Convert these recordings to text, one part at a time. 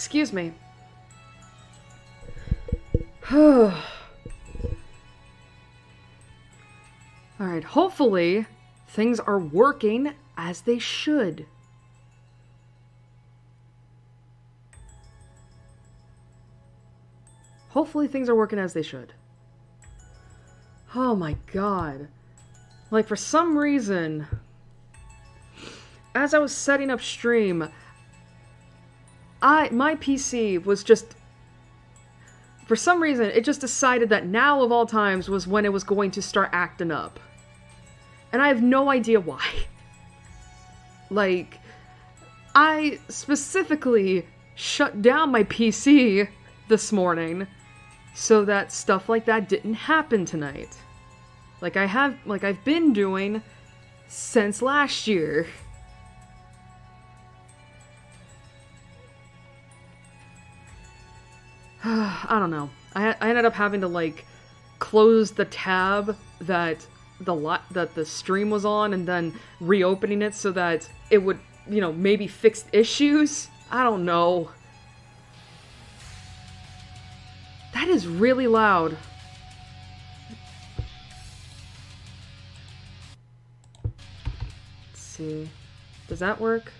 Excuse me. Alright, hopefully things are working as they should. Hopefully things are working as they should. Oh my god. Like, for some reason, as I was setting up stream, my PC was just... For some reason, it just decided that now of all times was when it was going to start acting up. And I have no idea why. Like, I specifically shut down my PC this morning so that stuff like that didn't happen tonight. Like I've been doing since last year. I don't know. I ended up having to, like, close the tab that the stream was on and then reopening it so that it would, you know, maybe fix issues. I don't know. That is really loud. Let's see. Does that work?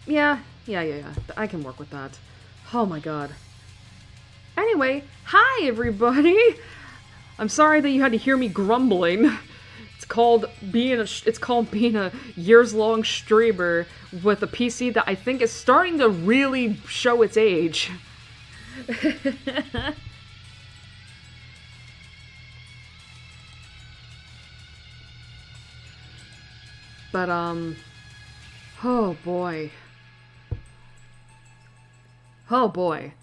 Yeah. I can work with that. Oh my god. Anyway, hi everybody! I'm sorry that you had to hear me grumbling. It's called being a years-long streamer with a PC that I think is starting to really show its age. But, oh boy. Oh boy.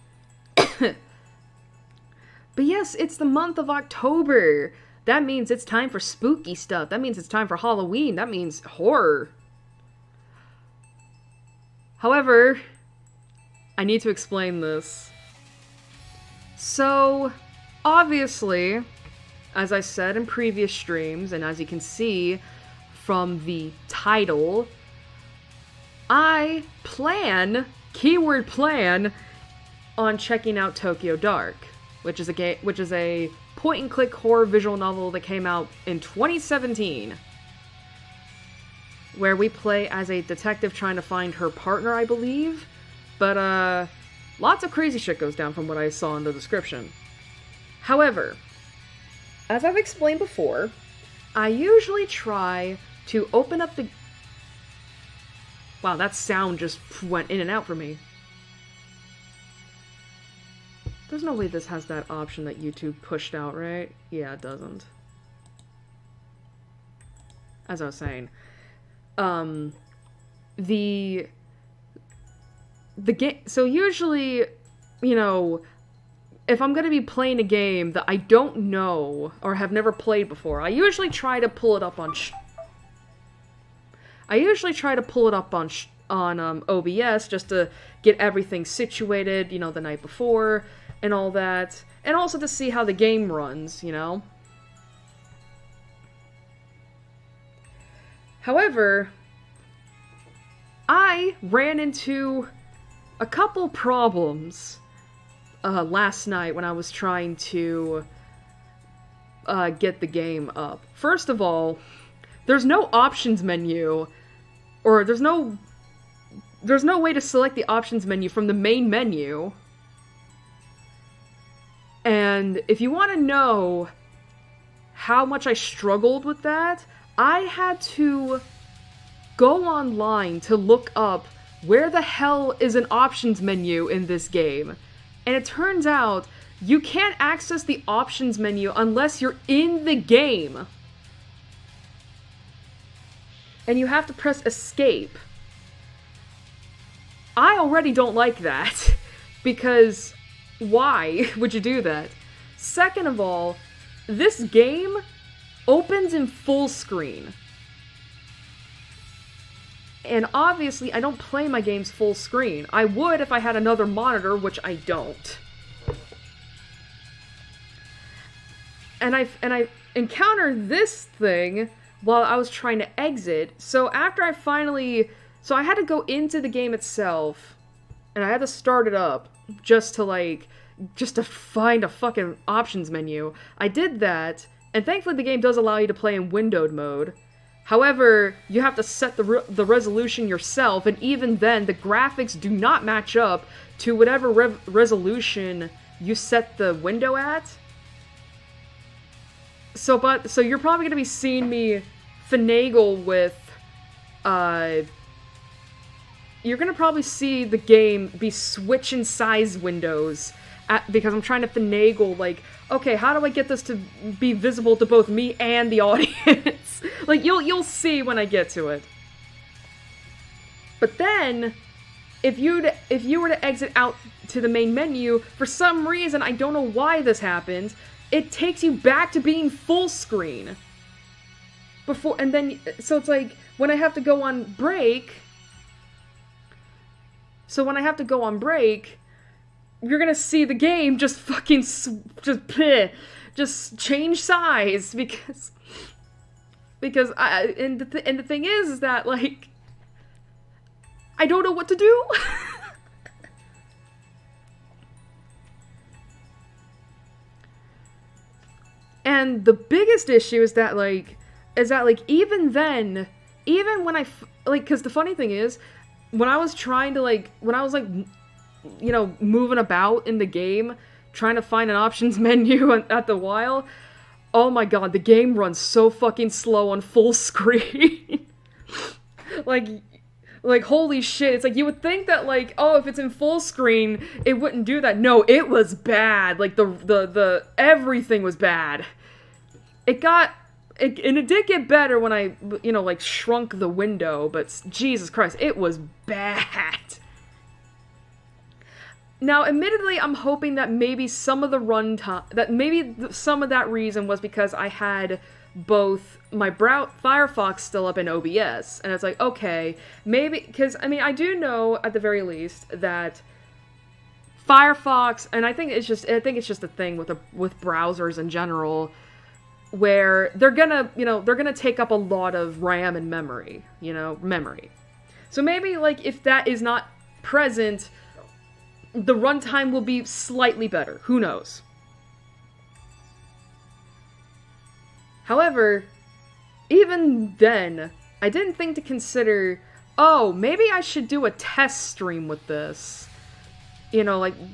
But yes, it's the month of October. That means it's time for spooky stuff. That means it's time for Halloween. That means horror. However, I need to explain this. So, obviously, as I said in previous streams, and as you can see from the title, I plan, keyword plan, on checking out Tokyo Dark, which is a point-and-click horror visual novel that came out in 2017, where we play as a detective trying to find her partner, I believe, but lots of crazy shit goes down from what I saw in the description. However, as I've explained before, I usually try to open up the... Wow, that sound just went in and out for me. There's no way this has that option that YouTube pushed out, right? Yeah, it doesn't. As I was saying, the game... So usually, you know, if I'm gonna be playing a game that I don't know or have never played before, I usually try to pull it up on OBS just to get everything situated, you know, the night before and all that, and also to see how the game runs, you know? However, I ran into a couple problems last night when I was trying to get the game up. First of all, there's no options menu, or there's no way to select the options menu from the main menu. And if you want to know how much I struggled with that, I had to go online to look up where the hell is an options menu in this game. And it turns out you can't access the options menu unless you're in the game. And you have to press escape. I already don't like that, because why would you do that? Second of all, this game opens in full screen. And obviously, I don't play my games full screen. I would if I had another monitor, which I don't. And I encountered this thing while I was trying to exit. So after I had to go into the game itself, and I had to start it up just to find a fucking options menu. I did that, and thankfully the game does allow you to play in windowed mode. However, you have to set the resolution yourself, and even then, the graphics do not match up to whatever resolution you set the window at. So you're probably going to be seeing me finagle with, you're going to probably see the game be switching size windows because I'm trying to finagle, like, okay, how do I get this to be visible to both me and the audience? Like, you'll see when I get to it. But then, if you were to exit out to the main menu, for some reason, I don't know why this happens, it takes you back to being full screen. And then, so it's like, when I have to go on break, you're gonna see the game just fucking, just change size, because and the thing is that, like, I don't know what to do. And the biggest issue is that, even then, even when because the funny thing is, when I was moving about in the game, trying to find an options menu at the while, oh my god, the game runs so fucking slow on full screen. Like, holy shit, it's like, you would think that, like, oh, if it's in full screen, it wouldn't do that. No, it was bad. Like, the everything was bad. And it did get better when I, shrunk the window, but Jesus Christ, it was bad. Now, admittedly, I'm hoping that maybe some of the runtime, some of that reason was because I had both my Firefox still up in OBS, and it's like, okay, maybe, because, I do know, at the very least, that Firefox, and I think it's just a thing with browsers in general, where they're gonna take up a lot of RAM and memory. So maybe, like, if that is not present, the runtime will be slightly better. Who knows? However, even then, I didn't think to consider, oh, maybe I should do a test stream with this.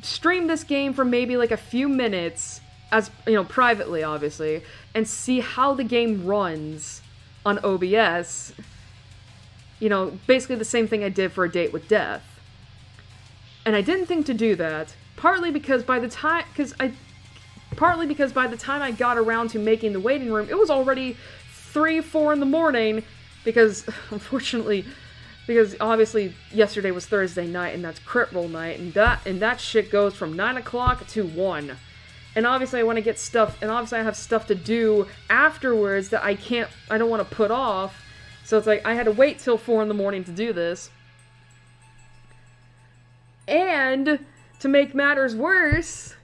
Stream this game for maybe, like, a few minutes, as, privately, obviously, and see how the game runs on OBS. Basically the same thing I did for A Date with Death. And I didn't think to do that, partly because by the time I got around to making the waiting room, it was already 3-4 in the morning, because, unfortunately, obviously yesterday was Thursday night, and that's crit roll night, and that shit goes from 9 o'clock to 1. And obviously I want to get stuff, and obviously I have stuff to do afterwards that I don't want to put off, so it's like, I had to wait till 4 in the morning to do this. And, to make matters worse,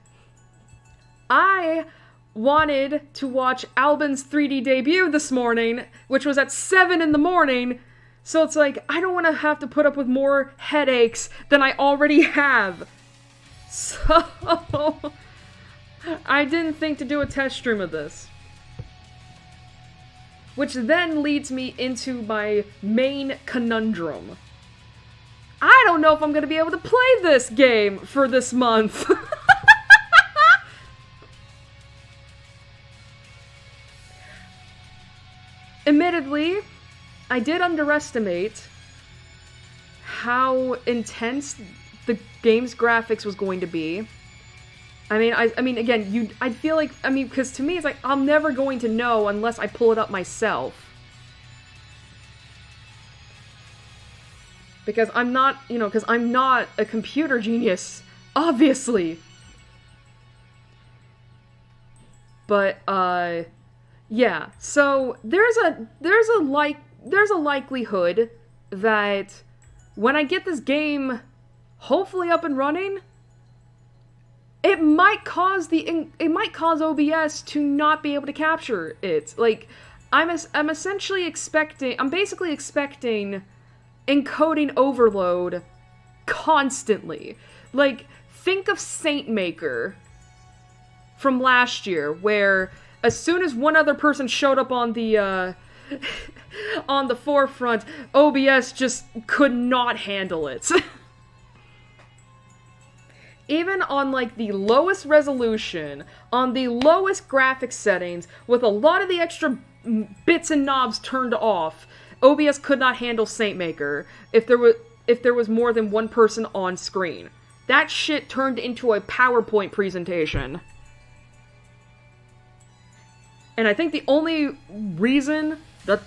I wanted to watch Albin's 3D debut this morning, which was at 7 in the morning, so it's like, I don't want to have to put up with more headaches than I already have. So, I didn't think to do a test stream of this. Which then leads me into my main conundrum. I don't know if I'm going to be able to play this game for this month. Admittedly, I did underestimate how intense the game's graphics was going to be. Again, I feel like, because to me, it's like, I'm never going to know unless I pull it up myself. Because I'm not a computer genius, obviously. But, yeah, so there's a likelihood that when I get this game hopefully up and running, it might cause OBS to not be able to capture it. Like, I'm basically expecting encoding overload constantly. Like, think of Saint Maker from last year, where as soon as one other person showed up on the on the forefront, OBS just could not handle it. Even on, like, the lowest resolution, on the lowest graphics settings, with a lot of the extra bits and knobs turned off, OBS could not handle Saint Maker if there was more than one person on screen. That shit turned into a PowerPoint presentation. And I think the only reason that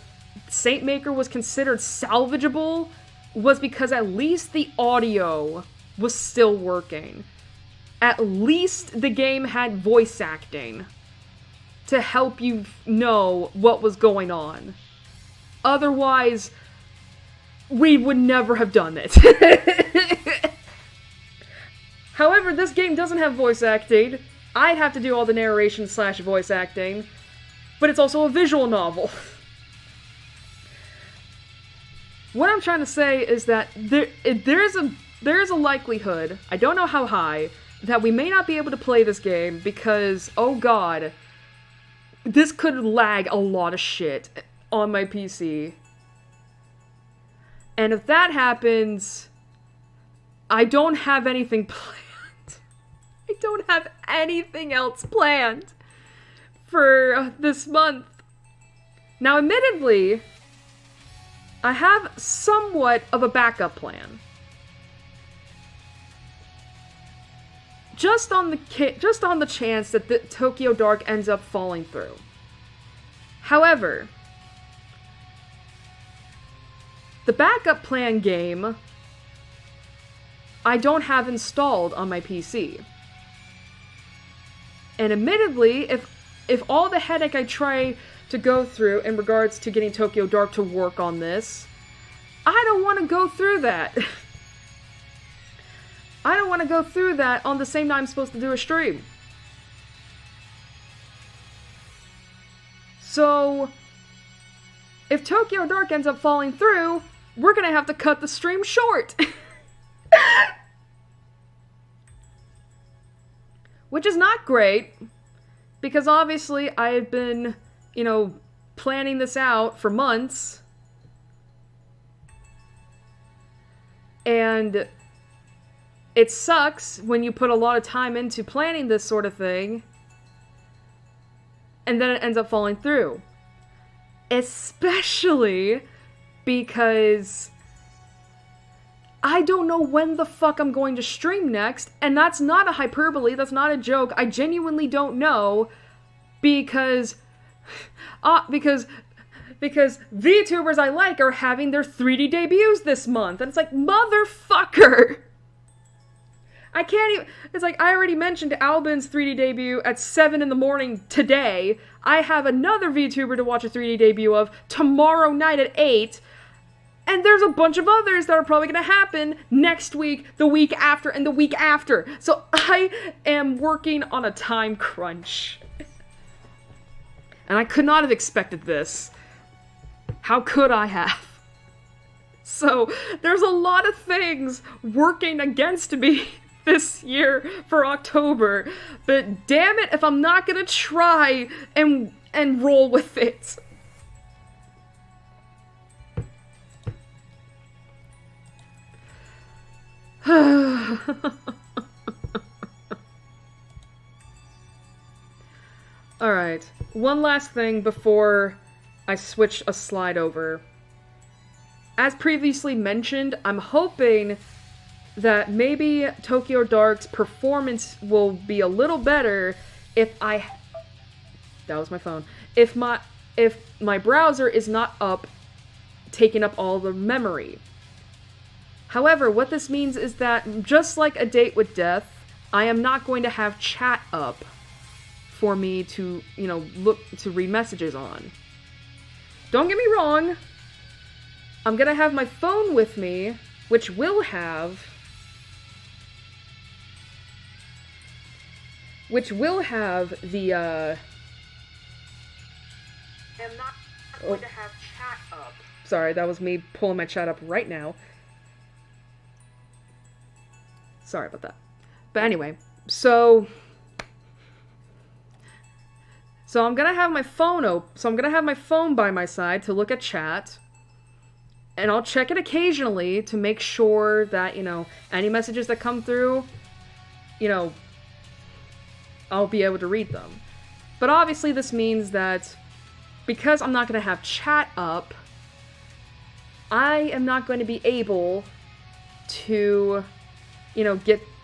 Saint Maker was considered salvageable was because at least the audio was still working. At least the game had voice acting to help you know what was going on. Otherwise, we would never have done it. However, this game doesn't have voice acting. I'd have to do all the narration / voice acting. But it's also a visual novel. What I'm trying to say is that there is a likelihood, I don't know how high, that we may not be able to play this game because, oh god, this could lag a lot of shit on my PC. And if that happens, I don't have anything planned. I don't have anything else planned for this month. Now, admittedly, I have somewhat of a backup plan. Just on the chance that the Tokyo Dark ends up falling through. However, the backup plan game I don't have installed on my PC. And admittedly, if all the headache I try to go through in regards to getting Tokyo Dark to work on this, I don't want to go through that. I don't want to go through that on the same night I'm supposed to do a stream. So, if Tokyo Dark ends up falling through, we're gonna have to cut the stream short. Which is not great, because obviously I've been, planning this out for months. And it sucks when you put a lot of time into planning this sort of thing, and then it ends up falling through. Especially because I don't know when the fuck I'm going to stream next, and that's not a hyperbole, that's not a joke, I genuinely don't know, because VTubers I like are having their 3D debuts this month, and it's like, motherfucker! I can't even, it's like, I already mentioned Albin's 3D debut at 7 in the morning today. I have another VTuber to watch a 3D debut of tomorrow night at 8. And there's a bunch of others that are probably going to happen next week, the week after, and the week after. So I am working on a time crunch. And I could not have expected this. How could I have? So there's a lot of things working against me this year for October, but damn it if I'm not gonna try and roll with it. Alright, one last thing before I switch a slide over. As previously mentioned, I'm hoping that maybe Tokyo Dark's performance will be a little better if that was my phone. If my browser is not taking up all the memory. However, what this means is that just like A Date with Death, I am not going to have chat up for me to, look to read messages on. Don't get me wrong. I'm gonna have my phone with me, which will have the, I'm not going to have chat up. Sorry, that was me pulling my chat up right now. Sorry about that. But anyway, so I'm gonna have my phone by my side to look at chat. And I'll check it occasionally to make sure that, any messages that come through, I'll be able to read them. But obviously this means that because I'm not going to have chat up, I am not going to be able to,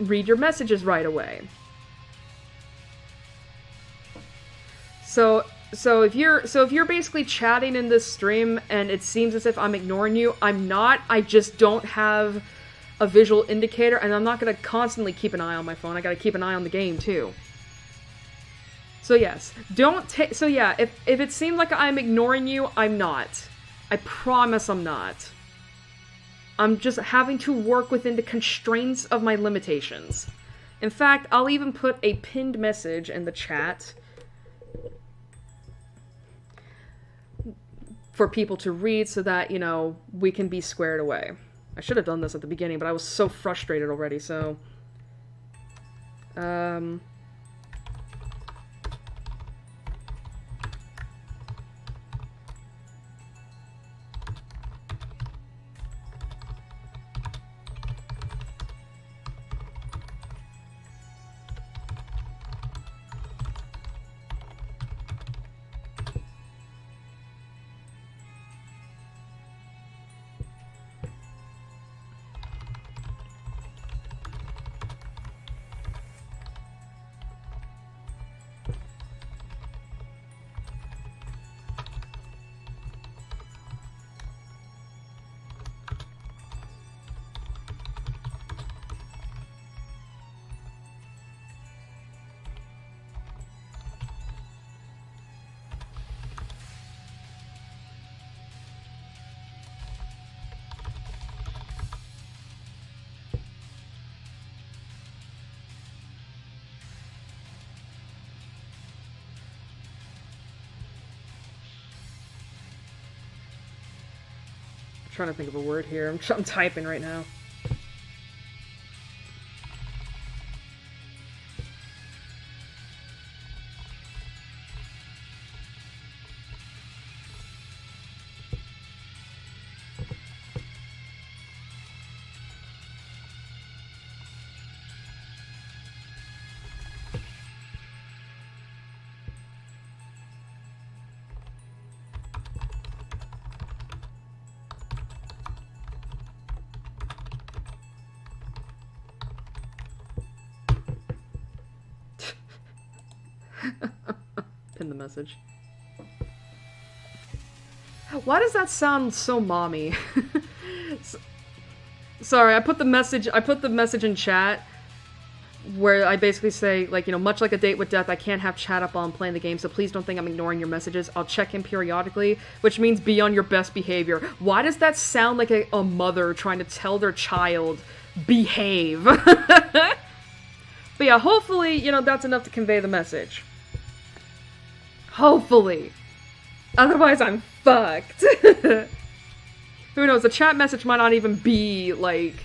read your messages right away. So if you're basically chatting in this stream and it seems as if I'm ignoring you, I'm not. I just don't have a visual indicator, and I'm not going to constantly keep an eye on my phone. I got to keep an eye on the game too. So yes, if it seems like I'm ignoring you, I'm not. I promise I'm not. I'm just having to work within the constraints of my limitations. In fact, I'll even put a pinned message in the chat for people to read so that, we can be squared away. I should have done this at the beginning, but I was so frustrated already, so... trying to think of a word here. I'm typing right now. Pin the message. Why does that sound so mommy? Sorry, I put the message in chat where I basically say, like, much like a date with death, I can't have chat up while I'm playing the game, so please don't think I'm ignoring your messages. I'll check in periodically, which means be on your best behavior. Why does that sound like a mother trying to tell their child, behave? But yeah, hopefully, that's enough to convey the message. Hopefully. Otherwise, I'm fucked. Who knows? The chat message might not even be, like...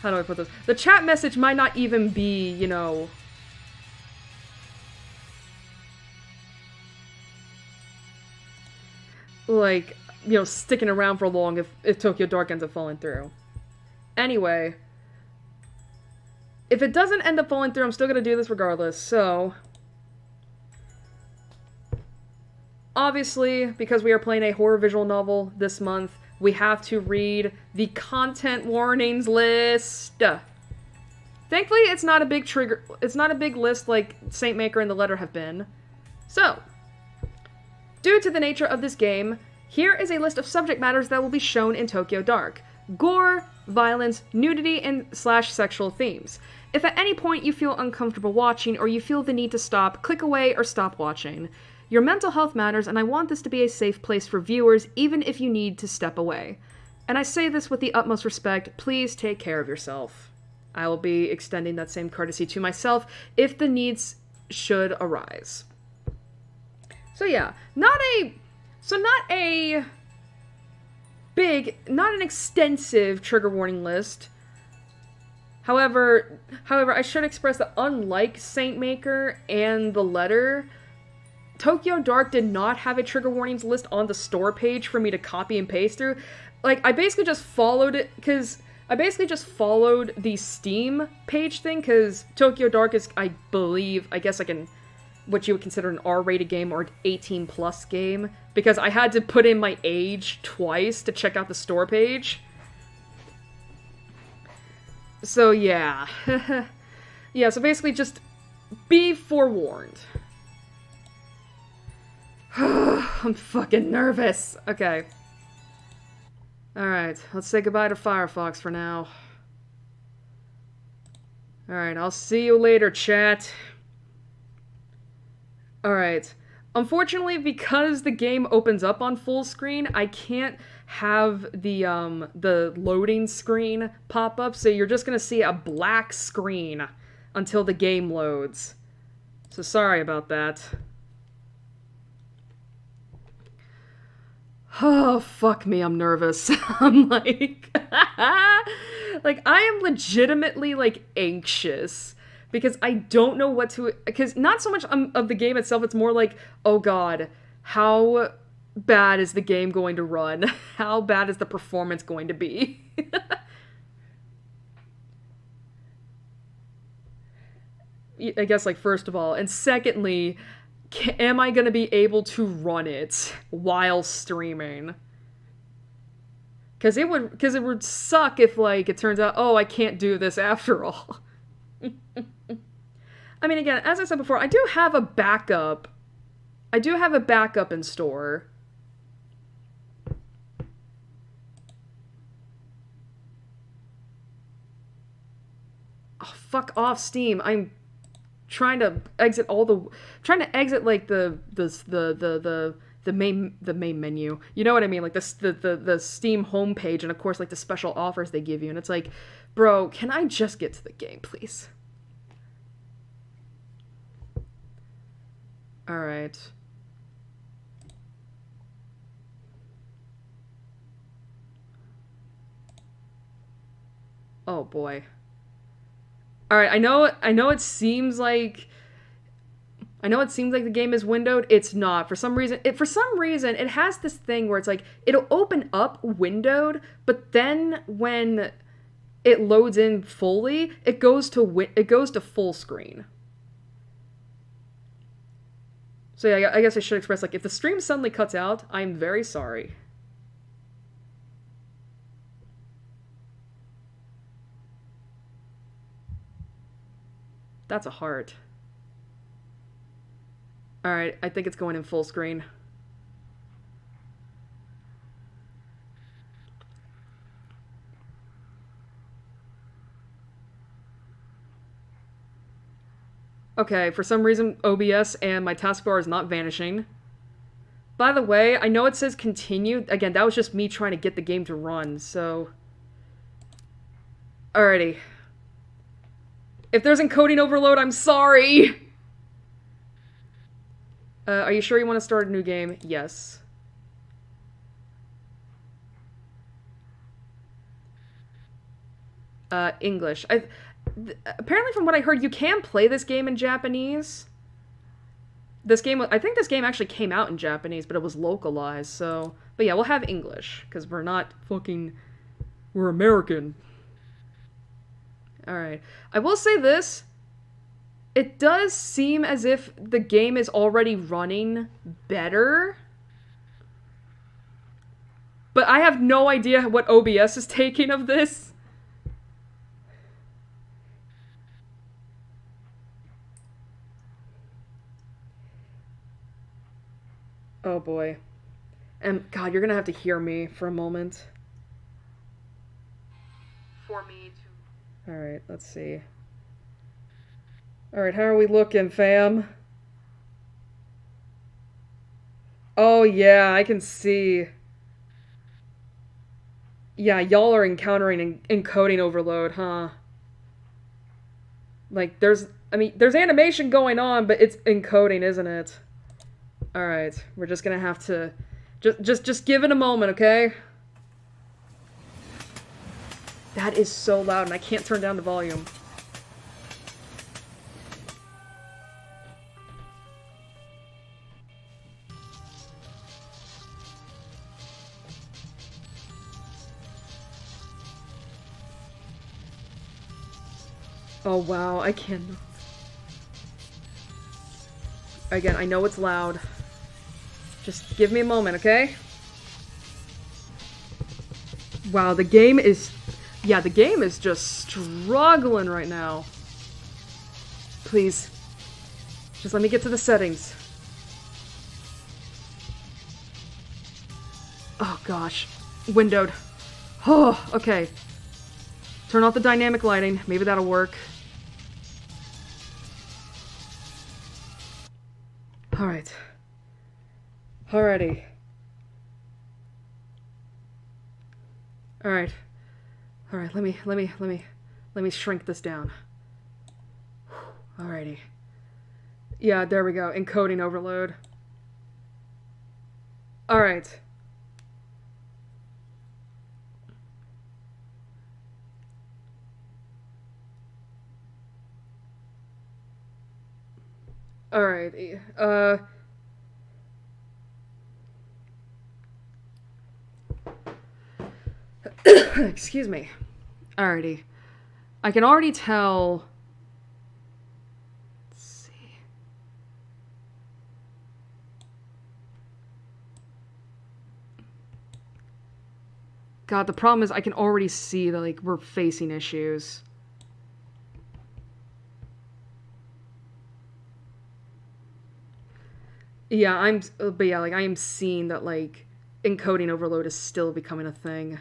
How do I put this? The chat message might not even be, like, sticking around for long if Tokyo Dark ends up falling through. Anyway. If it doesn't end up falling through, I'm still gonna do this regardless, so... Obviously, because we are playing a horror visual novel this month, we have to read the content warnings list. Thankfully, it's not a big list like Saint Maker and The Letter have been. So, due to the nature of this game, here is a list of subject matters that will be shown in Tokyo Dark. Gore, violence, nudity, and /sexual themes. If at any point you feel uncomfortable watching or you feel the need to stop, click away or stop watching. Your mental health matters, and I want this to be a safe place for viewers, even if you need to step away. And I say this with the utmost respect, please take care of yourself. I will be extending that same courtesy to myself if the needs should arise. So yeah, not an extensive trigger warning list. However, I should express that unlike Saint Maker and the letter, Tokyo Dark did not have a trigger warnings list on the store page for me to copy and paste through. Like, I basically just followed it, because I basically just followed the Steam page thing, because Tokyo Dark is, I believe, I guess like what you would consider an R-rated game or an 18-plus game, because I had to put in my age twice to check out the store page. So, yeah. Yeah, so basically just be forewarned. I'm fucking nervous. Okay. Alright, let's say goodbye to Firefox for now. Alright, I'll see you later, chat. Alright. Unfortunately, because the game opens up on full screen, I can't have the loading screen pop up, so you're just gonna see a black screen until the game loads. So sorry about that. Oh, fuck me, I'm nervous. I'm like... like, I am legitimately, like, anxious. Because I don't know what to... Because not so much of the game itself, it's more like, oh god, how bad is the game going to run? How bad is the performance going to be? I guess, like, first of all. And secondly... am I gonna be able to run it while streaming? Because it would suck if, like, it turns out, oh, I can't do this after all. I mean, again, as I said before, I do have a backup. I do have a backup in store. Oh, fuck off, Steam. I'm trying to exit like the main menu. You know what I mean? Like the Steam homepage, and of course like the special offers they give you, and it's like, bro, can I just get to the game, please? All right. Oh boy. Alright, I know it seems like the game is windowed. It's not. For some reason it has this thing where it's like it'll open up windowed, but then when it loads in fully, it goes to full screen. So yeah, I guess I should express, like, if the stream suddenly cuts out, I'm very sorry. That's a heart. Alright, I think it's going in full screen. Okay, for some reason, OBS and my taskbar is not vanishing. By the way, I know it says continue. Again, that was just me trying to get the game to run, so... Alrighty. If there's encoding overload, I'm sorry! Are you sure you want to start a new game? Yes. English. Apparently from what I heard, you can play this game in Japanese. I think this game actually came out in Japanese, but it was localized, so... But yeah, we'll have English, because we're not fucking... We're American. Alright. I will say this. It does seem as if the game is already running better. But I have no idea what OBS is taking of this. Oh boy. And God, you're gonna have to hear me for a moment. For me to... Alright, let's see. Alright, how are we looking, fam? Oh yeah, I can see. Yeah, y'all are encountering encoding overload, huh? Like, there's animation going on, but it's encoding, isn't it? Alright, we're just gonna have to... Just give it a moment, okay? That is so loud, and I can't turn down the volume. Oh wow, I can. Again, I know it's loud. Just give me a moment, okay? Wow, the game is... Yeah, the game is just struggling right now. Please. Just let me get to the settings. Oh gosh. Windowed. Oh, okay. Turn off the dynamic lighting. Maybe that'll work. Alright. Alrighty. Alright. Alright, let me shrink this down. Alrighty. Yeah, there we go. Encoding overload. Alright. Alright, excuse me. Alrighty. I can already tell... Let's see. God, the problem is I can already see that, like, we're facing issues. Yeah, but yeah, like, I am seeing that, like, encoding overload is still becoming a thing.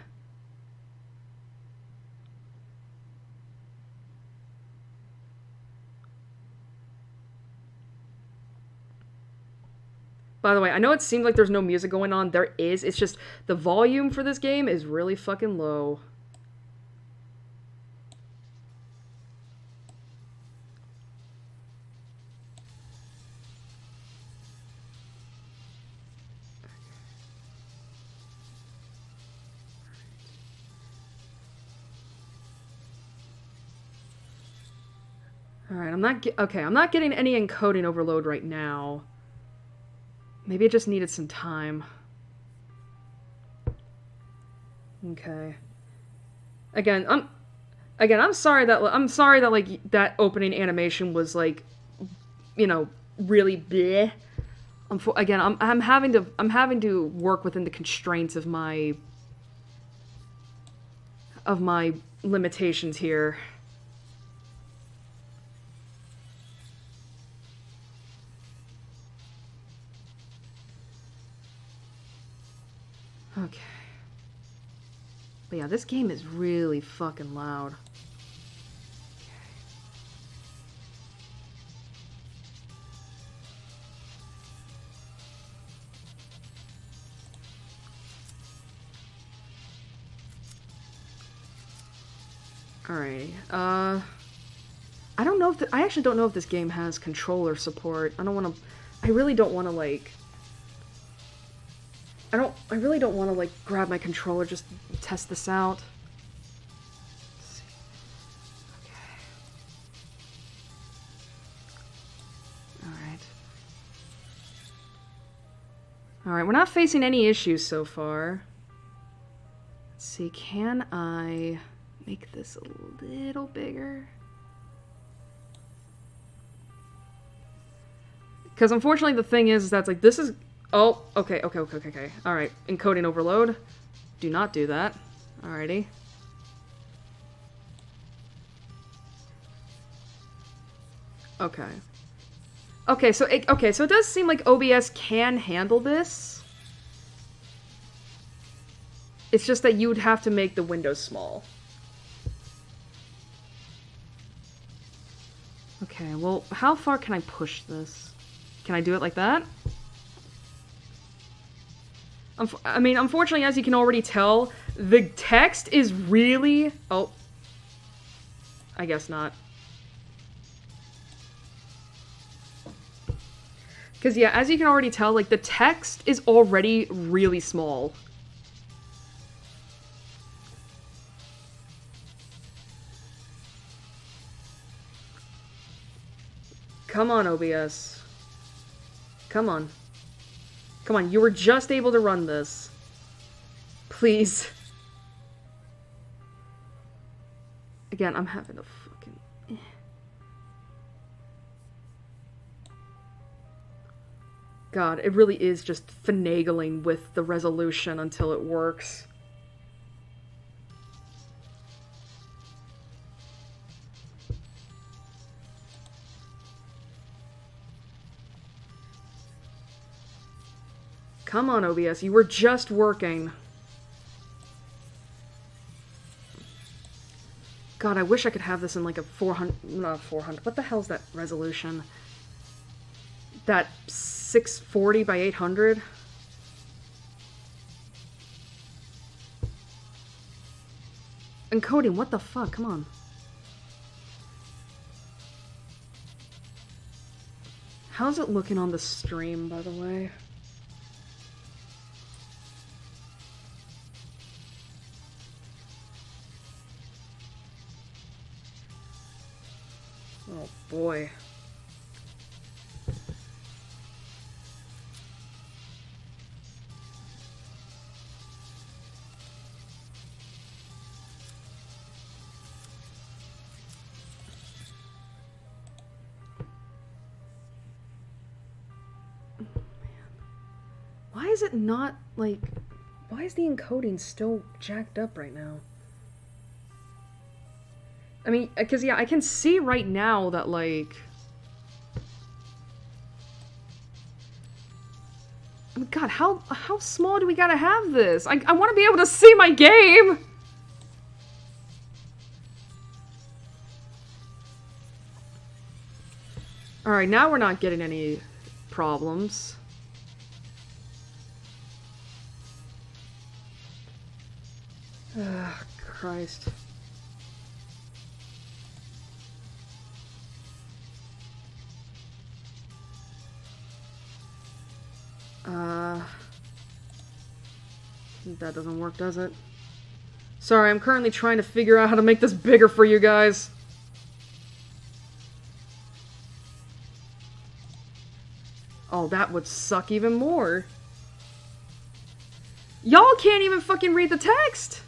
By the way, I know it seems like there's no music going on. There is. It's just the volume for this game is really fucking low. Alright, I'm not getting any encoding overload right now. Maybe it just needed some time. Okay. Again, I'm sorry that like that opening animation was like, you know, really bleh. Again, I'm having to work within the constraints of my limitations here. Okay. But yeah, this game is really fucking loud. Alright, I don't know if I actually don't know if this game has controller support. I really don't want to, like... I really don't want to, like, grab my controller, just test this out. Let's see. Okay. Alright. Alright, we're not facing any issues so far. Let's see, can I make this a little bigger? Because unfortunately the thing is that's like, this is... Oh, okay. Alright, encoding overload. Do not do that. Alrighty. Okay. Okay, so it does seem like OBS can handle this. It's just that you would have to make the windows small. Okay, well, how far can I push this? Can I do it like that? I mean, unfortunately, as you can already tell, the text is really... Oh. I guess not. Because, yeah, as you can already tell, like, the text is already really small. Come on, OBS. Come on. Come on, you were just able to run this. Please. Again, I'm having a fucking... God, it really is just finagling with the resolution until it works. Come on, OBS, you were just working. God, I wish I could have this in like a 400, not 400, what the hell's that resolution? That 640 by 800? Encoding, what the fuck, come on. How's it looking on the stream, by the way? Oh boy. Why is it not, like... Why is the encoding still jacked up right now? I mean, because, yeah, I can see right now that, like... I mean, God, how small do we gotta have this? I want to be able to see my game! Alright, now we're not getting any problems. Ugh, Christ. That doesn't work, does it? Sorry, I'm currently trying to figure out how to make this bigger for you guys. Oh, that would suck even more. Y'all can't even fucking read the text!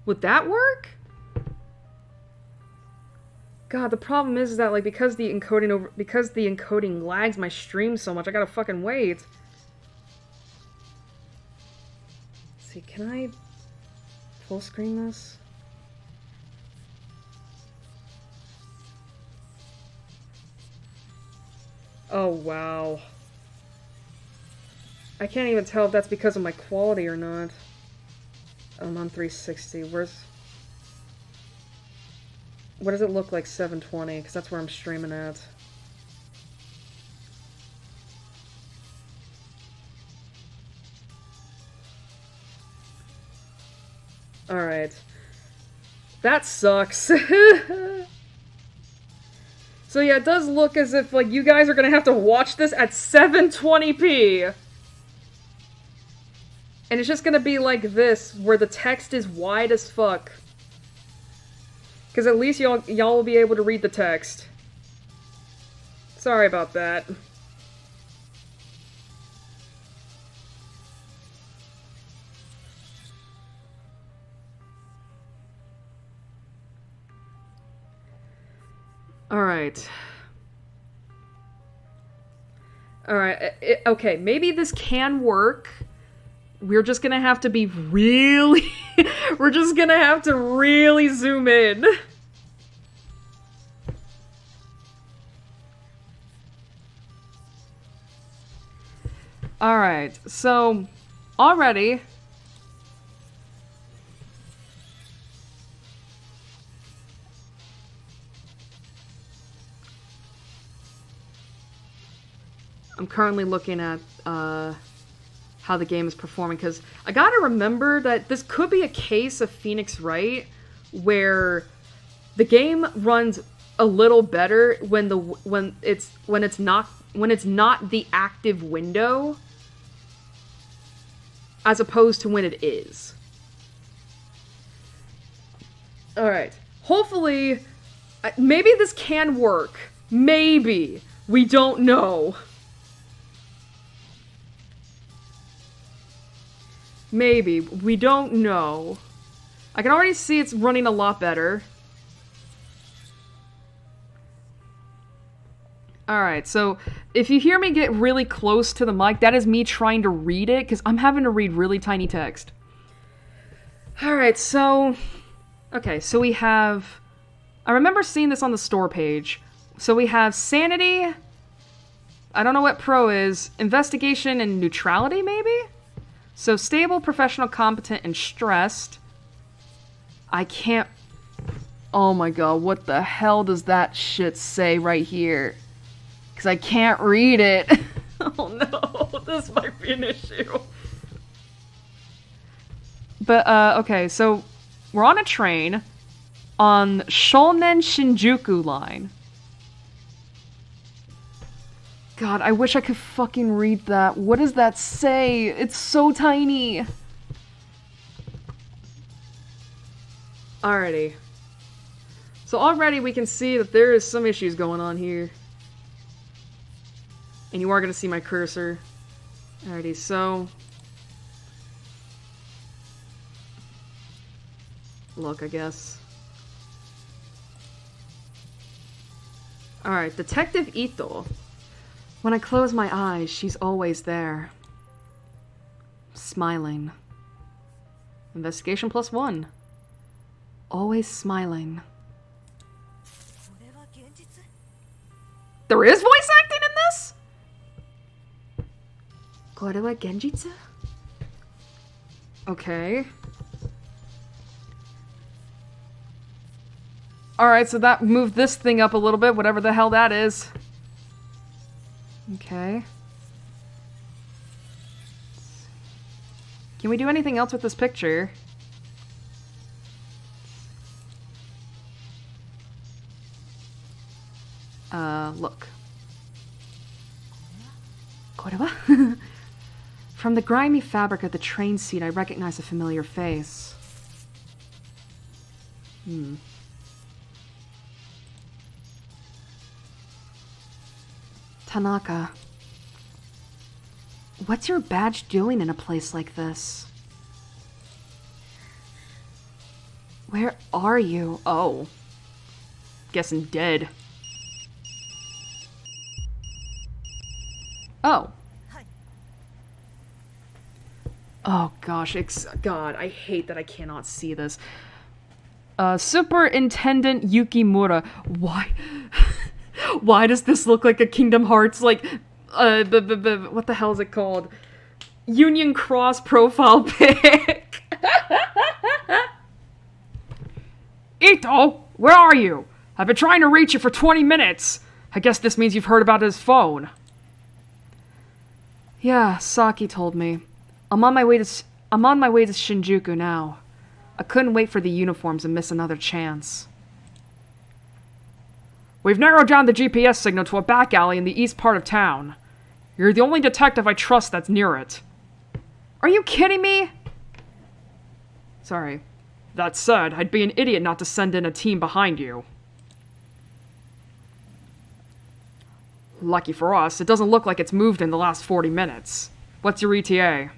Would that work? God, the problem is that, like, because the encoding lags my stream so much, I gotta fucking wait. Let's see, can I full screen this? Oh, wow. I can't even tell if that's because of my quality or not. I'm on 360. What does it look like 720? Because that's where I'm streaming at. Alright. That sucks. So yeah, it does look as if, like, you guys are gonna have to watch this at 720p. And it's just gonna be like this, where the text is wide as fuck. Because at least y'all will be able to read the text. Sorry about that. Alright. Alright, okay, maybe this can work. We're just gonna have to be really... we're just gonna have to really zoom in. Alright, so... already... I'm currently looking at, how the game is performing, because I gotta remember that this could be a case of Phoenix Wright, where the game runs a little better when it's not the active window as opposed to when it is. Alright. Hopefully, maybe this can work. Maybe. We don't know. Maybe. We don't know. I can already see it's running a lot better. Alright, so if you hear me get really close to the mic, that is me trying to read it, because I'm having to read really tiny text. Alright, so... Okay, so we have... I remember seeing this on the store page. So we have sanity... I don't know what pro is. Investigation and neutrality, maybe? So stable, professional, competent, and stressed. I can't... Oh my god, what the hell does that shit say right here? Because I can't read it. Oh no, this might be an issue. But, okay, so we're on a train on Shonen Shinjuku line. God, I wish I could fucking read that. What does that say? It's so tiny. Alrighty. So already we can see that there is some issues going on here. And you are going to see my cursor. Alrighty, so... Look, I guess. Alright, Detective Ito. When I close my eyes, she's always there. Smiling. Investigation +1. Always smiling. There is voice acting in this? これは現実? Okay. Alright, so that moved this thing up a little bit, whatever the hell that is. Okay. Can we do anything else with this picture? Look. これは? From the grimy fabric of the train seat, I recognize a familiar face. Tanaka. What's your badge doing in a place like this? Where are you? Oh. Guessing dead. Oh. Oh gosh, God, I hate that I cannot see this. Superintendent Yukimura. Why? Why does this look like a Kingdom Hearts, like, what the hell is it called? Union Cross profile pic. Ito, where are you? I've been trying to reach you for 20 minutes. I guess this means you've heard about his phone. Yeah, Saki told me. I'm on my way to Shinjuku now. I couldn't wait for the uniforms and miss another chance. We've narrowed down the GPS signal to a back alley in the east part of town. You're the only detective I trust that's near it. Are you kidding me? Sorry. That said, I'd be an idiot not to send in a team behind you. Lucky for us, it doesn't look like it's moved in the last 40 minutes. What's your ETA?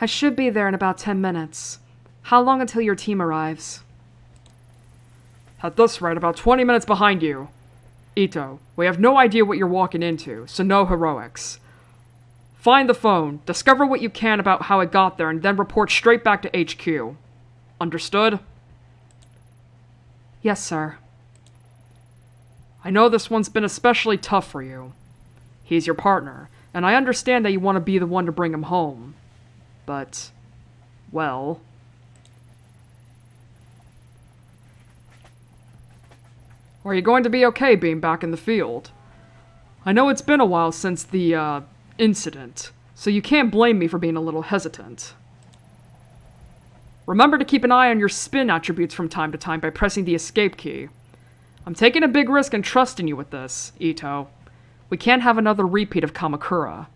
I should be there in about 10 minutes. How long until your team arrives? At this rate, about 20 minutes behind you. Ito, we have no idea what you're walking into, so no heroics. Find the phone, discover what you can about how it got there, and then report straight back to HQ. Understood? Yes, sir. I know this one's been especially tough for you. He's your partner, and I understand that you want to be the one to bring him home. But, well... Are you going to be okay being back in the field? I know it's been a while since the, incident, so you can't blame me for being a little hesitant. Remember to keep an eye on your spin attributes from time to time by pressing the escape key. I'm taking a big risk and trusting you with this, Ito. We can't have another repeat of Kamakura.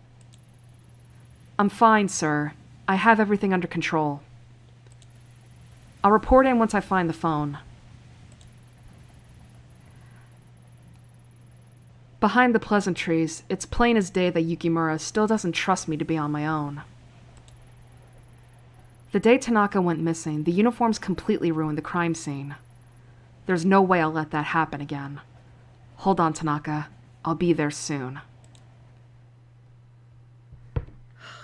I'm fine, sir. I have everything under control. I'll report in once I find the phone. Behind the pleasantries, it's plain as day that Yukimura still doesn't trust me to be on my own. The day Tanaka went missing, the uniforms completely ruined the crime scene. There's no way I'll let that happen again. Hold on, Tanaka. I'll be there soon.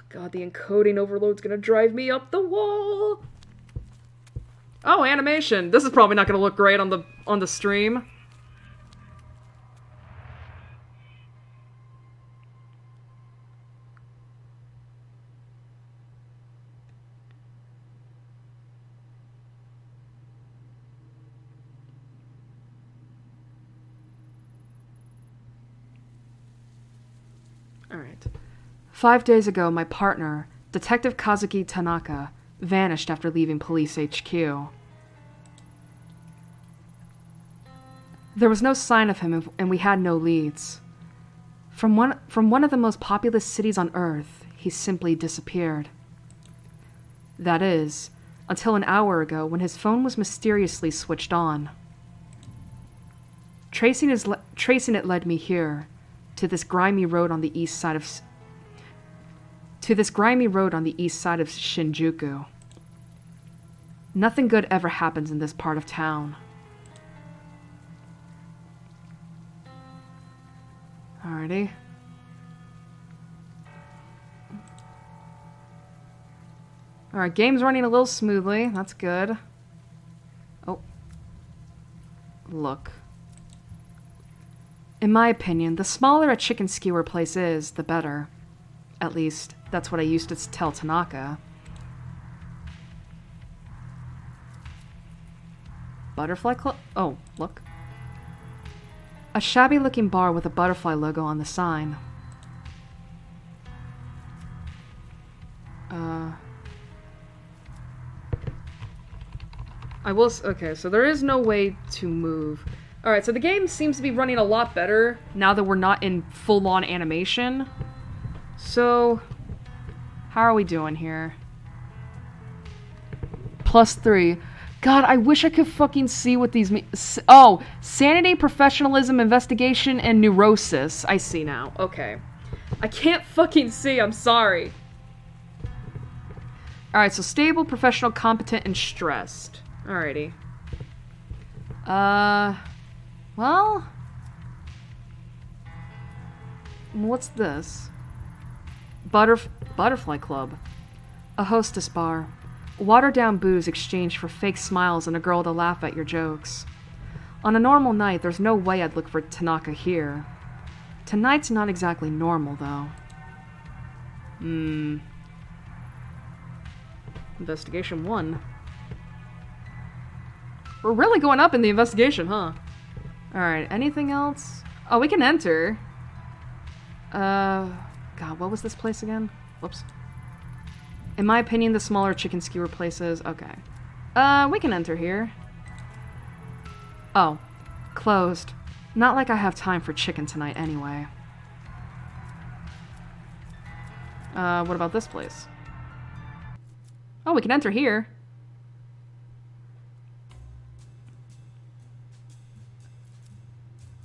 God, the encoding overload's gonna drive me up the wall! Oh, animation! This is probably not gonna look great on the stream. Alright. 5 days ago, my partner, Detective Kazuki Tanaka, vanished after leaving Police HQ. There was no sign of him, and we had no leads. From one of the most populous cities on Earth, he simply disappeared. That is, until an hour ago when his phone was mysteriously switched on. Tracing it led me here, to this grimy road on the east side of Shinjuku. Nothing good ever happens in this part of town. Alrighty. Alright, game's running a little smoothly. That's good. Oh. Look. In my opinion, the smaller a chicken skewer place is, the better. At least, that's what I used to tell Tanaka. Butterfly Club? Oh, look. A shabby-looking bar with a butterfly logo on the sign. Okay, so there is no way to move. Alright, so the game seems to be running a lot better now that we're not in full-on animation. So, how are we doing here? +3. God, I wish I could fucking see what these mean. Oh, sanity, professionalism, investigation, and neurosis. I see now. Okay. I can't fucking see, I'm sorry. Alright, so stable, professional, competent, and stressed. Alrighty. Well... What's this? Butterfly Club. A hostess bar. Watered-down booze exchanged for fake smiles and a girl to laugh at your jokes. On a normal night, there's no way I'd look for Tanaka here. Tonight's not exactly normal, though. Investigation 1. We're really going up in the investigation, huh? Alright, anything else? Oh, we can enter. God, what was this place again? Whoops. In my opinion, the smaller chicken skewer places... Okay. We can enter here. Oh. Closed. Not like I have time for chicken tonight anyway. What about this place? Oh, we can enter here.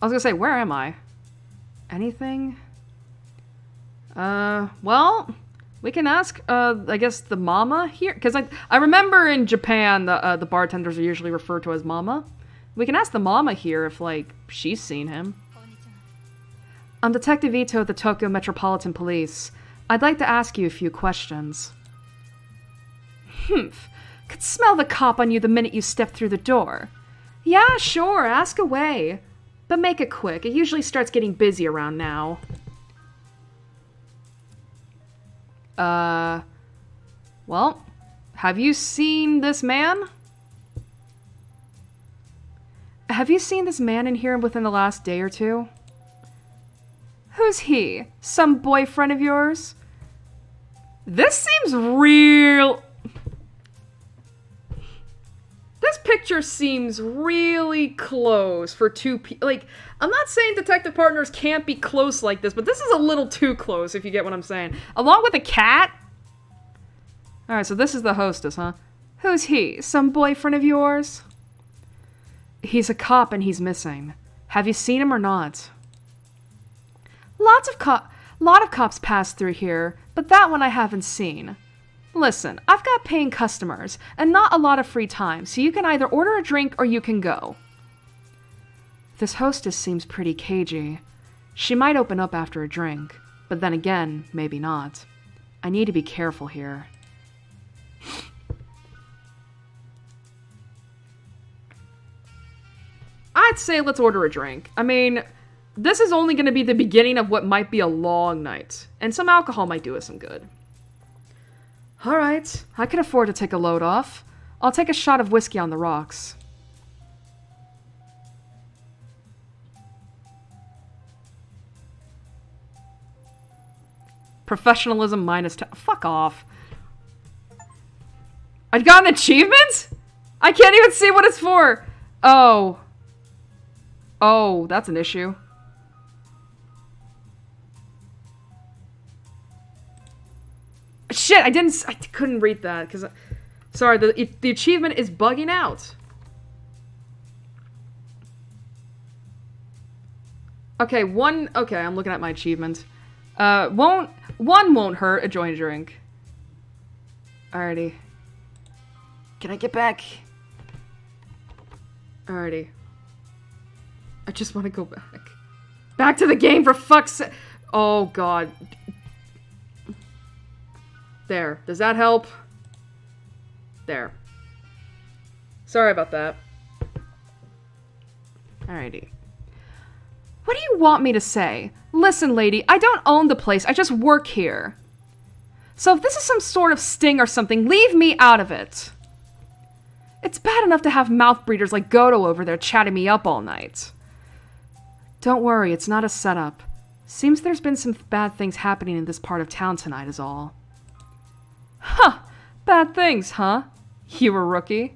I was gonna say, where am I? Anything? Well, we can ask, I guess the mama here? Because I remember in Japan, the bartenders are usually referred to as mama. We can ask the mama here if, like, she's seen him. I'm Detective Ito of the Tokyo Metropolitan Police. I'd like to ask you a few questions. Humph. Could smell the cop on you the minute you step through the door. Yeah, sure, ask away. But make it quick. It usually starts getting busy around now. Well, have you seen this man? Have you seen this man in here within the last day or two? Who's he? Some boyfriend of yours? This seems real... picture seems really close for two people. Like, I'm not saying detective partners can't be close like this, but this is a little too close, if you get what I'm saying. Along with a cat? Alright, so this is the hostess, huh? Who's he? Some boyfriend of yours? He's a cop and he's missing. Have you seen him or not? Lot of cops pass through here, but that one I haven't seen. Listen, I've got paying customers, and not a lot of free time, so you can either order a drink or you can go. This hostess seems pretty cagey. She might open up after a drink, but then again, maybe not. I need to be careful here. I'd say let's order a drink. I mean, this is only going to be the beginning of what might be a long night, and some alcohol might do us some good. Alright, I can afford to take a load off. I'll take a shot of whiskey on the rocks. Professionalism minus 10. Fuck off. I got an achievement? I can't even see what it's for. Oh. Oh, that's an issue. Shit, I couldn't read that, because... Sorry, the achievement is bugging out. Okay, okay, I'm looking at my achievement. One won't hurt, a joint drink. Alrighty. Can I get back? Alrighty. I just want to go back. Back to the game, for fuck's sake! Oh, God. There. Does that help? There. Sorry about that. Alrighty. What do you want me to say? Listen, lady, I don't own the place. I just work here. So if this is some sort of sting or something, leave me out of it. It's bad enough to have mouth breeders like Goto over there chatting me up all night. Don't worry, it's not a setup. Seems there's been some bad things happening in this part of town tonight is all. Huh, bad things, huh? You a rookie?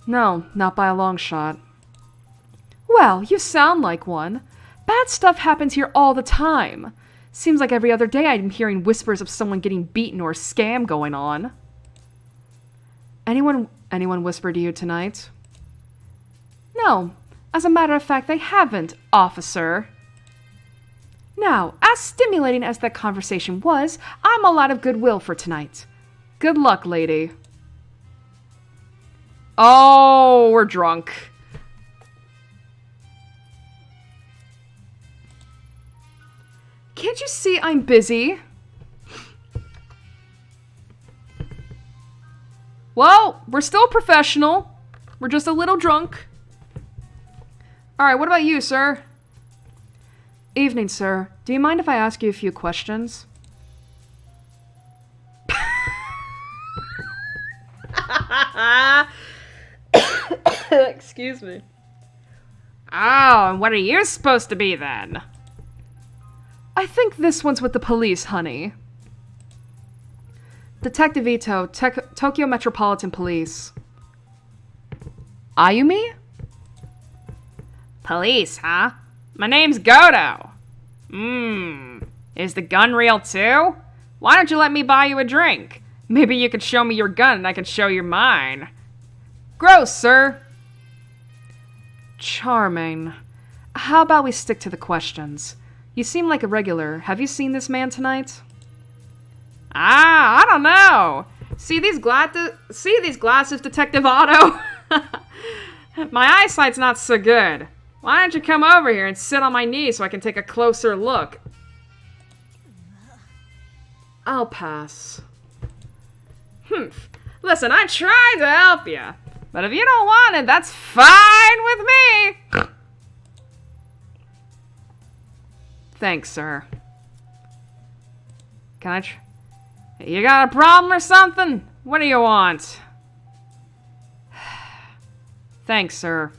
No, not by a long shot. Well, you sound like one. Bad stuff happens here all the time. Seems like every other day I'm hearing whispers of someone getting beaten or a scam going on. Anyone whispered to you tonight? No, as a matter of fact, they haven't, officer. Now, as stimulating as that conversation was, I'm all out of goodwill for tonight. Good luck, lady. Oh, we're drunk. Can't you see I'm busy? Well, we're still professional. We're just a little drunk. Alright, what about you, sir? Evening, sir. Do you mind if I ask you a few questions? Excuse me. Oh, and what are you supposed to be then? I think this one's with the police, honey. Detective Ito, Tokyo Metropolitan Police. Ayumi? Police, huh? My name's Goto. Is the gun real too? Why don't you let me buy you a drink? Maybe you could show me your gun and I can show you mine. Gross, sir. Charming. How about we stick to the questions? You seem like a regular. Have you seen this man tonight? I don't know. See these glasses, Detective Otto? My eyesight's not so good. Why don't you come over here and sit on my knee so I can take a closer look? I'll pass. Listen, I tried to help you. But if you don't want it, that's fine with me. Thanks, sir. Can I You got a problem or something? What do you want? Thanks, sir.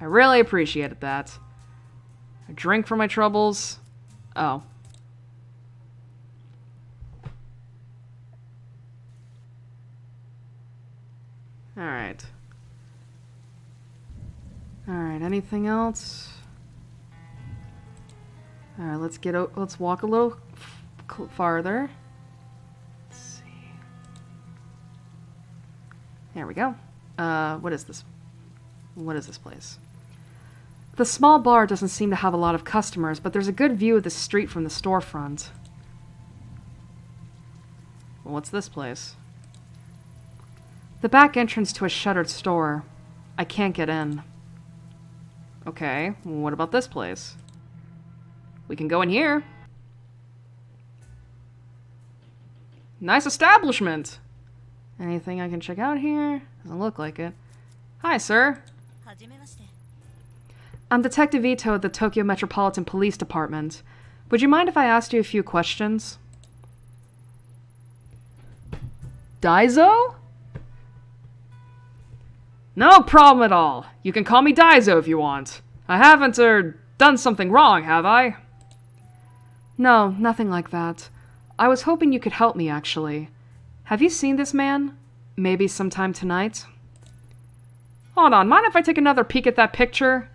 I really appreciated that. A drink for my troubles? Oh. Alright. Alright, anything else? Alright, let's walk a little farther. Let's see. There we go. What is this? What is this place? The small bar doesn't seem to have a lot of customers, but there's a good view of the street from the storefront. Well, what's this place? The back entrance to a shuttered store. I can't get in. Okay, what about this place? We can go in here. Nice establishment! Anything I can check out here? Doesn't look like it. Hi, sir. I'm Detective Ito at the Tokyo Metropolitan Police Department. Would you mind if I asked you a few questions? Daizo? No problem at all. You can call me Daizo if you want. I haven't, done something wrong, have I? No, nothing like that. I was hoping you could help me, actually. Have you seen this man? Maybe sometime tonight? Hold on, mind if I take another peek at that picture?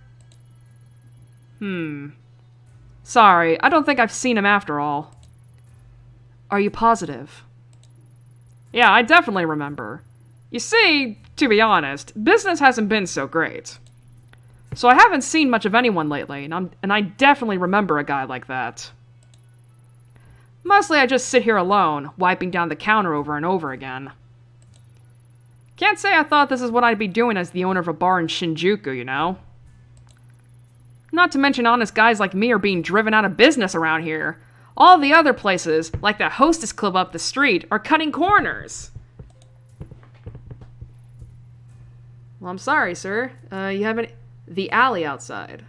Sorry, I don't think I've seen him after all. Are you positive? Yeah, I definitely remember. You see, to be honest, business hasn't been so great. So I haven't seen much of anyone lately, and I definitely remember a guy like that. Mostly I just sit here alone, wiping down the counter over and over again. Can't say I thought this is what I'd be doing as the owner of a bar in Shinjuku, you know? Not to mention honest guys like me are being driven out of business around here. All the other places, like the Hostess Club up the street, are cutting corners. Well, I'm sorry, sir. You haven't... The alley outside.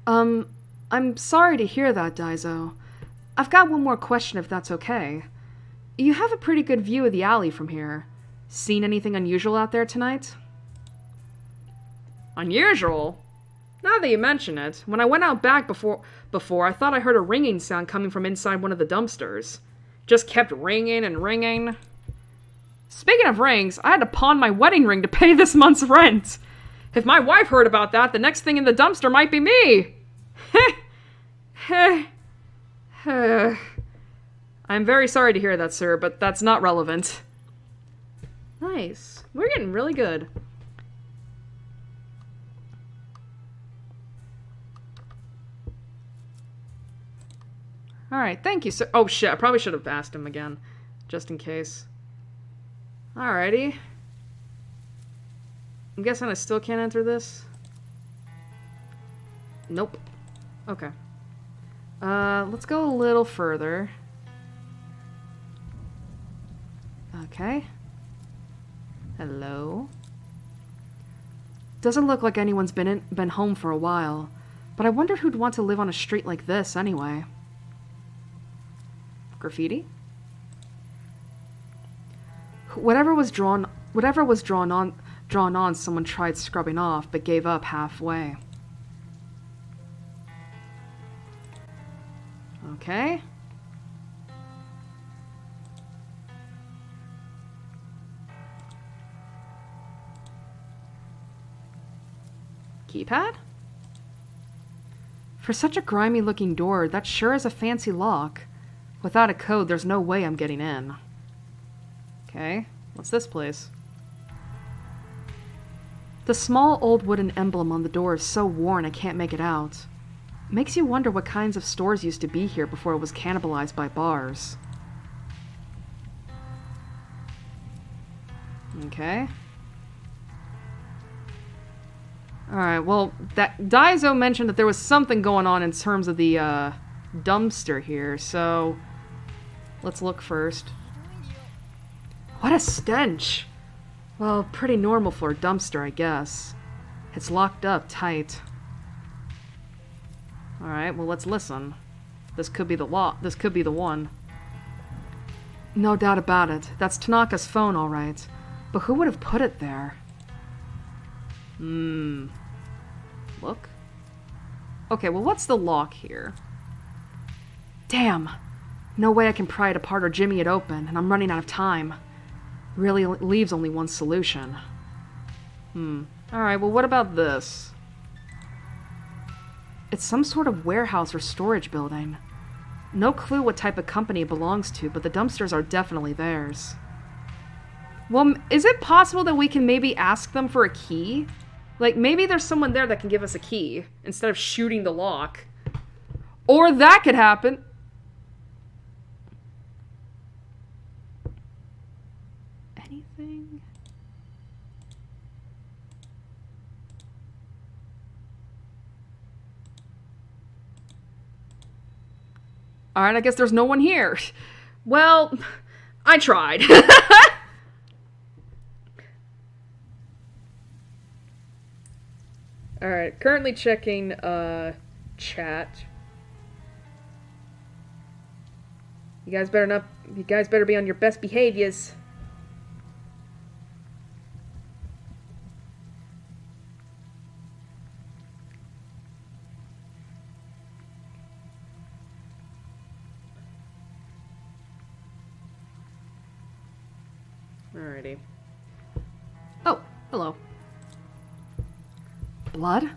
I'm sorry to hear that, Daizo. I've got one more question if that's okay. You have a pretty good view of the alley from here. Seen anything unusual out there tonight? Unusual? Now that you mention it, when I went out back before I thought I heard a ringing sound coming from inside one of the dumpsters. Just kept ringing and ringing. Speaking of rings, I had to pawn my wedding ring to pay this month's rent. If my wife heard about that, the next thing in the dumpster might be me. I'm very sorry to hear that, sir, but that's not relevant. Nice. We're getting really good. Alright, thank you, sir. Oh, shit, I probably should have asked him again, just in case. Alrighty. I'm guessing I still can't enter this? Nope. Okay. Let's go a little further. Okay. Hello? Doesn't look like anyone's been home for a while, but I wondered who'd want to live on a street like this anyway. Graffiti? Whatever was drawn on, someone tried scrubbing off, but gave up halfway. Okay. Keypad? For such a grimy-looking door, that sure is a fancy lock. Without a code, there's no way I'm getting in. Okay, what's this place? The small old wooden emblem on the door is so worn I can't make it out. Makes you wonder what kinds of stores used to be here before it was cannibalized by bars. Okay. Alright, well, that Daizo mentioned that there was something going on in terms of the dumpster here, so let's look first. What a stench! Well, pretty normal for a dumpster, I guess. It's locked up tight. Alright, well, let's listen. This could be the This could be the one. No doubt about it. That's Tanaka's phone, alright. But who would have put it there? Look. Okay, well, what's the lock here? Damn! No way I can pry it apart or jimmy it open, and I'm running out of time. Really leaves only one solution. Alright, well what about this? It's some sort of warehouse or storage building. No clue what type of company it belongs to, but the dumpsters are definitely theirs. Well, is it possible that we can maybe ask them for a key? Like, maybe there's someone there that can give us a key, instead of shooting the lock. Or that could happen. Anything? Alright, I guess there's no one here. Well, I tried. Alright, currently checking, chat. You guys better be on your best behaviors. Alrighty. Oh, hello. Blood?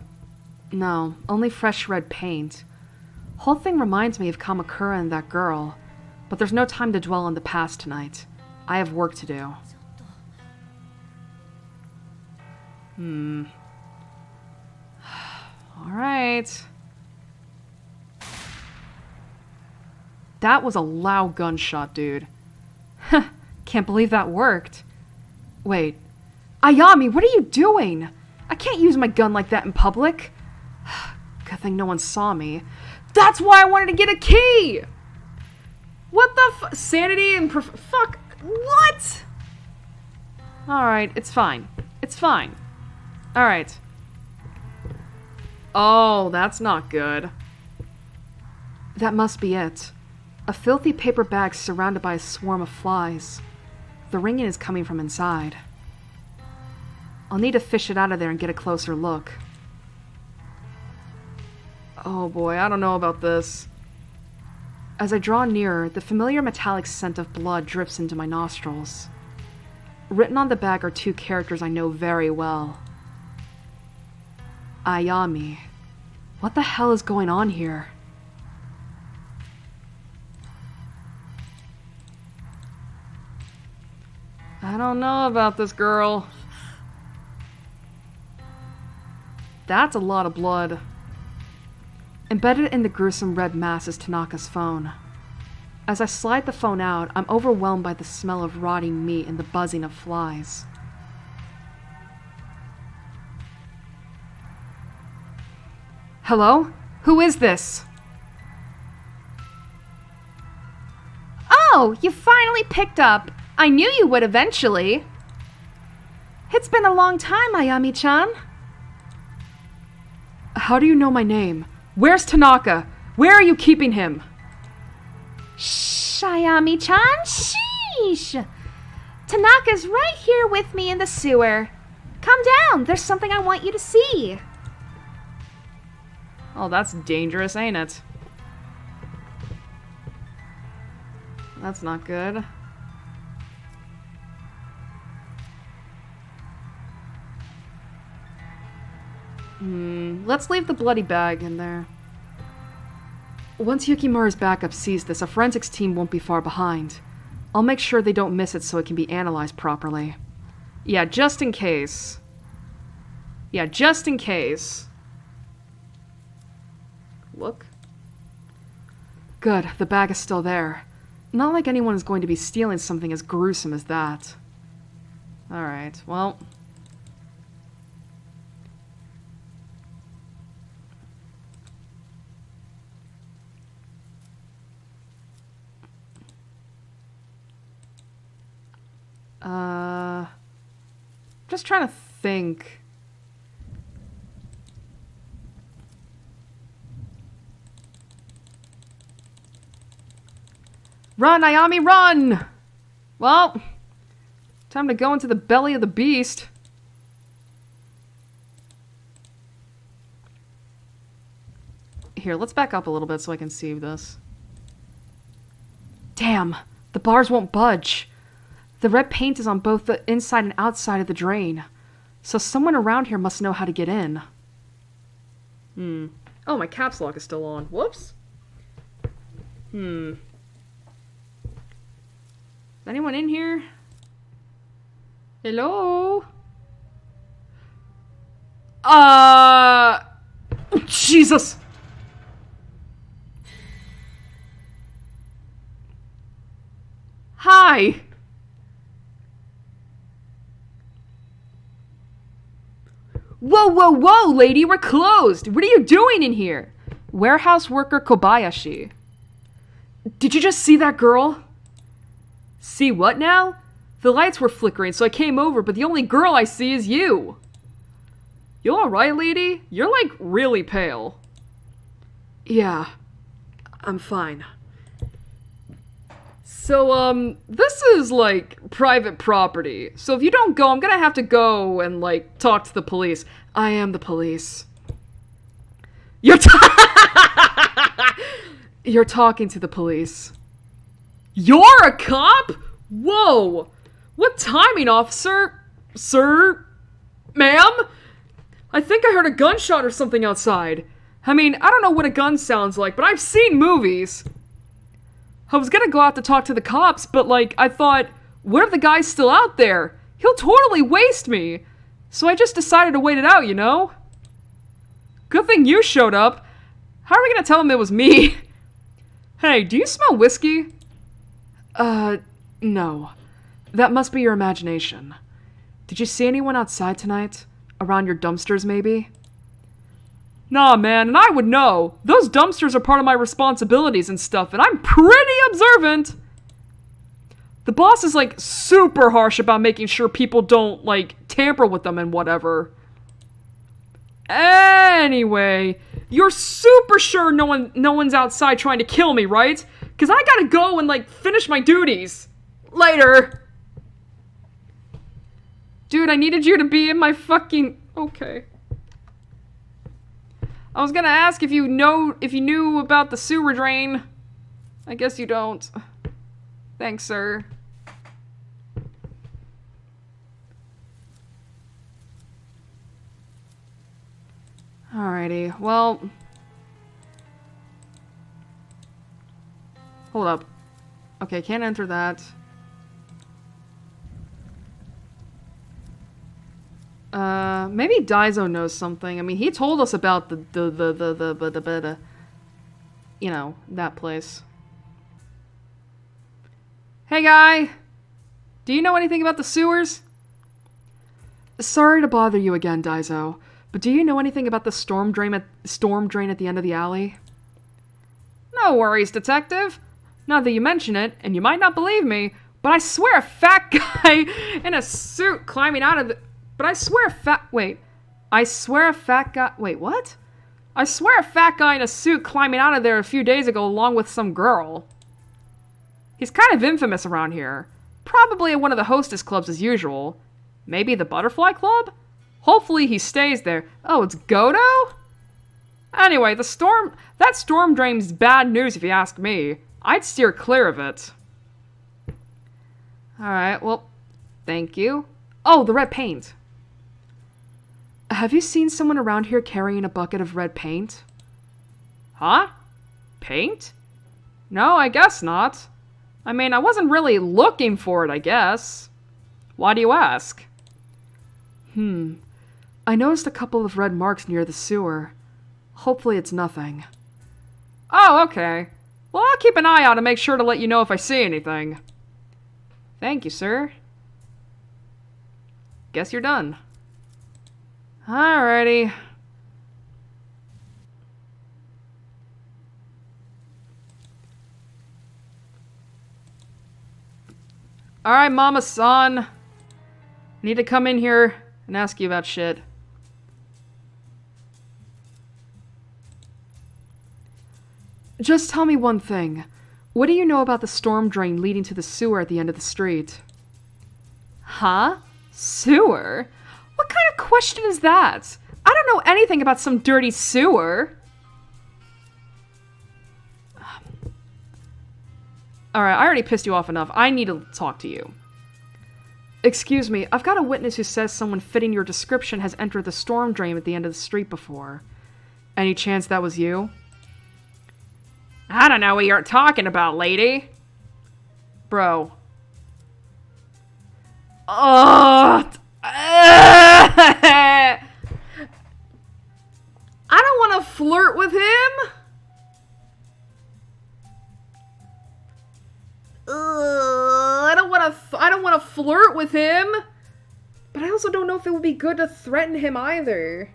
No, only fresh red paint. Whole thing reminds me of Kamakura and that girl, but there's no time to dwell on the past tonight. I have work to do. Alright. That was a loud gunshot, dude. Can't believe that worked. Wait. Ayami, what are you doing? I can't use my gun like that in public. Good thing no one saw me. That's why I wanted to get a key! What the sanity and fuck. What? Alright, it's fine. It's fine. Alright. Oh, that's not good. That must be it. A filthy paper bag surrounded by a swarm of flies. The ringing is coming from inside. I'll need to fish it out of there and get a closer look. Oh boy, I don't know about this. As I draw nearer, the familiar metallic scent of blood drips into my nostrils. Written on the bag are two characters I know very well. Ayami. What the hell is going on here? I don't know about this girl. That's a lot of blood. Embedded in the gruesome red mass is Tanaka's phone. As I slide the phone out, I'm overwhelmed by the smell of rotting meat and the buzzing of flies. Hello? Who is this? Oh, you finally picked up. I knew you would eventually. It's been a long time, Ayami-chan. How do you know my name? Where's Tanaka? Where are you keeping him? Shh, Ayami-chan, sheesh. Tanaka's right here with me in the sewer. Come down, there's something I want you to see. Oh, that's dangerous, ain't it? That's not good. Let's leave the bloody bag in there. Once Yukimura's backup sees this, a forensics team won't be far behind. I'll make sure they don't miss it so it can be analyzed properly. Yeah, just in case. Yeah, just in case. Look. Good, the bag is still there. Not like anyone is going to be stealing something as gruesome as that. Alright, well... just trying to think. Run, Ayami, run! Well, time to go into the belly of the beast. Here, let's back up a little bit so I can see this. Damn, the bars won't budge. The red paint is on both the inside and outside of the drain. So someone around here must know how to get in. Oh, my caps lock is still on. Whoops. Is anyone in here? Hello? Jesus! Hi! Whoa, whoa, whoa, lady, we're closed! What are you doing in here? Warehouse worker Kobayashi. Did you just see that girl? See what now? The lights were flickering, so I came over, but the only girl I see is you. You alright, lady? You're, like, really pale. Yeah, I'm fine. So, this is, like, private property. So if you don't go, I'm gonna have to go and, like, talk to the police. I am the police. You're You're talking to the police. You're a cop? Whoa! What timing, officer? Sir? Ma'am? I think I heard a gunshot or something outside. I mean, I don't know what a gun sounds like, but I've seen movies. I was gonna go out to talk to the cops, but, like, I thought, what if the guy's still out there? He'll totally waste me. So I just decided to wait it out, you know? Good thing you showed up. How are we gonna tell him it was me? Hey, do you smell whiskey? No. That must be your imagination. Did you see anyone outside tonight? Around your dumpsters, maybe? Nah, man, and I would know. Those dumpsters are part of my responsibilities and stuff, and I'm pretty observant. The boss is, like, super harsh about making sure people don't, like, tamper with them and whatever. Anyway, you're super sure no one's outside trying to kill me, right? Because I gotta go and, like, finish my duties. Later. Dude, I needed you to be in my fucking... Okay. I was gonna ask if you knew about the sewer drain. I guess you don't. Thanks, sir. Alrighty, well... Hold up. Okay, can't enter that. Maybe Daizo knows something. I mean, he told us about the you know, that place. Hey, guy! Do you know anything about the sewers? Sorry to bother you again, Daizo, but do you know anything about the storm drain at the end of the alley? No worries, detective. Now that you mention it, and you might not believe me, but I swear a fat guy in a suit climbing out of the... I swear a fat guy in a suit climbing out of there a few days ago along with some girl. He's kind of infamous around here. Probably at one of the hostess clubs as usual. Maybe the Butterfly Club? Hopefully he stays there. Oh, it's Godo? Anyway, that storm drain's bad news if you ask me. I'd steer clear of it. Alright, well, thank you. Oh, the red paint. Have you seen someone around here carrying a bucket of red paint? Huh? Paint? No, I guess not. I mean, I wasn't really looking for it, I guess. Why do you ask? I noticed a couple of red marks near the sewer. Hopefully it's nothing. Oh, okay. Well, I'll keep an eye out and make sure to let you know if I see anything. Thank you, sir. Guess you're done. Alrighty. Alright, Mama-san. Need to come in here and ask you about shit. Just tell me one thing. What do you know about the storm drain leading to the sewer at the end of the street? Huh? Sewer? What kind of question is that? I don't know anything about some dirty sewer. Alright, I already pissed you off enough. I need to talk to you. Excuse me, I've got a witness who says someone fitting your description has entered the storm drain at the end of the street before. Any chance that was you? I don't know what you're talking about, lady. Bro. Ugh. I don't want to flirt with him. I don't want to flirt with him. But I also don't know if it would be good to threaten him either.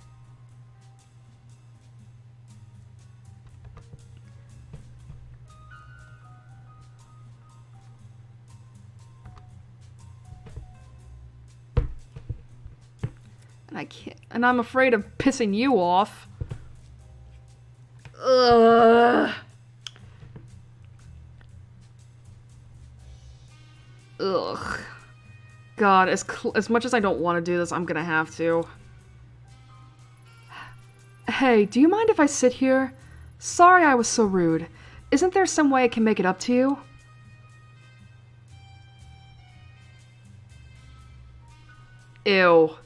And I can't, and I'm afraid of pissing you off. Ugh. Ugh. God, as much as I don't want to do this, I'm gonna have to. Hey, do you mind if I sit here? Sorry I was so rude. Isn't there some way I can make it up to you? Ew.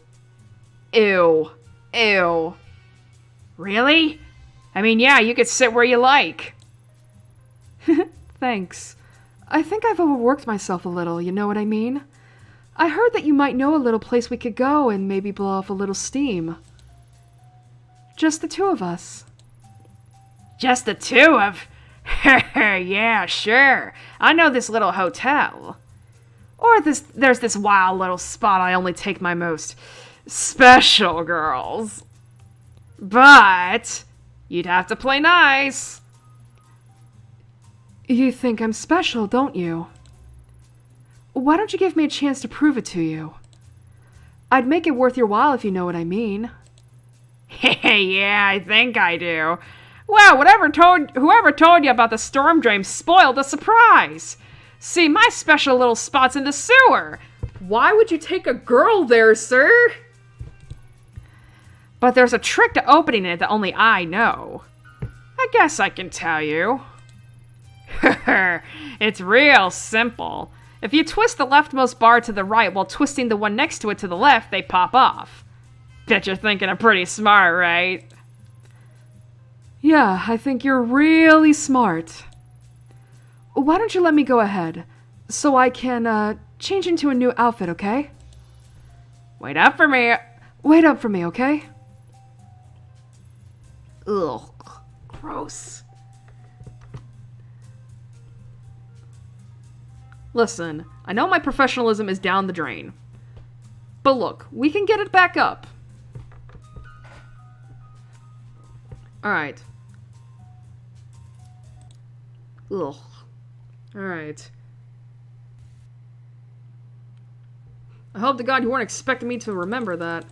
Ew. Ew. Really? I mean, yeah, you could sit where you like. Thanks. I think I've overworked myself a little, you know what I mean? I heard that you might know a little place we could go and maybe blow off a little steam. Just the two of us. Just the two of... Yeah, sure. I know this little hotel. Or there's this wild little spot I only take my most special girls. But you'd have to play nice. You think I'm special, don't you? Why don't you give me a chance to prove it to you? I'd make it worth your while if you know what I mean. Yeah, I think I do. Well, whoever told you about the storm drain spoiled the surprise. See, my special little spot's in the sewer. Why would you take a girl there, sir? But there's a trick to opening it that only I know. I guess I can tell you. It's real simple. If you twist the leftmost bar to the right while twisting the one next to it to the left, they pop off. Bet you're thinking I'm pretty smart, right? Yeah, I think you're really smart. Why don't you let me go ahead, so I can, change into a new outfit, okay? Wait up for me. Wait up for me, okay? Ugh, gross. Listen, I know my professionalism is down the drain. But look, we can get it back up. Alright. Ugh. Alright. I hope to God you weren't expecting me to remember that.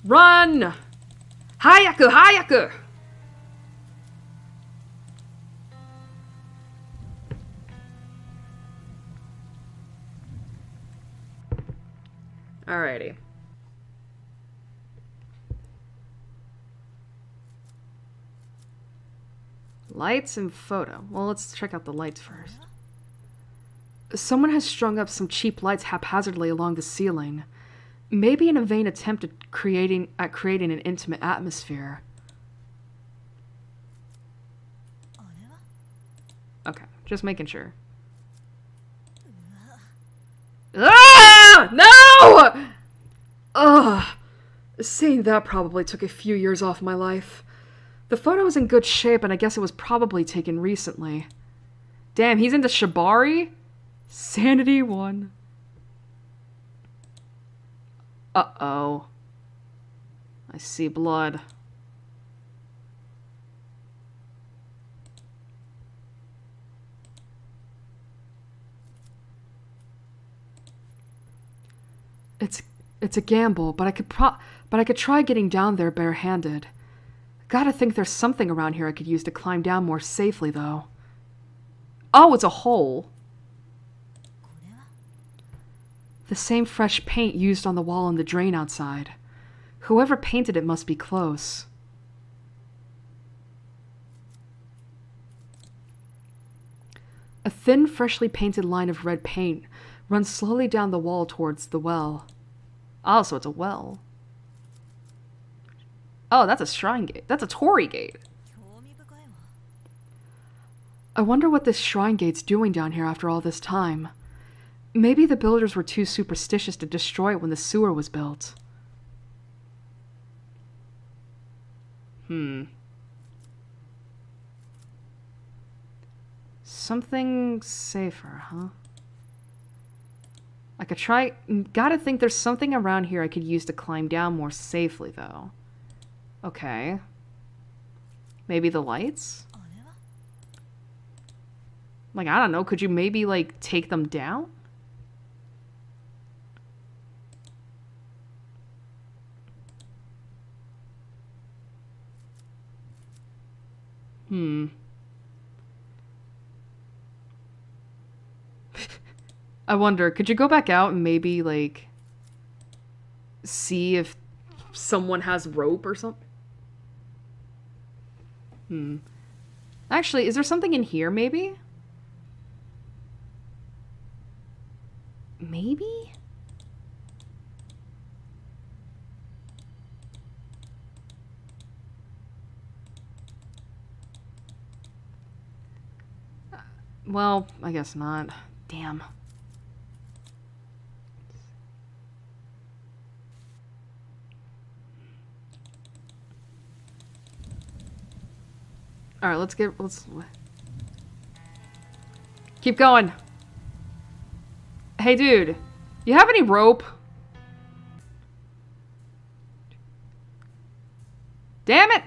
Run! Hayaku! Hayaku! Alrighty. Lights and photo. Well, let's check out the lights first. Someone has strung up some cheap lights haphazardly along the ceiling. Maybe in a vain attempt at creating an intimate atmosphere. Okay, just making sure. Ah! No! Ugh. Seeing that probably took a few years off my life. The photo was in good shape, and I guess it was probably taken recently. Damn, he's into shibari? Sanity 1. Uh-oh. I see blood. It's a gamble, but I could try getting down there barehanded. Gotta think there's something around here I could use to climb down more safely, though. Oh, it's a hole. The same fresh paint used on the wall in the drain outside. Whoever painted it must be close. A thin, freshly painted line of red paint runs slowly down the wall towards the well. Oh, so it's a well. Oh, that's a shrine gate. That's a torii gate. I wonder what this shrine gate's doing down here after all this time. Maybe the builders were too superstitious to destroy it when the sewer was built. Something safer, huh? I could try... Gotta think there's something around here I could use to climb down more safely, though. Okay. Maybe the lights? Like, I don't know. Could you maybe, like, take them down? I wonder, could you go back out and maybe, like, see if someone has rope or something? Actually, is there something in here, maybe? Maybe? Well, I guess not. Damn. Alright, let's keep going. Hey, dude, you have any rope? Damn it!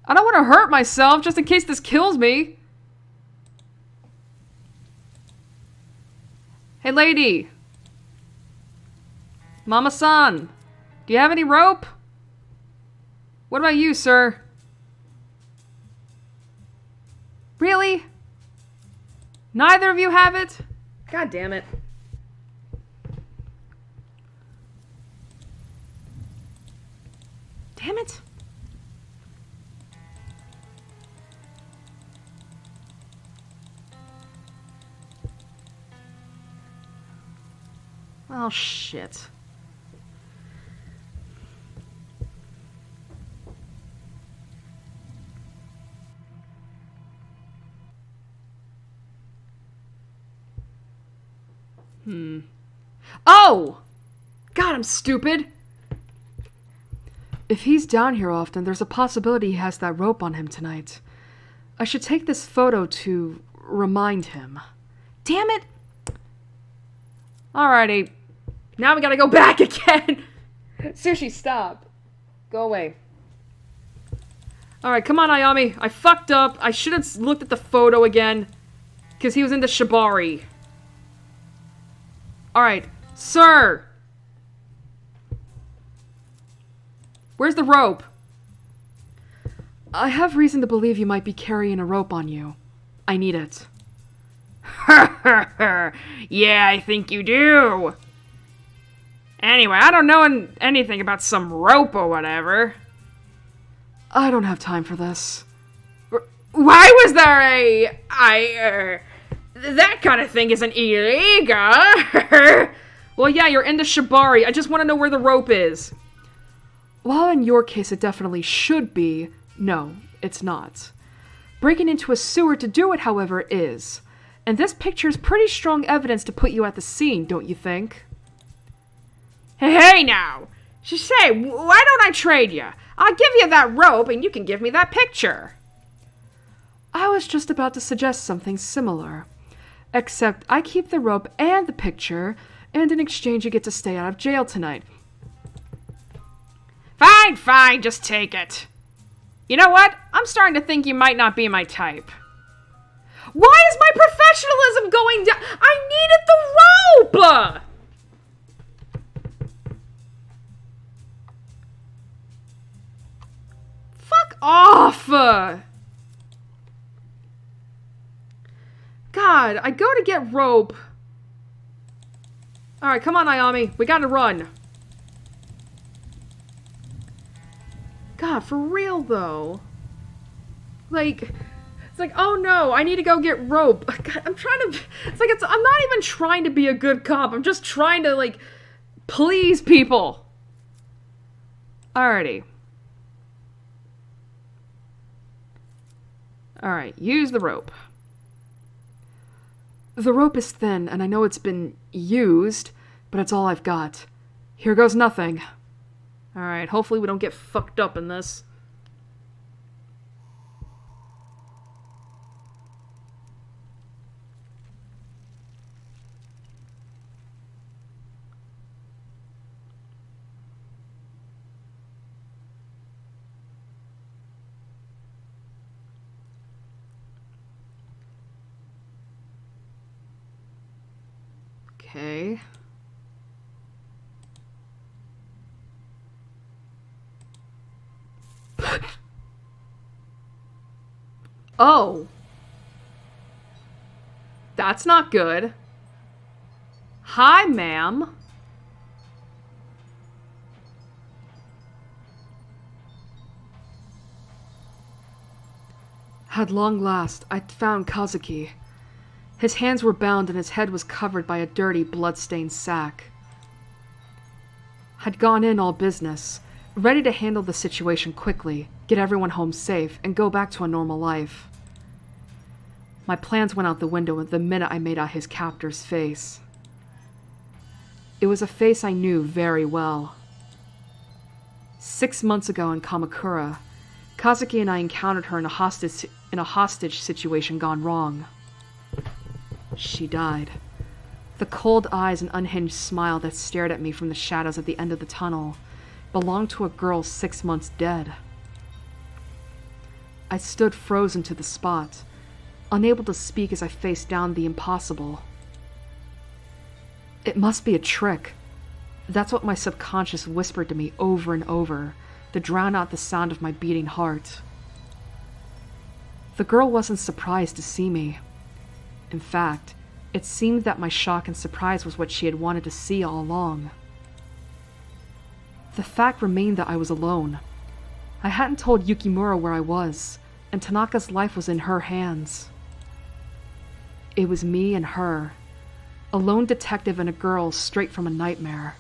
I don't want to hurt myself just in case this kills me. Hey, lady. Mama-san, do you have any rope? What about you, sir? Really? Neither of you have it? God damn it. Damn it. Oh, shit. Oh! God, I'm stupid! If he's down here often, there's a possibility he has that rope on him tonight. I should take this photo to remind him. Damn it! Alrighty. Now we gotta go back again! Sushi, stop. Go away. Alright, come on, Ayami. I fucked up. I should have looked at the photo again. Because he was into Shibari. Alright. Sir! Where's the rope? I have reason to believe you might be carrying a rope on you. I need it. Yeah, I think you do. Anyway, I don't know anything about some rope or whatever. I don't have time for this. Why was there that kind of thing isn't illegal. Well, yeah, you're into Shibari. I just want to know where the rope is. While in your case it definitely should be, no, it's not. Breaking into a sewer to do it, however, is. And this picture is pretty strong evidence to put you at the scene, don't you think? Hey now! Say, why don't I trade you? I'll give you that rope and you can give me that picture. I was just about to suggest something similar. Except I keep the rope and the picture, and in exchange you get to stay out of jail tonight. Fine, fine, just take it. You know what? I'm starting to think you might not be my type. Why is my professionalism going down? I needed the rope! Fuck off! God, I go to get rope. Alright, come on, Ayami. We gotta run. God, for real, though. Like, It's like, oh no, I need to go get rope. God, I'm trying to... I'm not even trying to be a good cop. I'm just trying to, like, please people. Alrighty. Alright, use the rope. The rope is thin, and I know it's been used, but it's all I've got. Here goes nothing. Alright, hopefully we don't get fucked up in this. Okay. Oh. That's not good. Hi, ma'am. At long last, I'd found Kazuki. His hands were bound and his head was covered by a dirty, blood-stained sack. I'd gone in all business, ready to handle the situation quickly, get everyone home safe, and go back to a normal life. My plans went out the window the minute I made out his captor's face. It was a face I knew very well. 6 months ago in Kamakura, Kazuki and I encountered her in a hostage situation gone wrong. She died. The cold eyes and unhinged smile that stared at me from the shadows at the end of the tunnel belonged to a girl 6 months dead. I stood frozen to the spot, unable to speak as I faced down the impossible. It must be a trick. That's what my subconscious whispered to me over and over, to drown out the sound of my beating heart. The girl wasn't surprised to see me. In fact, it seemed that my shock and surprise was what she had wanted to see all along. The fact remained that I was alone. I hadn't told Yukimura where I was, and Tanaka's life was in her hands. It was me and her, a lone detective and a girl straight from a nightmare.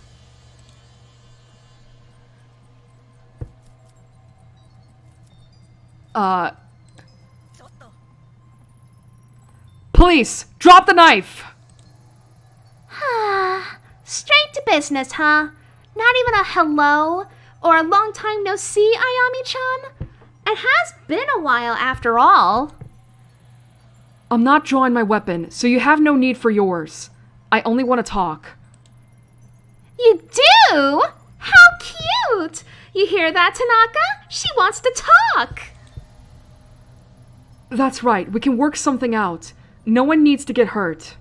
Police! Drop the knife! Straight to business, huh? Not even a hello? Or a long time no see, Ayami-chan? It has been a while after all. I'm not drawing my weapon, so you have no need for yours. I only want to talk. You do? How cute! You hear that, Tanaka? She wants to talk. That's right, we can work something out. No one needs to get hurt.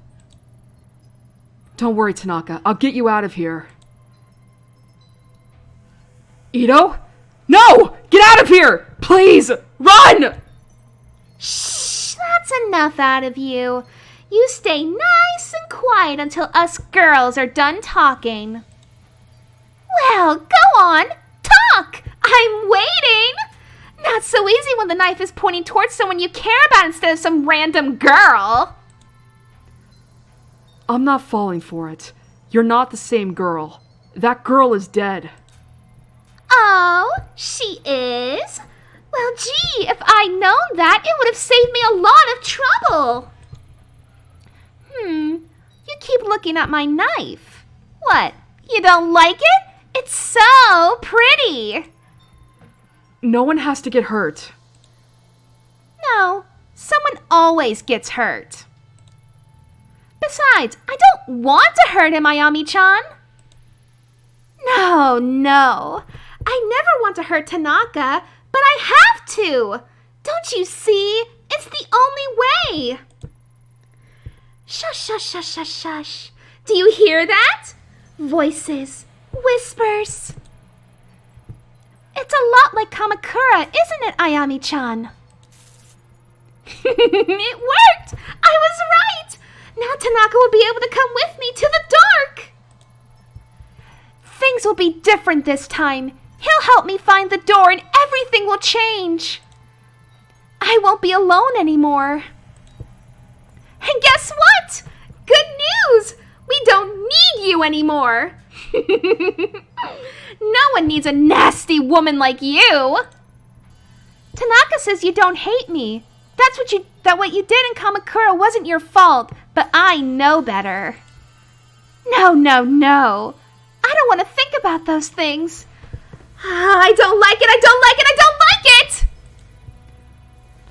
Don't worry, Tanaka. I'll get you out of here. Ito? No! Get out of here! Please! Run! Shh! That's enough out of you. You stay nice and quiet until us girls are done talking. Well, go on. Talk! I'm waiting! Not so easy when the knife is pointing towards someone you care about instead of some random girl. I'm not falling for it. You're not the same girl. That girl is dead. Oh, she is? Well, gee, if I'd known that, it would have saved me a lot of trouble. You keep looking at my knife. What, you don't like it? It's so pretty. No one has to get hurt. No, someone always gets hurt. Besides, I don't want to hurt him, Ayami-chan. No. I never want to hurt Tanaka, but I have to. Don't you see? It's the only way. Shush. Do you hear that? Voices, whispers. It's a lot like Kamakura, isn't it, Ayami-chan? It worked! I was right! Now Tanaka will be able to come with me to the dark! Things will be different this time. He'll help me find the door and everything will change. I won't be alone anymore. And guess what? Good news! We don't need you anymore. No one needs a nasty woman like you. Tanaka says you don't hate me. That what you did in Kamakura wasn't your fault, but I know better. No. I don't want to think about those things. I don't like it.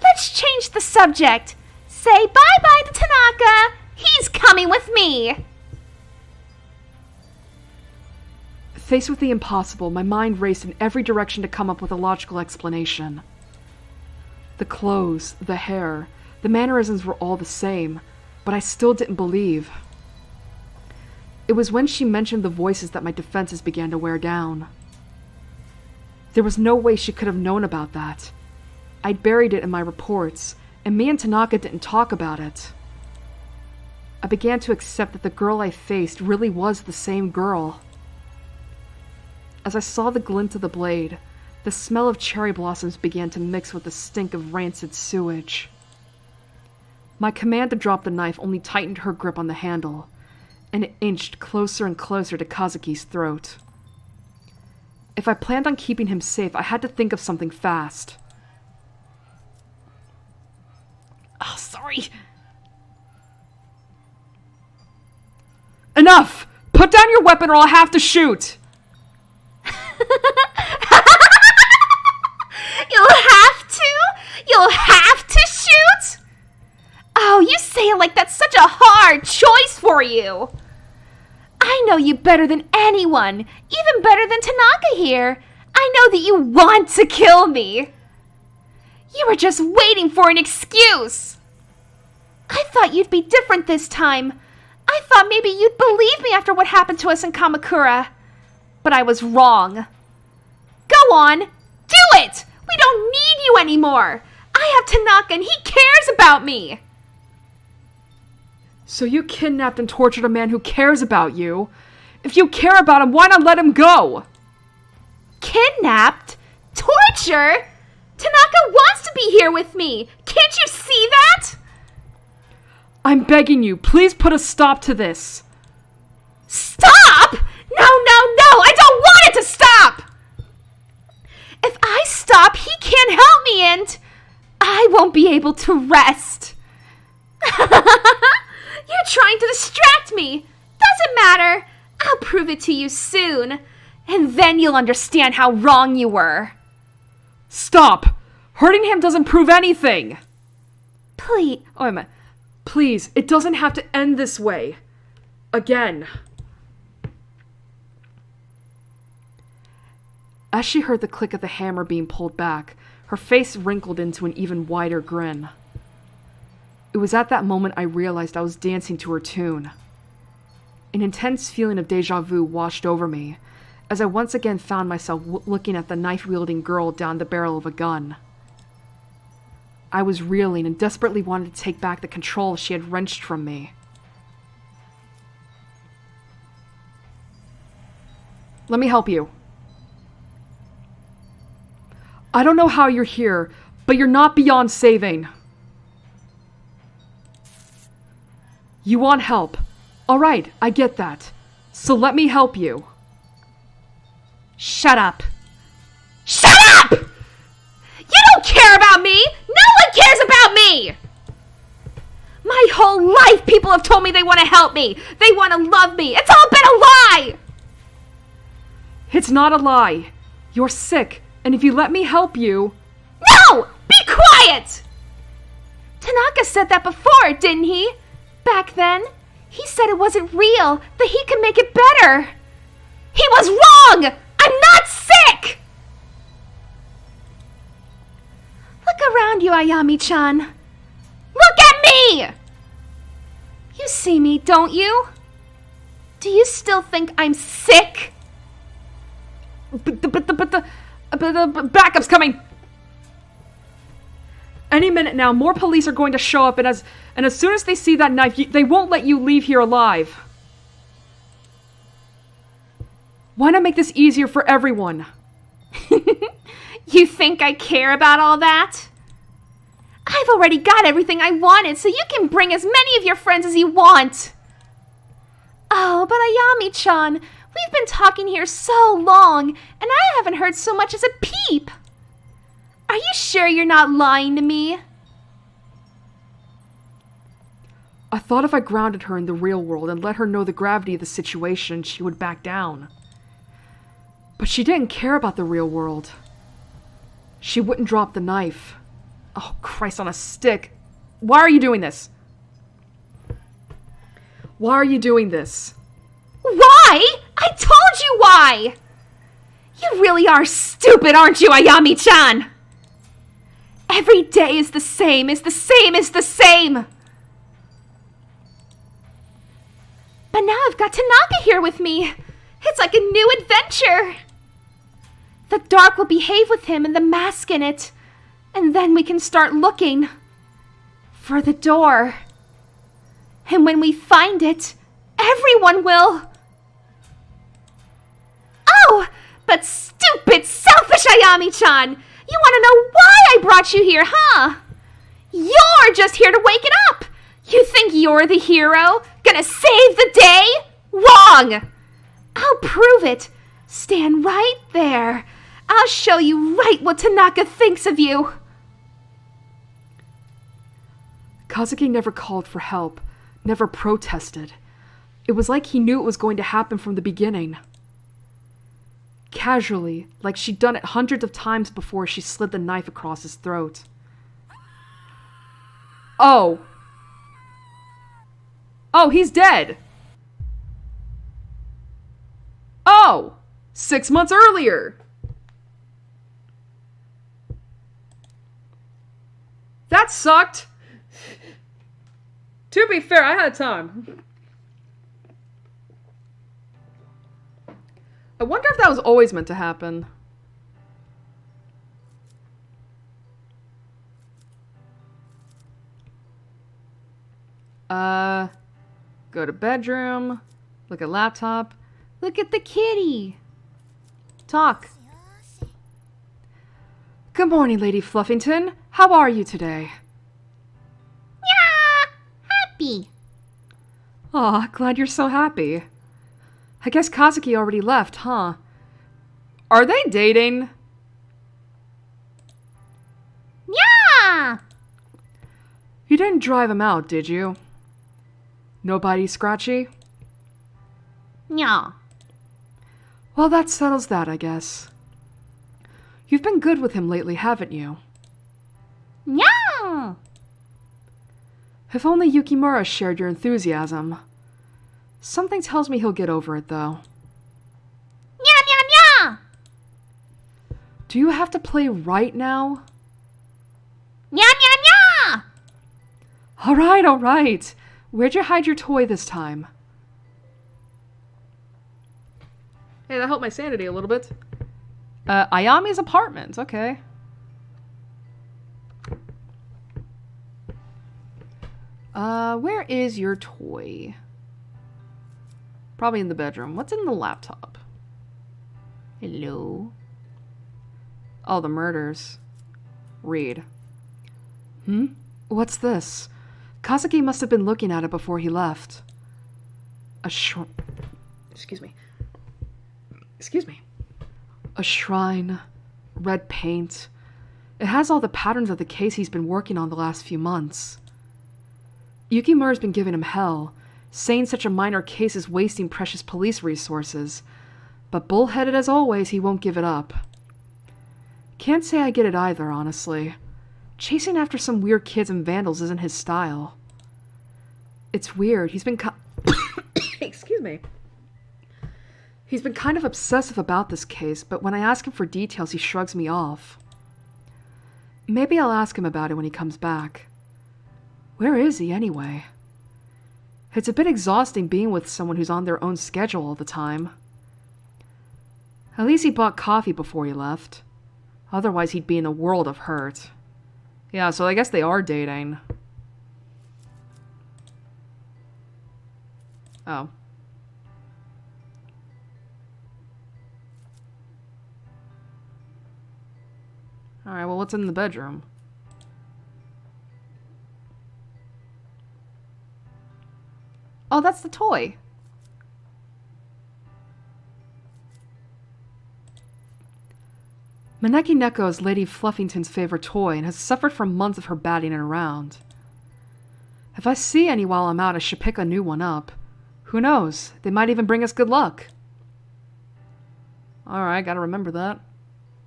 Let's change the subject. Say bye-bye to Tanaka. He's coming with me. Faced with the impossible, my mind raced in every direction to come up with a logical explanation. The clothes, the hair, the mannerisms were all the same, but I still didn't believe. It was when she mentioned the voices that my defenses began to wear down. There was no way she could have known about that. I'd buried it in my reports, and me and Tanaka didn't talk about it. I began to accept that the girl I faced really was the same girl. As I saw the glint of the blade, the smell of cherry blossoms began to mix with the stink of rancid sewage. My command to drop the knife only tightened her grip on the handle, and it inched closer and closer to Kazuki's throat. If I planned on keeping him safe, I had to think of something fast. Oh, sorry. Enough! Put down your weapon or I'll have to shoot! You'll have to shoot? Oh, you say it like that's such a hard choice for you. I know you better than anyone, even better than Tanaka here. I know that you want to kill me. You were just waiting for an excuse. I thought you'd be different this time. I thought maybe you'd believe me after what happened to us in Kamakura. But I was wrong. Go on, do it! We don't need you anymore. I have Tanaka and he cares about me. So you kidnapped and tortured a man who cares about you? If you care about him, why not let him go? Kidnapped? Torture? Tanaka wants to be here with me. Can't you see that? I'm begging you, please put a stop to this. Stop? No, I don't want it to stop. If I stop, he can't help me and I won't be able to rest. You're trying to distract me. Doesn't matter. I'll prove it to you soon. And then you'll understand how wrong you were. Stop! Hurting him doesn't prove anything! Please. Oh, wait a minute. Please, it doesn't have to end this way. Again. As she heard the click of the hammer being pulled back, her face wrinkled into an even wider grin. It was at that moment I realized I was dancing to her tune. An intense feeling of déjà vu washed over me, as I once again found myself looking at the knife-wielding girl down the barrel of a gun. I was reeling and desperately wanted to take back the control she had wrenched from me. Let me help you. I don't know how you're here, but you're not beyond saving. You want help. All right, I get that. So let me help you. Shut up. Shut up! You don't care about me! No one cares about me! My whole life people have told me they want to help me. They want to love me. It's all been a lie! It's not a lie. You're sick, and if you let me help you... No! Be quiet! Tanaka said that before, didn't he? Back then. He said it wasn't real, that he could make it better. He was wrong! I'm not sick! Look around you, Ayami-chan. Look at me! You see me, don't you? Do you still think I'm sick? But the backup's coming! Any minute now, more police are going to show up, and as soon as they see that knife, they won't let you leave here alive. Why not make this easier for everyone? You think I care about all that? I've already got everything I wanted, so you can bring as many of your friends as you want. Oh, but Ayami-chan, we've been talking here so long, and I haven't heard so much as a peep. Are you sure you're not lying to me? I thought if I grounded her in the real world and let her know the gravity of the situation, she would back down. But she didn't care about the real world. She wouldn't drop the knife. Oh, Christ on a stick. Why are you doing this? Why are you doing this? Why? I told you why! You really are stupid, aren't you, Ayami-chan? Every day is the same, is the same, is the same! But now I've got Tanaka here with me. It's like a new adventure. The dark will behave with him and the mask in it. And then we can start looking for the door. And when we find it, everyone will... Oh, but stupid, selfish Ayami-chan! You want to know why I brought you here, huh? You're just here to wake it up! You think you're the hero? Gonna save the day? Wrong! I'll prove it. Stand right there. I'll show you right what Tanaka thinks of you. Kazuki never called for help, never protested. It was like he knew it was going to happen from the beginning. Casually, like she'd done it hundreds of times before she slid the knife across his throat. Oh. Oh, he's dead. Oh, 6 months earlier. That sucked. To be fair, I had time. I wonder if that was always meant to happen. Go to bedroom, look at laptop, look at the kitty. Talk. Good morning, Lady Fluffington. How are you today? Yeah, happy. Aw, glad you're so happy. I guess Kazuki already left, huh? Are they dating? Yeah. You didn't drive him out, did you? Nobody scratchy? Yeah. Well, that settles that, I guess. You've been good with him lately, haven't you? Yeah. If only Yukimura shared your enthusiasm. Something tells me he'll get over it, though. Yeah, yeah, yeah. Do you have to play right now? Yeah, yeah, yeah. All right. Where'd you hide your toy this time? Hey, that helped my sanity a little bit. Ayami's apartment, okay. Where is your toy? Probably in the bedroom. What's in the laptop? Hello? Oh, the murders. Read. What's this? Kazuki must have been looking at it before he left. Excuse me. A shrine. Red paint. It has all the patterns of the case he's been working on the last few months. Yukimura's been giving him hell, saying such a minor case is wasting precious police resources. But bullheaded as always, he won't give it up. Can't say I get it either, honestly. Chasing after some weird kids and vandals isn't his style. It's weird, he's been Excuse me. He's been kind of obsessive about this case, but when I ask him for details, he shrugs me off. Maybe I'll ask him about it when he comes back. Where is he, anyway? It's a bit exhausting being with someone who's on their own schedule all the time. At least he bought coffee before he left. Otherwise, he'd be in a world of hurt. Yeah, so I guess they are dating. Oh. Alright, well, what's in the bedroom? Oh, that's the toy. Maneki Neko is Lady Fluffington's favorite toy and has suffered from months of her batting it around. If I see any while I'm out, I should pick a new one up. Who knows? They might even bring us good luck. Alright, gotta remember that.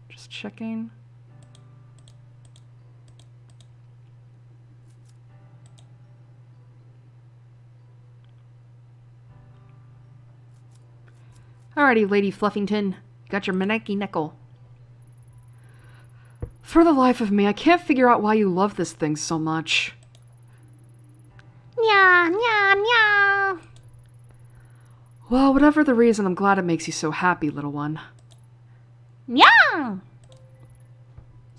Just checking. Alrighty, Lady Fluffington. Got your Maneki Neko. For the life of me, I can't figure out why you love this thing so much. Nya, nya, nya. Well, whatever the reason, I'm glad it makes you so happy, little one. Nya!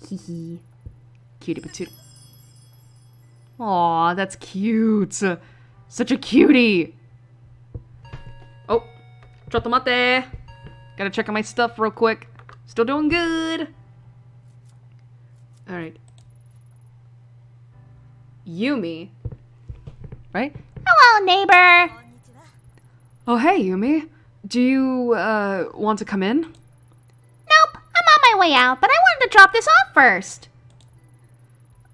Hee. Cutie patootie. Aw, that's cute. Such a cutie. Oh, chotto mate. Gotta check on my stuff real quick. Still doing good. Alright. Yumi. Right? Hello, neighbor. Oh, hey, Yumi. Do you, want to come in? Nope, I'm on my way out, but I wanted to drop this off first.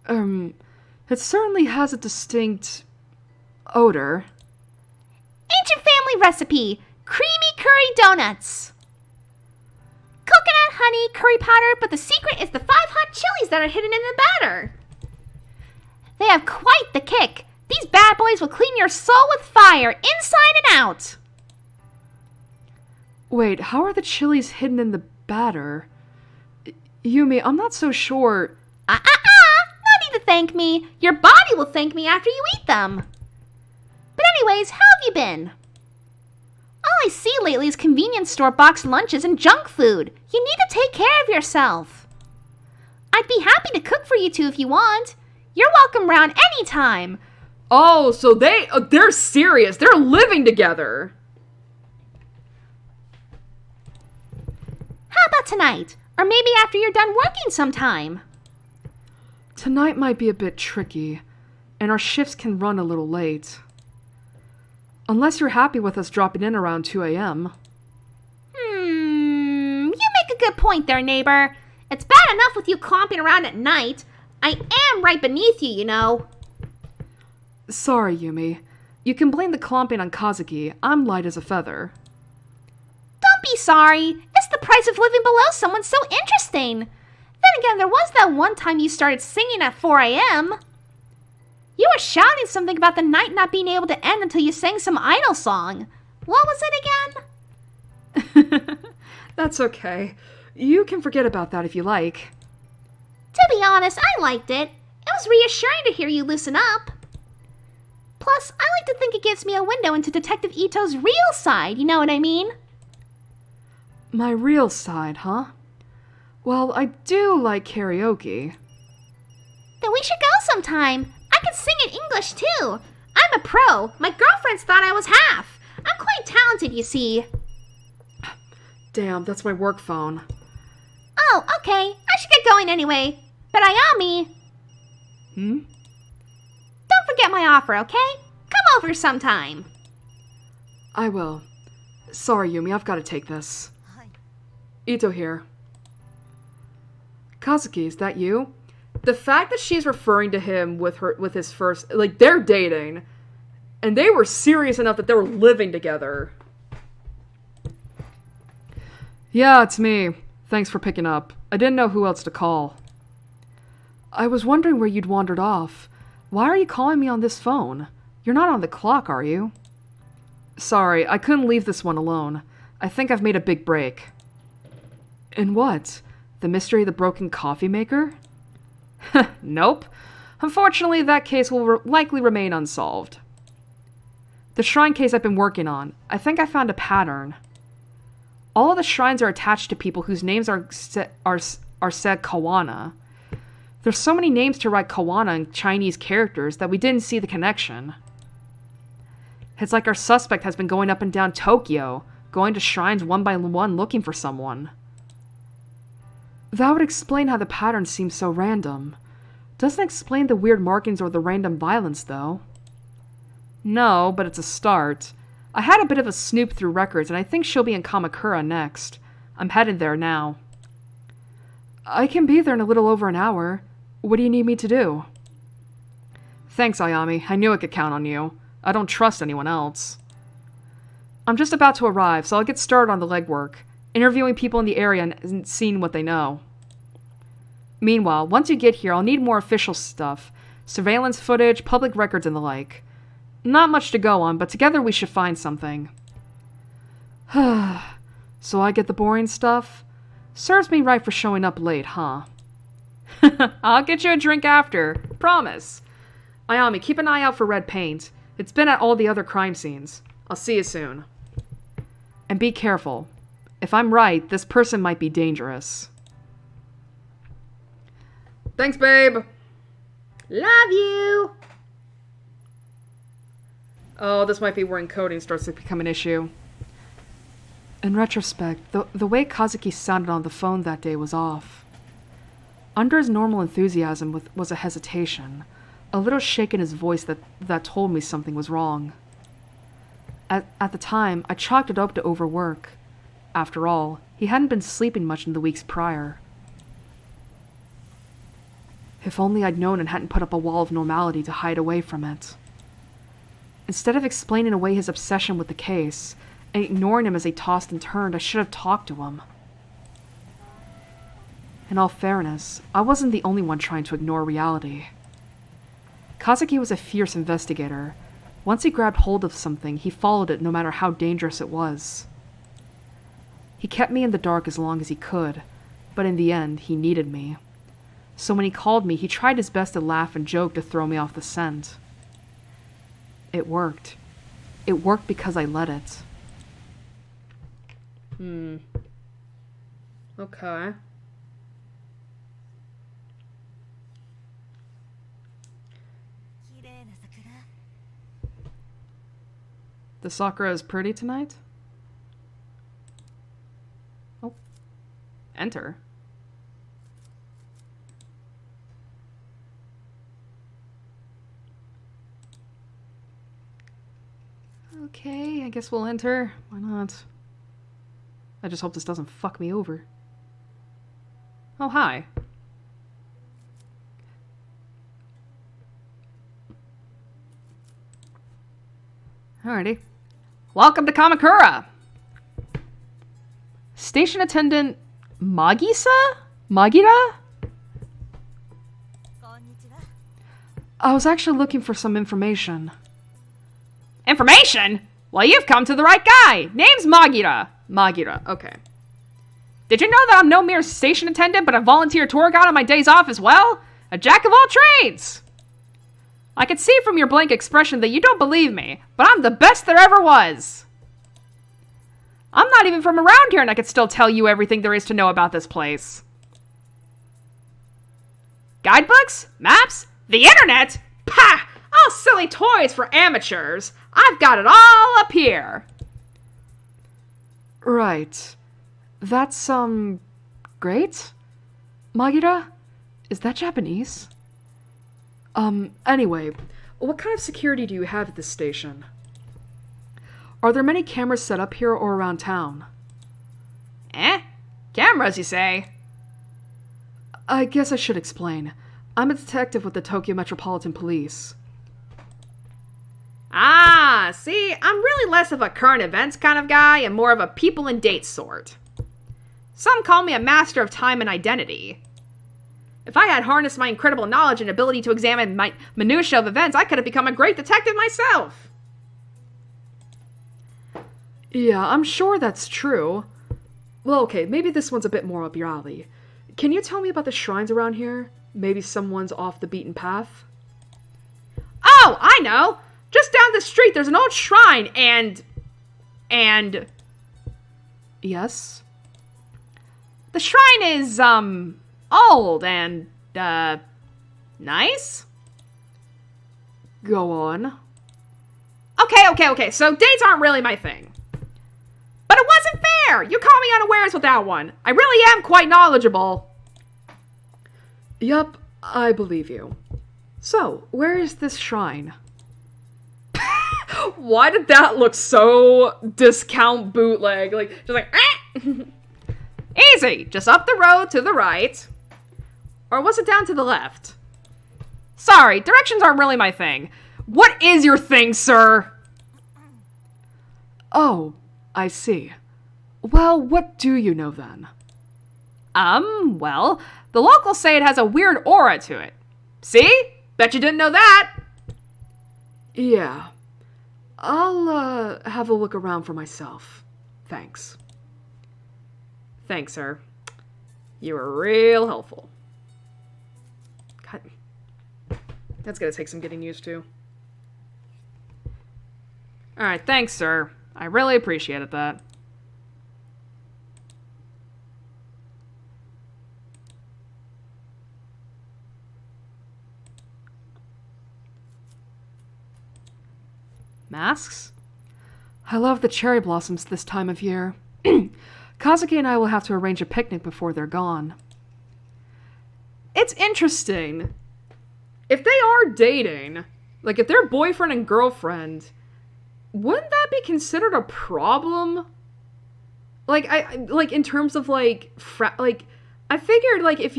It certainly has a distinct odor. Ancient family recipe, creamy curry donuts. Coconut, honey, curry powder, but the secret is the 5 hot chilies that are hidden in the batter. They have quite the kick. These bad boys will clean your soul with fire, inside and out. Wait, how are the chilies hidden in the batter? Yumi, I'm not so sure. No need to thank me. Your body will thank me after you eat them. But anyways, how have you been? All I see lately is convenience store boxed lunches and junk food. You need to take care of yourself. I'd be happy to cook for you two if you want. You're welcome round anytime. Oh, so they're serious. They're living together. How about tonight? Or maybe after you're done working sometime? Tonight might be a bit tricky, and our shifts can run a little late. Unless you're happy with us dropping in around 2 a.m. You make a good point there, neighbor. It's bad enough with you clomping around at night. I am right beneath you, you know. Sorry, Yumi. You can blame the clomping on Kazuki. I'm light as a feather. Don't be sorry. It's the price of living below someone so interesting. Then again, there was that one time you started singing at 4 a.m. You were shouting something about the night not being able to end until you sang some idol song. What was it again? That's okay. You can forget about that if you like. To be honest, I liked it. It was reassuring to hear you loosen up. Plus, I like to think it gives me a window into Detective Ito's real side, you know what I mean? My real side, huh? Well, I do like karaoke. Then we should go sometime. I can sing in English too. I'm a pro. My girlfriends thought I was half. I'm quite talented, you see. Damn, that's my work phone. Oh, okay. I should get going anyway. But Ayami. Don't forget my offer, okay? Come over sometime. I will. Sorry, Yumi, I've got to take this. Ito here. Kazuki, is that you? The fact that she's referring to him with his first, like, they're dating, and they were serious enough that they were living together. Yeah, it's me. Thanks for picking up. I didn't know who else to call. I was wondering where you'd wandered off. Why are you calling me on this phone? You're not on the clock, are you? Sorry, I couldn't leave this one alone. I think I've made a big break. In what? The mystery of the broken coffee maker? Nope. Unfortunately, that case will likely remain unsolved. The shrine case I've been working on. I think I found a pattern. All of the shrines are attached to people whose names are said Kawana. There's so many names to write Kawana in Chinese characters that we didn't see the connection. It's like our suspect has been going up and down Tokyo, going to shrines one by one looking for someone. That would explain how the pattern seems so random. Doesn't explain the weird markings or the random violence, though. No, but it's a start. I had a bit of a snoop through records, and I think she'll be in Kamakura next. I'm headed there now. I can be there in a little over an hour. What do you need me to do? Thanks, Ayami. I knew I could count on you. I don't trust anyone else. I'm just about to arrive, so I'll get started on the legwork, interviewing people in the area and seeing what they know. Meanwhile, once you get here, I'll need more official stuff. Surveillance footage, public records, and the like. Not much to go on, but together we should find something. So I get the boring stuff? Serves me right for showing up late, huh? I'll get you a drink after. Promise. Ayami, keep an eye out for red paint. It's been at all the other crime scenes. I'll see you soon. And be careful. If I'm right, this person might be dangerous. Thanks, babe. Love you. Oh, this might be where encoding starts to become an issue. In retrospect, the way Kazuki sounded on the phone that day was off. Under his normal enthusiasm was a hesitation, a little shake in his voice that told me something was wrong. At the time, I chalked it up to overwork. After all, he hadn't been sleeping much in the weeks prior. If only I'd known and hadn't put up a wall of normality to hide away from it. Instead of explaining away his obsession with the case, and ignoring him as he tossed and turned, I should have talked to him. In all fairness, I wasn't the only one trying to ignore reality. Kazuki was a fierce investigator. Once he grabbed hold of something, he followed it no matter how dangerous it was. He kept me in the dark as long as he could, but in the end, he needed me. So when he called me, he tried his best to laugh and joke to throw me off the scent. It worked. It worked because I let it. Okay. The sakura is pretty tonight? Oh. Enter. Okay, I guess we'll enter. Why not? I just hope this doesn't fuck me over. Oh, hi. Alrighty. Welcome to Kamakura! Station attendant Magira? I was actually looking for some information. Information? Well, you've come to the right guy. Name's Magira. Magira, okay. Did you know that I'm no mere station attendant, but a volunteer tour guide on my days off as well? A jack of all trades! I can see from your blank expression that you don't believe me, but I'm the best there ever was. I'm not even from around here and I could still tell you everything there is to know about this place. Guidebooks? Maps? The internet? Pah! All silly toys for amateurs. I've got it all up here. Right. That's, great? Magira? Is that Japanese? Anyway, what kind of security do you have at this station? Are there many cameras set up here or around town? Cameras, you say? I guess I should explain. I'm a detective with the Tokyo Metropolitan Police. Ah, see, I'm really less of a current events kind of guy and more of a people and dates sort. Some call me a master of time and identity. If I had harnessed my incredible knowledge and ability to examine my minutiae of events, I could have become a great detective myself. Yeah, I'm sure that's true. Well, okay, maybe this one's a bit more up your alley. Can you tell me about the shrines around here? Maybe someone's off the beaten path? Oh, I know! Just down the street, there's an old shrine, and... Yes? The shrine is, old and, nice? Go on. Okay, so dates aren't really my thing. But it wasn't fair! You caught me unawares with that one. I really am quite knowledgeable. Yup, I believe you. So, where is this shrine? Why did that look so discount bootleg? Like, just like, ah! Easy! Just up the road to the right. Or was it down to the left? Sorry, directions aren't really my thing. What is your thing, sir? Oh, I see. Well, what do you know then? Well, the locals say it has a weird aura to it. See? Bet you didn't know that. Yeah. I'll, have a look around for myself. Thanks. Thanks, sir. You were real helpful. God. That's gonna take some getting used to. Alright, thanks, sir. I really appreciated that. Masks? I love the cherry blossoms this time of year. Kazuki and I will have to arrange a picnic before they're gone. It's interesting. If they are dating, like if they're boyfriend and girlfriend, wouldn't that be considered a problem? Like, like in terms of like, I figured like if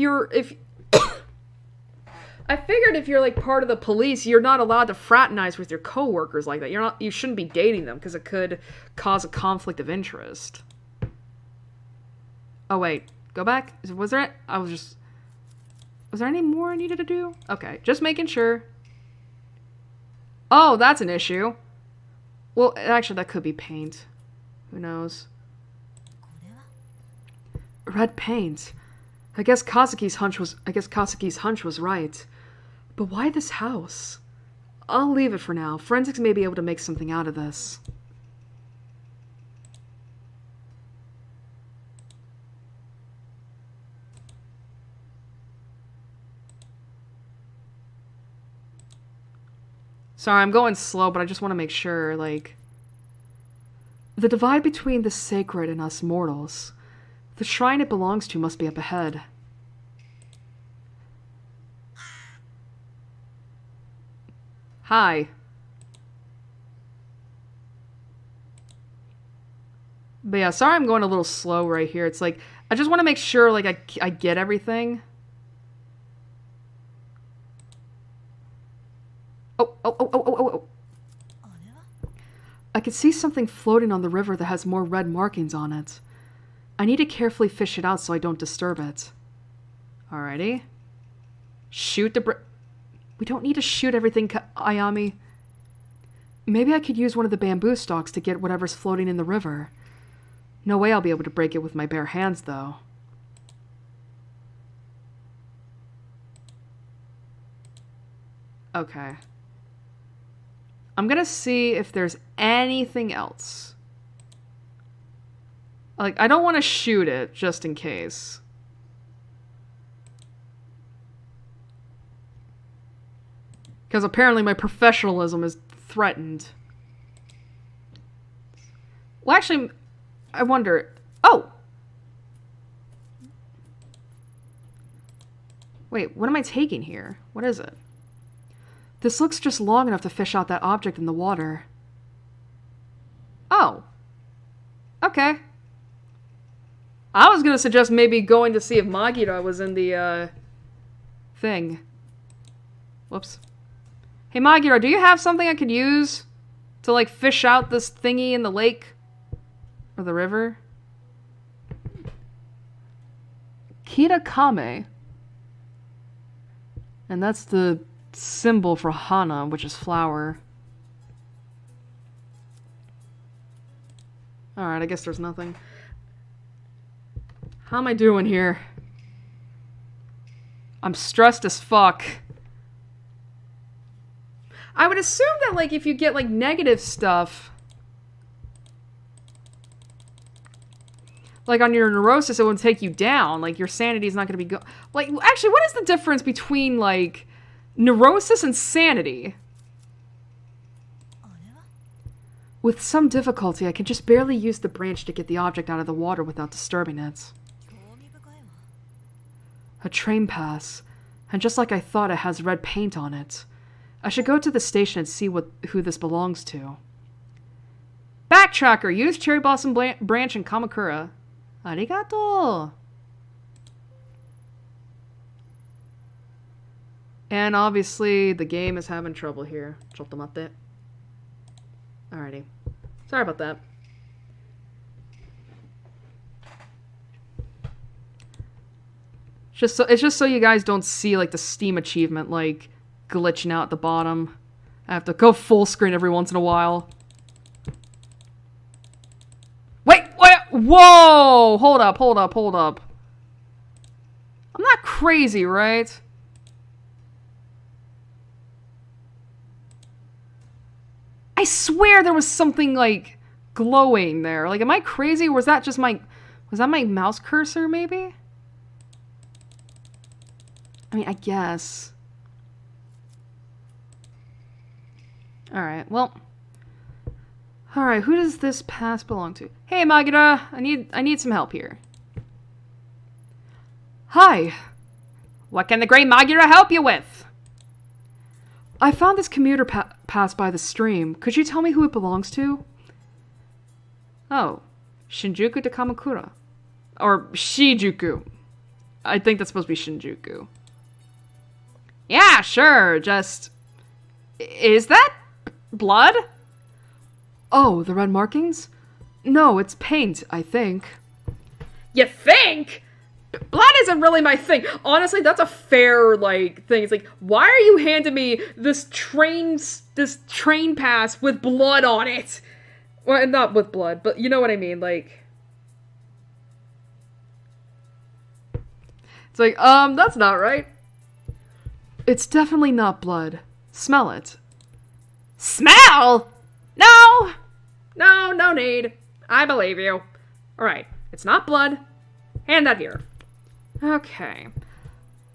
I figured if you're like part of the police, you're not allowed to fraternize with your coworkers like that. You shouldn't be dating them because it could cause a conflict of interest. Oh wait, go back. Was there any more I needed to do? Okay, just making sure. Oh, that's an issue. Well, actually, that could be paint. Who knows? Red paint. I guess Kazuki's hunch was right. But why this house? I'll leave it for now. Forensics may be able to make something out of this. Sorry, I'm going slow, but I just want to make sure, like... The divide between the sacred and us mortals. The shrine it belongs to must be up ahead. Hi. But yeah, sorry I'm going a little slow right here. It's like, I just want to make sure, like, I get everything. Oh. I can see something floating on the river that has more red markings on it. I need to carefully fish it out so I don't disturb it. Alrighty. Shoot the We don't need to shoot everything, Ayami. Maybe I could use one of the bamboo stalks to get whatever's floating in the river. No way I'll be able to break it with my bare hands, though. Okay. I'm gonna see if there's anything else. Like, I don't want to shoot it, just in case. Because apparently my professionalism is threatened. Well, actually, I wonder... Oh! Wait, what am I taking here? What is it? This looks just long enough to fish out that object in the water. Oh. Okay. I was gonna suggest maybe going to see if Magira was in the, thing. Whoops. Hey, Magira, do you have something I could use to, like, fish out this thingy in the lake? Or the river? Kirakame. And that's the symbol for Hana, which is flower. Alright, I guess there's nothing. How am I doing here? I'm stressed as fuck. I would assume that, like, if you get, like, negative stuff... Like, on your neurosis, it won't take you down. Like, your sanity's not gonna be Like, actually, what is the difference between, like... neurosis and sanity? With some difficulty, I can just barely use the branch to get the object out of the water without disturbing it. A train pass, and just like I thought, it has red paint on it. I should go to the station and see who this belongs to. Backtracker. Use Cherry Blossom Branch in Kamakura. Arigato. And obviously, the game is having trouble here. Alrighty. Sorry about that. It's just so you guys don't see, like, the Steam achievement, like, glitching out at the bottom. I have to go full screen every once in a while. Wait! Whoa! Hold up. I'm not crazy, right? I swear there was something, like, glowing there. Like, am I crazy, or was that just my... Was that my mouse cursor, maybe? I mean, I guess. Alright, well... Alright, who does this pass belong to? Hey, Magira! I need some help here. Hi! What can the great Magira help you with? I found this commuter pass by the stream. Could you tell me who it belongs to? Oh. Shinjuku to Kamakura. Or Shijuku. I think that's supposed to be Shinjuku. Yeah, sure, just... Is that blood? Oh, the red markings? No, it's paint, I think. You think? Blood isn't really my thing. Honestly, that's a fair, like, thing. It's like, why are you handing me this train pass with blood on it? Well, not with blood, but you know what I mean, like... It's like, that's not right. It's definitely not blood. Smell it. Smell? No! No need. I believe you. Alright, it's not blood. Hand that here. Okay.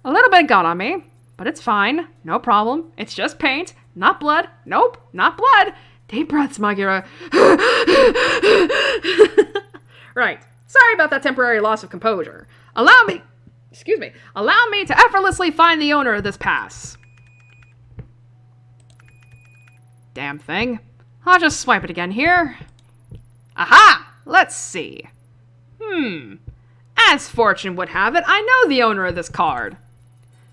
A little bit got on me, but it's fine. No problem. It's just paint, not blood. Nope, not blood. Deep breaths, Magira. Right. Sorry about that temporary loss of composure. Allow me to effortlessly find the owner of this pass. Damn thing. I'll just swipe it again here. Aha! Let's see. As fortune would have it, I know the owner of this card.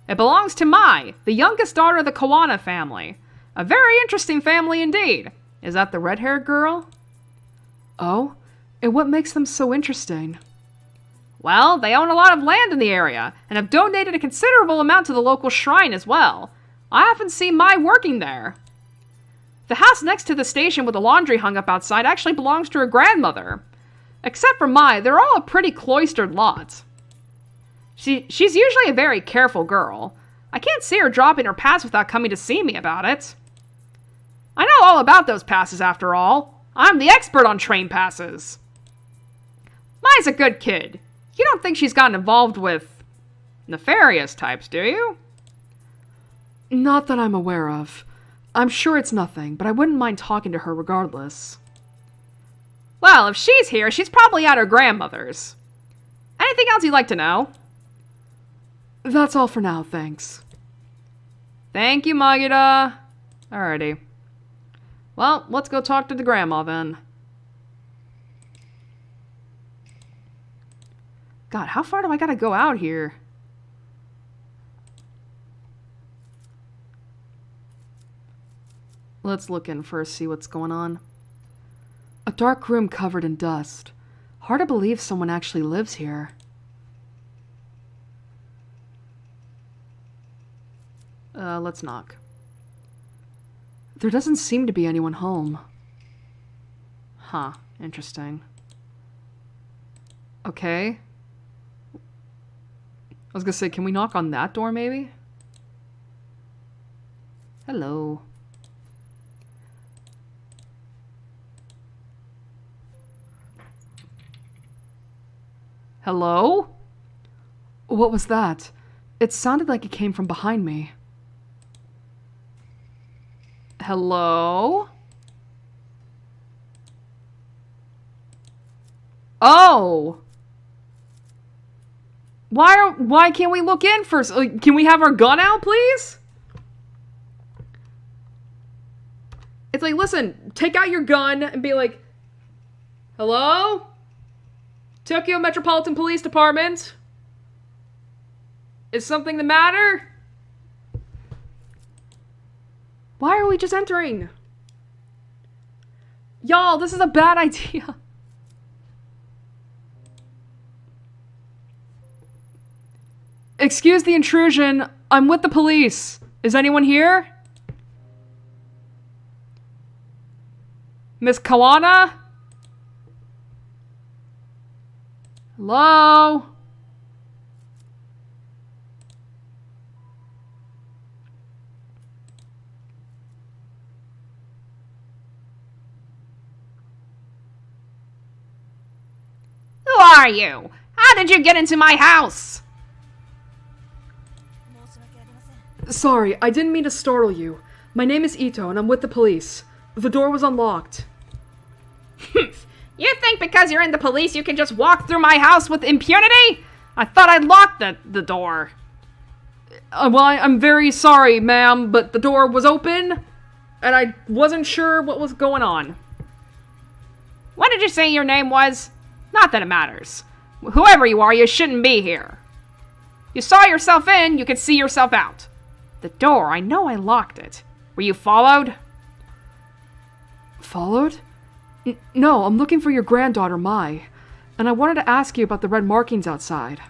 It belongs to Mai, the youngest daughter of the Kawana family. A very interesting family indeed. Is that the red-haired girl? Oh? And what makes them so interesting? Well, they own a lot of land in the area, and have donated a considerable amount to the local shrine as well. I often see Mai working there. The house next to the station with the laundry hung up outside actually belongs to her grandmother. Except for Mai, they're all a pretty cloistered lot. She's usually a very careful girl. I can't see her dropping her pass without coming to see me about it. I know all about those passes after all. I'm the expert on train passes. Mai's a good kid. You don't think she's gotten involved with nefarious types, do you? Not that I'm aware of. I'm sure it's nothing, but I wouldn't mind talking to her regardless. Well, if she's here, she's probably at her grandmother's. Anything else you'd like to know? That's all for now, thanks. Thank you, Magida. Alrighty. Well, let's go talk to the grandma then. God, how far do I gotta go out here? Let's look in first, see what's going on. A dark room covered in dust. Hard to believe someone actually lives here. Let's knock. There doesn't seem to be anyone home. Huh, interesting. Okay. I was gonna say, can we knock on that door maybe? Hello. Hello? What was that? It sounded like it came from behind me. Hello? Oh! Why can't we look in first? Can we have our gun out, please? It's like, listen, take out your gun and be like, Hello? Tokyo Metropolitan Police Department? Is something the matter? Why are we just entering? Y'all, this is a bad idea. Excuse the intrusion. I'm with the police. Is anyone here? Miss Kawana? Hello? Who are you? How did you get into my house? Sorry, I didn't mean to startle you. My name is Ito, and I'm with the police. The door was unlocked. You think because you're in the police you can just walk through my house with impunity? I thought I locked the door. Well, I'm very sorry, ma'am, but the door was open, and I wasn't sure what was going on. What did you say your name was? Not that it matters. Whoever you are, you shouldn't be here. You saw yourself in, you could see yourself out. The door, I know I locked it. Were you followed? Followed? No, I'm looking for your granddaughter, Mai. And I wanted to ask you about the red markings outside.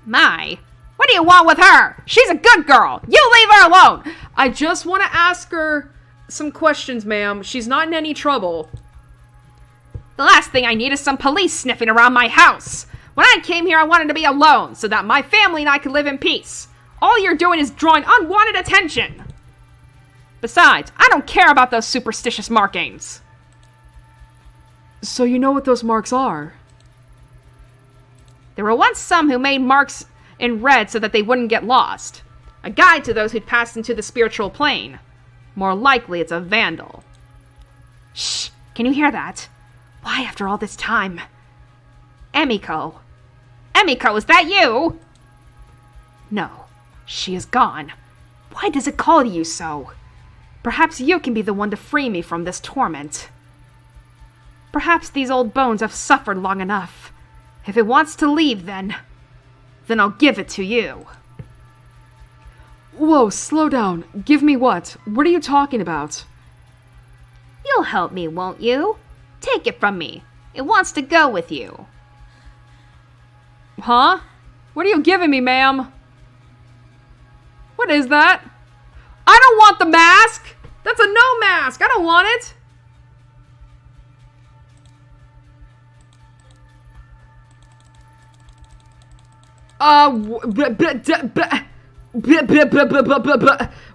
Mai? What do you want with her? She's a good girl. You leave her alone. I just want to ask her some questions, ma'am. She's not in any trouble. The last thing I need is some police sniffing around my house. When I came here, I wanted to be alone so that my family and I could live in peace. All you're doing is drawing unwanted attention. Besides, I don't care about those superstitious markings. So you know what those marks are? There were once some who made marks in red so that they wouldn't get lost. A guide to those who'd passed into the spiritual plane. More likely it's a vandal. Shh! Can you hear that? Why after all this time? Emiko. Emiko, is that you? No, she is gone. Why does it call you so? Perhaps you can be the one to free me from this torment. Perhaps these old bones have suffered long enough. If it wants to leave, then I'll give it to you. Whoa, slow down. Give me what? What are you talking about? You'll help me, won't you? Take it from me. It wants to go with you. Huh? What are you giving me, ma'am? What is that? I don't want the mask! That's a no mask! I don't want it!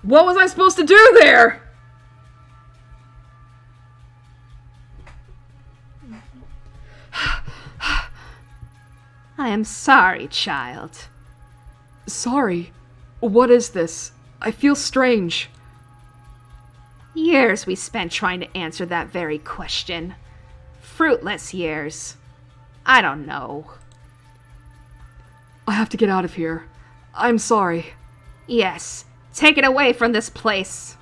What was I supposed to do there? I am sorry, child. Sorry? What is this? I feel strange. Years we spent trying to answer that very question. Fruitless years. I don't know. I have to get out of here. I'm sorry. Yes, take it away from this place.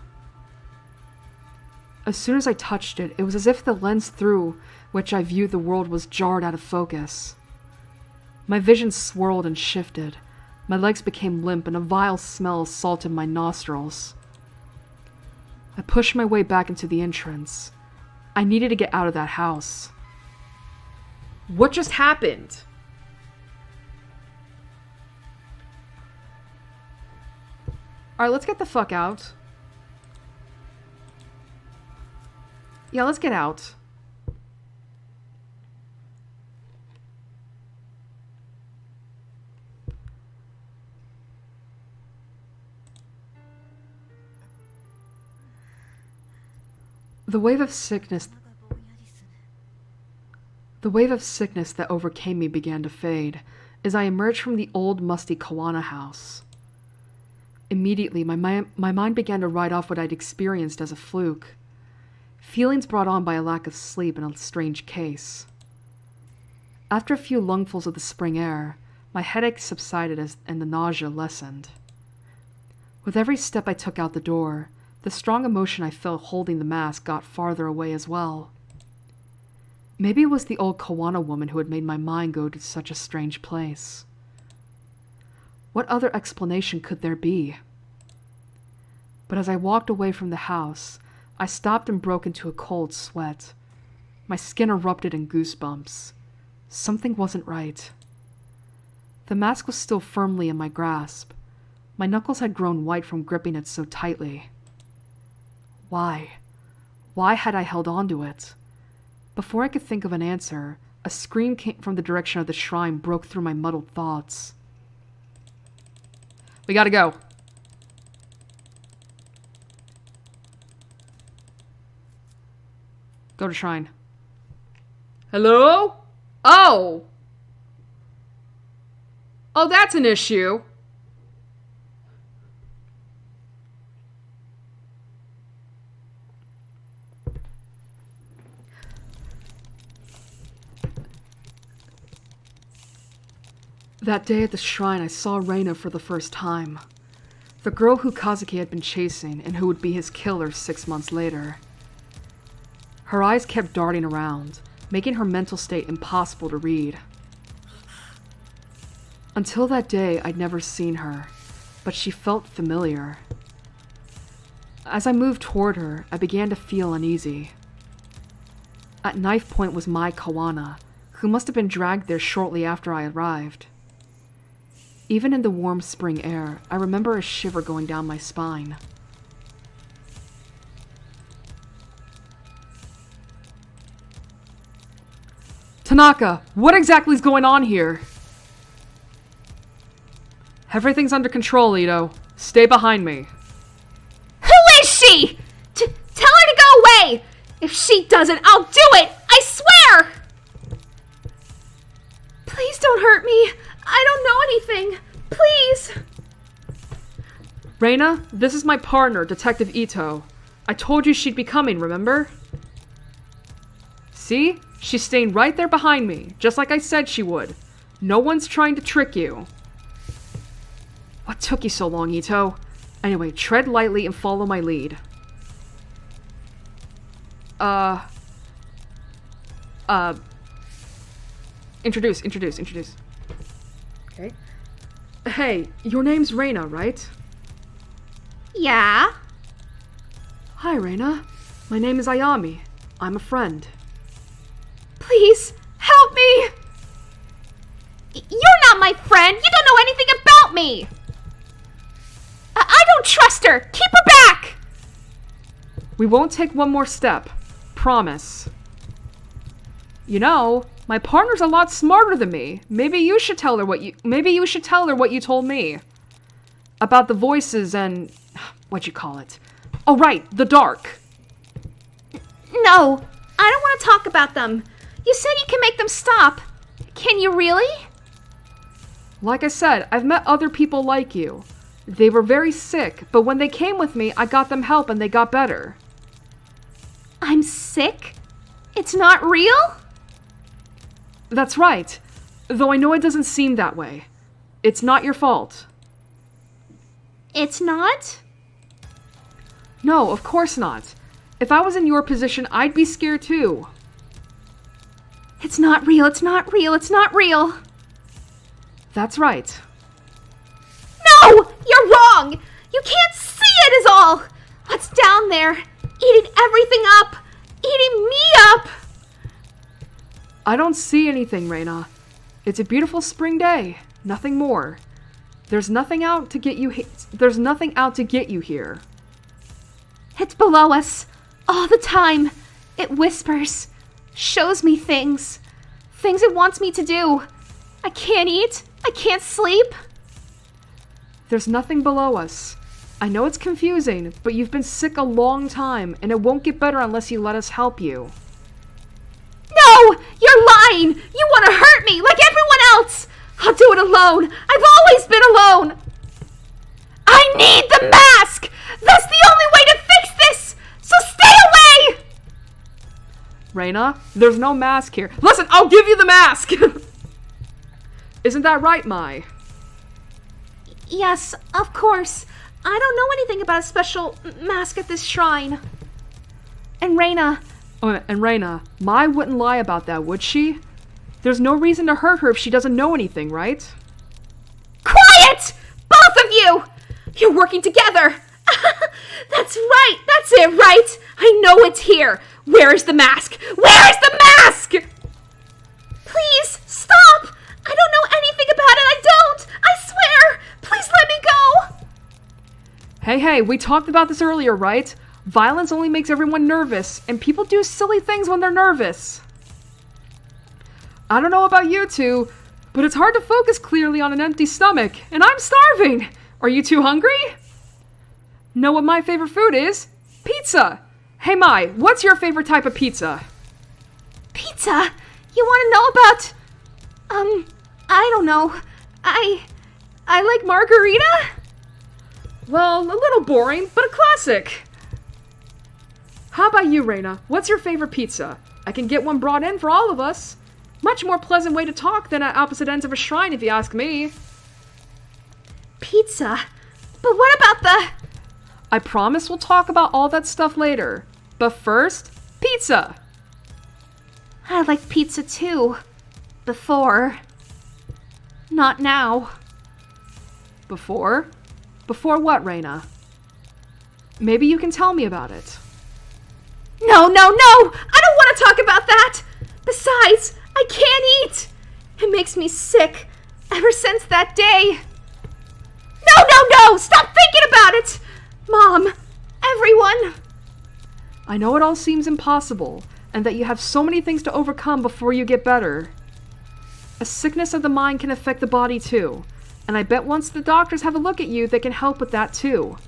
As soon as I touched it, it was as if the lens through which I viewed the world was jarred out of focus. My vision swirled and shifted. My legs became limp and a vile smell assaulted my nostrils. I pushed my way back into the entrance. I needed to get out of that house. What just happened? Alright, let's get the fuck out. Yeah, let's get out. The wave of sickness that overcame me began to fade as I emerged from the old, musty Kawana house. Immediately, my mind began to write off what I'd experienced as a fluke. Feelings brought on by a lack of sleep and a strange case. After a few lungfuls of the spring air, my headache subsided and the nausea lessened. With every step I took out the door, the strong emotion I felt holding the mask got farther away as well. Maybe it was the old Kawana woman who had made my mind go to such a strange place. What other explanation could there be? But as I walked away from the house, I stopped and broke into a cold sweat. My skin erupted in goosebumps. Something wasn't right. The mask was still firmly in my grasp. My knuckles had grown white from gripping it so tightly. Why? Why had I held on to it? Before I could think of an answer, a scream came from the direction of the shrine broke through my muddled thoughts. We gotta go. Go to shrine. Hello? Oh! Oh, that's an issue. That day at the shrine, I saw Reina for the first time. The girl who Kazuki had been chasing and who would be his killer 6 months later. Her eyes kept darting around, making her mental state impossible to read. Until that day, I'd never seen her, but she felt familiar. As I moved toward her, I began to feel uneasy. At knife point was Mai Kawana, who must have been dragged there shortly after I arrived. Even in the warm spring air, I remember a shiver going down my spine. Tanaka, what exactly is going on here? Everything's under control, Ito. Stay behind me. Who is she? Tell her to go away! If she doesn't, I'll do it! I swear! Please don't hurt me. I don't know anything. Please. Reina, this is my partner, Detective Ito. I told you she'd be coming, remember? See? She's staying right there behind me, just like I said she would. No one's trying to trick you. What took you so long, Ito? Anyway, tread lightly and follow my lead. Introduce. Okay. Hey, your name's Reina, right? Yeah? Hi, Reina. My name is Ayami. I'm a friend. Please, help me! You're not my friend! You don't know anything about me! I don't trust her! Keep her back! We won't take one more step. Promise. You know, my partner's a lot smarter than me. Maybe you should tell her what you told me. About the voices and... what'd you call it? Oh, right, the dark. No, I don't want to talk about them. You said you can make them stop. Can you really? Like I said, I've met other people like you. They were very sick, but when they came with me, I got them help and they got better. I'm sick? It's not real? That's right. Though I know it doesn't seem that way. It's not your fault. It's not? No, of course not. If I was in your position, I'd be scared too. It's not real, it's not real, it's not real. That's right. No! You're wrong! You can't see it is all! What's down there? Eating everything up! Eating me up! I don't see anything, Reina. It's a beautiful spring day. Nothing more. There's nothing out to get you here. It's below us. All the time. It whispers. Shows me things. Things it wants me to do. I can't eat. I can't sleep. There's nothing below us. I know it's confusing, but you've been sick a long time, and it won't get better unless you let us help you. No! You're lying! You want to hurt me like everyone else! I'll do it alone! I've always been alone! I need the mask! That's the only way to fix this! So stay away! Reina, there's no mask here. Listen, I'll give you the mask! Isn't that right, Mai? Yes, of course. I don't know anything about a special mask at this shrine. And Reina, Oh, and Reina, Mai wouldn't lie about that, would she? There's no reason to hurt her if she doesn't know anything, right? Quiet! Both of you! You're working together! That's right! That's it, right? I know it's here! Where is the mask? Where is the mask? Please, stop! I don't know anything about it, I don't! I swear! Please let me go! Hey, we talked about this earlier, right? Violence only makes everyone nervous, and people do silly things when they're nervous. I don't know about you two, but it's hard to focus clearly on an empty stomach, and I'm starving! Are you two hungry? Know what my favorite food is? Pizza! Hey Mai, what's your favorite type of pizza? Pizza? You want to know about... I don't know. I like margarita? Well, a little boring, but a classic. How about you, Reina? What's your favorite pizza? I can get one brought in for all of us. Much more pleasant way to talk than at opposite ends of a shrine, if you ask me. Pizza? But what about the... I promise we'll talk about all that stuff later. But first, pizza! I like pizza too. Before. Not now. Before? Before what, Reina? Maybe you can tell me about it. No! I don't want to talk about that! Besides, I can't eat! It makes me sick. Ever since that day. No! Stop thinking about it! Mom, everyone. I know it all seems impossible, and that you have so many things to overcome before you get better. A sickness of the mind can affect the body too, and I bet once the doctors have a look at you, they can help with that too.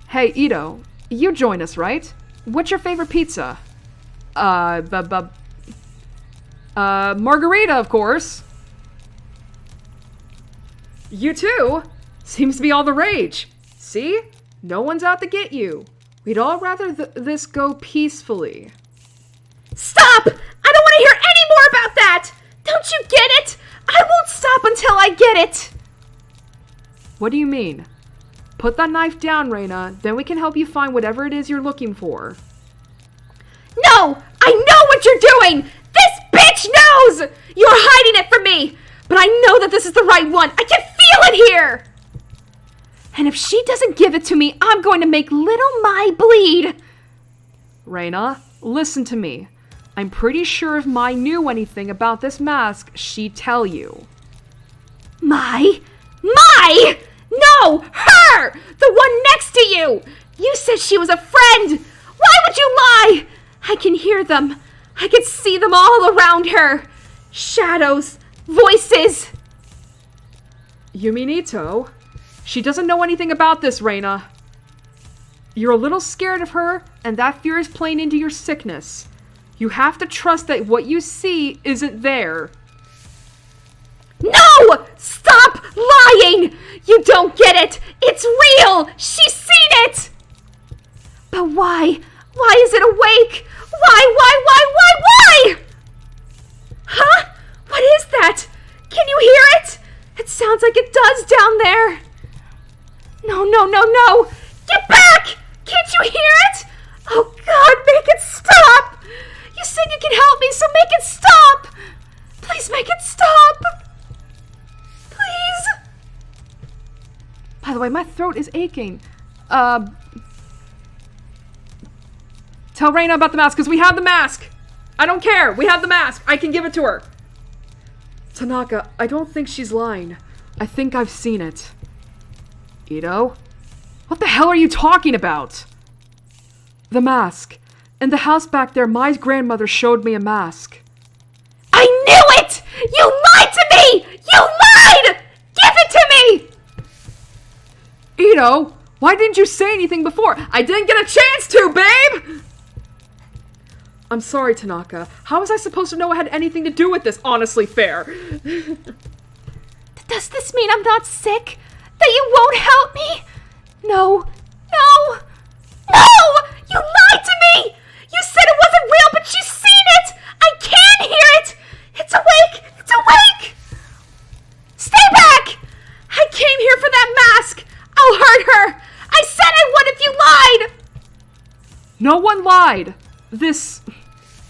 Hey, Ito, you join us, right? What's your favorite pizza? Margarita, of course. You too? Seems to be all the rage. See? No one's out to get you. We'd all rather this go peacefully. Stop! I don't want to hear any more about that! Don't you get it? I won't stop until I get it! What do you mean? Put that knife down, Reina, then we can help you find whatever it is you're looking for. No! I know what you're doing! This bitch knows! You're hiding it from me! But I know that this is the right one! I can feel it here! And if she doesn't give it to me, I'm going to make little Mai bleed! Reina, listen to me. I'm pretty sure if Mai knew anything about this mask, she'd tell you. Mai? No! Her! The one next to you! You said she was a friend! Why would you lie? I can hear them. I can see them all around her. Shadows. Voices. You mean Ito? She doesn't know anything about this, Reina. You're a little scared of her, and that fear is playing into your sickness. You have to trust that what you see isn't there. No! Stop lying! You don't get it! It's real! She's seen it! But why? Why is it awake? Why? Huh? What is that? Can you hear it? It sounds like it does down there. No. Get back! Can't you hear it? Oh God, make it stop! You said you can help me, so make it stop! Please make it stop! Please! By the way, my throat is aching. Tell Reina about the mask, because we have the mask! I don't care! We have the mask! I can give it to her! Tanaka, I don't think she's lying. I think I've seen it. Ito? What the hell are you talking about? The mask. In the house back there, my grandmother showed me a mask. I knew it! You lied to me! You lied! Give it to me! Ito, why didn't you say anything before? I didn't get a chance to, babe! I'm sorry, Tanaka. How was I supposed to know it had anything to do with this, honestly fair? Does this mean I'm not sick? That you won't help me? No! You lied to me! You said it wasn't real, but she's seen it! I can hear it! It's awake! Stay back! I came here for that mask! I'll hurt her! I said I would if you lied! No one lied. This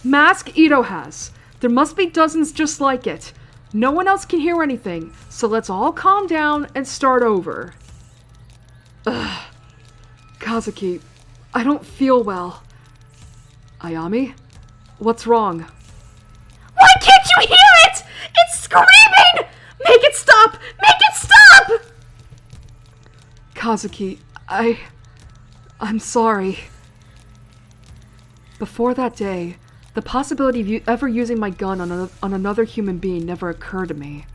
mask Ito has. There must be dozens just like it. No one else can hear anything, so let's all calm down and start over. Ugh. Kazuki, I don't feel well. Ayami? What's wrong? Why can't you hear it? It's screaming! Make it stop! Make it stop! Kazuki, I'm sorry. Before that day, the possibility of ever using my gun on another human being never occurred to me.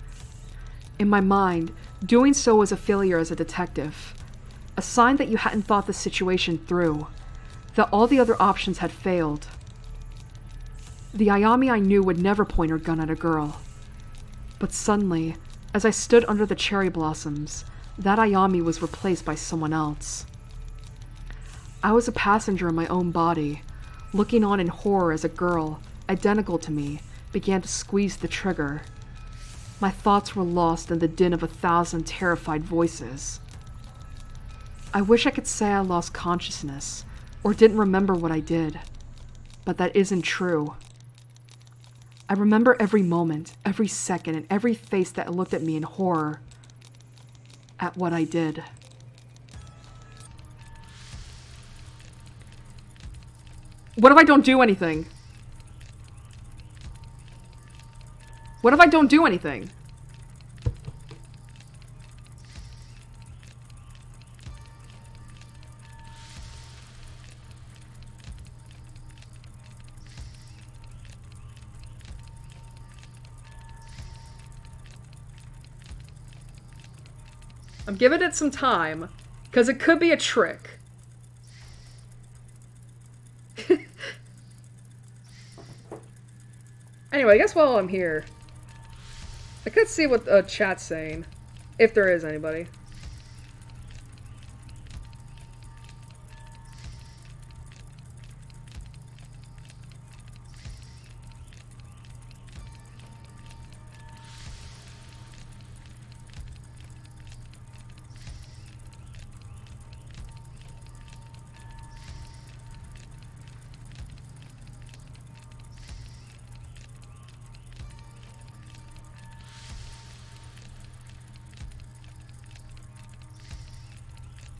In my mind, doing so was a failure as a detective. A sign that you hadn't thought the situation through. That all the other options had failed. The Ayami I knew would never point her gun at a girl. But suddenly, as I stood under the cherry blossoms, that Ayami was replaced by someone else. I was a passenger in my own body, looking on in horror as a girl, identical to me, began to squeeze the trigger. My thoughts were lost in the din of 1,000 terrified voices. I wish I could say I lost consciousness, or didn't remember what I did, but that isn't true. I remember every moment, every second, and every face that looked at me in horror at what I did. What if I don't do anything? What if I don't do anything? I'm giving it some time, because it could be a trick. Anyway, I guess while I'm here, I could see what chat's saying, if there is anybody.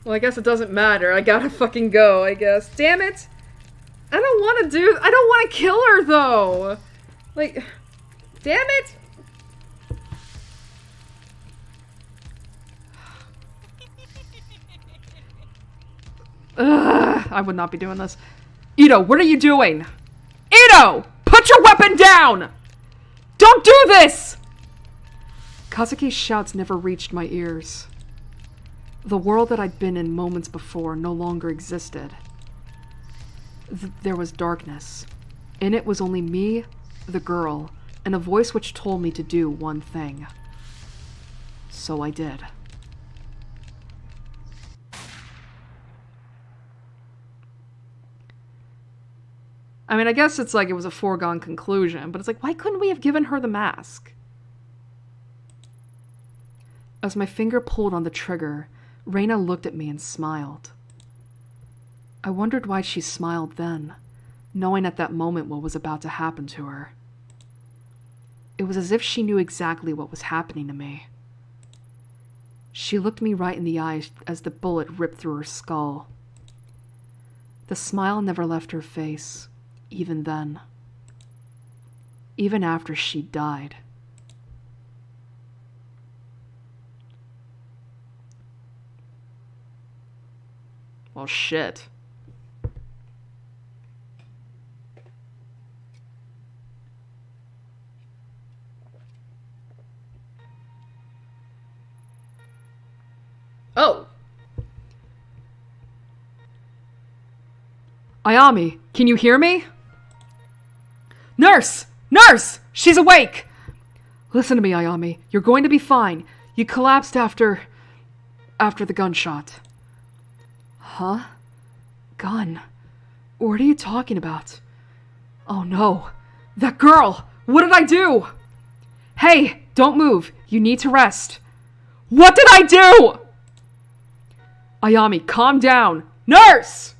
Well, I guess it doesn't matter. I gotta fucking go, I guess. Damn it! I don't want to kill her, though! Like, damn it! Ugh, I would not be doing this. Ito, what are you doing? Ito! Put your weapon down! Don't do this! Kazuki's shouts never reached my ears. The world that I'd been in moments before no longer existed. There was darkness. In it was only me, the girl, and a voice which told me to do one thing. So I did. I mean, I guess it's like it was a foregone conclusion, but it's like, why couldn't we have given her the mask? As my finger pulled on the trigger, Reina looked at me and smiled. I wondered why she smiled then, knowing at that moment what was about to happen to her. It was as if she knew exactly what was happening to me. She looked me right in the eyes as the bullet ripped through her skull. The smile never left her face, even then. Even after she died. Well, shit. Oh! Ayami, can you hear me? Nurse! Nurse! She's awake! Listen to me, Ayami. You're going to be fine. You collapsed after the gunshot. Huh? Gun? What are you talking about? Oh no. That girl! What did I do? Hey, don't move. You need to rest. What did I do? Ayami, calm down. Nurse!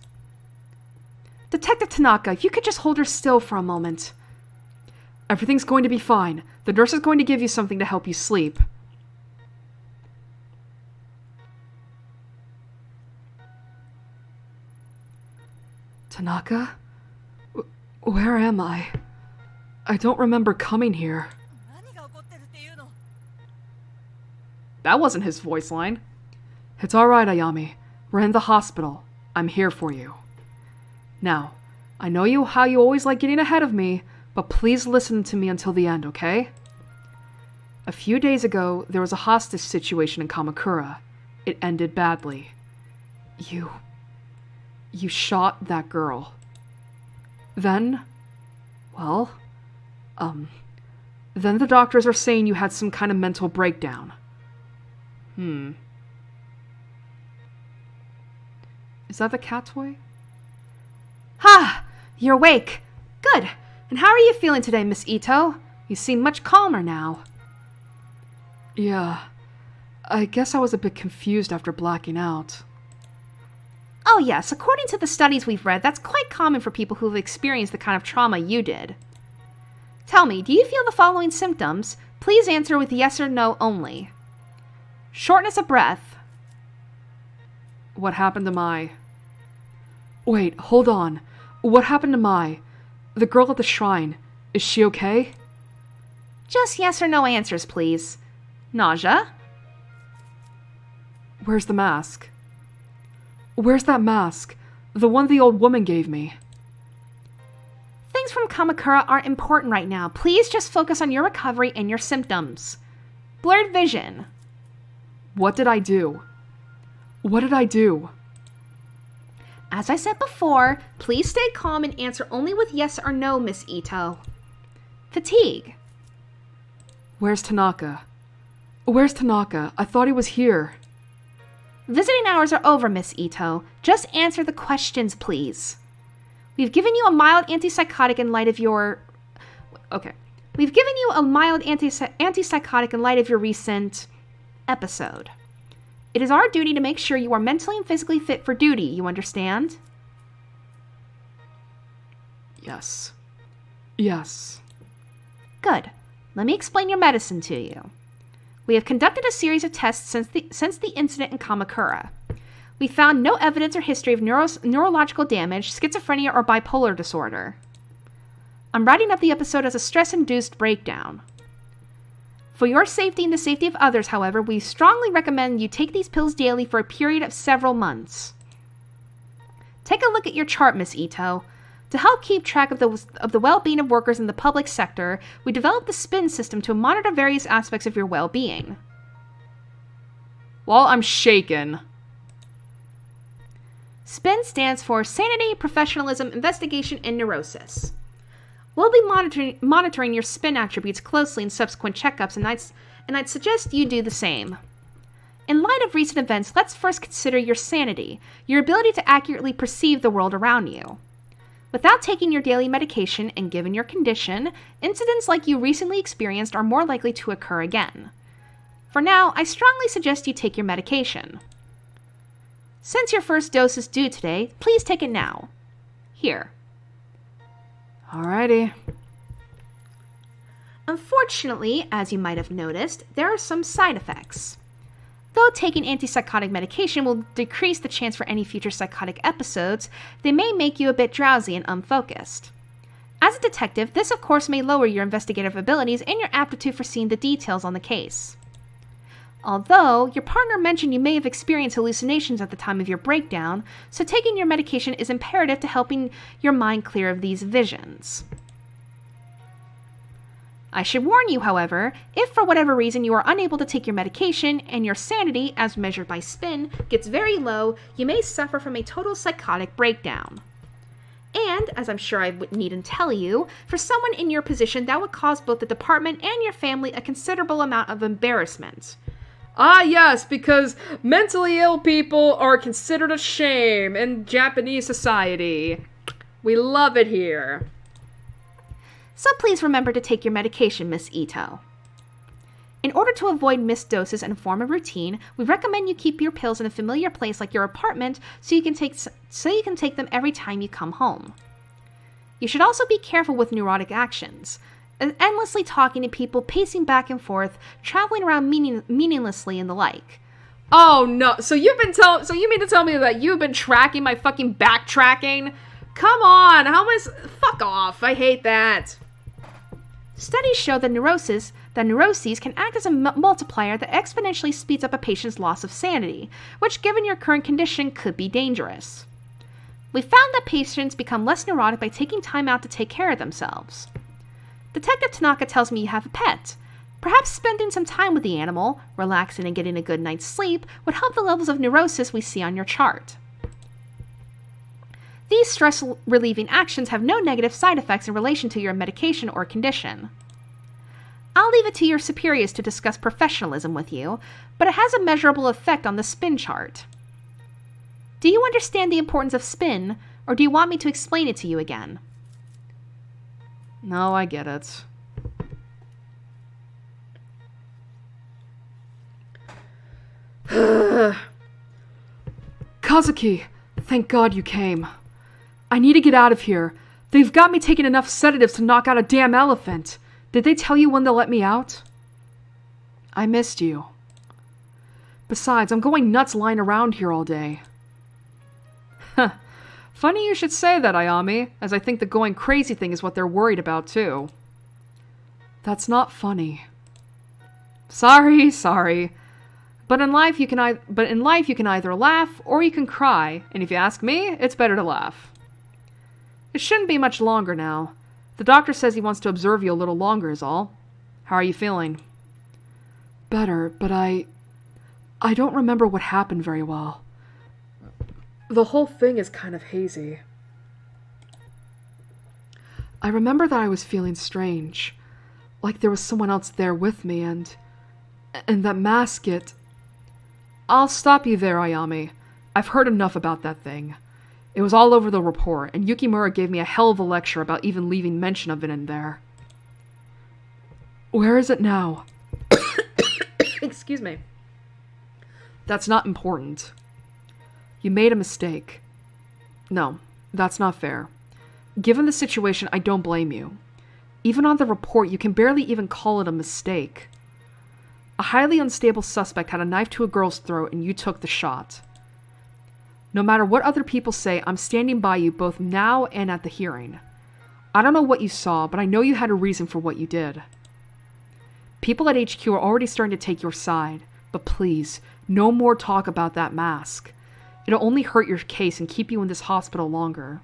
Detective Tanaka, if you could just hold her still for a moment. Everything's going to be fine. The nurse is going to give you something to help you sleep. Tanaka? Where am I? I don't remember coming here. That wasn't his voice line. It's alright, Ayami. We're in the hospital. I'm here for you. Now, I know how you always like getting ahead of me, but please listen to me until the end, okay? A few days ago, there was a hostage situation in Kamakura. It ended badly. You shot that girl. Then the doctors are saying you had some kind of mental breakdown. Is that the cat toy? Ha! You're awake. Good. And how are you feeling today, Miss Ito? You seem much calmer now. Yeah. I guess I was a bit confused after blacking out. Oh yes, according to the studies we've read, that's quite common for people who've experienced the kind of trauma you did. Tell me, do you feel the following symptoms? Please answer with yes or no only. Shortness of breath. What happened to Mai? Wait, hold on. What happened to Mai? The girl at the shrine. Is she okay? Just yes or no answers, please. Nausea. Where's the mask? Where's that mask? The one the old woman gave me. Things from Kamakura aren't important right now. Please just focus on your recovery and your symptoms. Blurred vision. What did I do? What did I do? As I said before, please stay calm and answer only with yes or no, Miss Ito. Fatigue. Where's Tanaka? Where's Tanaka? I thought he was here. Visiting hours are over, Miss Ito. Just answer the questions, please. We've given you a mild antipsychotic in light of your... We've given you a mild antipsychotic in light of your recent episode. It is our duty to make sure you are mentally and physically fit for duty, you understand? Yes. Yes. Good. Let me explain your medicine to you. We have conducted a series of tests since the incident in Kamakura. We found no evidence or history of neurological damage, schizophrenia, or bipolar disorder. I'm writing up the episode as a stress-induced breakdown. For your safety and the safety of others, however, we strongly recommend you take these pills daily for a period of several months. Take a look at your chart, Miss Ito. To help keep track of the well-being of workers in the public sector, we developed the SPIN system to monitor various aspects of your well-being. Well, I'm shaken. SPIN stands for Sanity, Professionalism, Investigation, and Neurosis. We'll be monitoring your SPIN attributes closely in subsequent checkups, and I'd suggest you do the same. In light of recent events, let's first consider your sanity, your ability to accurately perceive the world around you. Without taking your daily medication and given your condition, incidents like you recently experienced are more likely to occur again. For now, I strongly suggest you take your medication. Since your first dose is due today, please take it now. Here. Alrighty. Unfortunately, as you might have noticed, there are some side effects. Though taking antipsychotic medication will decrease the chance for any future psychotic episodes, they may make you a bit drowsy and unfocused. As a detective, this of course may lower your investigative abilities and your aptitude for seeing the details on the case. Although, your partner mentioned you may have experienced hallucinations at the time of your breakdown, so taking your medication is imperative to helping your mind clear of these visions. I should warn you, however, if for whatever reason you are unable to take your medication and your sanity, as measured by SPIN, gets very low, you may suffer from a total psychotic breakdown. And, as I'm sure I wouldn't need to tell you, for someone in your position that would cause both the department and your family a considerable amount of embarrassment. Ah, yes, because mentally ill people are considered a shame in Japanese society. We love it here. So please remember to take your medication, Miss Ito. In order to avoid missed doses and form a routine, we recommend you keep your pills in a familiar place like your apartment so you can take them every time you come home. You should also be careful with neurotic actions, endlessly talking to people, pacing back and forth, traveling around meaninglessly, and the like. Oh no! So you mean to tell me that you've been tracking my fucking backtracking? Come on! Fuck off! I hate that. Studies show that neuroses can act as a multiplier that exponentially speeds up a patient's loss of sanity, which, given your current condition, could be dangerous. We found that patients become less neurotic by taking time out to take care of themselves. Detective Tanaka tells me you have a pet. Perhaps spending some time with the animal, relaxing and getting a good night's sleep, would help the levels of neurosis we see on your chart. These stress-relieving actions have no negative side effects in relation to your medication or condition. I'll leave it to your superiors to discuss professionalism with you, but it has a measurable effect on the spin chart. Do you understand the importance of spin, or do you want me to explain it to you again? No, I get it. Kazuki, thank God you came. I need to get out of here. They've got me taking enough sedatives to knock out a damn elephant. Did they tell you when they'll let me out? I missed you. Besides, I'm going nuts lying around here all day. Funny you should say that, Ayami, as I think the going crazy thing is what they're worried about, too. That's not funny. Sorry. But in life you can either laugh or you can cry, and if you ask me, it's better to laugh. It shouldn't be much longer now. The doctor says he wants to observe you a little longer is all. How are you feeling? Better, but I don't remember what happened very well. The whole thing is kind of hazy. I remember that I was feeling strange, like there was someone else there with me, and that mask, I'll stop you there, Ayami. I've heard enough about that thing. It was all over the report, and Yukimura gave me a hell of a lecture about even leaving mention of it in there. Where is it now? Excuse me. That's not important. You made a mistake. No, that's not fair. Given the situation, I don't blame you. Even on the report, you can barely even call it a mistake. A highly unstable suspect had a knife to a girl's throat and you took the shot. No matter what other people say, I'm standing by you both now and at the hearing. I don't know what you saw, but I know you had a reason for what you did. People at HQ are already starting to take your side, but please, no more talk about that mask. It'll only hurt your case and keep you in this hospital longer.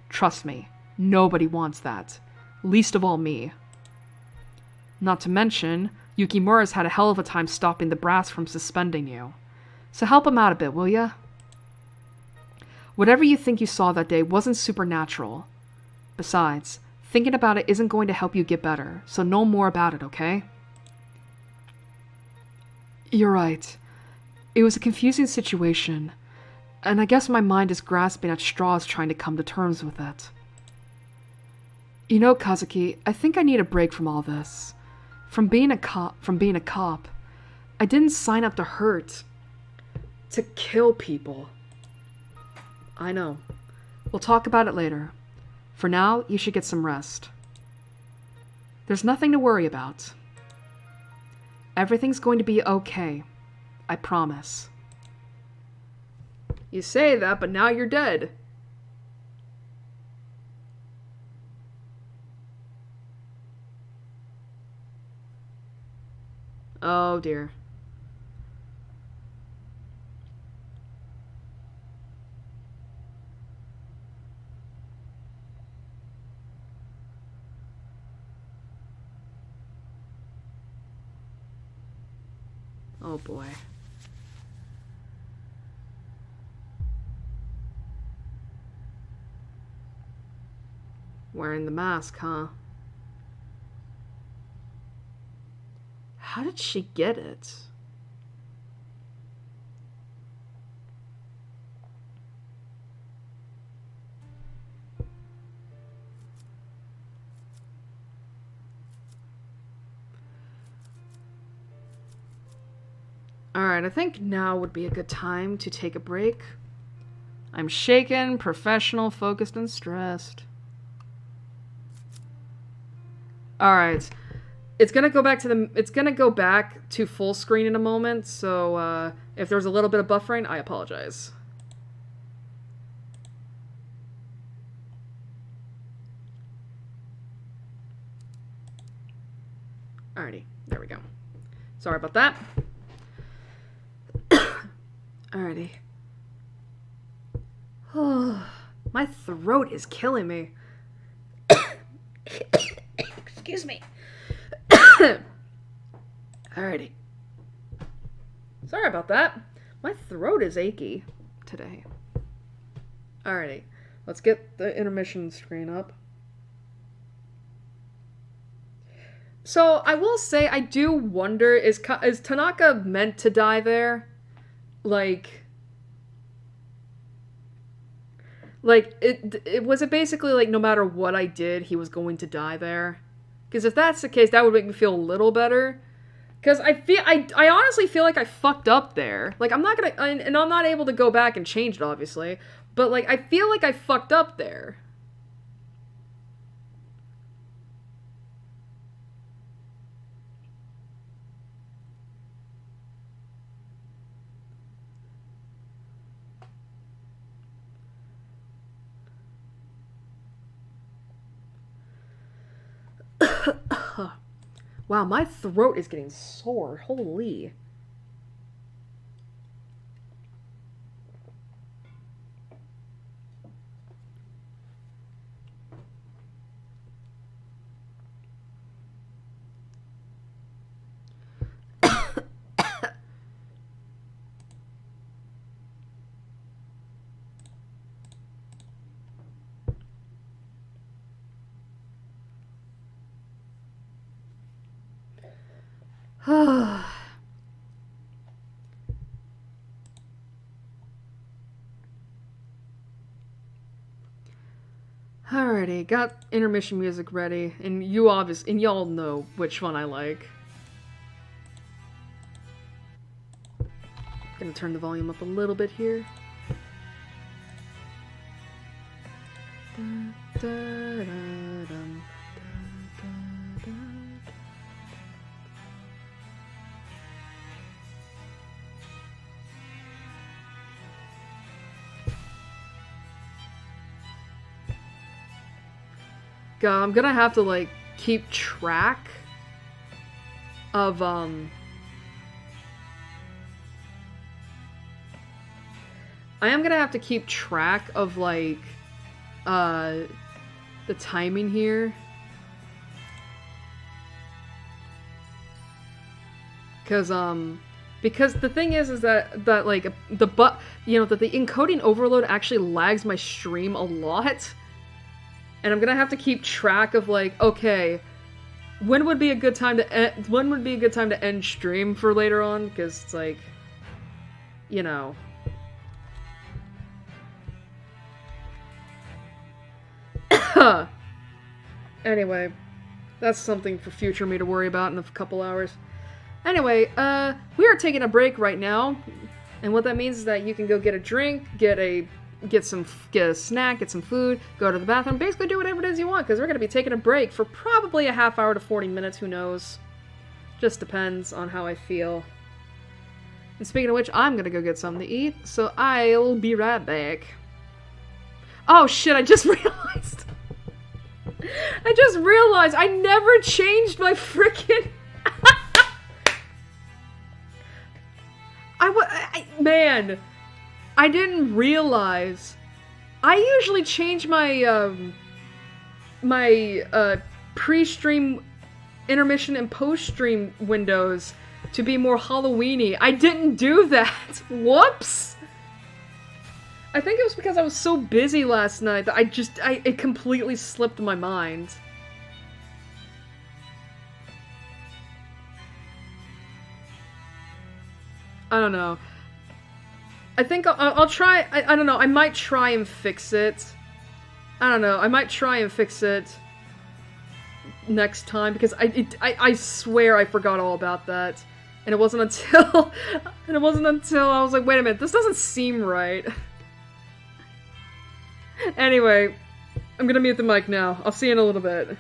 Trust me, nobody wants that. Least of all me. Not to mention, Yukimura's had a hell of a time stopping the brass from suspending you. So help him out a bit, will ya? Whatever you think you saw that day wasn't supernatural. Besides, thinking about it isn't going to help you get better, so no more about it, okay? You're right. It was a confusing situation, and I guess my mind is grasping at straws trying to come to terms with it. You know, Kazuki, I think I need a break from all this. From being a cop. I didn't sign up to hurt. To kill people. I know. We'll talk about it later. For now, you should get some rest. There's nothing to worry about. Everything's going to be okay. I promise. You say that, but now you're dead. Oh dear. Oh boy. Wearing the mask, huh? How did she get it? Alright, I think now would be a good time to take a break. I'm shaken, professional, focused, and stressed. Alright. It's gonna go back to full screen in a moment, so if there's a little bit of buffering, I apologize. Alrighty, there we go. Sorry about that. Alrighty. My throat is killing me. Excuse me. Alrighty. Sorry about that. My throat is achy today. Alrighty. Let's get the intermission screen up. So, I will say, I do wonder, is Tanaka meant to die there? Like, was it basically like no matter what I did, he was going to die there? Because if that's the case, that would make me feel a little better. Because I honestly feel like I fucked up there. Like, I'm not gonna, and I'm not able to go back and change it, obviously. But, like, I feel like I fucked up there. Wow, my throat is getting sore. Holy. Alrighty, got intermission music ready, and y'all know which one I like. Gonna turn the volume up a little bit here. God, I'm gonna have to, like, keep track of, I am gonna have to keep track of, like, the timing here. Because the thing is that like, that the encoding overload actually lags my stream a lot. And I'm gonna have to keep track of, like, okay, when would be a good time to end stream for later on? Because it's like, you know. Anyway, that's something for future me to worry about in a couple hours. Anyway, we are taking a break right now, and what that means is that you can go get a drink, get a snack, get some food, go to the bathroom, basically do whatever it is you want, because we're going to be taking a break for probably a half hour to 40 minutes, who knows. Just depends on how I feel. And speaking of which, I'm going to go get something to eat, so I'll be right back. Oh shit, I just realized I never changed my frickin' man, I didn't realize. I usually change my, pre-stream, intermission, and post-stream windows to be more Halloween-y. I didn't do that! Whoops! I think it was because I was so busy last night that it completely slipped my mind. I don't know. I think I'll try, I don't know, I might try and fix it. I don't know, I might try and fix it next time, because I swear I forgot all about that. And it wasn't until I was like, wait a minute, this doesn't seem right. Anyway, I'm gonna mute the mic now. I'll see you in a little bit.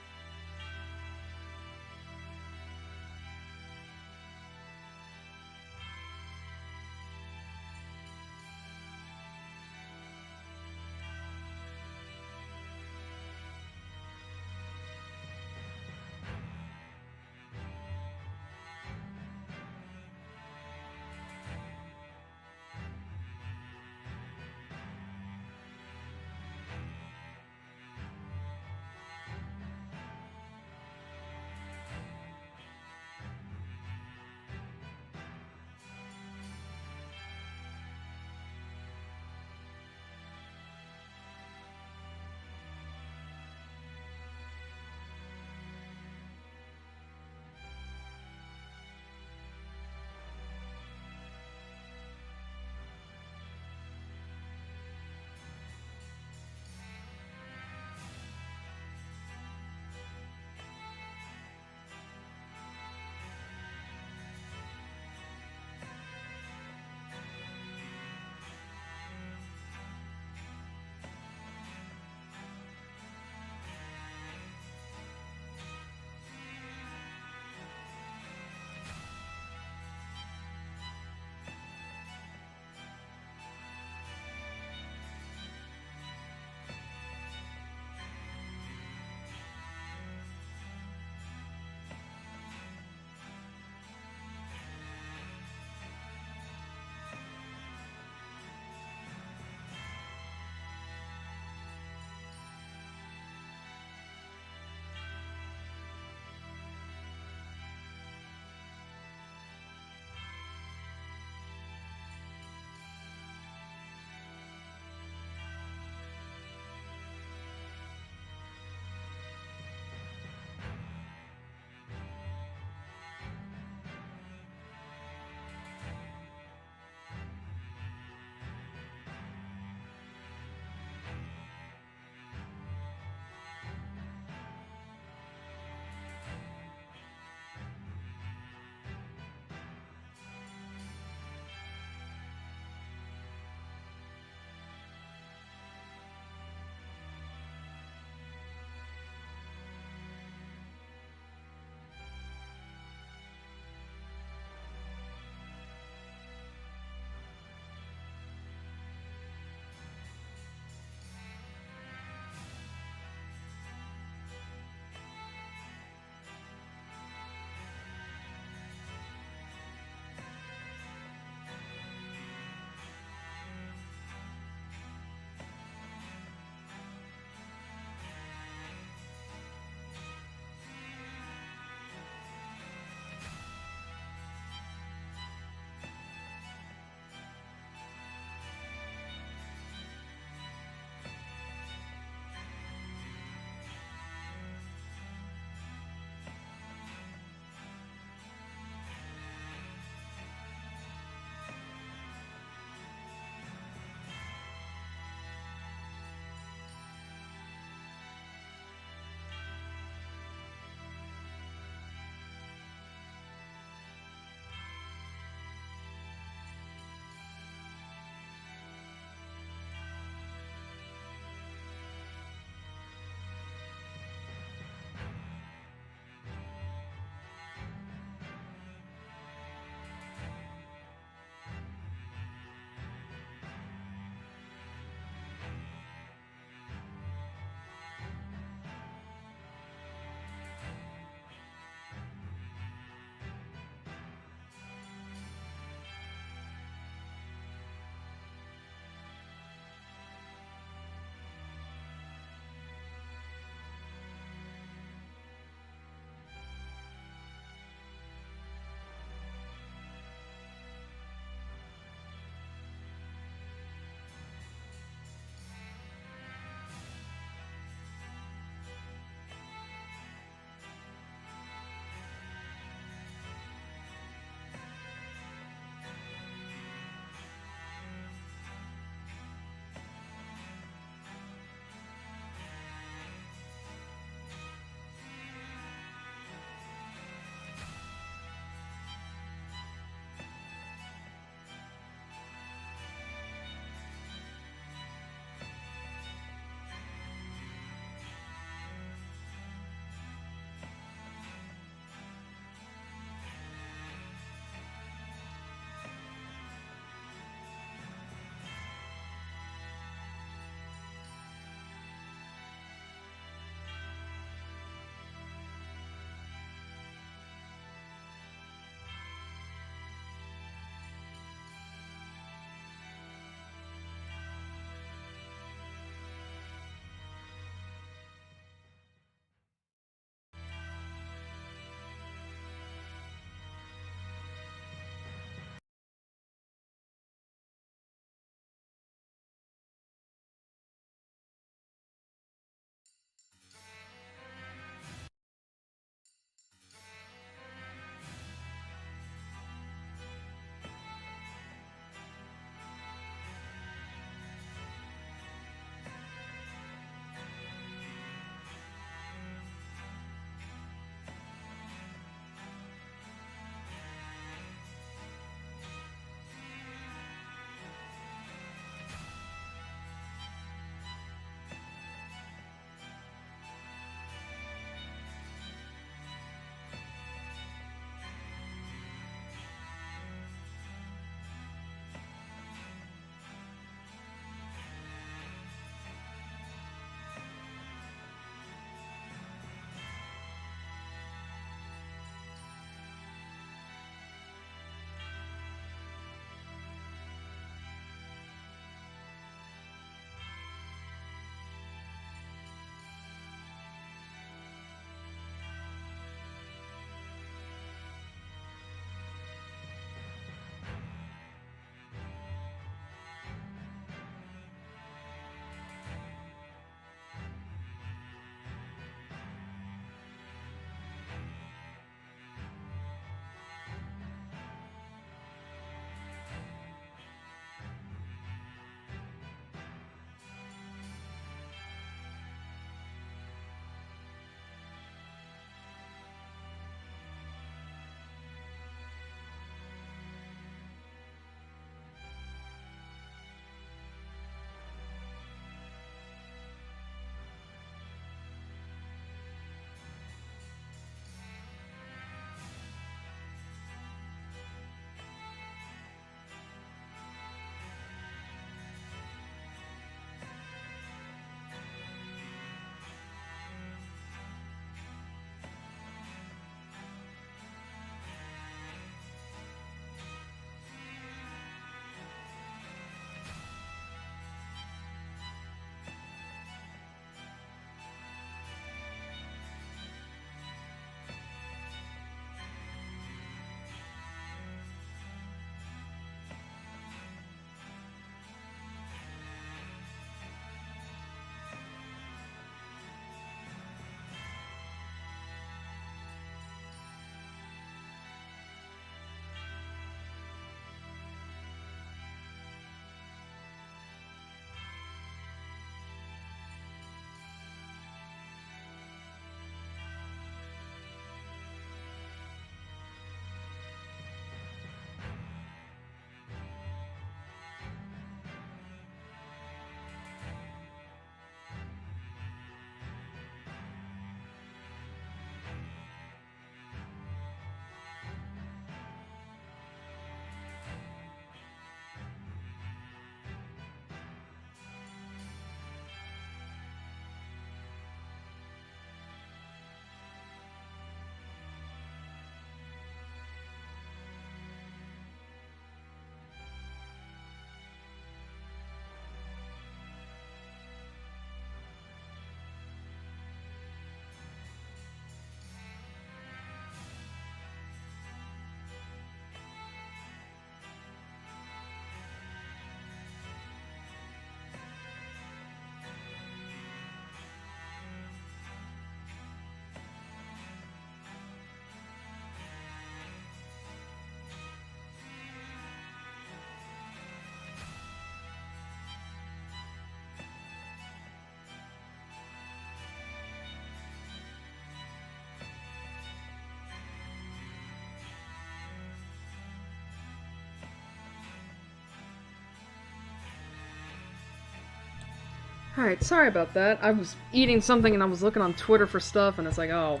Alright, sorry about that. I was eating something and I was looking on Twitter for stuff, and it's like, oh,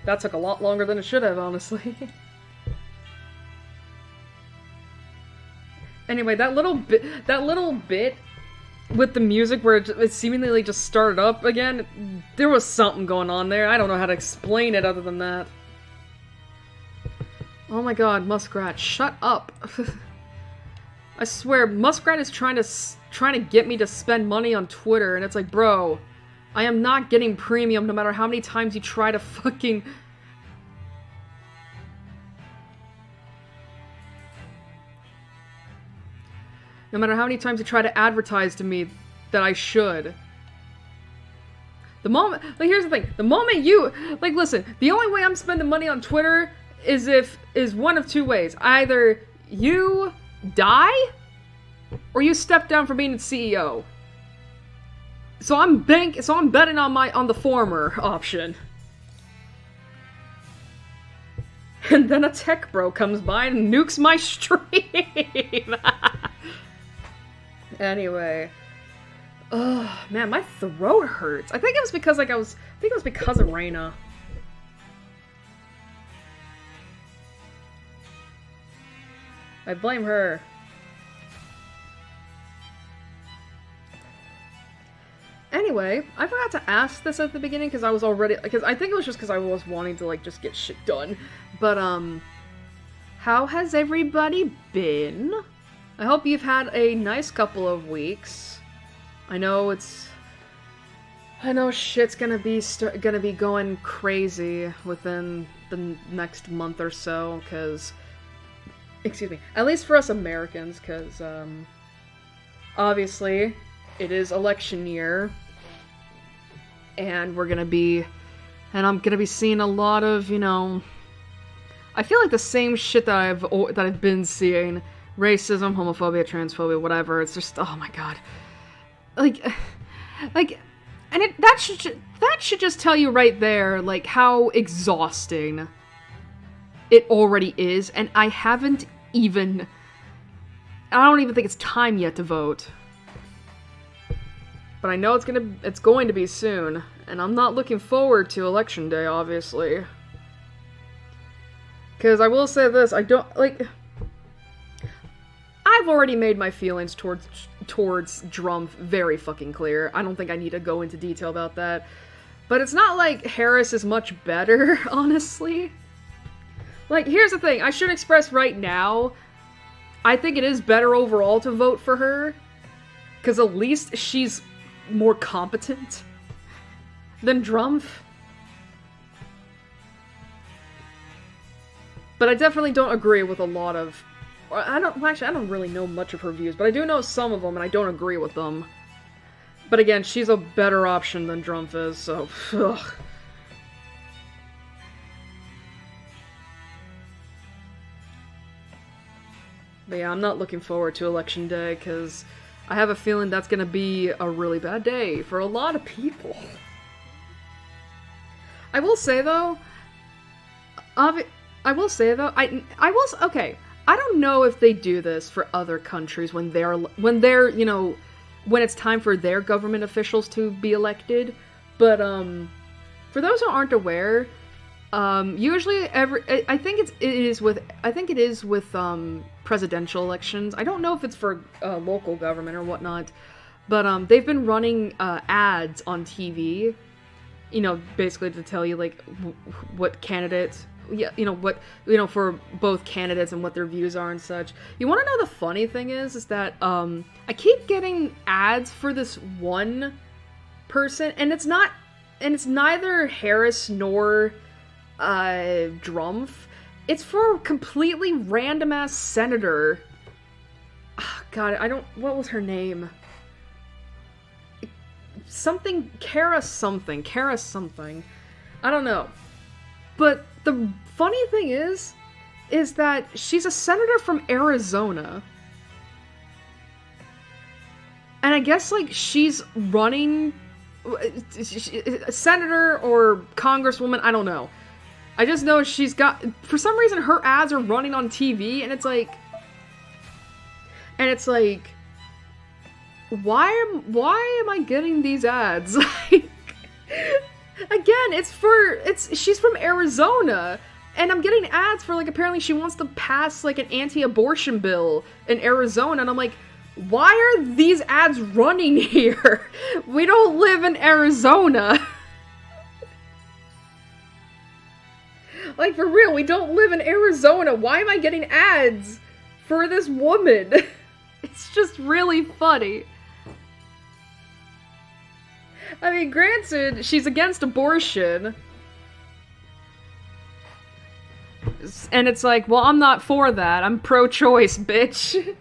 that took a lot longer than it should have, honestly. Anyway, that little bit with the music where it seemingly like, just started up again, there was something going on there. I don't know how to explain it other than that. Oh my god, Muskrat, shut up. I swear, Muskrat is trying to get me to spend money on Twitter, and it's like, bro, I am not getting premium no matter how many times you try to fucking... No matter how many times you try to advertise to me that I should. The moment, like, here's the thing, the moment you, like, listen, the only way I'm spending money on Twitter is one of two ways. Either you die, or you step down from being the CEO. So I'm betting on the former option. And then a tech bro comes by and nukes my stream. Anyway. Oh, man, my throat hurts. I think it was because, like, I think it was because of Reina. I blame her. Anyway, I forgot to ask this at the beginning because I think it was just because I was wanting to, like, just get shit done. But, how has everybody been? I hope you've had a nice couple of weeks. I know shit's gonna be going crazy within the next month or so, because, excuse me, at least for us Americans, because, obviously, it is election year, and I'm gonna be seeing a lot of, you know, I feel like the same shit that I've been seeing. Racism, homophobia, transphobia, whatever. It's just, oh my god. Like, and that should just tell you right there, like, how exhausting it already is, and I don't even think it's time yet to vote. But I know it's going to be soon, and I'm not looking forward to Election Day, obviously. Because I will say this, I've already made my feelings towards Drumpf very fucking clear. I don't think I need to go into detail about that. But it's not like Harris is much better, honestly. Like, here's the thing. I should express right now, I think it is better overall to vote for her. Because at least she's more competent than Drumpf. But I definitely don't agree with a lot of... I don't really know much of her views, but I do know some of them, and I don't agree with them. But again, she's a better option than Drumpf is, so... Ugh. But yeah, I'm not looking forward to Election Day, because I have a feeling that's gonna be a really bad day for a lot of people. I will say, though... okay... I don't know if they do this for other countries when they're, you know, when it's time for their government officials to be elected, but, for those who aren't aware, usually I think it is with presidential elections. I don't know if it's for, local government or whatnot, but, they've been running, ads on TV, you know, basically to tell you, like, what candidates... Yeah, you know, for both candidates and what their views are and such. You want to know the funny thing is that, I keep getting ads for this one person, and it's neither Harris nor, Drumpf. It's for a completely random-ass senator. Oh, God, what was her name? Kara something. I don't know. But the funny thing is that she's a senator from Arizona. And I guess, like, she's running... a senator or congresswoman, I don't know. I just know she's got... For some reason, her ads are running on TV, and it's like... why am I getting these ads? Again, she's from Arizona, and I'm getting ads for, like, apparently she wants to pass, like, an anti-abortion bill in Arizona, and I'm like, why are these ads running here? We don't live in Arizona. Like, for real, we don't live in Arizona. Why am I getting ads for this woman? It's just really funny. I mean, granted, she's against abortion. And it's like, well, I'm not for that. I'm pro-choice, bitch.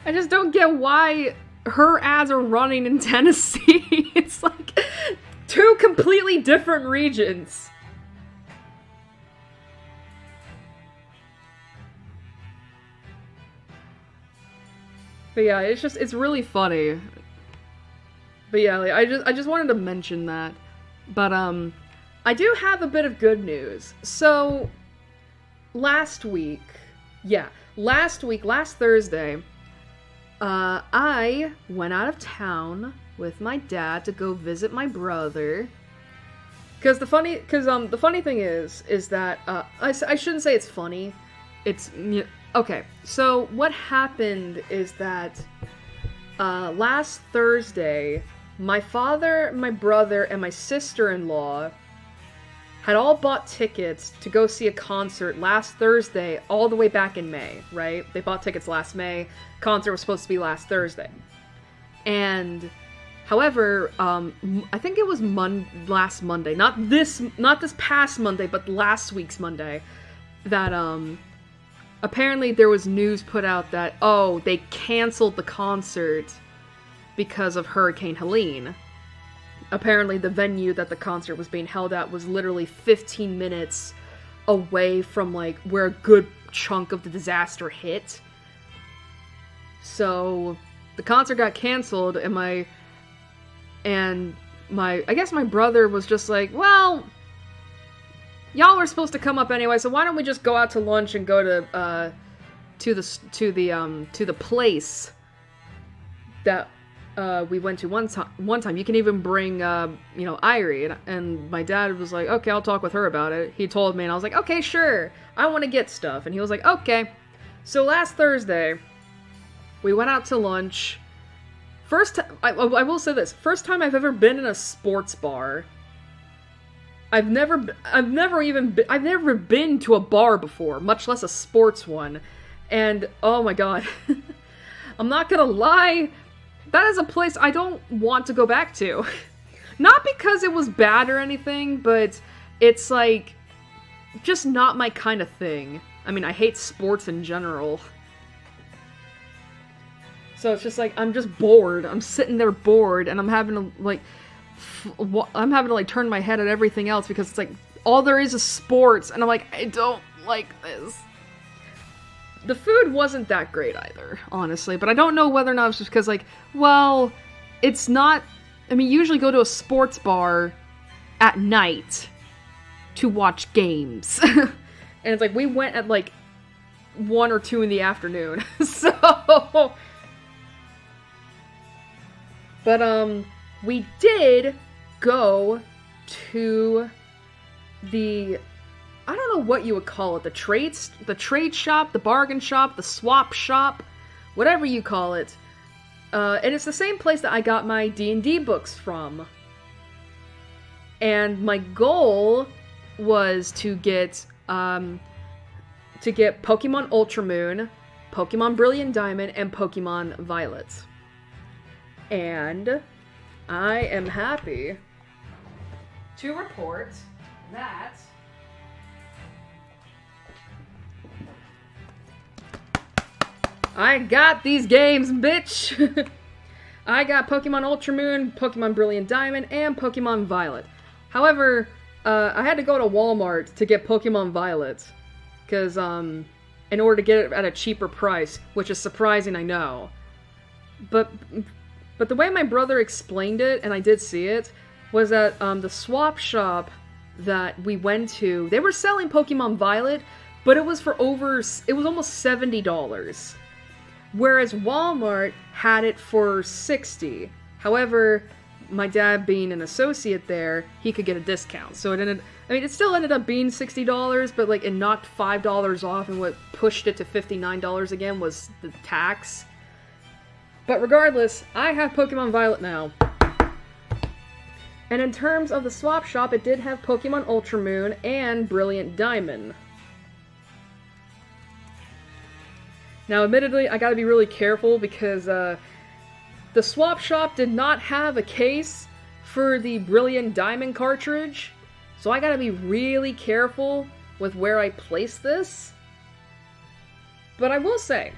I just don't get why her ads are running in Tennessee. It's like two completely different regions. But yeah, it's really funny. But yeah, like, I just wanted to mention that. But I do have a bit of good news. So last Thursday, I went out of town with my dad to go visit my brother. Because the funny thing is that I shouldn't say it's funny. It's okay. So what happened is that last Thursday, my father, my brother, and my sister-in-law had all bought tickets to go see a concert last Thursday, all the way back in May, right? They bought tickets last May. Concert was supposed to be last Thursday. And, however, I think it was last Monday, not this past Monday, but last week's Monday, that, apparently there was news put out that, oh, they canceled the concert because of Hurricane Helene. Apparently the venue that the concert was being held at was literally 15 minutes away from, like, where a good chunk of the disaster hit. So the concert got canceled, and I guess my brother was just like, well, y'all were supposed to come up anyway, so why don't we just go out to lunch and go to the place that we went to one time. You can even bring Airi, and my dad was like, okay, I'll talk with her about it. He told me, and I was like, okay, sure, I want to get stuff. And he was like, okay. So last Thursday, we went out to lunch. I will say this, first time I've ever been in a sports bar. I've never been to a bar before, much less a sports one. And oh my god. I'm not gonna lie, that is a place I don't want to go back to. Not because it was bad or anything, but it's like just not my kind of thing. I mean, I hate sports in general. So it's just like, I'm just bored. I'm sitting there bored, and I'm having to turn my head at everything else because it's like, all there is sports, and I'm like, I don't like this. The food wasn't that great either, honestly, but I don't know whether or not it's just because, like, well, it's not, I mean, you usually go to a sports bar at night to watch games. And it's like, we went at, like, 1 or 2 in the afternoon, so... But, we did go to the, I don't know what you would call it, the trade shop, the bargain shop, the swap shop, whatever you call it. And it's the same place that I got my D&D books from. And my goal was to get Pokemon Ultra Moon, Pokemon Brilliant Diamond, and Pokemon Violet. And I am happy to report that I got these games, bitch! I got Pokemon Ultra Moon, Pokemon Brilliant Diamond, and Pokemon Violet. However, I had to go to Walmart to get Pokemon Violet, because, in order to get it at a cheaper price, which is surprising, I know. But the way my brother explained it, and I did see it, was that the swap shop that we went to, they were selling Pokemon Violet, but it was almost $70. whereas Walmart had it for $60. However, my dad being an associate there, he could get a discount. So it still ended up being $60, but like it knocked $5 off, and what pushed it to $59 again was the tax. But regardless, I have Pokemon Violet now. And in terms of the swap shop, it did have Pokemon Ultra Moon and Brilliant Diamond. Now, admittedly, I gotta be really careful because the swap shop did not have a case for the Brilliant Diamond cartridge, so I gotta be really careful with where I place this. But I will say,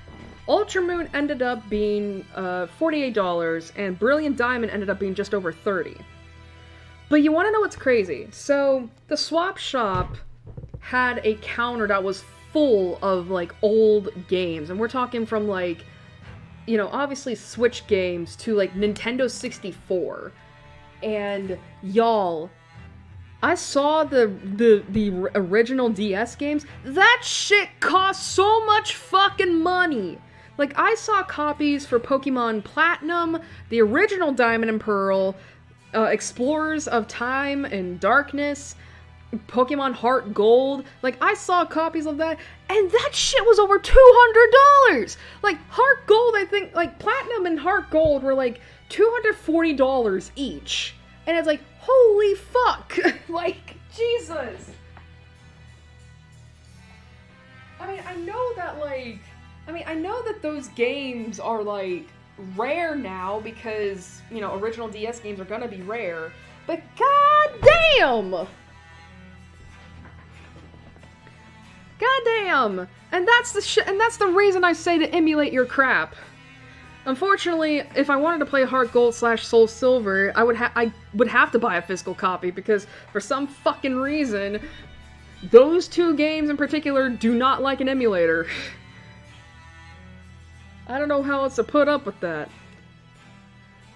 Ultra Moon ended up being $48, and Brilliant Diamond ended up being just over $30. But you want to know what's crazy? So, the swap shop had a counter that was full of, like, old games. And we're talking from, like, you know, obviously Switch games to, like, Nintendo 64. And, y'all, I saw the original DS games. That shit cost so much fucking money! Like, I saw copies for Pokemon Platinum, the original Diamond and Pearl, Explorers of Time and Darkness, Pokemon Heart Gold. Like, I saw copies of that, and that shit was over $200! Like, Heart Gold, I think, like, Platinum and Heart Gold were, like, $240 each. And it's like, holy fuck! Like, Jesus! I mean, I know that those games are, like, rare now because, you know, original DS games are gonna be rare, but goddamn! Goddamn! And that's the reason I say to emulate your crap. Unfortunately, if I wanted to play Heart Gold / Soul Silver, I would have to buy a physical copy because for some fucking reason, those two games in particular do not like an emulator. I don't know how else to put up with that.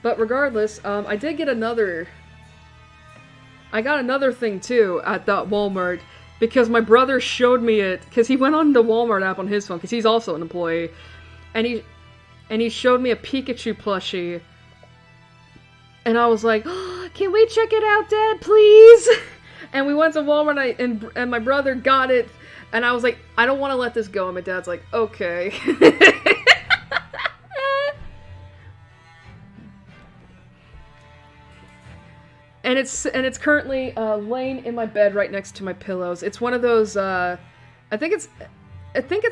But regardless, I got another thing too at that Walmart because my brother showed me it because he went on the Walmart app on his phone because he's also an employee, and he showed me a Pikachu plushie, and I was like, oh, "Can we check it out, Dad, please?" And we went to Walmart, and my brother got it, and I was like, "I don't want to let this go," and my dad's like, "Okay." And it's currently laying in my bed right next to my pillows. It's one of those. I think it's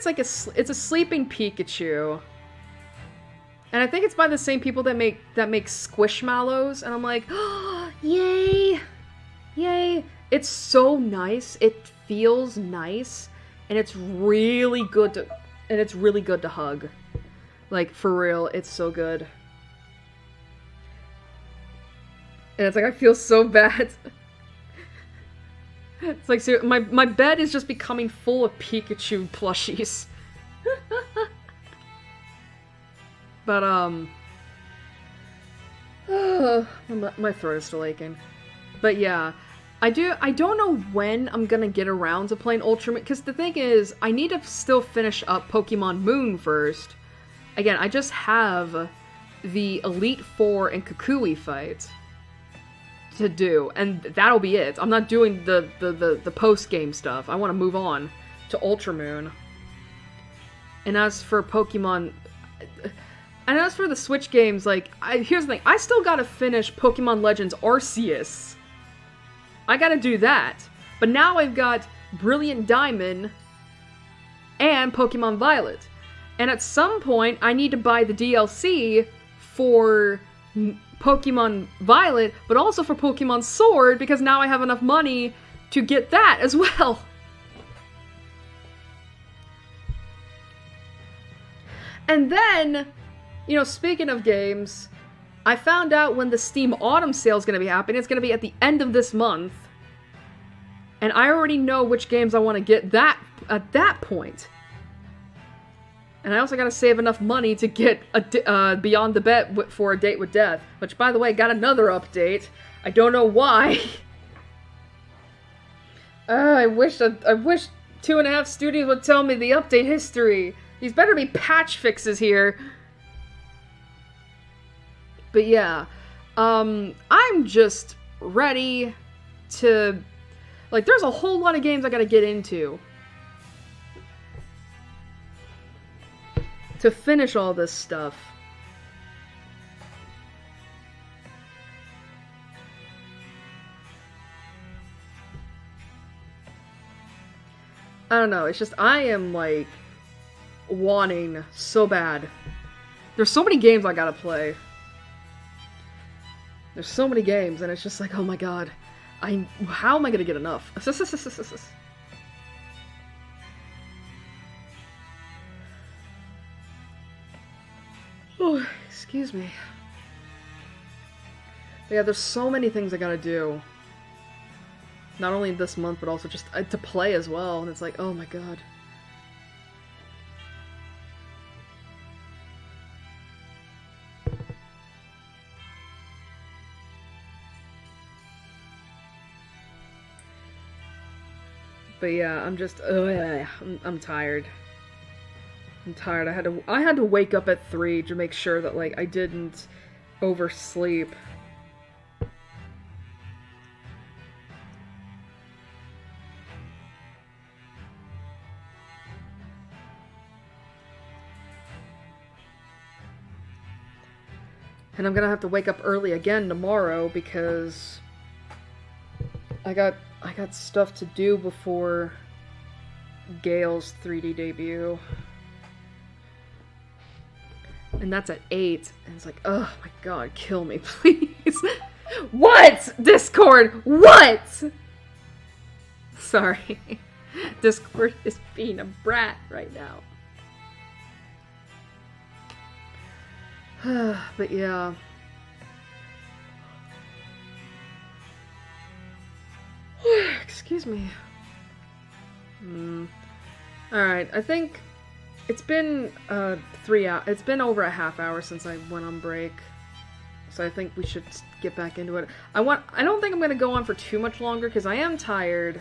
like it's a sleeping Pikachu, and I think it's by the same people that make Squishmallows. And I'm like, oh, yay, yay! It's so nice. It feels nice, and it's really good to hug. Like, for real, it's so good. And it's like, I feel so bad. It's like, so my bed is just becoming full of Pikachu plushies. But, my throat is still aching. But yeah, I don't know when I'm gonna get around to playing Ultra Moon, because the thing is, I need to still finish up Pokemon Moon first. Again, I just have the Elite Four and Kukui fight to do, and that'll be it. I'm not doing the post-game stuff. I want to move on to Ultra Moon. And as for Pokemon... And as for the Switch games, like, here's the thing. I still gotta finish Pokemon Legends Arceus. I gotta do that. But now I've got Brilliant Diamond and Pokemon Violet. And at some point, I need to buy the DLC for Pokemon Violet, but also for Pokemon Sword, because now I have enough money to get that as well. And then, you know, speaking of games, I found out when the Steam Autumn Sale is going to be happening. It's going to be at the end of this month. And I already know which games I want to get at that point. And I also gotta save enough money to get Beyond the Bet for A Date with Death. Which, by the way, got another update. I don't know why. I wish 2.5 Studios would tell me the update history. These better be patch fixes here. But yeah, I'm just ready to, like, there's a whole lot of games I gotta get into to finish all this stuff. I don't know, it's just, I am, like, wanting so bad. There's so many games I gotta play. There's so many games, and it's just like, oh my god. How am I gonna get enough? Oh, excuse me. But yeah, there's so many things I gotta do. Not only this month, but also just to play as well, and it's like, oh my god. But yeah, I'm just, I'm tired. I'm tired. I had to wake up at 3 to make sure that, like, I didn't oversleep. And I'm gonna have to wake up early again tomorrow because I got stuff to do before Gale's 3D debut. And that's at 8. And it's like, oh my god, kill me, please. What? Discord, what? Sorry. Discord is being a brat right now. But yeah. Excuse me. Alright, I think it's been 3 hours. It's been over a half hour since I went on break. So I think we should get back into it. I don't think I'm gonna go on for too much longer because I am tired.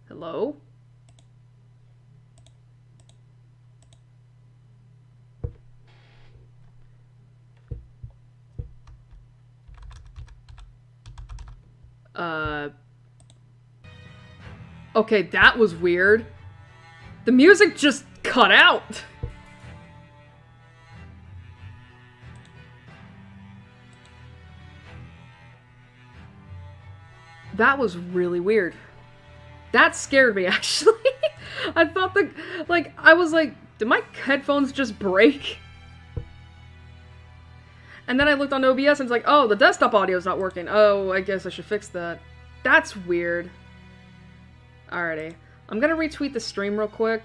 Hello? Okay, that was weird. The music just cut out. That was really weird. That scared me, actually. I thought I was like, did my headphones just break? And then I looked on OBS and it's like, oh, the desktop audio's not working. Oh, I guess I should fix that. That's weird. Alrighty. I'm gonna retweet the stream real quick.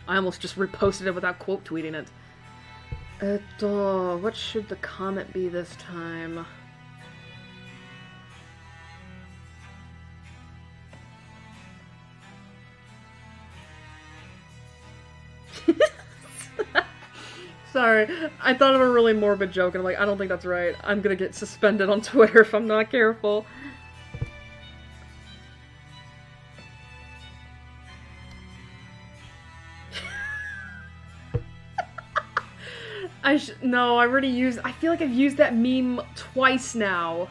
I almost just reposted it without quote tweeting it. What should the comment be this time? Sorry, I thought of a really morbid joke and I'm like, I don't think that's right. I'm gonna get suspended on Twitter if I'm not careful. No, I already used, I feel like I've used that meme twice now.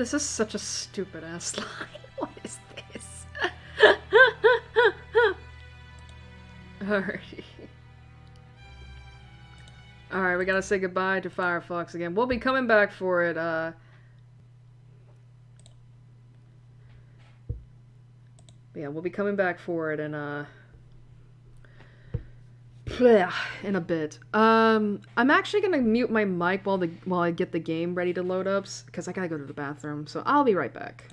This is such a stupid ass line. What is this? Alrighty. Alright, we gotta say goodbye to Firefox again. We'll be coming back for it, yeah, we'll be coming back for it in a bit. I'm actually gonna mute my mic while I get the game ready to load up, because I gotta go to the bathroom, so I'll be right back.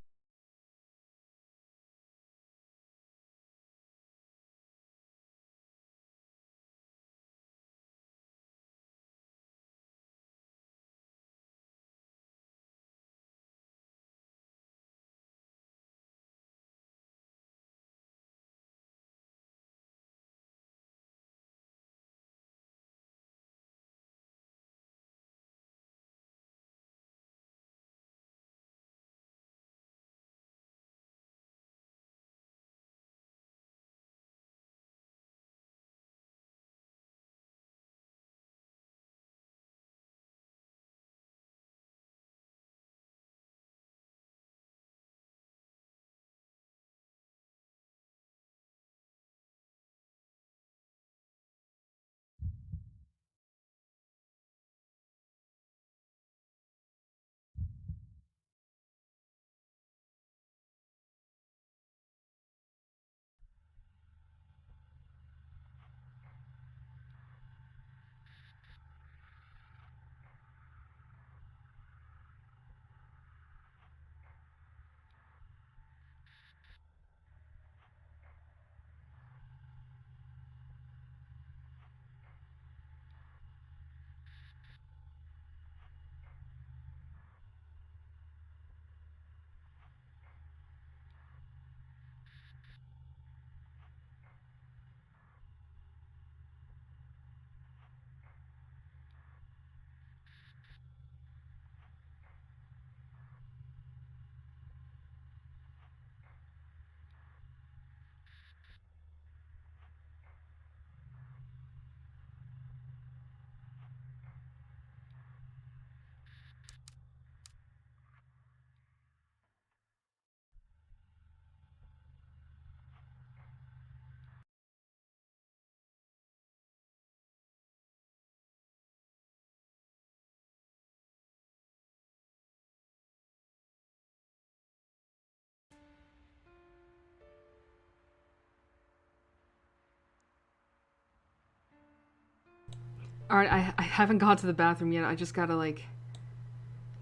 Alright, I haven't got to the bathroom yet. I just gotta, like...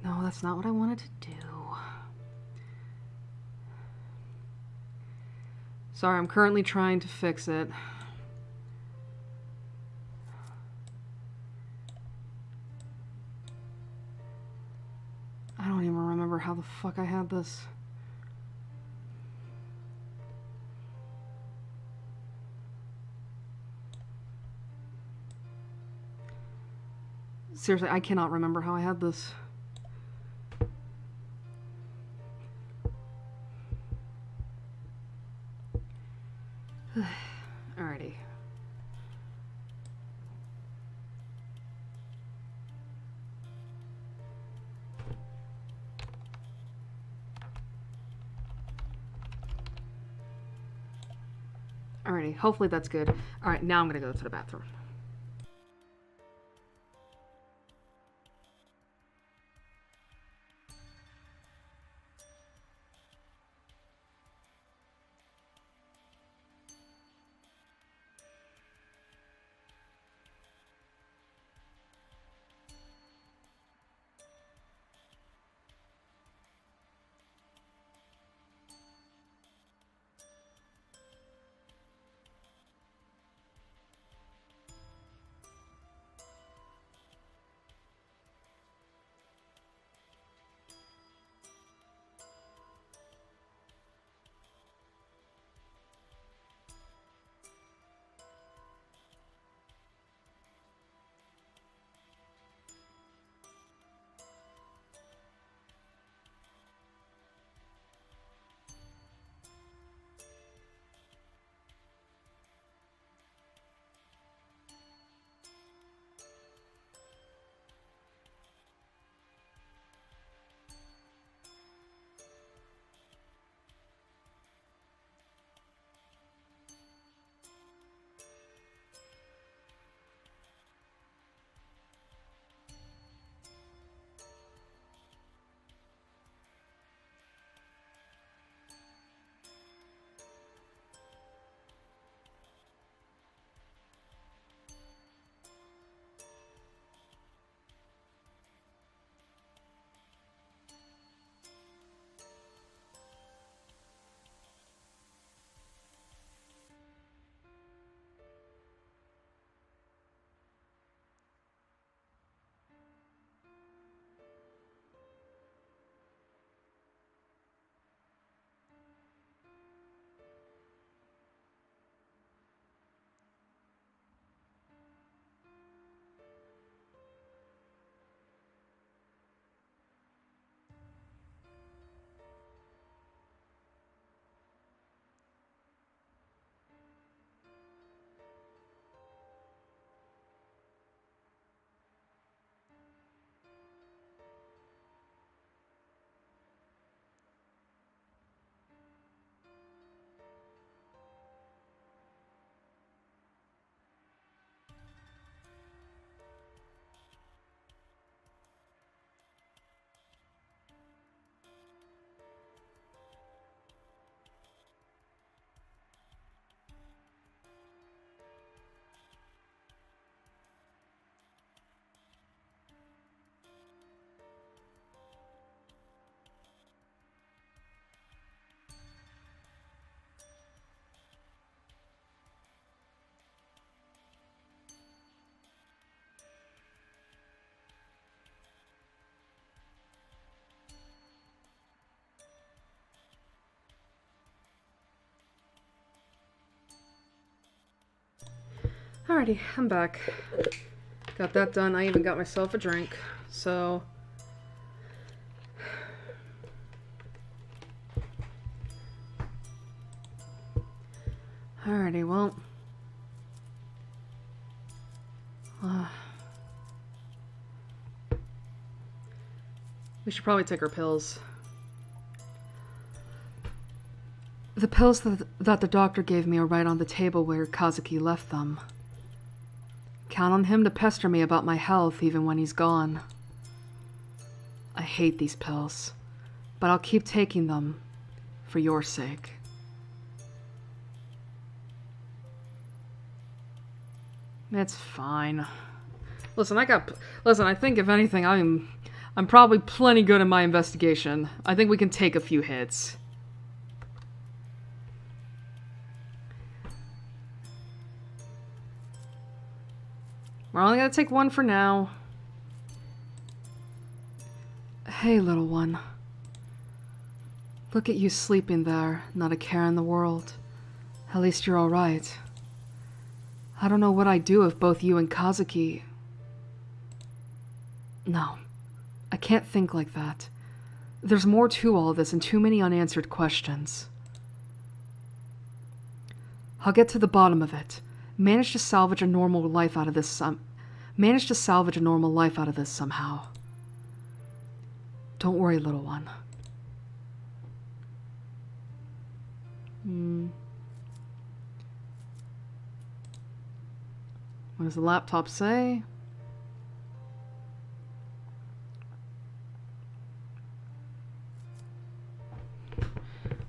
No, that's not what I wanted to do. Sorry, I'm currently trying to fix it. I don't even remember how the fuck I had this. Seriously, I cannot remember how I had this. Alrighty. Alrighty, hopefully that's good. Alright, now I'm gonna go to the bathroom. Alrighty, I'm back. Got that done. I even got myself a drink. So... Alrighty, well... we should probably take our pills. The pills that the doctor gave me are right on the table where Kazuki left them. Count on him to pester me about my health even when he's gone. I hate these pills, but I'll keep taking them for your sake. It's fine. Listen, I think if anything, I'm probably plenty good in my investigation. I think we can take a few hits. We're only gonna take one for now. Hey, little one. Look at you sleeping there, not a care in the world. At least you're alright. I don't know what I'd do if both you and Kazuki... No, I can't think like that. There's more to all this and too many unanswered questions. I'll get to the bottom of it. Manage to salvage a normal life out of this somehow. Don't worry, little one. What does the laptop say?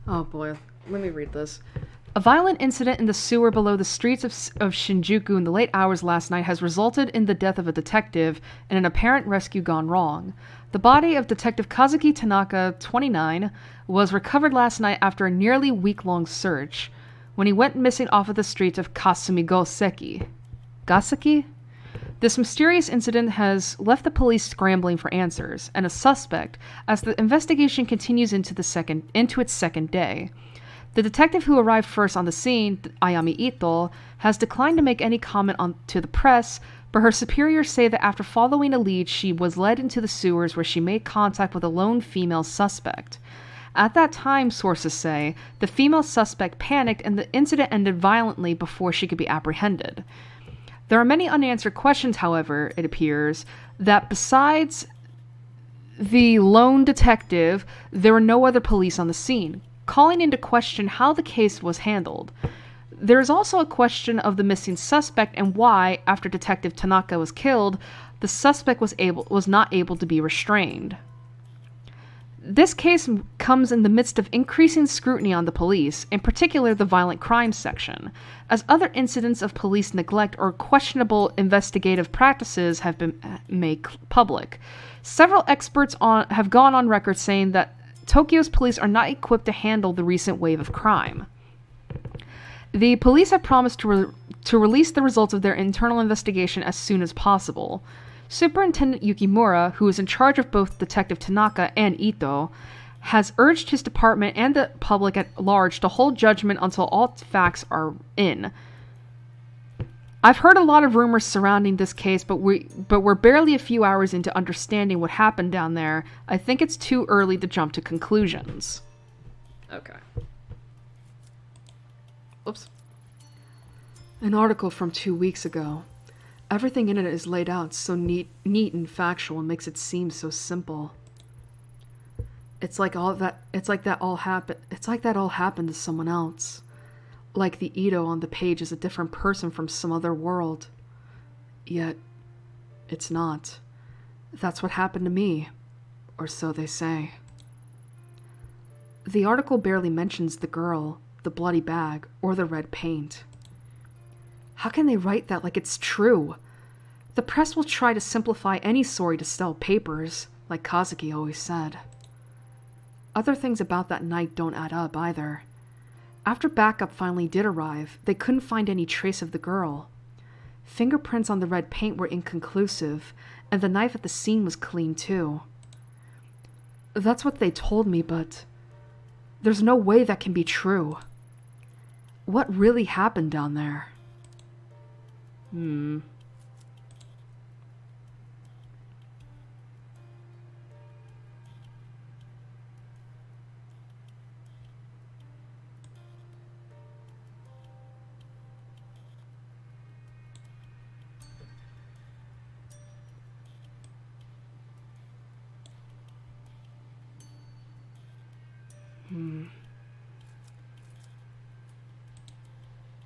Oh boy, let me read this. A violent incident in the sewer below the streets of Shinjuku in the late hours last night has resulted in the death of a detective and an apparent rescue gone wrong. The body of Detective Kazuki Tanaka, 29, was recovered last night after a nearly week-long search when he went missing off of the streets of Kasumi-Goseki. Gaseki? This mysterious incident has left the police scrambling for answers and a suspect as the investigation continues into its second day. The detective who arrived first on the scene, Ayami Ito, has declined to make any comment to the press, but her superiors say that after following a lead, she was led into the sewers where she made contact with a lone female suspect. At that time, sources say, the female suspect panicked and the incident ended violently before she could be apprehended. There are many unanswered questions, however, it appears, that besides the lone detective, there were no other police on the scene, calling into question how the case was handled. There is also a question of the missing suspect and why, after Detective Tanaka was killed, the suspect was not able to be restrained. This case comes in the midst of increasing scrutiny on the police, in particular the violent crimes section, as other incidents of police neglect or questionable investigative practices have been made public. Several experts have gone on record saying that Tokyo's police are not equipped to handle the recent wave of crime. The police have promised to release the results of their internal investigation as soon as possible. Superintendent Yukimura, who is in charge of both Detective Tanaka and Ito, has urged his department and the public at large to hold judgment until all facts are in. I've heard a lot of rumors surrounding this case, but we're barely a few hours into understanding what happened down there. I think it's too early to jump to conclusions. Okay. Oops. An article from 2 weeks ago. Everything in it is laid out so neat and factual and makes it seem so simple. It's like that all happened to someone else. Like the Ito on the page is a different person from some other world. Yet, it's not. That's what happened to me. Or so they say. The article barely mentions the girl, the bloody bag, or the red paint. How can they write that like it's true? The press will try to simplify any story to sell papers, like Kazuki always said. Other things about that night don't add up either. After backup finally did arrive, they couldn't find any trace of the girl. Fingerprints on the red paint were inconclusive, and the knife at the scene was clean too. That's what they told me, but there's no way that can be true. What really happened down there? Hmm.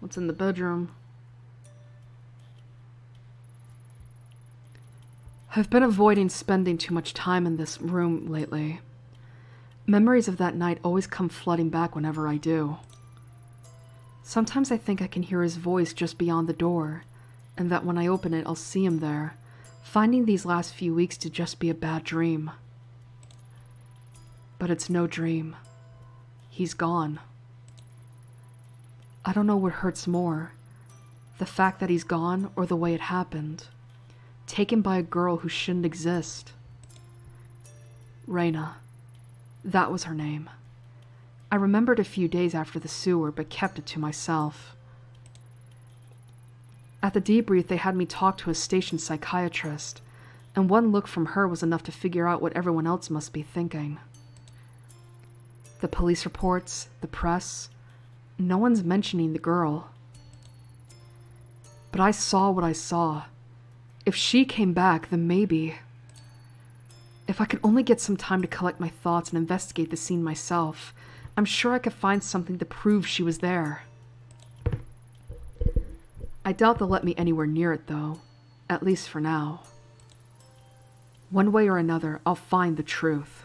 What's in the bedroom? I've been avoiding spending too much time in this room lately. Memories of that night always come flooding back whenever I do. Sometimes I think I can hear his voice just beyond the door, and that when I open it, I'll see him there, finding these last few weeks to just be a bad dream. But it's no dream. He's gone. I don't know what hurts more, the fact that he's gone or the way it happened. Taken by a girl who shouldn't exist. Reina. That was her name. I remembered a few days after the sewer, but kept it to myself. At the debrief, they had me talk to a station psychiatrist, and one look from her was enough to figure out what everyone else must be thinking. The police reports, the press, no one's mentioning the girl. But I saw what I saw. If she came back, then maybe. If I could only get some time to collect my thoughts and investigate the scene myself, I'm sure I could find something to prove she was there. I doubt they'll let me anywhere near it, though. At least for now. One way or another, I'll find the truth.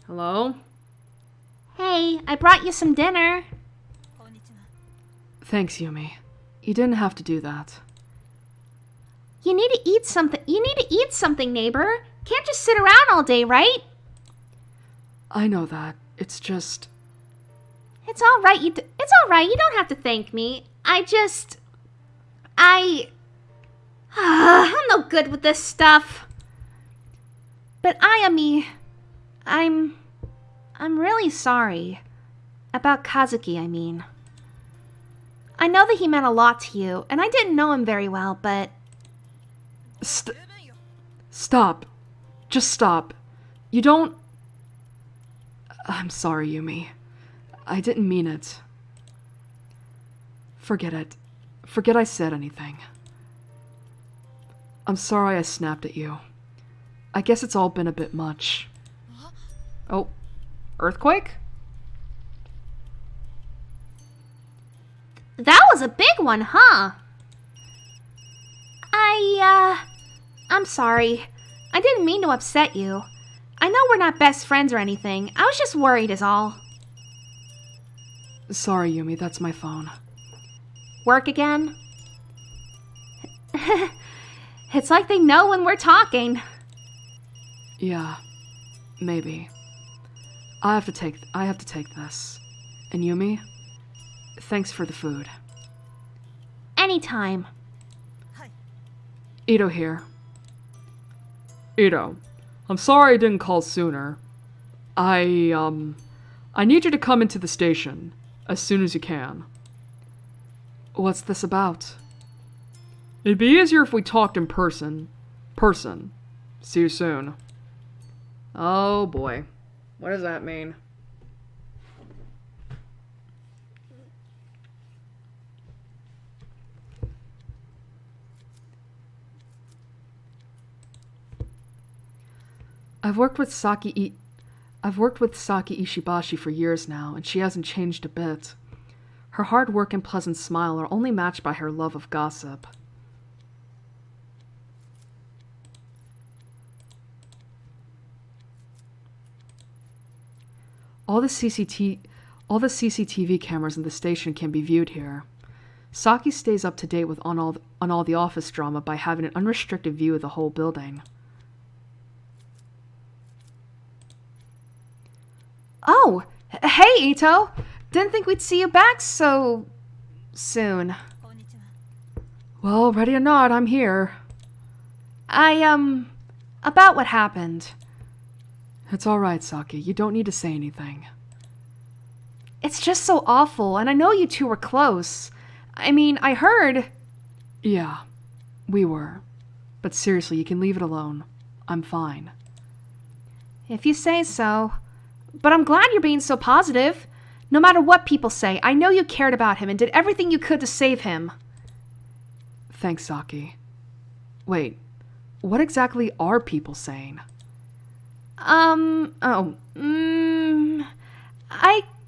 Hello? Hey, I brought you some dinner. Thanks, Yumi. You didn't have to do that. You need to eat something. You need to eat something, neighbor. Can't just sit around all day, right? I know that. It's just... It's all right. It's all right. You don't have to thank me. I'm no good with this stuff. But I'm really sorry. About Kazuki, I mean. I know that he meant a lot to you, and I didn't know him very well, but... Stop. Just stop. You don't... I'm sorry, Yumi. I didn't mean it. Forget it. Forget I said anything. I'm sorry I snapped at you. I guess it's all been a bit much. Oh, earthquake? That was a big one, huh? I'm sorry. I didn't mean to upset you. I know we're not best friends or anything. I was just worried is all. Sorry, Yumi, that's my phone. Work again? It's like they know when we're talking. Yeah, maybe. I have to take this. And Yumi, thanks for the food. Anytime. Ito here. Ito, I'm sorry I didn't call sooner. I need you to come into the station as soon as you can. What's this about? It'd be easier if we talked in person. See you soon. Oh boy. What does that mean? I've worked with Saki Ishibashi for years now, and she hasn't changed a bit. Her hard work and pleasant smile are only matched by her love of gossip. All the CCTV cameras in the station can be viewed here. Saki stays up to date with on all the office drama by having an unrestricted view of the whole building. Oh, hey Ito! Didn't think we'd see you back so soon. Well, ready or not, I'm here. About what happened. It's alright, Saki. You don't need to say anything. It's just so awful, and I know you two were close. I mean, I heard... Yeah, we were. But seriously, you can leave it alone. I'm fine. If you say so. But I'm glad you're being so positive. No matter what people say, I know you cared about him and did everything you could to save him. Thanks, Saki. Wait, what exactly are people saying? I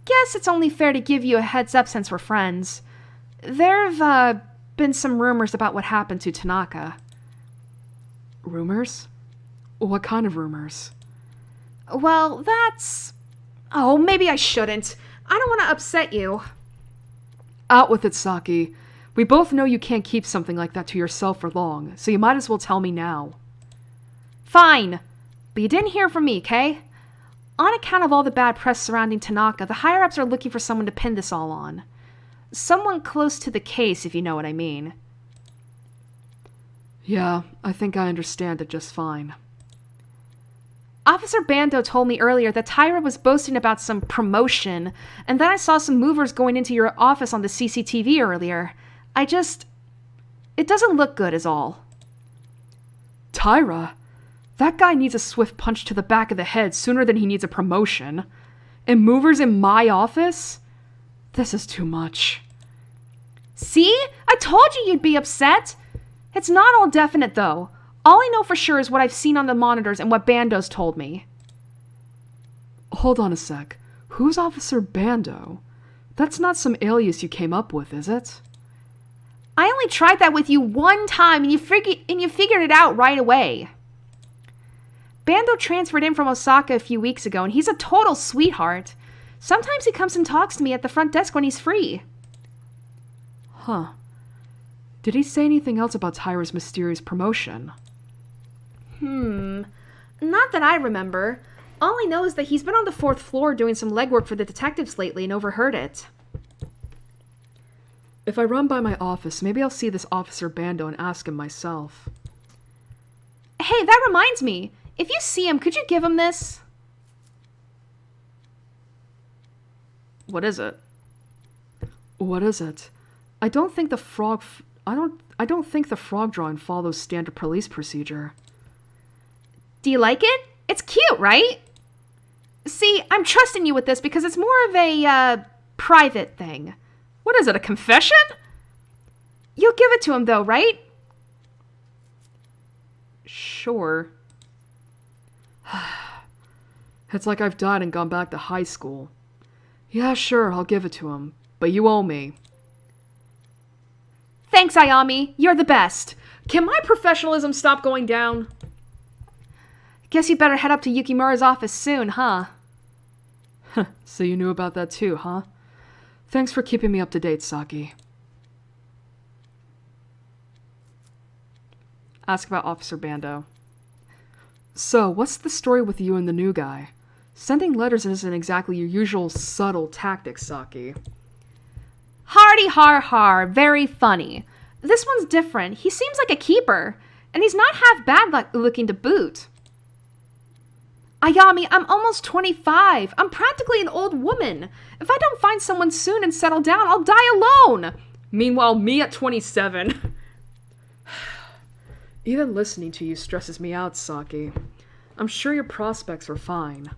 guess it's only fair to give you a heads up since we're friends. There've, been some rumors about what happened to Tanaka. Rumors? What kind of rumors? Well, that's... Oh, maybe I shouldn't. I don't want to upset you. Out with it, Saki. We both know you can't keep something like that to yourself for long, so you might as well tell me now. Fine. But you didn't hear from me, okay? On account of all the bad press surrounding Tanaka, the higher-ups are looking for someone to pin this all on. Someone close to the case, if you know what I mean. Yeah, I think I understand it just fine. Officer Bando told me earlier that Tyra was boasting about some promotion, and then I saw some movers going into your office on the CCTV earlier. It doesn't look good is all. Tyra? That guy needs a swift punch to the back of the head sooner than he needs a promotion. And movers in my office? This is too much. See? I told you you'd be upset. It's not all definite, though. All I know for sure is what I've seen on the monitors and what Bando's told me. Hold on a sec. Who's Officer Bando? That's not some alias you came up with, is it? I only tried that with you one time, and you figured it out right away. Bando transferred in from Osaka a few weeks ago, and he's a total sweetheart. Sometimes he comes and talks to me at the front desk when he's free. Huh. Did he say anything else about Tyra's mysterious promotion? Not that I remember. All I know is that he's been on the 4th floor doing some legwork for the detectives lately and overheard it. If I run by my office, maybe I'll see this Officer Bando and ask him myself. Hey, that reminds me. If you see him, could you give him this? What is it? What is it? I don't think the frog drawing follows standard police procedure. Do you like it? It's cute, right? See, I'm trusting you with this because it's more of a, private thing. What is it, a confession? You'll give it to him, though, right? Sure. It's like I've died and gone back to high school. Yeah, sure, I'll give it to him. But you owe me. Thanks, Ayami. You're the best. Can my professionalism stop going down? Guess you better head up to Yukimura's office soon, huh? So you knew about that too, huh? Thanks for keeping me up to date, Saki. Ask about Officer Bando. So, what's the story with you and the new guy? Sending letters isn't exactly your usual subtle tactic, Saki. Hardy har har, very funny. This one's different. He seems like a keeper, and he's not half bad looking to boot. Ayami, I'm almost 25. I'm practically an old woman. If I don't find someone soon and settle down, I'll die alone. Meanwhile, me at 27. Even listening to you stresses me out, Saki. I'm sure your prospects are fine.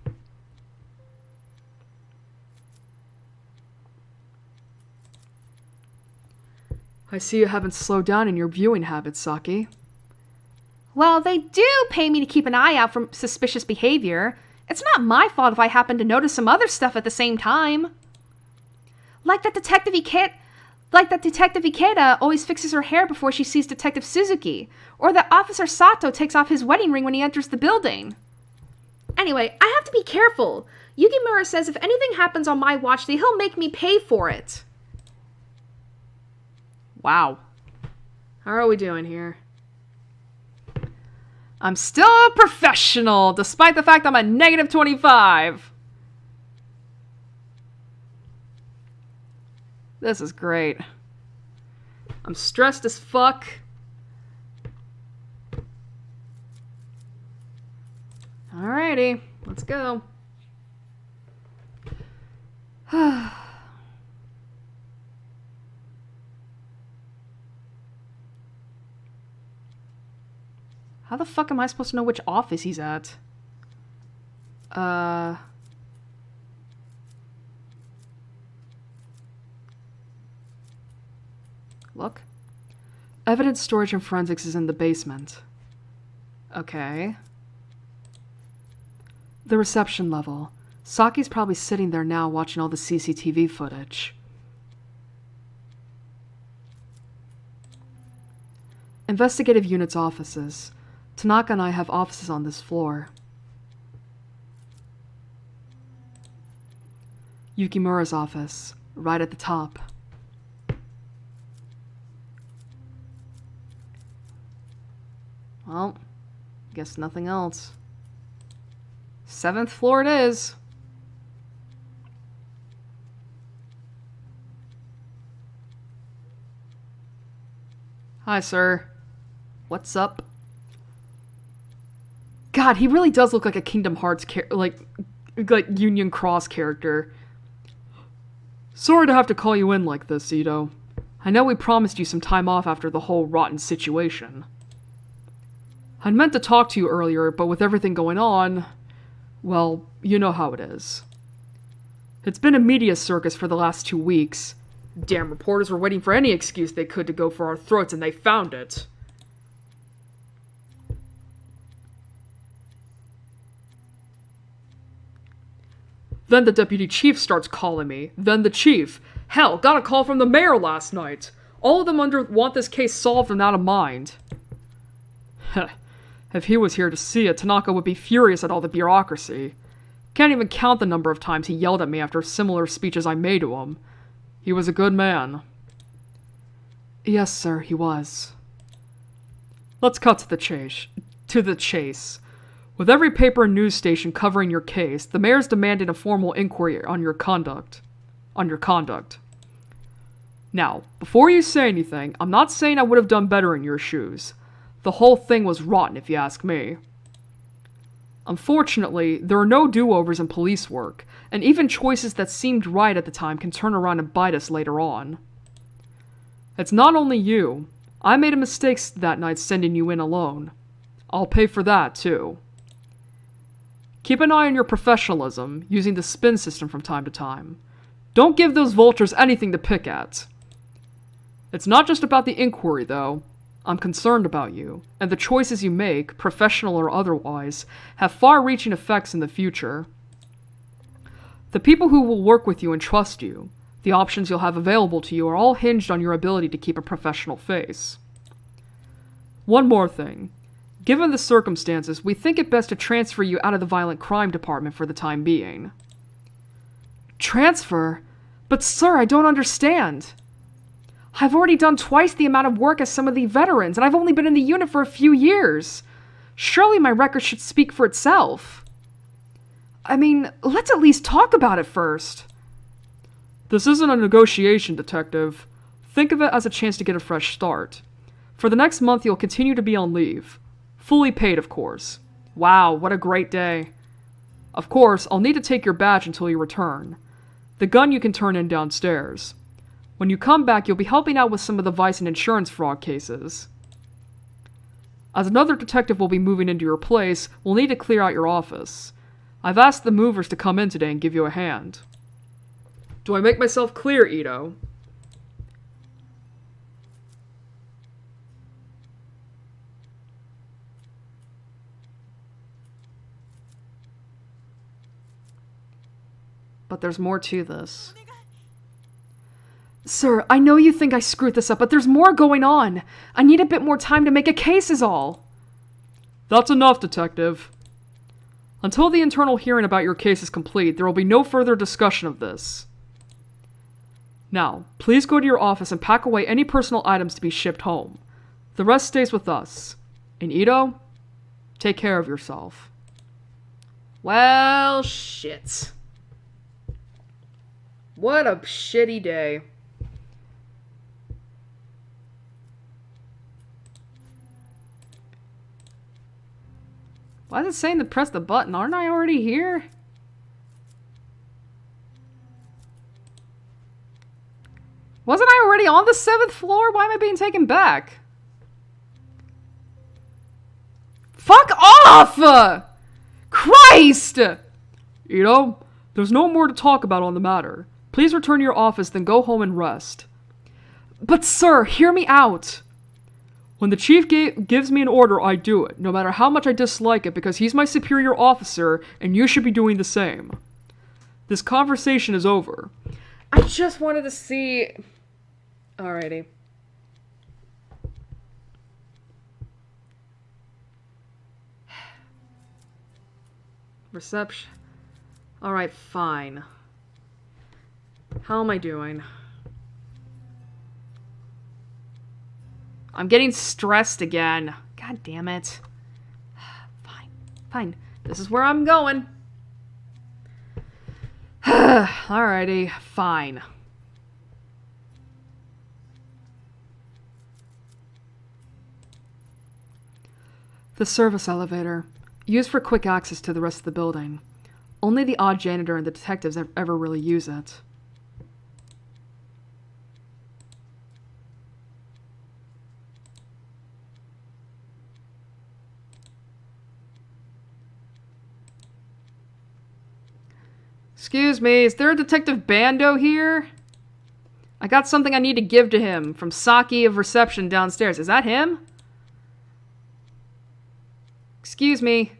I see you haven't slowed down in your viewing habits, Saki. Well, they do pay me to keep an eye out for suspicious behavior. It's not my fault if I happen to notice some other stuff at the same time. Like that Detective Ikeda always fixes her hair before she sees Detective Suzuki, or that Officer Sato takes off his wedding ring when he enters the building. Anyway, I have to be careful. Yukimura says if anything happens on my watch, that he'll make me pay for it. Wow. How are we doing here? I'm still a professional, despite the fact I'm a negative 25. This is great. I'm stressed as fuck. Alrighty, let's go. How the fuck am I supposed to know which office he's at? Look. Evidence storage and forensics is in the basement. Okay. The reception level. Saki's probably sitting there now watching all the CCTV footage. Investigative unit's offices. Tanaka and I have offices on this floor. Yukimura's office, right at the top. Well, guess nothing else. 7th floor it is. Hi, sir. What's up? God, he really does look like a Kingdom Hearts like Union Cross character. Sorry to have to call you in like this, Ito. I know we promised you some time off after the whole rotten situation. I'd meant to talk to you earlier, but with everything going on, well, you know how it is. It's been a media circus for the last 2 weeks. Damn reporters were waiting for any excuse they could to go for our throats, and they found it. Then the deputy chief starts calling me. Then the chief. Hell, got a call from the mayor last night. All of them want this case solved and out of mind. If he was here to see it, Tanaka would be furious at all the bureaucracy. Can't even count the number of times he yelled at me after similar speeches I made to him. He was a good man. Yes, sir, he was. Let's cut to the chase. With every paper and news station covering your case, the mayor's demanded a formal inquiry on your conduct. Now, before you say anything, I'm not saying I would have done better in your shoes. The whole thing was rotten, if you ask me. Unfortunately, there are no do-overs in police work, and even choices that seemed right at the time can turn around and bite us later on. It's not only you. I made a mistake that night sending you in alone. I'll pay for that, too. Keep an eye on your professionalism, using the spin system from time to time. Don't give those vultures anything to pick at. It's not just about the inquiry, though. I'm concerned about you, and the choices you make, professional or otherwise, have far-reaching effects in the future. The people who will work with you and trust you, the options you'll have available to you are all hinged on your ability to keep a professional face. One more thing. Given the circumstances, we think it best to transfer you out of the violent crime department for the time being. Transfer? But sir, I don't understand. I've already done twice the amount of work as some of the veterans, and I've only been in the unit for a few years. Surely my record should speak for itself. I mean, let's at least talk about it first. This isn't a negotiation, detective. Think of it as a chance to get a fresh start. For the next month, you'll continue to be on leave. Fully paid, of course. Wow, what a great day. Of course, I'll need to take your badge until you return. The gun you can turn in downstairs. When you come back, you'll be helping out with some of the vice and insurance fraud cases. As another detective will be moving into your place, we'll need to clear out your office. I've asked the movers to come in today and give you a hand. Do I make myself clear, Ito? But there's more to this. Sir, I know you think I screwed this up, but there's more going on. I need a bit more time to make a case is all. That's enough, detective. Until the internal hearing about your case is complete, there will be no further discussion of this. Now, please go to your office and pack away any personal items to be shipped home. The rest stays with us. And Ito, take care of yourself. Well, shit. What a shitty day. Why is it saying to press the button? Aren't I already here? Wasn't I already on the 7th floor? Why am I being taken back? Fuck off! Christ! You know, there's no more to talk about on the matter. Please return to your office, then go home and rest. But sir, hear me out. When the chief gives me an order, I do it, no matter how much I dislike it, because he's my superior officer, and you should be doing the same. This conversation is over. I just wanted to see... Alrighty. Reception. Alright, fine. How am I doing? I'm getting stressed again. God damn it. Fine. Fine. This is where I'm going. Alrighty. Fine. The service elevator. Used for quick access to the rest of the building. Only the odd janitor and the detectives ever really use it. Excuse me, is there a Detective Bando here? I got something I need to give to him from Saki of reception downstairs. Is that him? Excuse me.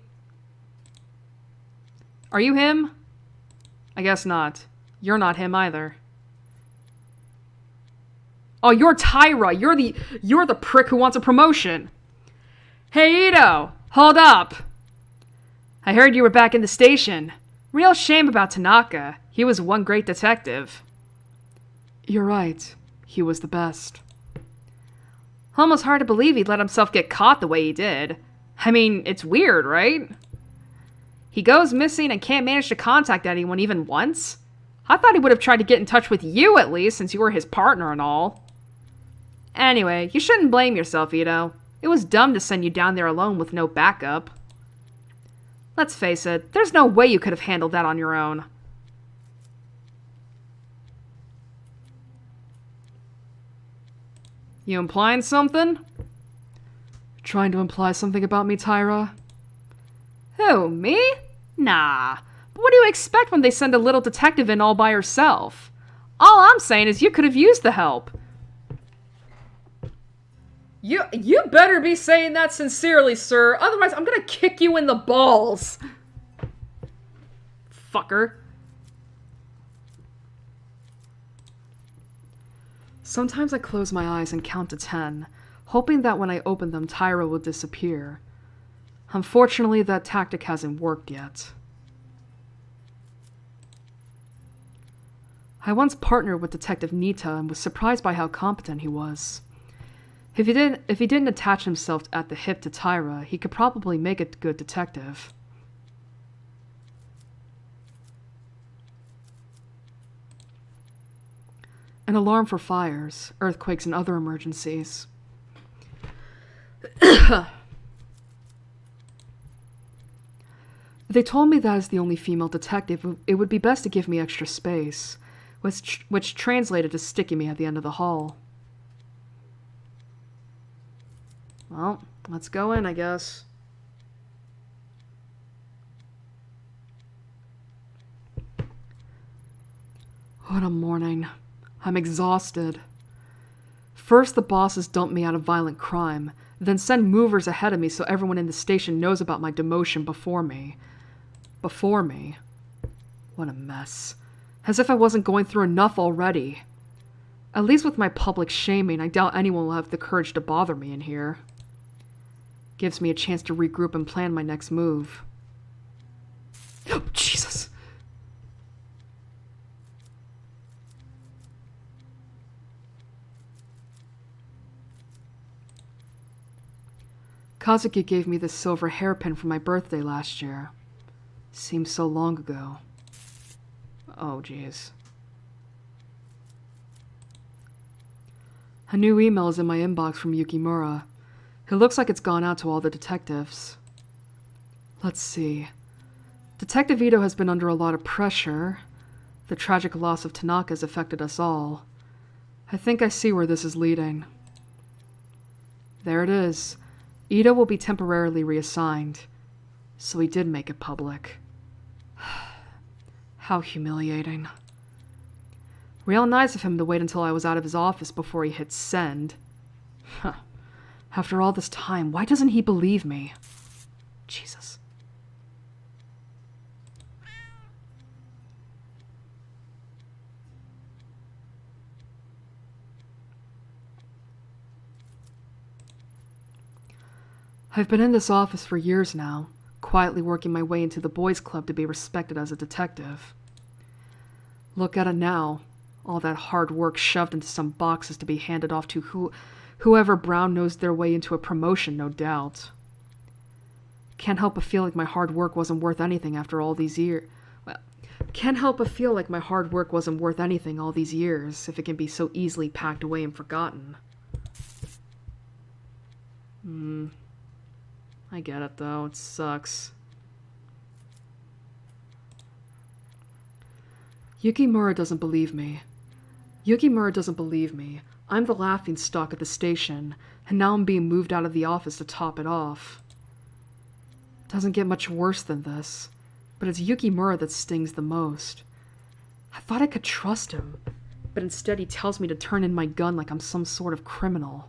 Are you him? I guess not. You're not him either. Oh, you're Tyra. You're the prick who wants a promotion. Hey, Ito. Hold up. I heard you were back in the station. Real shame about Tanaka. He was one great detective. You're right. He was the best. Almost hard to believe he'd let himself get caught the way he did. I mean, it's weird, right? He goes missing and can't manage to contact anyone even once? I thought he would have tried to get in touch with you at least, since you were his partner and all. Anyway, you shouldn't blame yourself, Ito. It was dumb to send you down there alone with no backup. Let's face it, there's no way you could have handled that on your own. You implying something? Trying to imply something about me, Tyra? Who, me? Nah. But what do you expect when they send a little detective in all by herself? All I'm saying is you could have used the help. You better be saying that sincerely, sir. Otherwise, I'm gonna kick you in the balls. Fucker. Sometimes I close my eyes and count to 10, hoping that when I open them, Tyra will disappear. Unfortunately, that tactic hasn't worked yet. I once partnered with Detective Nita and was surprised by how competent he was. If he didn't attach himself at the hip to Tyra, he could probably make a good detective. An alarm for fires, earthquakes, and other emergencies. They told me that as the only female detective, it would be best to give me extra space, which translated to sticking me at the end of the hall. Well, let's go in, I guess. What a morning. I'm exhausted. First, the bosses dump me out of violent crime, then send movers ahead of me so everyone in the station knows about my demotion before me. Before me. What a mess. As if I wasn't going through enough already. At least with my public shaming, I doubt anyone will have the courage to bother me in here. Gives me a chance to regroup and plan my next move. Oh, Jesus! Kazuki gave me this silver hairpin for my birthday last year. Seems so long ago. Oh, jeez. A new email is in my inbox from Yukimura. It looks like it's gone out to all the detectives. Let's see. Detective Ito has been under a lot of pressure. The tragic loss of Tanaka has affected us all. I think I see where this is leading. There it is. Ito will be temporarily reassigned. So he did make it public. How humiliating. Real nice of him to wait until I was out of his office before he hit send. Huh. After all this time, why doesn't he believe me? Jesus. I've been in this office for years now, quietly working my way into the boys' club to be respected as a detective. Look at it now. All that hard work shoved into some boxes to be handed off to whoever brown-nosed their way into a promotion, no doubt. Can't help but feel like my hard work wasn't worth anything after all these years. Well, can't help but feel like my hard work wasn't worth anything all these years if it can be so easily packed away and forgotten. I get it though, it sucks. Yukimura doesn't believe me. I'm the laughingstock at the station, and now I'm being moved out of the office to top it off. Doesn't get much worse than this, but it's Yukimura that stings the most. I thought I could trust him, but instead he tells me to turn in my gun like I'm some sort of criminal.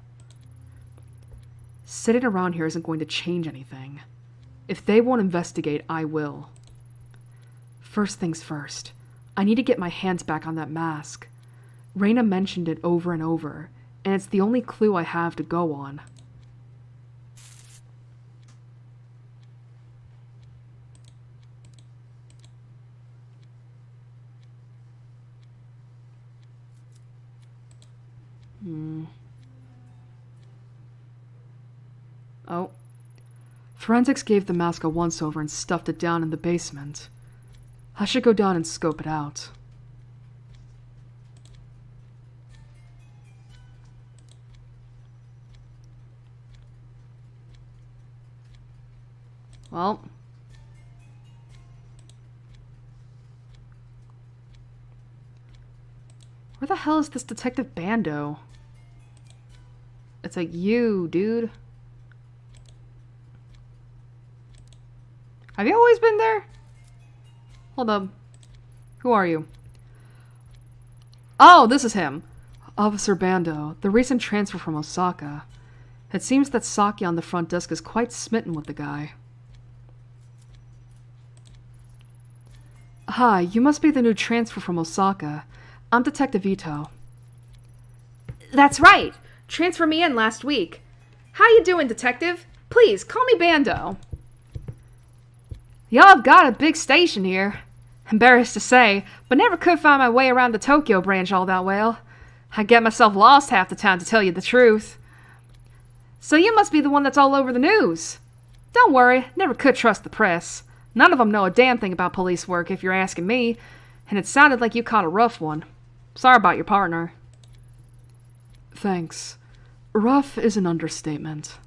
Sitting around here isn't going to change anything. If they won't investigate, I will. First things first, I need to get my hands back on that mask. Reina mentioned it over and over, and it's the only clue I have to go on. Oh. Forensics gave the mask a once-over and stuffed it down in the basement. I should go down and scope it out. Well. Where the hell is this Detective Bando? It's like you, dude. Have you always been there? Hold up. Who are you? Oh, this is him. Officer Bando, the recent transfer from Osaka. It seems that Saki on the front desk is quite smitten with the guy. Hi, you must be the new transfer from Osaka. I'm Detective Ito. That's right. Transfer me in last week. How you doing, Detective? Please, call me Bando. Y'all have got a big station here. Embarrassed to say, but never could find my way around the Tokyo branch all that well. I get myself lost half the time, to tell you the truth. So you must be the one that's all over the news. Don't worry, never could trust the press. None of them know a damn thing about police work, if you're asking me, and it sounded like you caught a rough one. Sorry about your partner. Thanks. Rough is an understatement.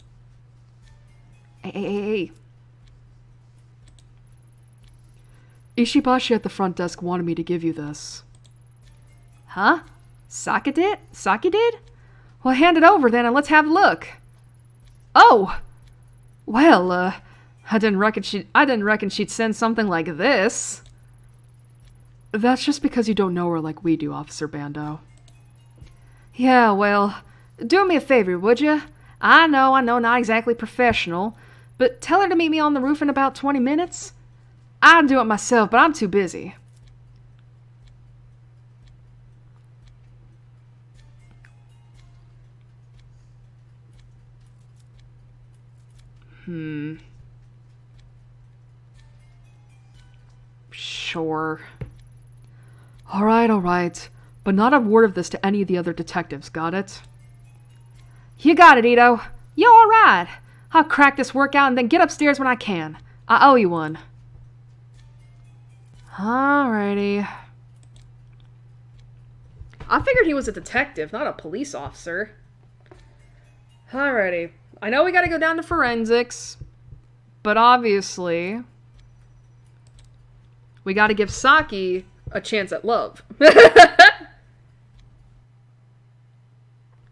Hey. Ishibashi at the front desk wanted me to give you this. Huh? Saki did? Well, hand it over then and let's have a look. Oh! Well, I didn't reckon she'd send something like this. That's just because you don't know her like we do, Officer Bando. Yeah, well, do me a favor, would you? I know, not exactly professional, but tell her to meet me on the roof in about 20 minutes. I'd do it myself, but I'm too busy. Sure. All right. But not a word of this to any of the other detectives, got it? You got it, Ito. You all right? I'll crack this work out and then get upstairs when I can. I owe you one. Alrighty. I figured he was a detective, not a police officer. Alrighty. I know we gotta go down to forensics. But obviously, we gotta give Saki a chance at love.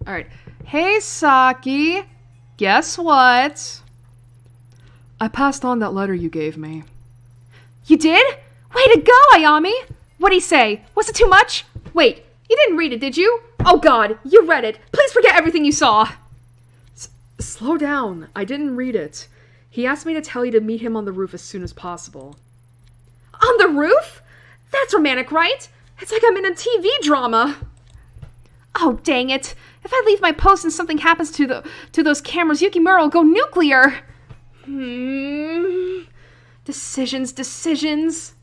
Alright. Hey, Saki. Guess what? I passed on that letter you gave me. You did? Way to go, Ayami! What'd he say? Was it too much? Wait, you didn't read it, did you? Oh god, you read it. Please forget everything you saw. Slow down. I didn't read it. He asked me to tell you to meet him on the roof as soon as possible. On the roof? That's romantic, right? It's like I'm in a TV drama. Oh, dang it. If I leave my post and something happens to those cameras, Yukimura will go nuclear. Decisions.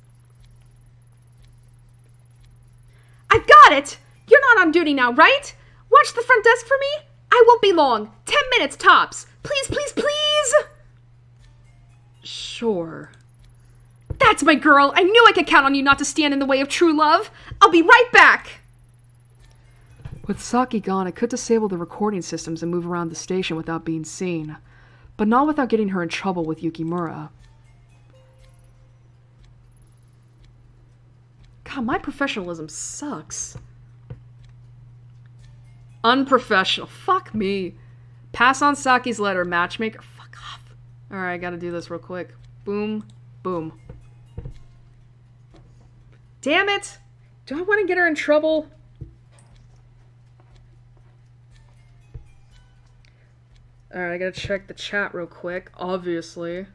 I've got it! You're not on duty now, right? Watch the front desk for me. I won't be long. 10 minutes tops. Please, please, please! Sure. That's my girl. I knew I could count on you not to stand in the way of true love. I'll be right back. With Saki gone, I could disable the recording systems and move around the station without being seen. But not without getting her in trouble with Yukimura. God, my professionalism sucks. Unprofessional. Fuck me. Pass on Saki's letter, matchmaker. Fuck off. Alright, I gotta do this real quick. Boom. Boom. Damn it! Do I want to get her in trouble? Alright, I gotta check the chat real quick, obviously.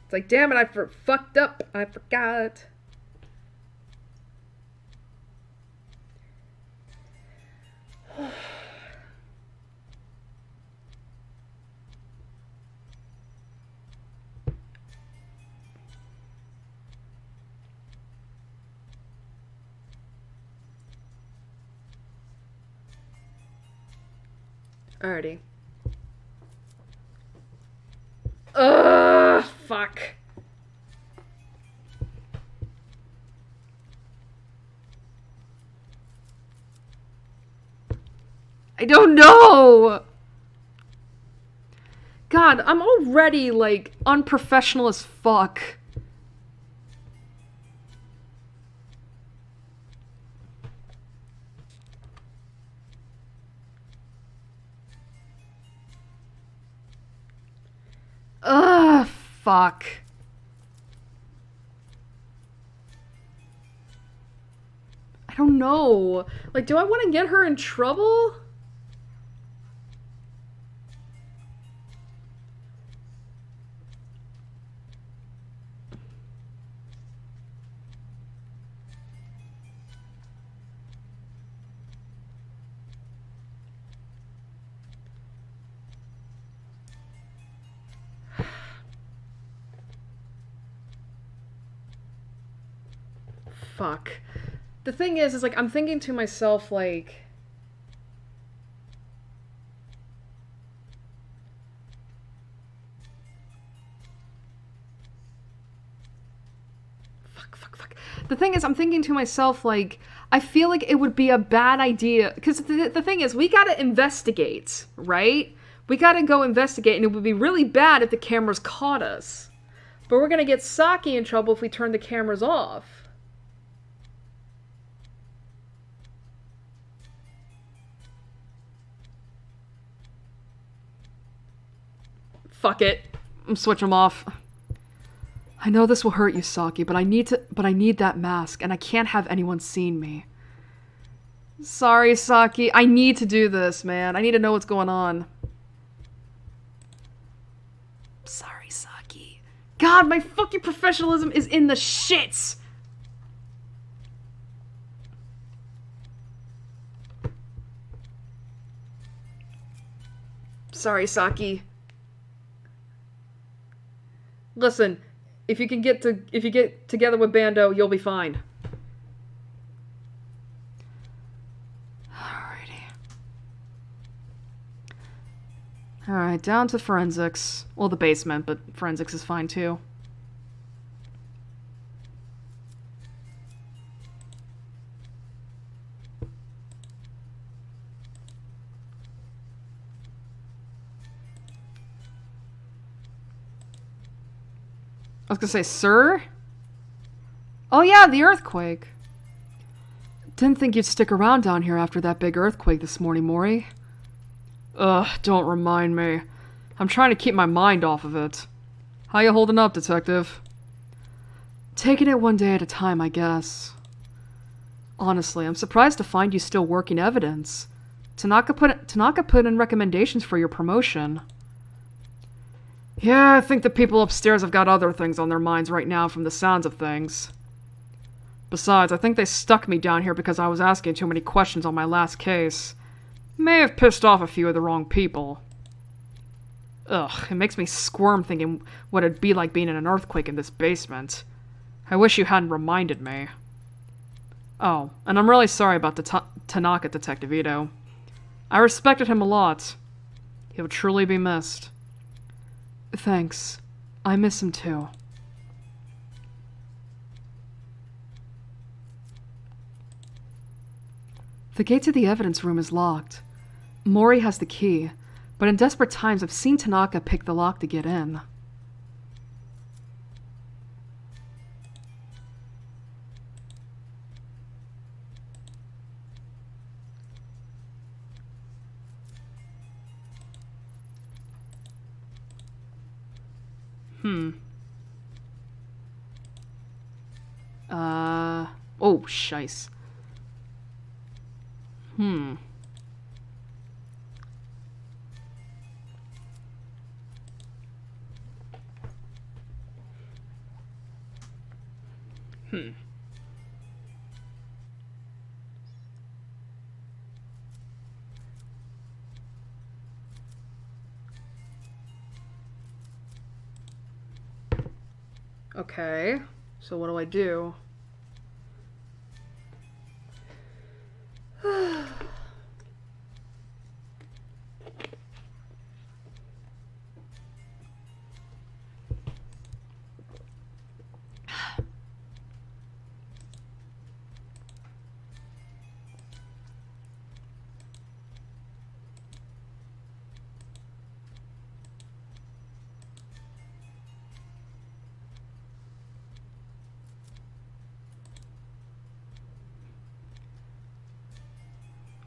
It's like, damn it, I fucked up. I forgot. Alrighty. Ugh, fuck. I don't know! God, I'm already, like, unprofessional as fuck. Ugh, fuck. I don't know. Like, do I want to get her in trouble? Fuck. The thing is like, I'm thinking to myself, like... Fuck. The thing is, I'm thinking to myself, like, I feel like it would be a bad idea, because the thing is, we gotta investigate, right? We gotta go investigate, and it would be really bad if the cameras caught us. But we're gonna get Saki in trouble if we turn the cameras off. Fuck it. I'm switching them off. I know this will hurt you, Saki, but I need that mask, and I can't have anyone seeing me. Sorry, Saki. I need to do this, man. I need to know what's going on. Sorry, Saki. God, my fucking professionalism is in the shits! Sorry, Saki. Listen, if you get together with Bando, you'll be fine. Alrighty. Alright, down to forensics. Well, the basement, but forensics is fine too. I was gonna say, sir? Oh yeah, the earthquake. Didn't think you'd stick around down here after that big earthquake this morning, Mori. Ugh, don't remind me. I'm trying to keep my mind off of it. How you holding up, detective? Taking it one day at a time, I guess. Honestly, I'm surprised to find you still working evidence. Tanaka put in recommendations for your promotion. Yeah, I think the people upstairs have got other things on their minds right now from the sounds of things. Besides, I think they stuck me down here because I was asking too many questions on my last case. May have pissed off a few of the wrong people. Ugh, it makes me squirm thinking what it'd be like being in an earthquake in this basement. I wish you hadn't reminded me. Oh, and I'm really sorry about the Tanaka Detective Ito. I respected him a lot. He'll truly be missed. Thanks. I miss him too. The gate to the evidence room is locked. Mori has the key, but in desperate times I've seen Tanaka pick the lock to get in. Oh, shice. Okay, so what do I do?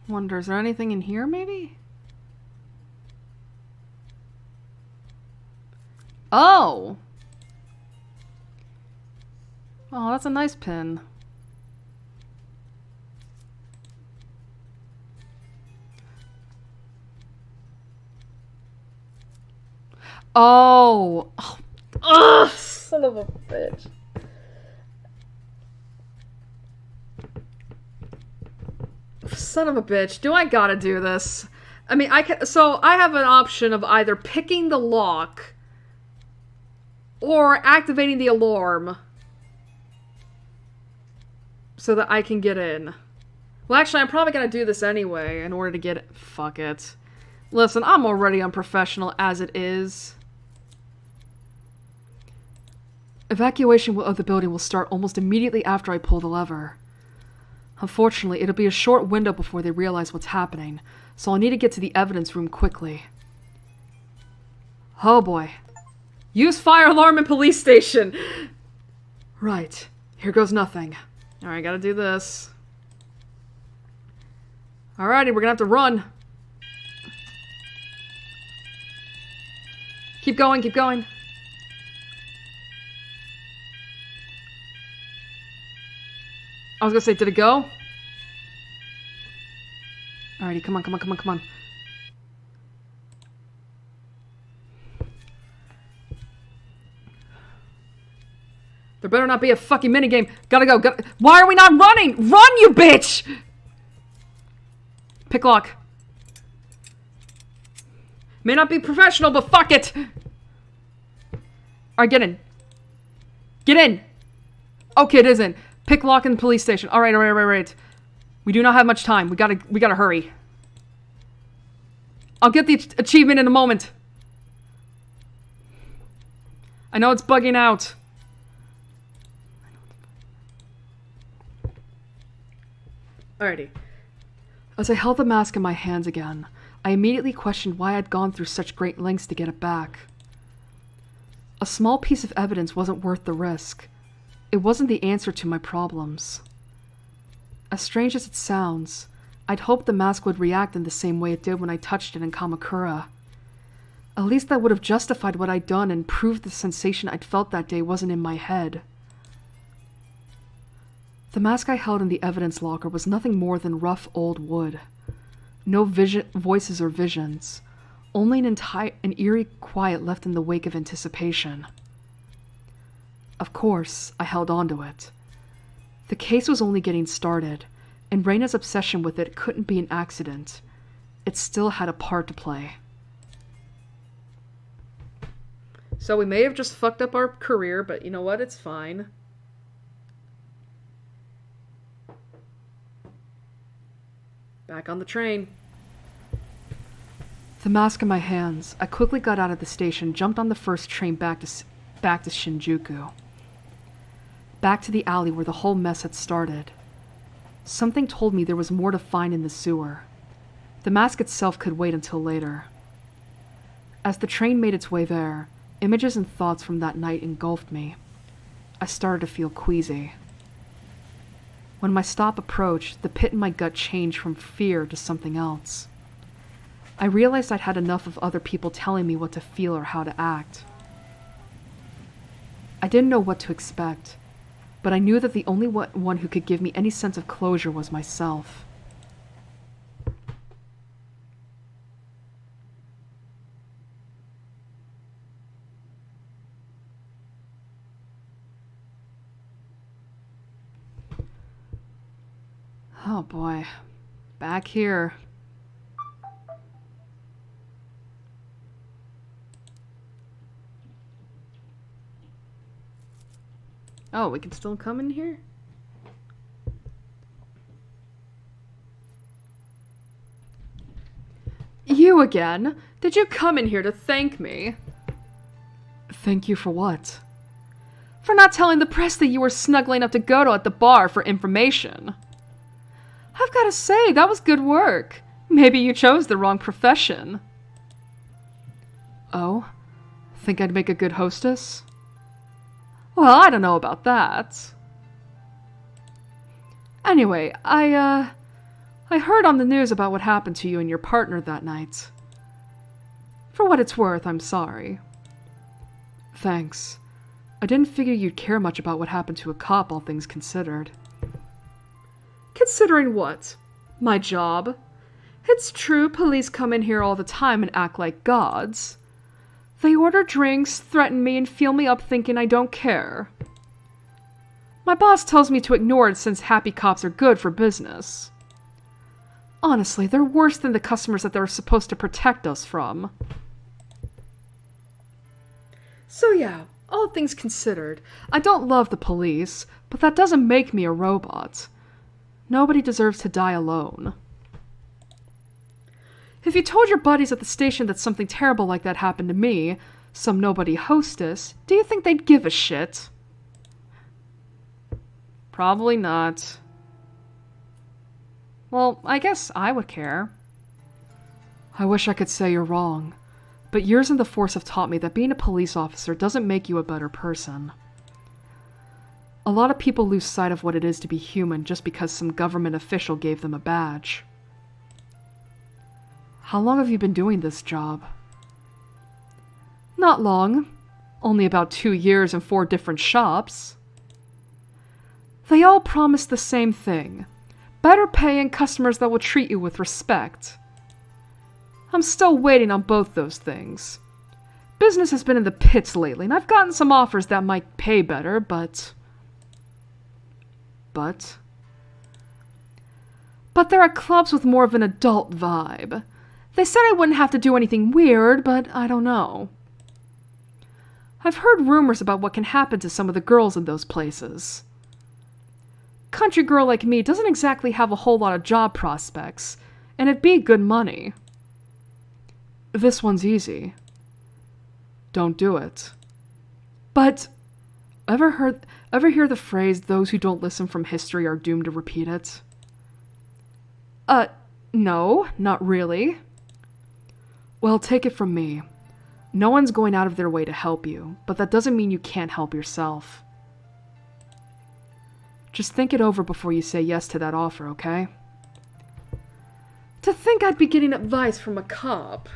Wonder, is there anything in here, maybe? Oh! Oh, that's a nice pin. Oh! Ugh! Son of a bitch. Son of a bitch. Do I gotta do this? I mean, so I have an option of either picking the lock or activating the alarm so that I can get in. Well, actually, I'm probably gonna do this anyway in order to get it. Fuck it. Listen, I'm already unprofessional as it is. Evacuation of the building will start almost immediately after I pull the lever. Unfortunately, it'll be a short window before they realize what's happening, so I'll need to get to the evidence room quickly. Oh boy. Use fire alarm in police station! Right. Here goes nothing. Alright, gotta do this. Alrighty, we're gonna have to run. Keep going, keep going. I was gonna say, did it go? Alrighty, come on, come on, come on, come on. There better not be a fucking minigame. Gotta go, Why are we not running? Run, you bitch! Pick lock. May not be professional, but fuck it! Alright, get in. Get in! Okay, it isn't. Pick lock in the police station. Alright, alright. We do not have much time. We gotta hurry. I'll get the achievement in a moment. I know it's bugging out. Alrighty. As I held the mask in my hands again, I immediately questioned why I'd gone through such great lengths to get it back. A small piece of evidence wasn't worth the risk. It wasn't the answer to my problems. As strange as it sounds, I'd hoped the mask would react in the same way it did when I touched it in Kamakura. At least that would have justified what I'd done and proved the sensation I'd felt that day wasn't in my head. The mask I held in the evidence locker was nothing more than rough old wood. No voices or visions, only an eerie quiet left in the wake of anticipation. Of course, I held on to it. The case was only getting started, and Reina's obsession with it couldn't be an accident. It still had a part to play. So we may have just fucked up our career, but you know what? It's fine. Back on the train. The mask in my hands, I quickly got out of the station, jumped on the first train back to Shinjuku. Back to the alley where the whole mess had started. Something told me there was more to find in the sewer. The mask itself could wait until later. As the train made its way there, images and thoughts from that night engulfed me. I started to feel queasy. When my stop approached, the pit in my gut changed from fear to something else. I realized I'd had enough of other people telling me what to feel or how to act. I didn't know what to expect, but I knew that the only one who could give me any sense of closure was myself. Oh boy, back here. Oh, we can still come in here? You again? Did you come in here to thank me? Thank you for what? For not telling the press that you were snuggling up to Goto at the bar for information. I've got to say, that was good work. Maybe you chose the wrong profession. Oh? Think I'd make a good hostess? Well, I don't know about that. Anyway, I heard on the news about what happened to you and your partner that night. For what it's worth, I'm sorry. Thanks. I didn't figure you'd care much about what happened to a cop, all things considered. Considering what? My job? It's true, police come in here all the time and act like gods. They order drinks, threaten me, and feel me up thinking I don't care. My boss tells me to ignore it since happy cops are good for business. Honestly, they're worse than the customers that they're supposed to protect us from. So yeah, all things considered, I don't love the police, but that doesn't make me a robot. Nobody deserves to die alone. If you told your buddies at the station that something terrible like that happened to me, some nobody hostess, do you think they'd give a shit? Probably not. Well, I guess I would care. I wish I could say you're wrong, but years in the force have taught me that being a police officer doesn't make you a better person. A lot of people lose sight of what it is to be human just because some government official gave them a badge. How long have you been doing this job? Not long. Only about 2 years in 4 different shops. They all promise the same thing. Better pay and customers that will treat you with respect. I'm still waiting on both those things. Business has been in the pits lately, and I've gotten some offers that might pay better, but there are clubs with more of an adult vibe. They said I wouldn't have to do anything weird, but I don't know. I've heard rumors about what can happen to some of the girls in those places. Country girl like me doesn't exactly have a whole lot of job prospects, and it'd be good money. This one's easy. Don't do it. But, ever hear the phrase, those who don't listen from history are doomed to repeat it? No, not really. Well, take it from me. No one's going out of their way to help you, but that doesn't mean you can't help yourself. Just think it over before you say yes to that offer, okay? To think I'd be getting advice from a cop.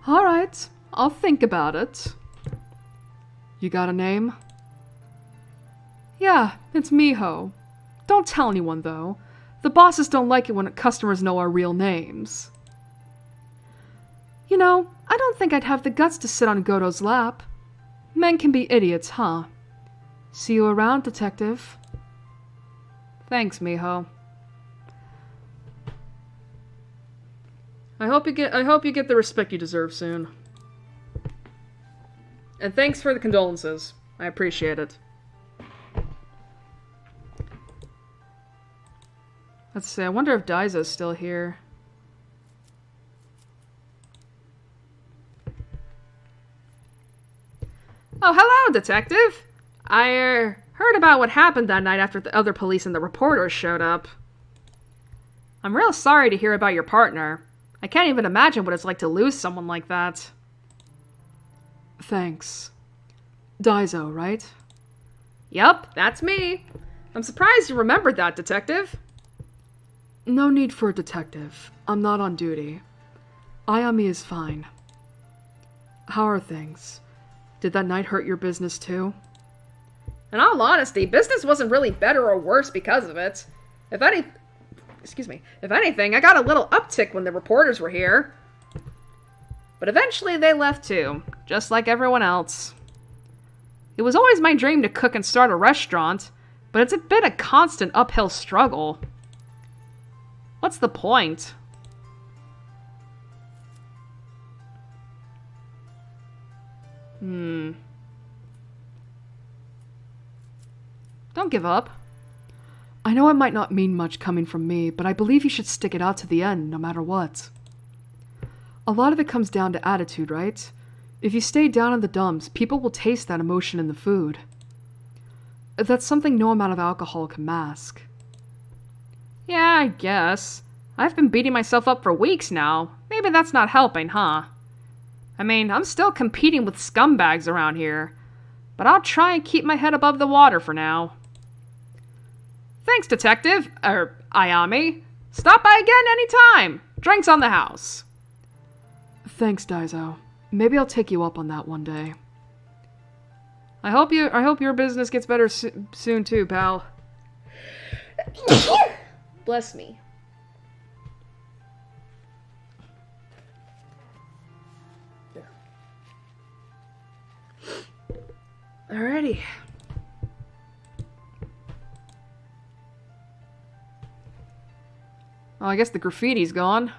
Alright, I'll think about it. You got a name? Yeah, it's Miho. Don't tell anyone, though. The bosses don't like it when customers know our real names. You know, I don't think I'd have the guts to sit on Goto's lap. Men can be idiots, huh? See you around, detective. Thanks, Miho. I hope you get the respect you deserve soon. And thanks for the condolences. I appreciate it. Let's see, I wonder if Daizo's still here. Oh, hello, detective! I heard about what happened that night after the other police and the reporters showed up. I'm real sorry to hear about your partner. I can't even imagine what it's like to lose someone like that. Thanks. Daizo, right? Yup, that's me. I'm surprised you remembered that, detective. No need for a detective. I'm not on duty. Ayami is fine. How are things? Did that night hurt your business too? In all honesty, business wasn't really better or worse because of it. If anything, I got a little uptick when the reporters were here. But eventually they left too, just like everyone else. It was always my dream to cook and start a restaurant, but it's been a constant uphill struggle. What's the point? Don't give up. I know it might not mean much coming from me, but I believe you should stick it out to the end, no matter what. A lot of it comes down to attitude, right? If you stay down in the dumps, people will taste that emotion in the food. That's something no amount of alcohol can mask. Yeah, I guess. I've been beating myself up for weeks now. Maybe that's not helping, huh? I mean, I'm still competing with scumbags around here. But I'll try and keep my head above the water for now. Thanks, detective. Ayami. Stop by again anytime. Drinks on the house. Thanks, Daizo. Maybe I'll take you up on that one day. I hope your business gets better soon too, pal. Bless me. Alrighty. Oh, I guess the graffiti's gone.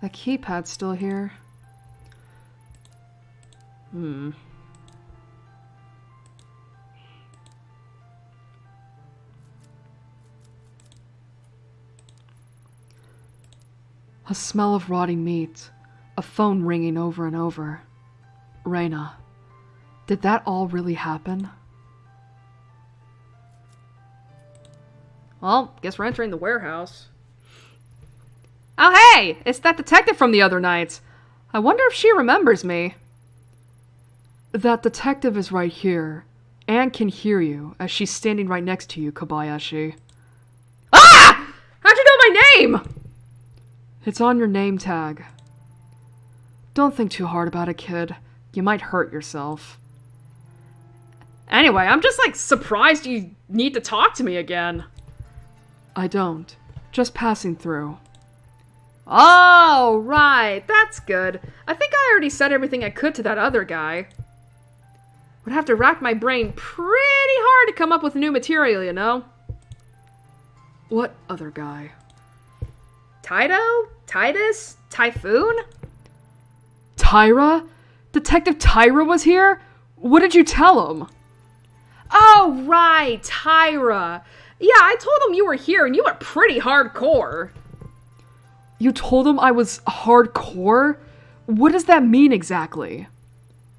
The keypad's still here. A smell of rotting meat. A phone ringing over and over. Reina, did that all really happen? Well, guess we're entering the warehouse. Oh hey! It's that detective from the other night. I wonder if she remembers me. That detective is right here, and can hear you, as she's standing right next to you, Kobayashi. Ah! How'd you know my name? It's on your name tag. Don't think too hard about it, kid. You might hurt yourself. Anyway, I'm just surprised you need to talk to me again. I don't. Just passing through. Oh, right. That's good. I think I already said everything I could to that other guy. Would have to rack my brain pretty hard to come up with new material, you know? What other guy? Taito? Titus? Typhoon? Tyra? Detective Tyra was here? What did you tell him? Oh, right, Tyra. Yeah, I told him you were here and you were pretty hardcore. You told him I was hardcore? What does that mean exactly?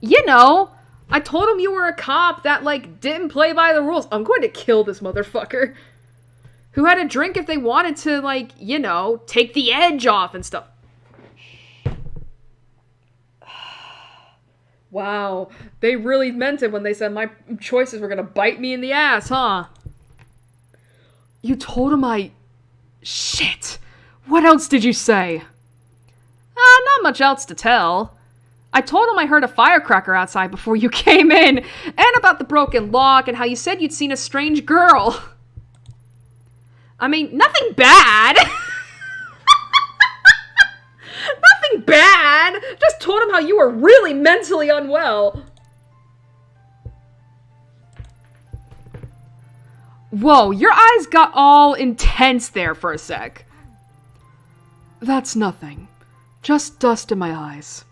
You know, I told him you were a cop that, didn't play by the rules. I'm going to kill this motherfucker. Who had a drink if they wanted to, take the edge off and stuff. Wow, they really meant it when they said my choices were gonna bite me in the ass, huh? You told him I... Shit! What else did you say? Not much else to tell. I told him I heard a firecracker outside before you came in, and about the broken lock, and how you said you'd seen a strange girl. I mean, nothing bad! Nothing bad! Just told him how you were really mentally unwell. Whoa, your eyes got all intense there for a sec. That's nothing. Just dust in my eyes.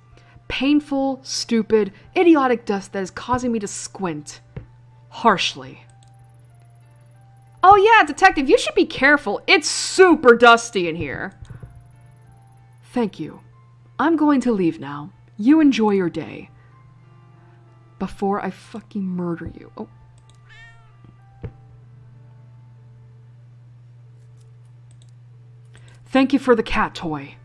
Painful, stupid, idiotic dust that is causing me to squint. Harshly. Oh yeah, detective, you should be careful. It's super dusty in here. Thank you. I'm going to leave now. You enjoy your day. Before I fucking murder you. Oh. Thank you for the cat toy.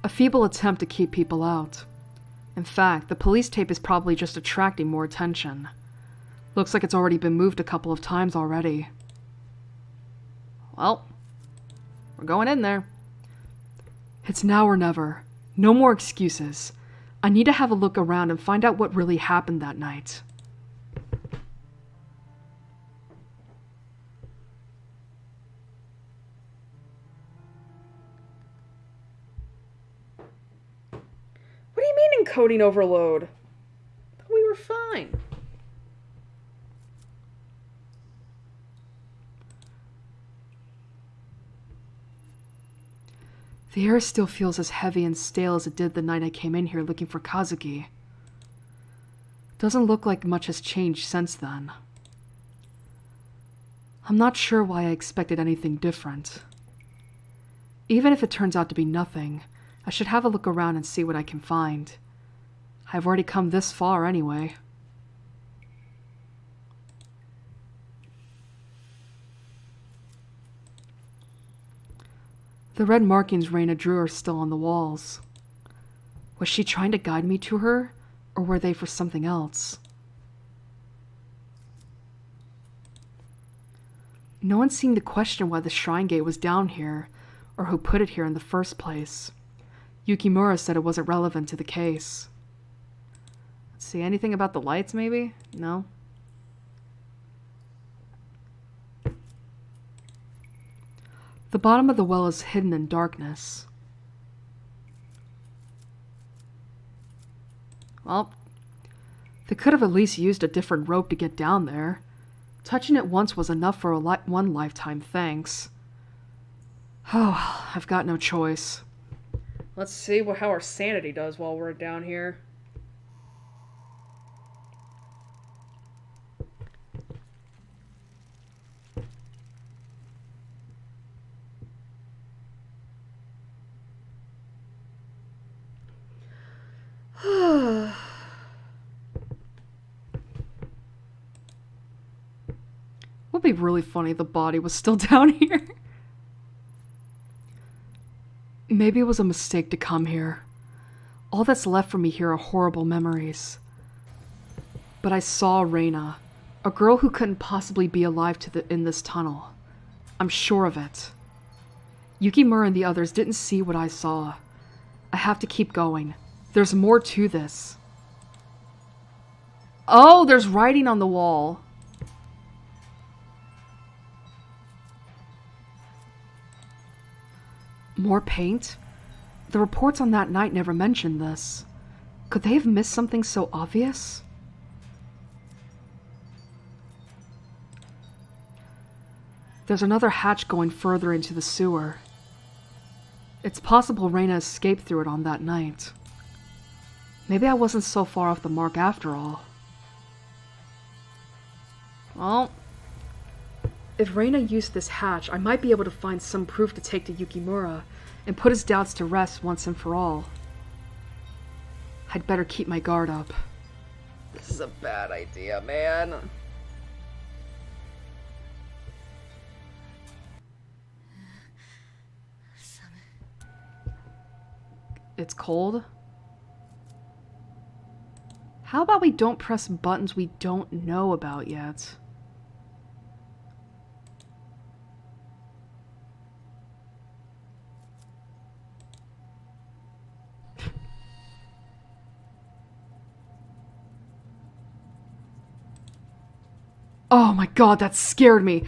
A feeble attempt to keep people out. In fact, the police tape is probably just attracting more attention. Looks like it's already been moved a couple of times already. Well, we're going in there. It's now or never. No more excuses. I need to have a look around and find out what really happened that night. What do you mean encoding overload? We were fine. The air still feels as heavy and stale as it did the night I came in here looking for Kazuki. Doesn't look like much has changed since then. I'm not sure why I expected anything different. Even if it turns out to be nothing, I should have a look around and see what I can find. I've already come this far anyway. The red markings Reina drew are still on the walls. Was she trying to guide me to her, or were they for something else? No one seemed to question why the shrine gate was down here, or who put it here in the first place. Yukimura said it wasn't relevant to the case. Let's see, anything about the lights, maybe? No? The bottom of the well is hidden in darkness. Well, they could have at least used a different rope to get down there. Touching it once was enough for one lifetime, thanks. Oh, I've got no choice. Let's see how our sanity does while we're down here. Would be really funny if the body was still down here. Maybe it was a mistake to come here. All that's left for me here are horrible memories. But I saw Reina, a girl who couldn't possibly be alive in this tunnel. I'm sure of it. Yukimura and the others didn't see what I saw. I have to keep going. There's more to this. Oh, there's writing on the wall. More paint? The reports on that night never mentioned this. Could they have missed something so obvious? There's another hatch going further into the sewer. It's possible Reina escaped through it on that night. Maybe I wasn't so far off the mark after all. Well, if Reina used this hatch, I might be able to find some proof to take to Yukimura and put his doubts to rest once and for all. I'd better keep my guard up. This is a bad idea, man. It's cold? How about we don't press buttons we don't know about yet? Oh my god, that scared me.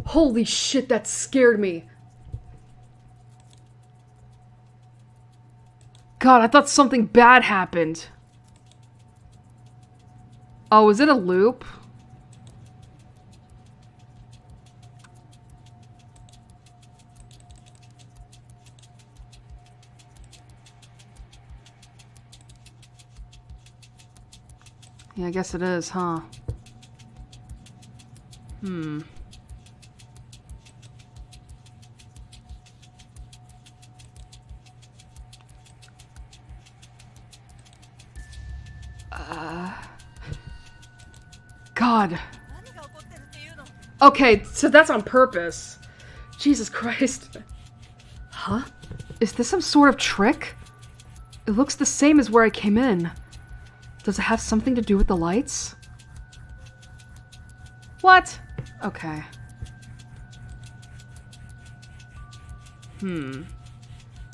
Holy shit, that scared me. God, I thought something bad happened. Oh, is it a loop? Yeah, I guess it is, huh? God. Okay, so that's on purpose. Jesus Christ. Huh? Is this some sort of trick? It looks the same as where I came in. Does it have something to do with the lights? What? Okay.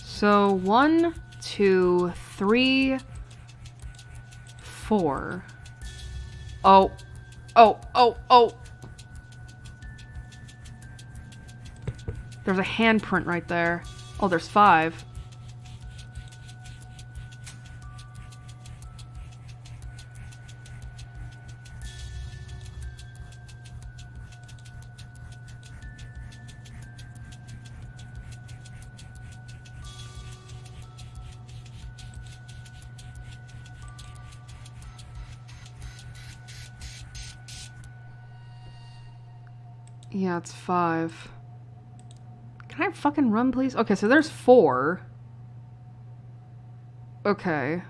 So 1, 2, 3, 4. Oh. Oh. There's a handprint right there. Oh, there's 5. Yeah, it's 5. Can I fucking run, please? Okay, so there's 4. Okay.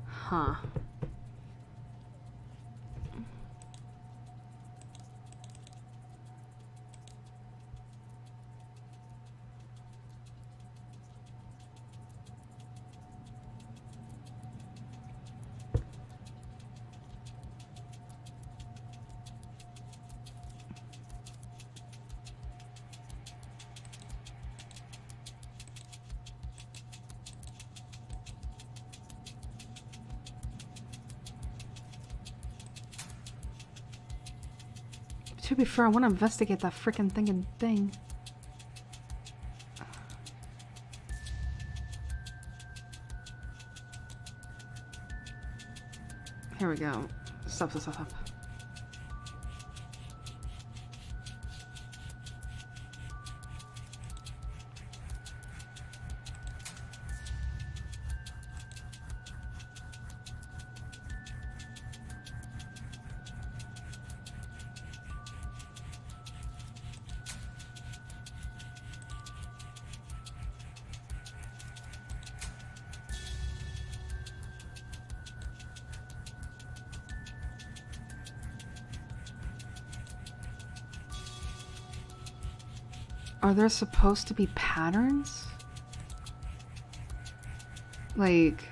Huh. To be fair, I want to investigate that frickin' thing. Here we go. Stop. Are there supposed to be patterns? Like...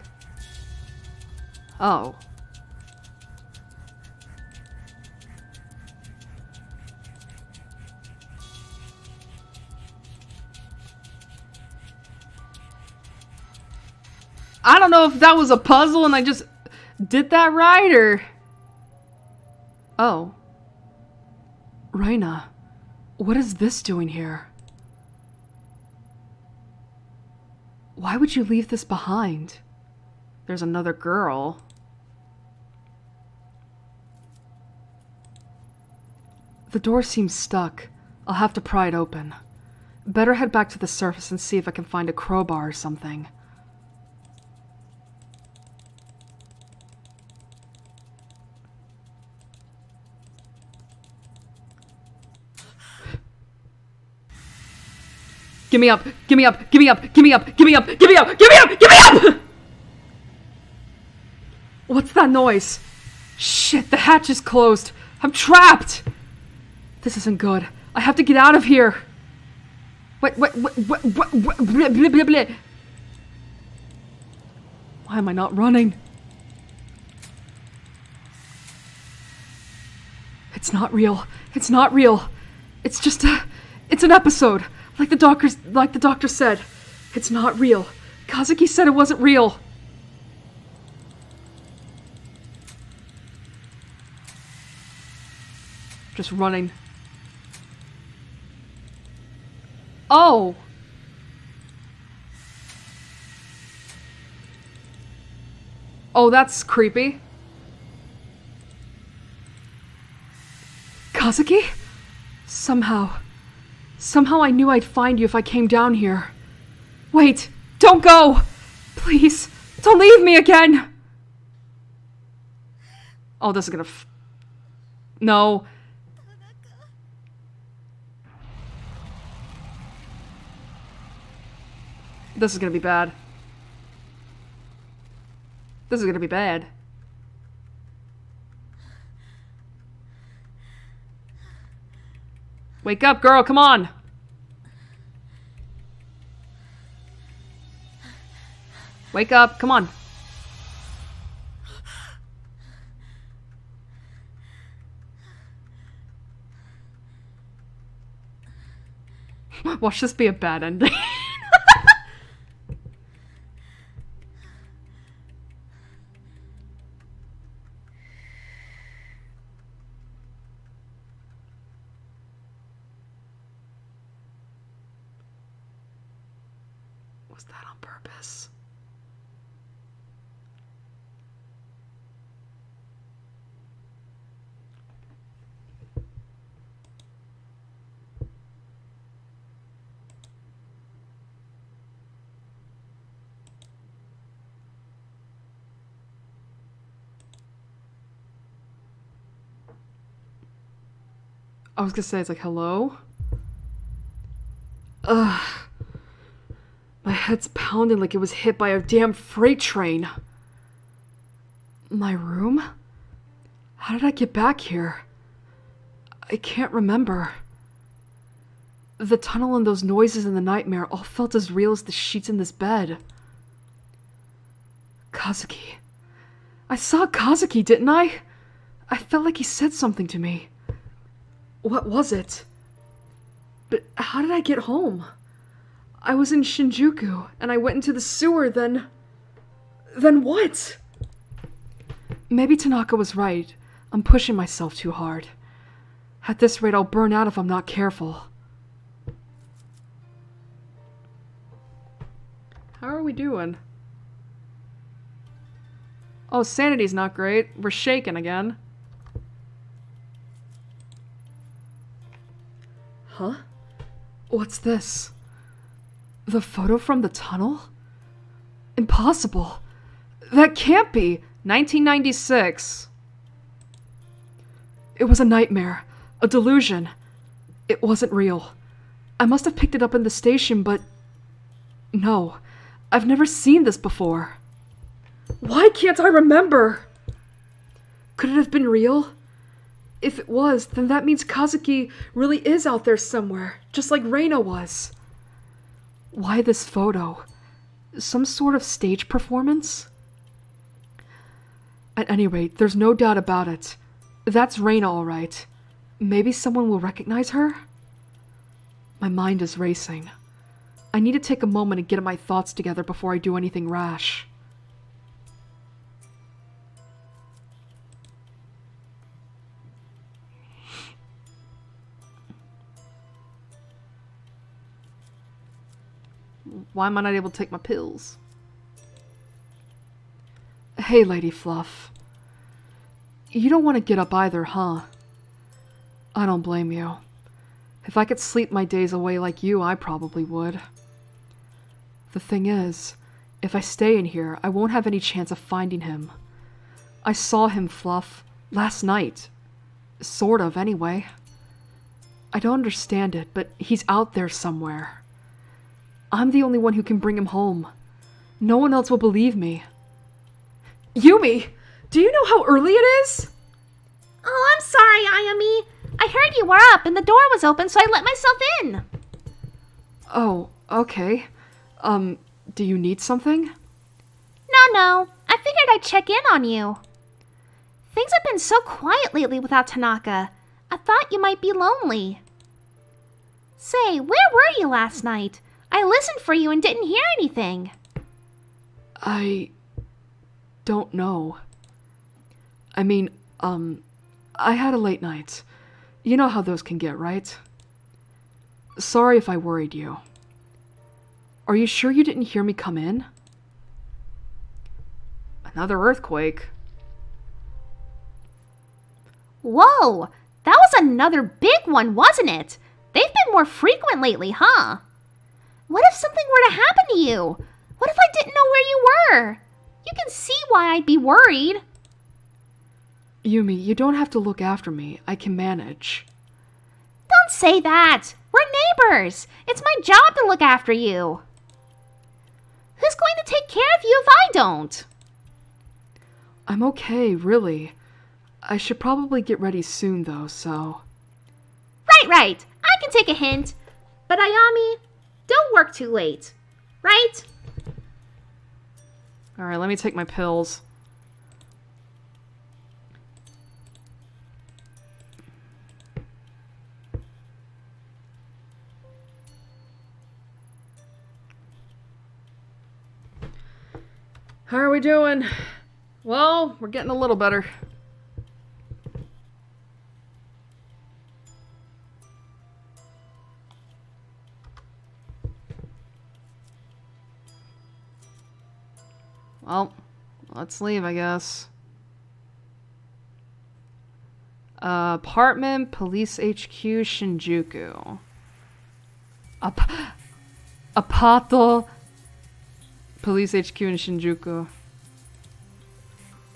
Oh. I don't know if that was a puzzle and I just did that right, or... Oh. Raina, what is this doing here? Why would you leave this behind? There's another girl. The door seems stuck. I'll have to pry it open. Better head back to the surface and see if I can find a crowbar or something. Give me up! Give me up! Give me up! Give me up! Give me up! Give me up! Give me up! Give me up! What's that noise? Shit, the hatch is closed. I'm trapped! This isn't good. I have to get out of here. What, blah, blah, blah, blah. Why am I not running? It's not real. It's not real. It's just it's an episode. Like the doctor said. It's not real. Kazuki said it wasn't real. Just running. Oh! Oh, that's creepy. Kazuki? Somehow I knew I'd find you if I came down here. Wait, don't go! Please, don't leave me again! Oh, this is gonna No. This is gonna be bad. This is gonna be bad. Wake up, girl, come on! Wake up, come on. Watch this be a bad ending. Was that on purpose? I was gonna say, it's like, hello? Ugh. My head's pounding like it was hit by a damn freight train. My room? How did I get back here? I can't remember. The tunnel and those noises in the nightmare all felt as real as the sheets in this bed. Kazuki. I saw Kazuki, didn't I? I felt like he said something to me. What was it? But how did I get home? I was in Shinjuku, and I went into the sewer, then what? Maybe Tanaka was right. I'm pushing myself too hard. At this rate, I'll burn out if I'm not careful. How are we doing? Oh, sanity's not great. We're shaking again. Huh? What's this? The photo from the tunnel? Impossible. That can't be. 1996. It was a nightmare. A delusion. It wasn't real. I must have picked it up in the station, but... No. I've never seen this before. Why can't I remember? Could it have been real? If it was, then that means Kazuki really is out there somewhere, just like Reina was. Why this photo? Some sort of stage performance? At any rate, there's no doubt about it. That's Reina, all right. Maybe someone will recognize her? My mind is racing. I need to take a moment and get my thoughts together before I do anything rash. Why am I not able to take my pills? Hey, Lady Fluff. You don't want to get up either, huh? I don't blame you. If I could sleep my days away like you, I probably would. The thing is, if I stay in here, I won't have any chance of finding him. I saw him, Fluff, last night. Sort of, anyway. I don't understand it, but he's out there somewhere. I'm the only one who can bring him home. No one else will believe me. Yumi! Do you know how early it is? Oh, I'm sorry, Ayami. I heard you were up and the door was open, so I let myself in. Oh, okay. Do you need something? No. I figured I'd check in on you. Things have been so quiet lately without Tanaka. I thought you might be lonely. Say, where were you last night? I listened for you and didn't hear anything. I don't know. I mean, I had a late night. You know how those can get, right? Sorry if I worried you. Are you sure you didn't hear me come in? Another earthquake. Whoa, that was another big one, wasn't it? They've been more frequent lately, huh? What if something were to happen to you? What if I didn't know where you were? You can see why I'd be worried. Yumi, you don't have to look after me. I can manage. Don't say that. We're neighbors. It's my job to look after you. Who's going to take care of you if I don't? I'm okay, really. I should probably get ready soon, though, so... Right. I can take a hint. But Ayami, don't work too late. Right? Alright, let me take my pills. How are we doing? Well, we're getting a little better. Well, let's leave, I guess. Apartment, Police HQ, Shinjuku. Apato, Police HQ in Shinjuku.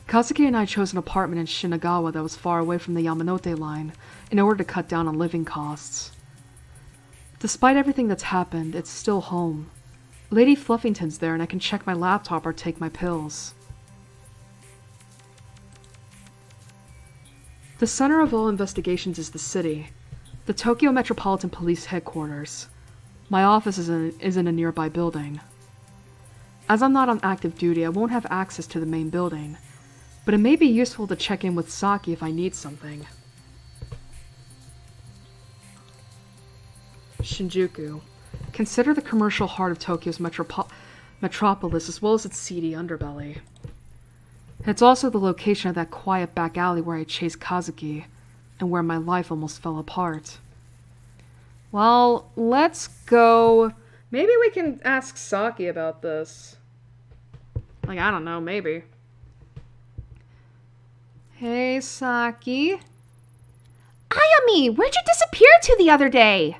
Kazuki and I chose an apartment in Shinagawa that was far away from the Yamanote line in order to cut down on living costs. Despite everything that's happened, it's still home. Lady Fluffington's there and I can check my laptop or take my pills. The center of all investigations is the city, the Tokyo Metropolitan Police Headquarters. My office is in a nearby building. As I'm not on active duty, I won't have access to the main building, but it may be useful to check in with Saki if I need something. Shinjuku. Consider the commercial heart of Tokyo's metropolis as well as its seedy underbelly. It's also the location of that quiet back alley where I chased Kazuki, and where my life almost fell apart. Well, let's go... Maybe we can ask Saki about this. Like, I don't know, maybe. Hey, Saki. Ayami, where'd you disappear to the other day?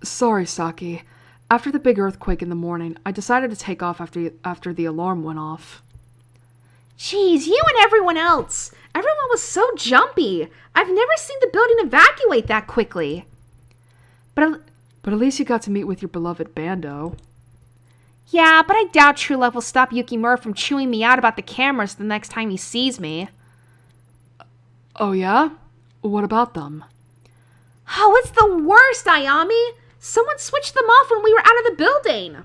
Sorry, Saki. After the big earthquake in the morning, I decided to take off after the alarm went off. Jeez, you and everyone else. Everyone was so jumpy. I've never seen the building evacuate that quickly. But at least you got to meet with your beloved Bando. Yeah, but I doubt True Love will stop Yukimura from chewing me out about the cameras the next time he sees me. Oh yeah? What about them? Oh, it's the worst, Ayami! Someone switched them off when we were out of the building!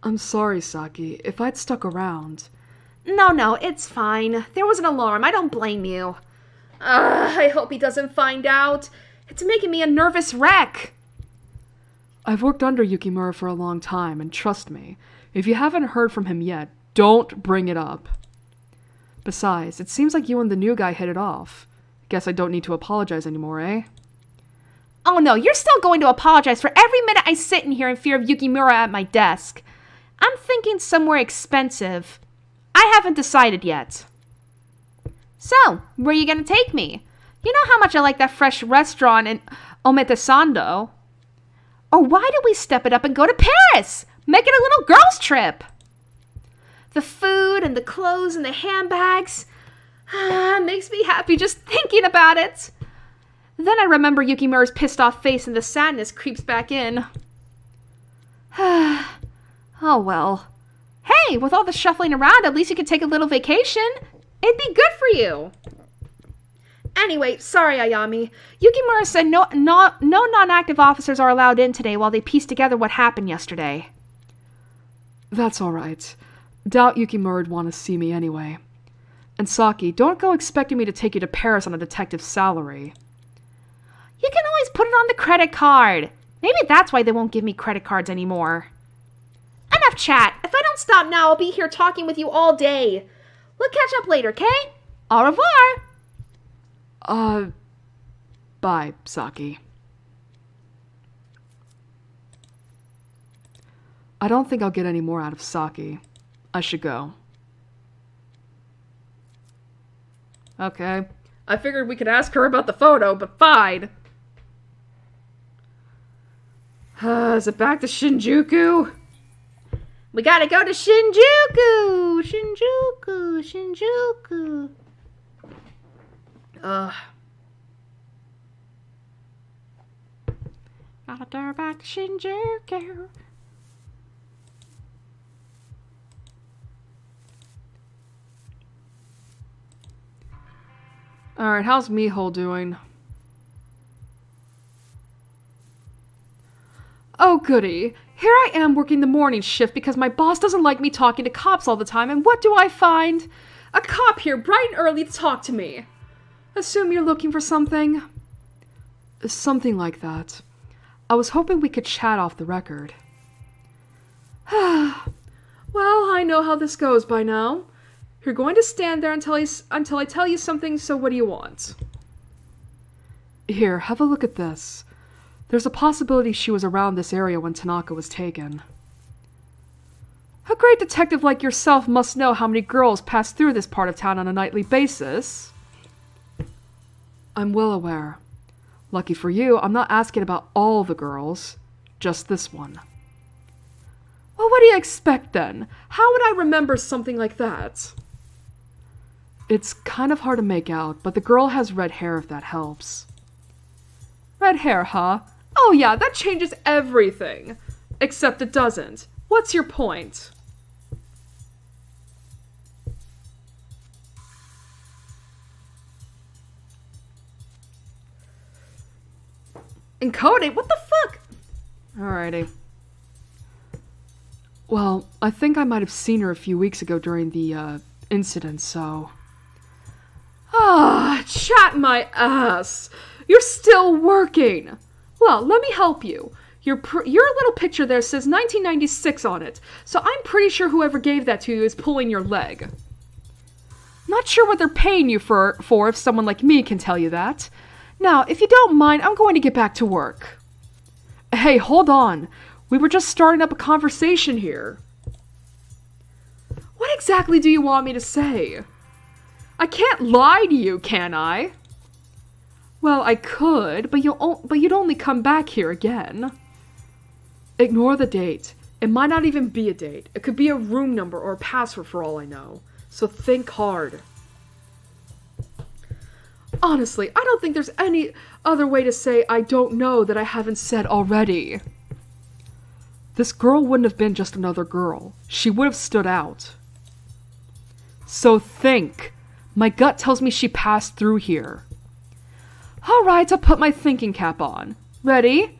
I'm sorry, Saki. If I'd stuck around... No, it's fine. There was an alarm. I don't blame you. I hope he doesn't find out. It's making me a nervous wreck. I've worked under Yukimura for a long time, and trust me, if you haven't heard from him yet, don't bring it up. Besides, it seems like you and the new guy hit it off. Guess I don't need to apologize anymore, eh? Oh no, you're still going to apologize for every minute I sit in here in fear of Yukimura at my desk. I'm thinking somewhere expensive. I haven't decided yet. So, where are you going to take me? You know how much I like that fresh restaurant in Ometesando. Or why don't we step it up and go to Paris? Make it a little girls' trip. The food and the clothes and the handbags. Makes me happy just thinking about it. Then I remember Yukimura's pissed off face and the sadness creeps back in. Oh well. Hey, with all the shuffling around, at least you could take a little vacation. It'd be good for you. Anyway, sorry, Ayami. Yukimura said no non-active officers are allowed in today while they piece together what happened yesterday. That's all right. Doubt Yukimura'd want to see me anyway. And Saki, don't go expecting me to take you to Paris on a detective's salary. You can always put it on the credit card. Maybe that's why they won't give me credit cards anymore. Enough chat. If I don't stop now, I'll be here talking with you all day. We'll catch up later, okay? Au revoir. Bye, Saki. I don't think I'll get any more out of Saki. I should go. Okay. I figured we could ask her about the photo, but fine. Is it back to Shinjuku? We gotta go to Shinjuku! Shinjuku! Gotta go back to Shinjuku. Alright, how's Miho doing? Oh, goody. Here I am working the morning shift because my boss doesn't like me talking to cops all the time, and what do I find? A cop here, bright and early, to talk to me. Assume you're looking for something? Something like that. I was hoping we could chat off the record. Well, I know how this goes by now. You're going to stand there until I tell you something, so what do you want? Here, have a look at this. There's a possibility she was around this area when Tanaka was taken. A great detective like yourself must know how many girls pass through this part of town on a nightly basis. I'm well aware. Lucky for you, I'm not asking about all the girls, just this one. Well, what do you expect then? How would I remember something like that? It's kind of hard to make out, but the girl has red hair if that helps. Red hair, huh? Oh yeah, that changes everything. Except it doesn't. What's your point? Encoding? What the fuck? Alrighty. Well, I think I might have seen her a few weeks ago during the, incident, so... chat my ass! You're still working! Well, let me help you. Your little picture there says 1996 on it, so I'm pretty sure whoever gave that to you is pulling your leg. Not sure what they're paying you for if someone like me can tell you that. Now, if you don't mind, I'm going to get back to work. Hey, hold on. We were just starting up a conversation here. What exactly do you want me to say? I can't lie to you, can I? Well, I could, but you'd only come back here again. Ignore the date. It might not even be a date. It could be a room number or a password for all I know. So think hard. Honestly, I don't think there's any other way to say I don't know that I haven't said already. This girl wouldn't have been just another girl. She would have stood out. So think. My gut tells me she passed through here. Alright, I'll put my thinking cap on. Ready?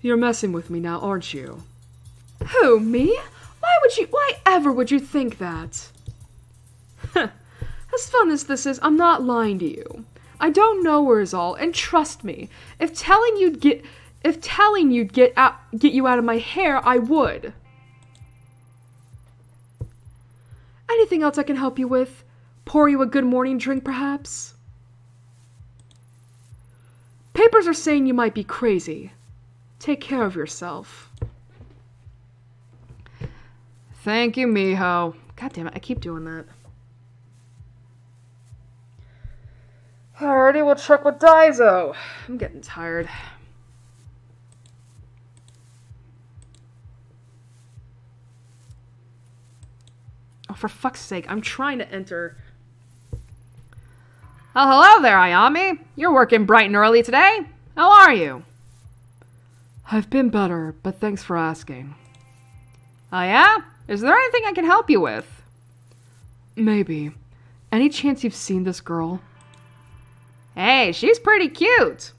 You're messing with me now, aren't you? Who, me? Why ever would you think that? As fun as this is, I'm not lying to you. I don't know her is all, and trust me, if telling you'd get you out of my hair, I would. Anything else I can help you with? Pour you a good morning drink, perhaps? Papers are saying you might be crazy. Take care of yourself. Thank you, Miho. God damn it, I keep doing that. Alrighty, we'll check with Daizo. I'm getting tired. Oh, for fuck's sake, I'm trying to enter. Oh, hello there, Ayami. You're working bright and early today. How are you? I've been better, but thanks for asking. Oh yeah? Is there anything I can help you with? Maybe. Any chance you've seen this girl? Hey, she's pretty cute.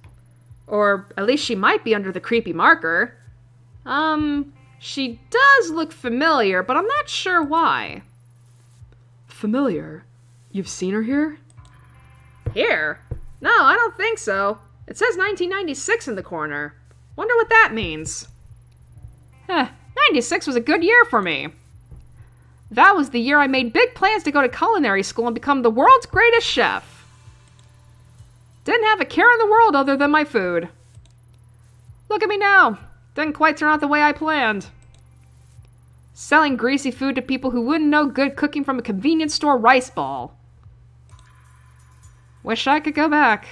Or at least she might be under the creepy marker. She does look familiar, but I'm not sure why. Familiar? You've seen her here? Here? No, I don't think so. It says 1996 in the corner. Wonder what that means. 96 was a good year for me. That was the year I made big plans to go to culinary school and become the world's greatest chef. Didn't have a care in the world other than my food. Look at me now. Didn't quite turn out the way I planned. Selling greasy food to people who wouldn't know good cooking from a convenience store rice ball. Wish I could go back.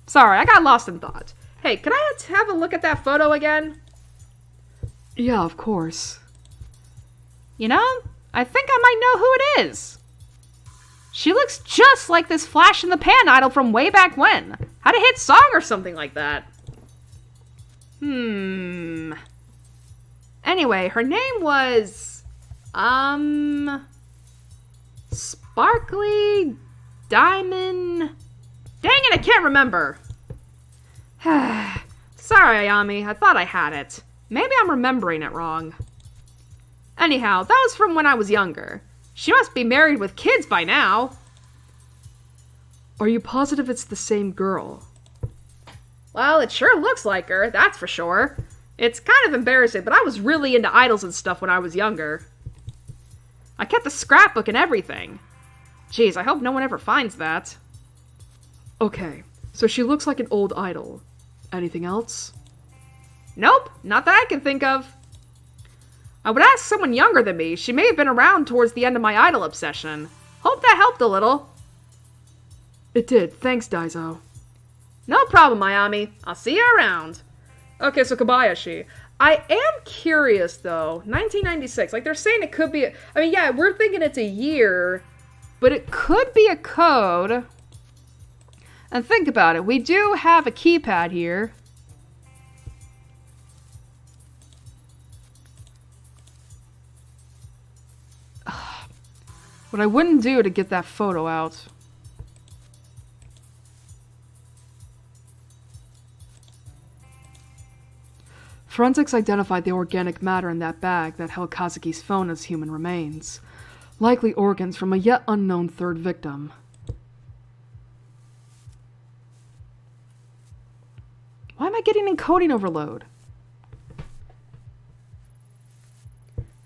Sorry, I got lost in thought. Hey, can I have a look at that photo again? Yeah, of course. You know, I think I might know who it is. She looks just like this flash in the pan idol from way back when. Had a hit song or something like that. Anyway, her name was... Sparkly... Diamond... Dang it, I can't remember. Sorry, Ayami, I thought I had it. Maybe I'm remembering it wrong. Anyhow, that was from when I was younger. She must be married with kids by now. Are you positive it's the same girl? Well, it sure looks like her, that's for sure. It's kind of embarrassing, but I was really into idols and stuff when I was younger. I kept a scrapbook and everything. Jeez, I hope no one ever finds that. Okay, so she looks like an old idol. Anything else? Nope, not that I can think of. I would ask someone younger than me. She may have been around towards the end of my idol obsession. Hope that helped a little. It did. Thanks, Daizo. No problem, Ayami. I'll see you around. Okay, so Kobayashi. I am curious, though. 1996. Like, they're saying it could be... I mean, yeah, we're thinking it's a year, but it could be a code. And think about it. We do have a keypad here. What I wouldn't do to get that photo out. Forensics identified the organic matter in that bag that held Kazuki's phone as human remains. Likely organs from a yet unknown third victim. Why am I getting encoding overload?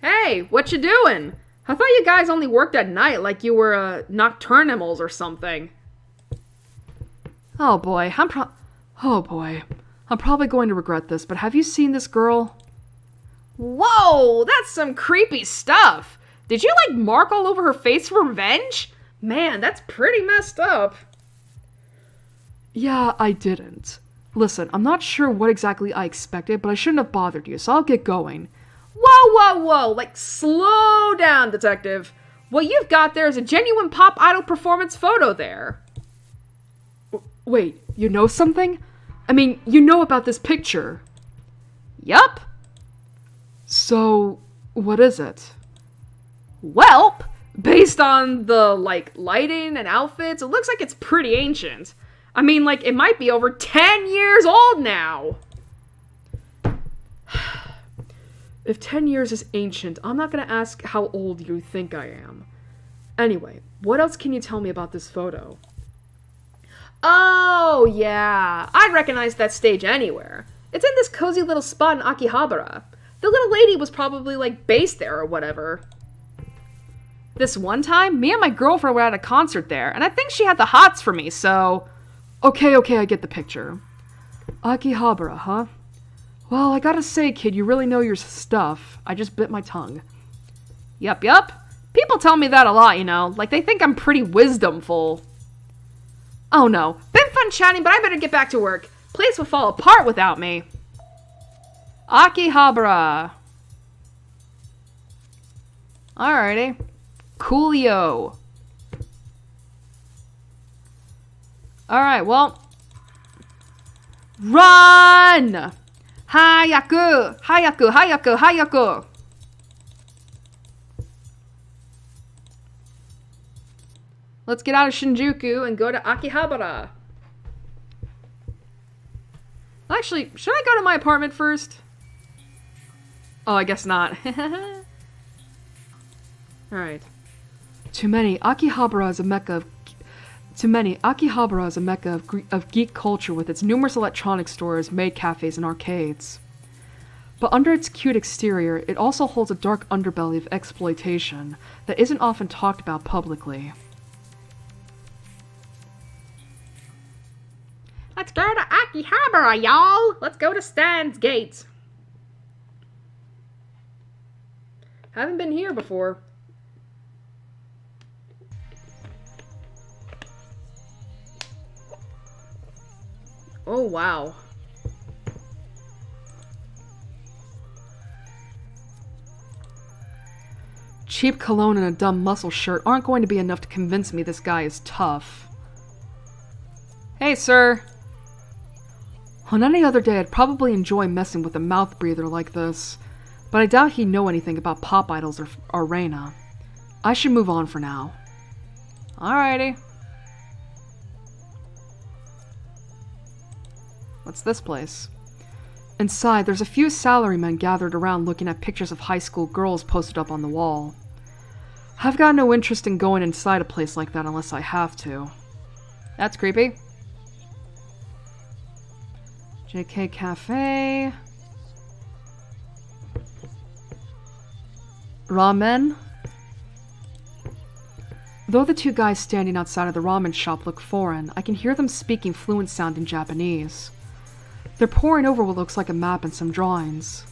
Hey, what you doing? I thought you guys only worked at night like you were nocturnimals or something. Oh boy, I'm probably going to regret this, but have you seen this girl? Whoa, that's some creepy stuff. Did you like mark all over her face for revenge? Man, that's pretty messed up. Yeah, I didn't. Listen, I'm not sure what exactly I expected, but I shouldn't have bothered you, so I'll get going. Whoa, like slow down, detective. What you've got there is a genuine pop idol performance photo there. Wait, you know something? I mean, you know about this picture. Yup. So, what is it? Welp, based on the, lighting and outfits, it looks like it's pretty ancient. I mean, it might be over 10 years old now. If 10 years is ancient, I'm not gonna ask how old you think I am. Anyway, what else can you tell me about this photo? Oh, yeah. I'd recognize that stage anywhere. It's in this cozy little spot in Akihabara. The little lady was probably, based there or whatever. This one time, me and my girlfriend were at a concert there, and I think she had the hots for me, so... Okay, I get the picture. Akihabara, huh? Well, I gotta say, kid, you really know your stuff. I just bit my tongue. Yup. People tell me that a lot, you know. They think I'm pretty wisdomful. Oh no. Been fun chatting, but I better get back to work. Place will fall apart without me. Akihabara. Alrighty. Coolio. Alright, well... Run! Hayaku! Hayaku! Hayaku! Hayaku! Let's get out of Shinjuku and go to Akihabara. Actually, should I go to my apartment first? Oh, I guess not. Alright. To many, Akihabara is a mecca of geek culture with its numerous electronic stores, maid cafes, and arcades. But under its cute exterior, it also holds a dark underbelly of exploitation that isn't often talked about publicly. Let's go to Akihabara, y'all! Let's go to Stan's Gate. Haven't been here before. Oh, wow. Cheap cologne and a dumb muscle shirt aren't going to be enough to convince me this guy is tough. Hey, sir. On any other day, I'd probably enjoy messing with a mouth breather like this, but I doubt he'd know anything about pop idols or Reina. I should move on for now. Alrighty. What's this place? Inside, there's a few salarymen gathered around looking at pictures of high school girls posted up on the wall. I've got no interest in going inside a place like that unless I have to. That's creepy. JK Cafe. Ramen. Though the two guys standing outside of the ramen shop look foreign, I can hear them speaking fluent sounding Japanese. They're poring over what looks like a map and some drawings.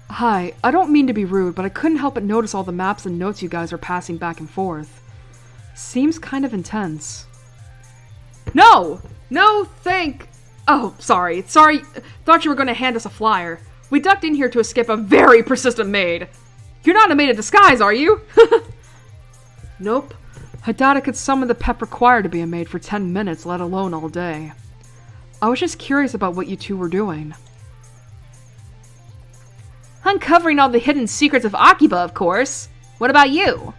Hi, I don't mean to be rude, but I couldn't help but notice all the maps and notes you guys are passing back and forth. Seems kind of intense. No! No, Oh, sorry. Thought you were going to hand us a flyer. We ducked in here to escape a very persistent maid. You're not a maid of disguise, are you? Nope. I doubt I could summon the pep required to be a maid for 10 minutes, let alone all day. I was just curious about what you two were doing. Uncovering all the hidden secrets of Akiba, of course. What about you?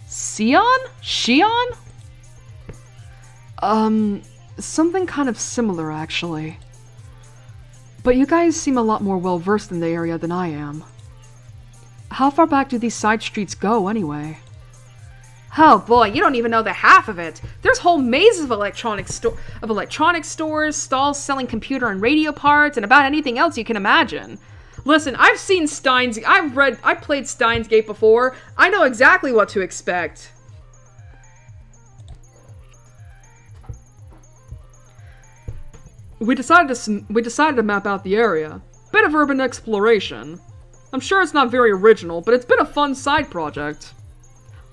Shion? Something kind of similar, actually. But you guys seem a lot more well-versed in the area than I am. How far back do these side streets go, anyway? Oh boy, you don't even know the half of it. There's whole mazes of electronic stores, stalls selling computer and radio parts, and about anything else you can imagine. Listen, I played Steins Gate before. I know exactly what to expect. We decided to map out the area. Bit of urban exploration. I'm sure it's not very original, but it's been a fun side project.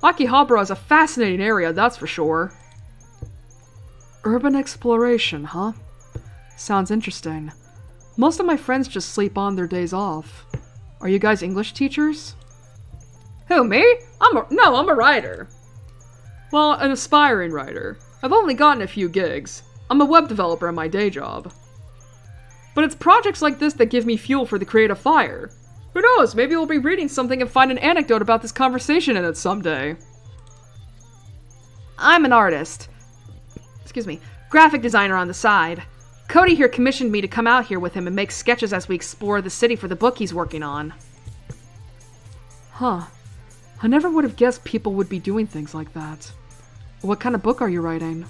Akihabara is a fascinating area, that's for sure. Urban exploration, huh? Sounds interesting. Most of my friends just sleep on their days off. Are you guys English teachers? Who, me? I'm a writer. Well, an aspiring writer. I've only gotten a few gigs. I'm a web developer in my day job. But it's projects like this that give me fuel for the creative fire. Who knows, maybe we'll be reading something and find an anecdote about this conversation in it someday. I'm an artist. Graphic designer on the side. Cody here commissioned me to come out here with him and make sketches as we explore the city for the book he's working on. Huh. I never would have guessed people would be doing things like that. What kind of book are you writing?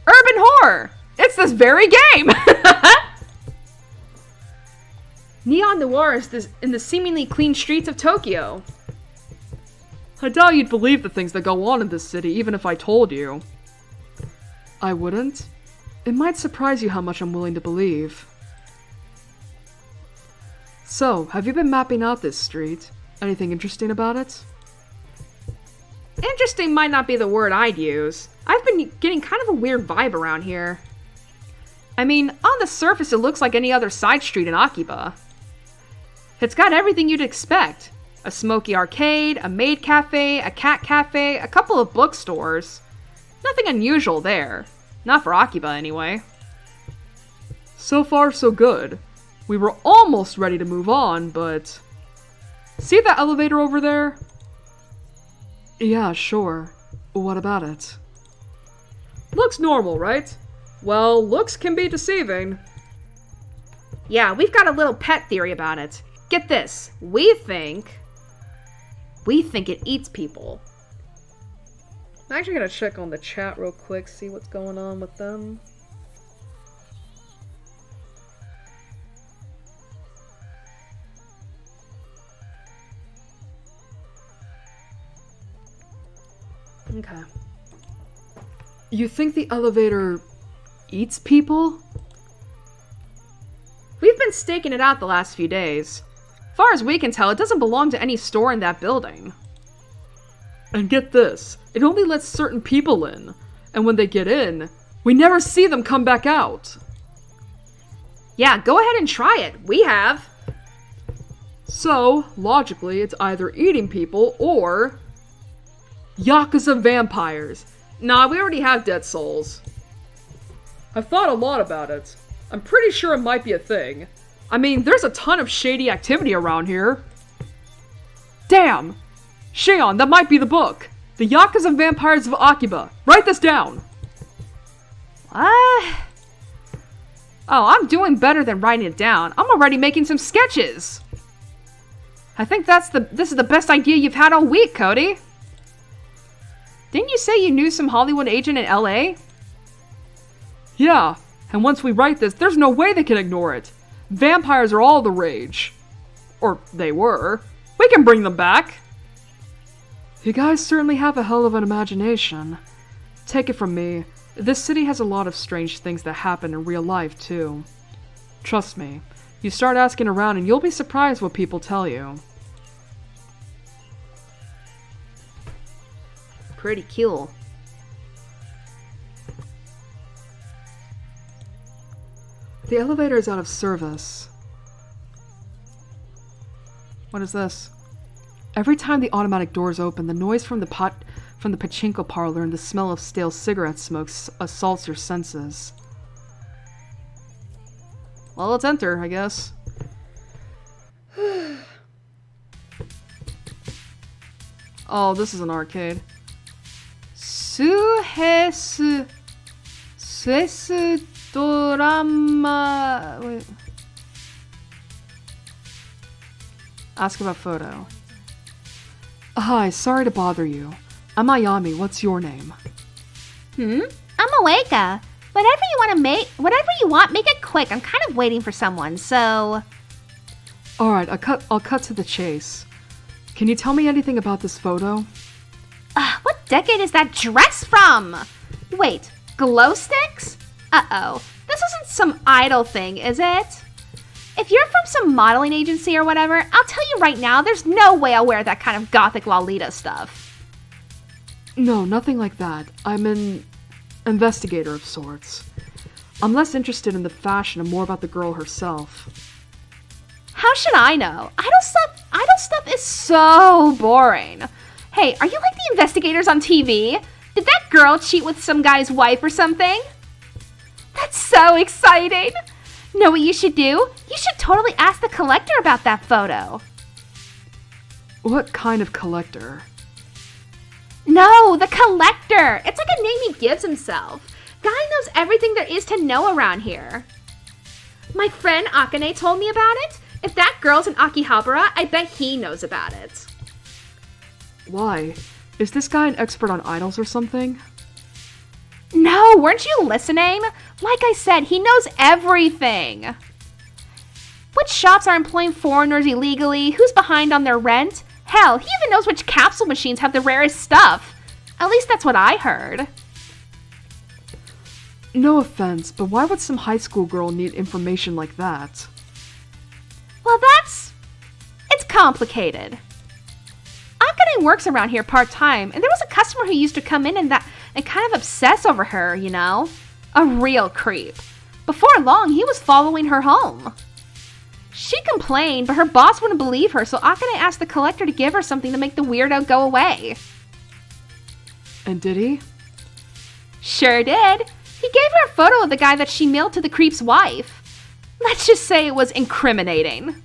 Urban horror! It's this very game! Neon noir is in the seemingly clean streets of Tokyo. I doubt you'd believe the things that go on in this city, even if I told you. I wouldn't. It might surprise you how much I'm willing to believe. So, have you been mapping out this street? Anything interesting about it? Interesting might not be the word I'd use. I've been getting kind of a weird vibe around here. I mean, on the surface it looks like any other side street in Akiba. It's got everything you'd expect. A smoky arcade, a maid cafe, a cat cafe, a couple of bookstores. Nothing unusual there. Not for Akiba, anyway. So far, so good. We were almost ready to move on, but... See that elevator over there? Yeah, sure. What about it? Looks normal, right? Well, looks can be deceiving. Yeah, we've got a little pet theory about it. Get this. We think it eats people. I'm actually gonna check on the chat real quick, see what's going on with them. Okay. You think the elevator eats people? We've been staking it out the last few days. Far as we can tell, it doesn't belong to any store in that building. And get this, it only lets certain people in. And when they get in, we never see them come back out. Yeah, go ahead and try it. We have. So, logically, it's either eating people or... Yakuza vampires. Nah, we already have dead souls. I've thought a lot about it. I'm pretty sure it might be a thing. I mean, there's a ton of shady activity around here. Damn! Shion, that might be the book. The Yakuza Vampires of Akiba. Write this down. What? Oh, I'm doing better than writing it down. I'm already making some sketches. I think this is the best idea you've had all week, Cody. Didn't you say you knew some Hollywood agent in LA? Yeah, and once we write this, there's no way they can ignore it. Vampires are all the rage. Or they were. We can bring them back. You guys certainly have a hell of an imagination. Take it from me, this city has a lot of strange things that happen in real life, too. Trust me, you start asking around and you'll be surprised what people tell you. Pretty cool. The elevator is out of service. What is this? Every time the automatic doors open, the noise from the pachinko parlor and the smell of stale cigarette smoke assaults your senses. Well, let's enter, I guess. Oh, this is an arcade. Drama. Wait. Ask about photo. Hi, sorry to bother you. I'm Ayami. What's your name? I'm Aweka. Whatever you want, make it quick. I'm kind of waiting for someone, so... Alright, I'll cut to the chase. Can you tell me anything about this photo? What decade is that dress from? Wait, glow sticks? Uh-oh. This isn't some idol thing, is it? If you're from some modeling agency or whatever, I'll tell you right now, there's no way I'll wear that kind of gothic Lolita stuff. No, nothing like that. I'm an investigator of sorts. I'm less interested in the fashion and more about the girl herself. How should I know? Idol stuff is so boring. Hey, are you like the investigators on TV? Did that girl cheat with some guy's wife or something? That's so exciting! Know what you should do? You should totally ask the collector about that photo. What kind of collector? No, the collector! It's like a name he gives himself. Guy knows everything there is to know around here. My friend Akane told me about it. If that girl's in Akihabara, I bet he knows about it. Why? Is this guy an expert on idols or something? No, weren't you listening? Like I said, he knows everything. Which shops are employing foreigners illegally? Who's behind on their rent? Hell, he even knows which capsule machines have the rarest stuff. At least that's what I heard. No offense, but why would some high school girl need information like that? Well, it's complicated. Akane works around here part-time, and there was a customer who used to come in and kind of obsess over her, you know? A real creep. Before long, he was following her home. She complained, but her boss wouldn't believe her, so Akane asked the collector to give her something to make the weirdo go away. And did he? Sure did. He gave her a photo of the guy that she mailed to the creep's wife. Let's just say it was incriminating.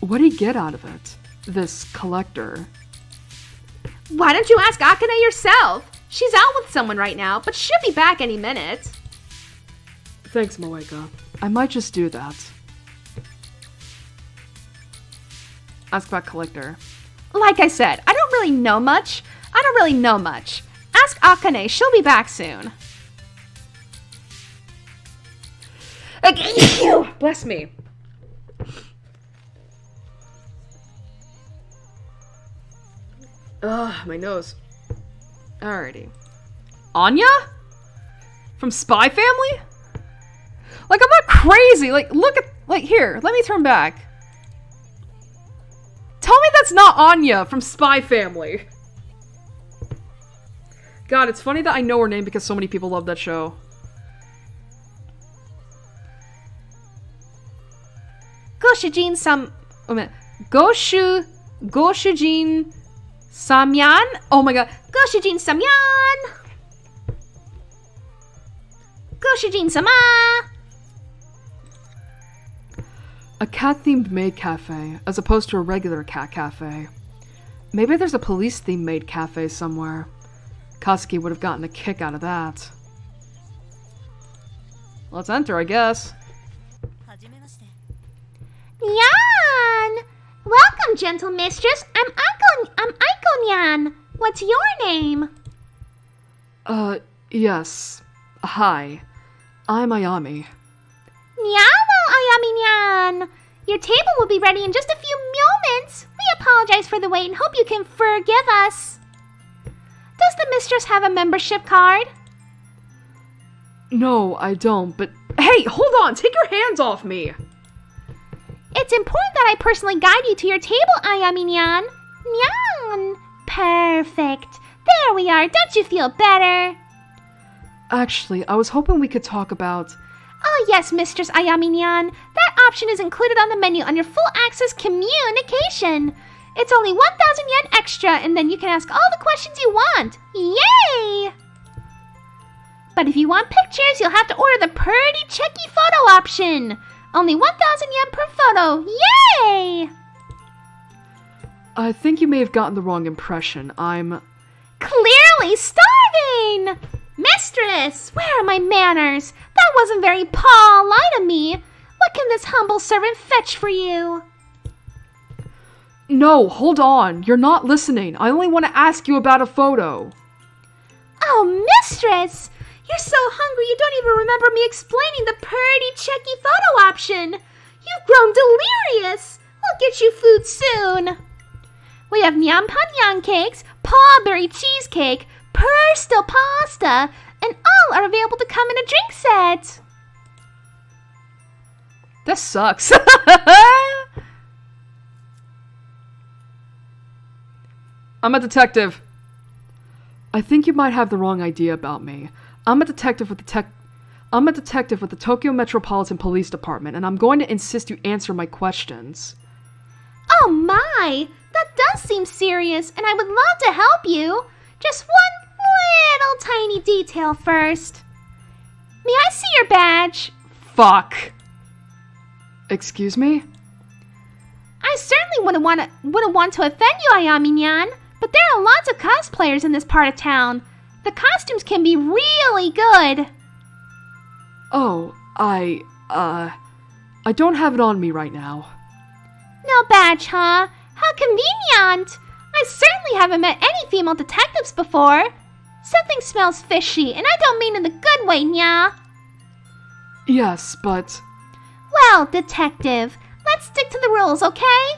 What did he get out of it? This collector. Why don't you ask Akane yourself? She's out with someone right now, but she'll be back any minute. Thanks, Moeka. I might just do that. Ask about collector. Like I said, I don't really know much. Ask Akane, she'll be back soon. Bless me. Ugh, my nose. Alrighty. Anya? From Spy Family? Like, I'm not crazy. Like, look at... Like, here. Let me turn back. Tell me that's not Anya from Spy Family. God, it's funny that I know her name because so many people love that show. Goshujin Goshujin Samyan? Oh my god. Goshujin Samyan! Goshujin Sama! A cat-themed maid cafe, as opposed to a regular cat cafe. Maybe there's a police-themed maid cafe somewhere. Katsuki would have gotten a kick out of that. Let's enter, I guess. Nyan! Welcome, gentle mistress. I'm Aiko Nyan. What's your name? Yes. Hi. I'm Ayami. Nyamo, Ayami Nyan. Your table will be ready in just a few moments. We apologize for the wait and hope you can forgive us. Does the mistress have a membership card? No, I don't, but... Hey, hold on! Take your hands off me! It's important that I personally guide you to your table, Ayami Nyan. Nyan! Perfect. There we are. Don't you feel better? Actually, I was hoping we could talk about... Oh yes, Mistress Ayami Nyan. That option is included on the menu on your full access communication. It's only 1,000 yen extra, and then you can ask all the questions you want. Yay! But if you want pictures, you'll have to order the pretty checky photo option. Only 1,000 yen per photo. Yay! I think you may have gotten the wrong impression. I'm... Clearly starving! Mistress, where are my manners? That wasn't very polite of me. What can this humble servant fetch for you? No, hold on. You're not listening. I only want to ask you about a photo. Oh, mistress! You're so hungry you don't even remember me explaining the pretty checky photo option. You've grown delirious. We'll get you food soon. We have nyam panyan cakes, pawberry cheesecake, pursto pasta, and all are available to come in a drink set. This sucks. I'm a detective. I think you might have the wrong idea about me. I'm a detective with the Tokyo Metropolitan Police Department, and I'm going to insist you answer my questions. Oh my! That does seem serious, and I would love to help you. Just one little tiny detail first. May I see your badge? Fuck. Excuse me? I certainly wouldn't want to offend you, Ayami-nyan, but there are lots of cosplayers in this part of town. The costumes can be really good. Oh, I don't have it on me right now. No badge, huh? How convenient! I certainly haven't met any female detectives before. Something smells fishy, and I don't mean in the good way, nya. Yes, but... Well, detective, let's stick to the rules, okay?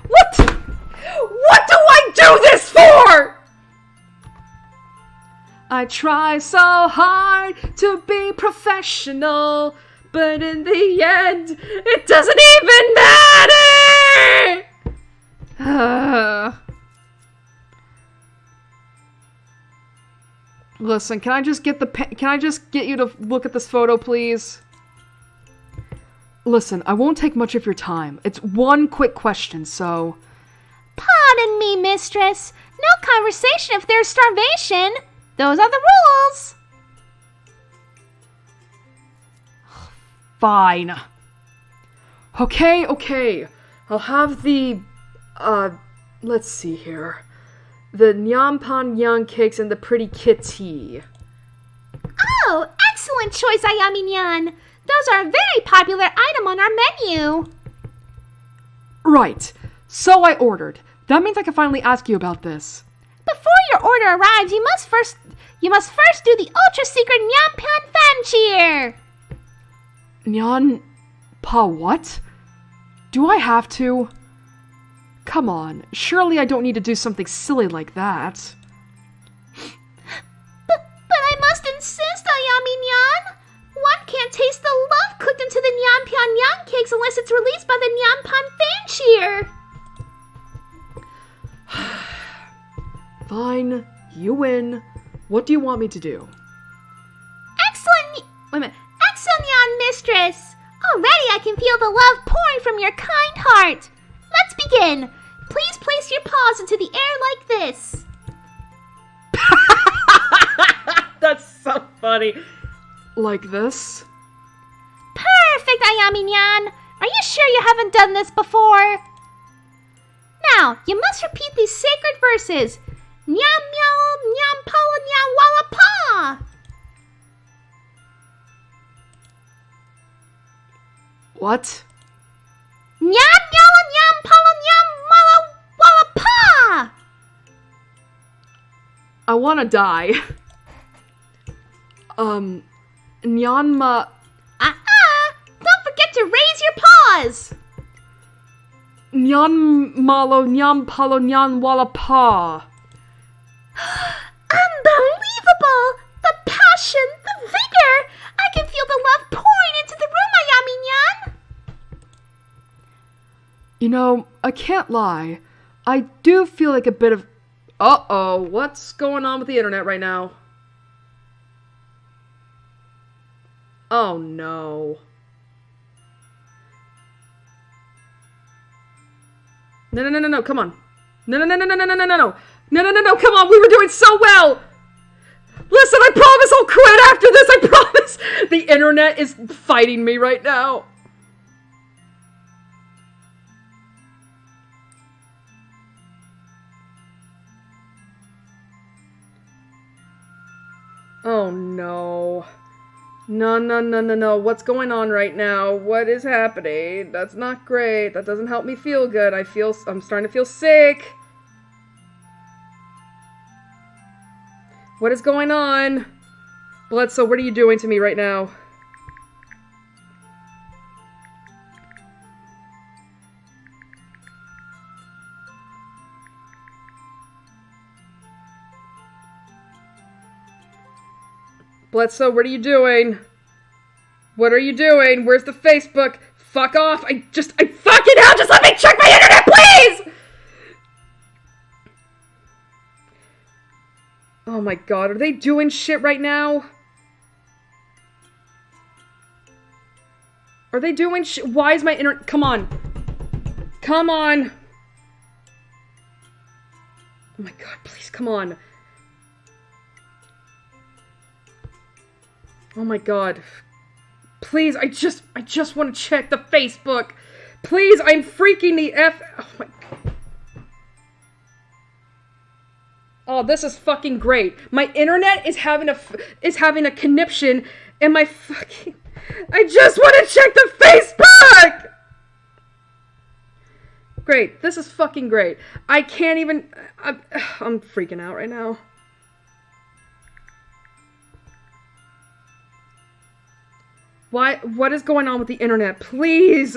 What? What do I do this for? I try so hard to be professional, but in the end, it doesn't even matter! Listen, can I just get you to look at this photo, please? Listen, I won't take much of your time. It's one quick question, so... Pardon me, mistress. No conversation if there's starvation. Those are the rules. Fine. Okay. I'll have the, let's see here. The Nyampan Yang cakes and the pretty kitty. Oh, excellent choice, Ayami-nyan. Those are a very popular item on our menu. Right. So I ordered. That means I can finally ask you about this. Before your order arrives, you must first do the ultra-secret Nyampan fan cheer. Nyan... Pa what? Do I have to? Come on, surely I don't need to do something silly like that. But I must insist, Ayami-nyan. One can't taste the love cooked into the Nyampan Yang cakes unless it's released by the Nyampan fan cheer. Fine, you win. What do you want me to do? Excellent, mistress. Already I can feel the love pouring from your kind heart. Let's begin. Please place your paws into the air like this. That's so funny. Like this? Perfect, Ayami-nyan. Are you sure you haven't done this before? Now, you must repeat these sacred verses. Nyam meow, nyam pala, nyam walla pa. What? Nyam meow, nyam pala, nyam walla walla pa. I wanna die. Nyanma... Don't forget to raise your paws. Nyan malo nyam palo nyan wala pa. Unbelievable! The passion, the vigor! I can feel the love pouring into the room, Ayami-nyan! You know, I can't lie. I do feel like a bit of... Uh-oh, what's going on with the internet right now? Oh no. No, come on. No, come on, we were doing so well! Listen, I promise I'll quit after this, I promise! The internet is fighting me right now. Oh no. No. What's going on right now? What is happening? That's not great. That doesn't help me feel good. I'm starting to feel sick. What is going on? Bledsoe, what are you doing to me right now? Bledsoe, what are you doing? What are you doing? Where's the Facebook? Fuck off! I fucking hell, just let me check my internet, please! Oh my god, are they doing shit right now? Are they doing shit? Why is my internet? Come on. Come on. Oh my god, please, come on. Oh my god. Please, I just want to check the Facebook. Please, I'm freaking the F. Oh my god. Oh, this is fucking great. My internet is having a conniption, and my fucking... I just want to check the Facebook! Great. This is fucking great. I can't even... I'm freaking out right now. Why? What is going on with the internet? Please!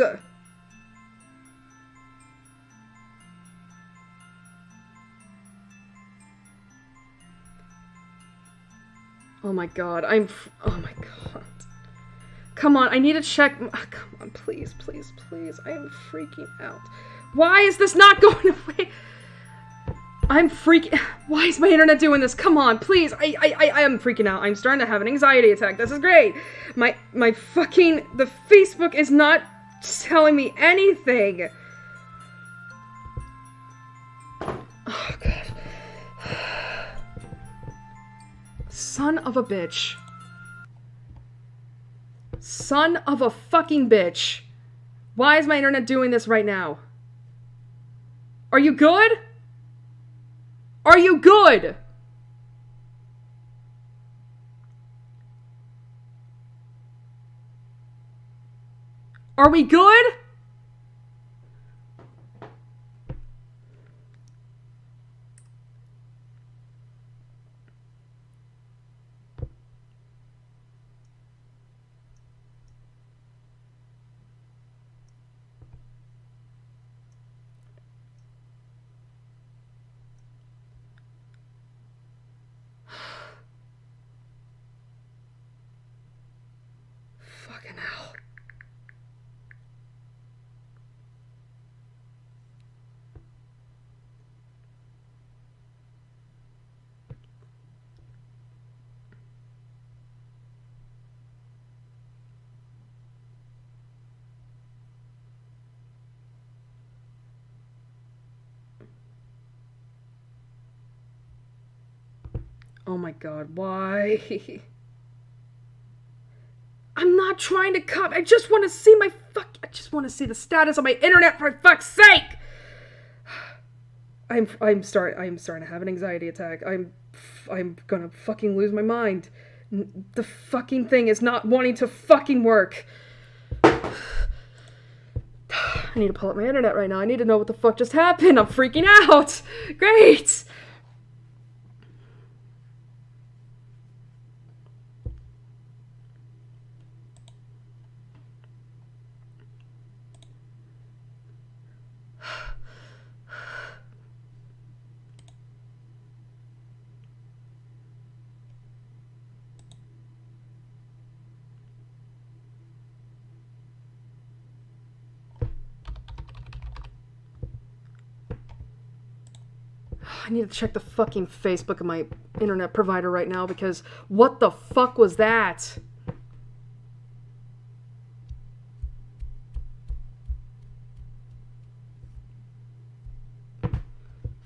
Oh my god, oh my god. Come on, I need to check... Come on, please. I am freaking out. Why is this not going away? I'm freaking... Why is my internet doing this? Come on, please. I am freaking out. I'm starting to have an anxiety attack. This is great. My fucking... The Facebook is not telling me anything. Oh, God. Son of a bitch. Son of a fucking bitch. Why is my internet doing this right now? Are you good? Are you good? Are we good? Fucking hell. Oh my God, why? I'm not trying to cut. I just want to see I just want to see the status of my internet for fuck's sake. I'm starting to have an anxiety attack. I'm gonna fucking lose my mind. The fucking thing is not wanting to fucking work. I need to pull up my internet right now. I need to know what the fuck just happened. I'm freaking out. Great. I need to check the fucking Facebook of my internet provider right now because what the fuck was that?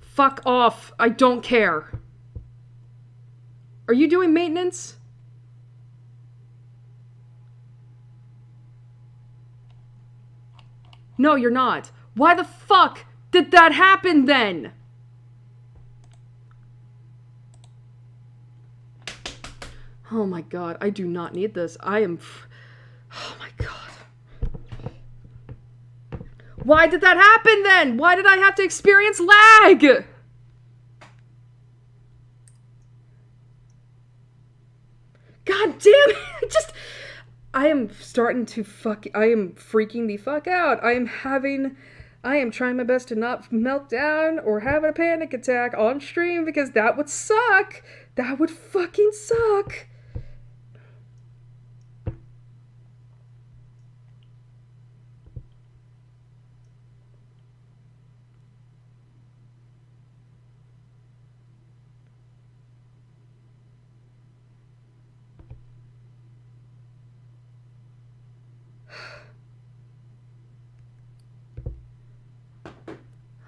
Fuck off. I don't care. Are you doing maintenance? No, you're not. Why the fuck did that happen then? Oh my God, I do not need this. Oh my God. Why did that happen then? Why did I have to experience lag? God damn it. I am freaking the fuck out. I am trying my best to not melt down or have a panic attack on stream because that would suck. That would fucking suck.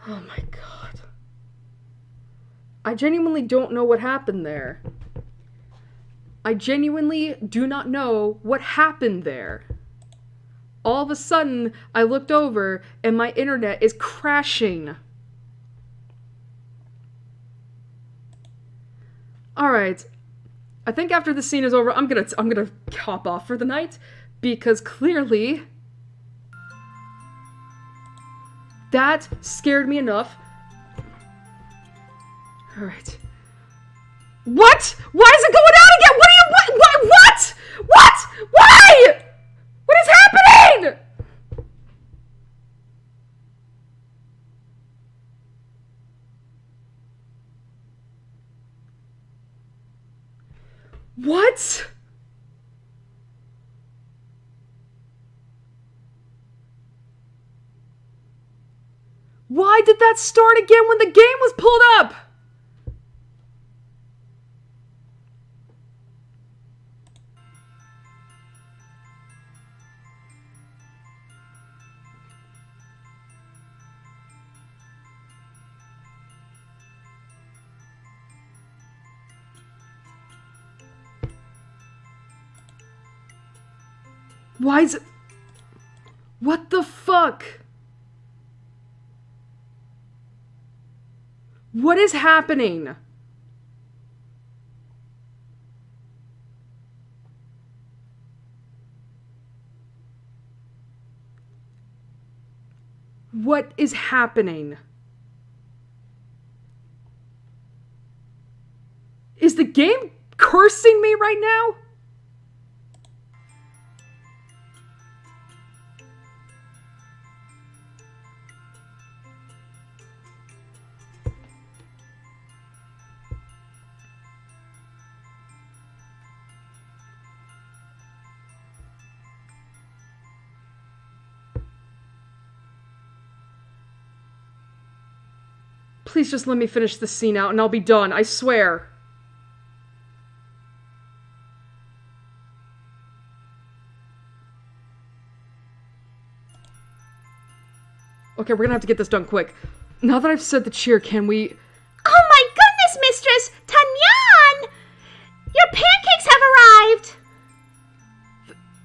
Oh my God. I genuinely don't know what happened there. I genuinely do not know what happened there. All of a sudden, I looked over and my internet is crashing. Alright. I think after the scene is over, I'm gonna hop off for the night because clearly that scared me enough. Alright. What? Why is it going out again? What? Why? What is happening? What? Why did that start again when the game was pulled up? Why is it... What the fuck? What is happening? What is happening? Is the game cursing me right now? Please just let me finish this scene out and I'll be done, I swear. Okay, we're gonna have to get this done quick. Now that I've said the cheer, can we... Oh my goodness, Mistress! Tanyan! Your pancakes have arrived!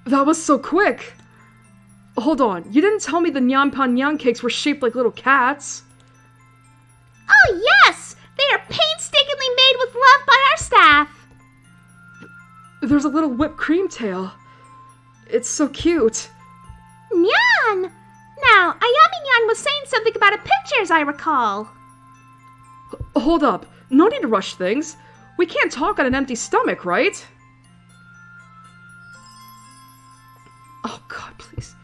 That was so quick. Hold on, you didn't tell me the Nyan Pan Nyan cakes were shaped like little cats. Oh yes! They are painstakingly made with love by our staff. There's a little whipped cream tail. It's so cute. Nyan! Now, Ayami Nyan was saying something about a picture, as I recall. Hold up. No need to rush things. We can't talk on an empty stomach, right? Oh god, please.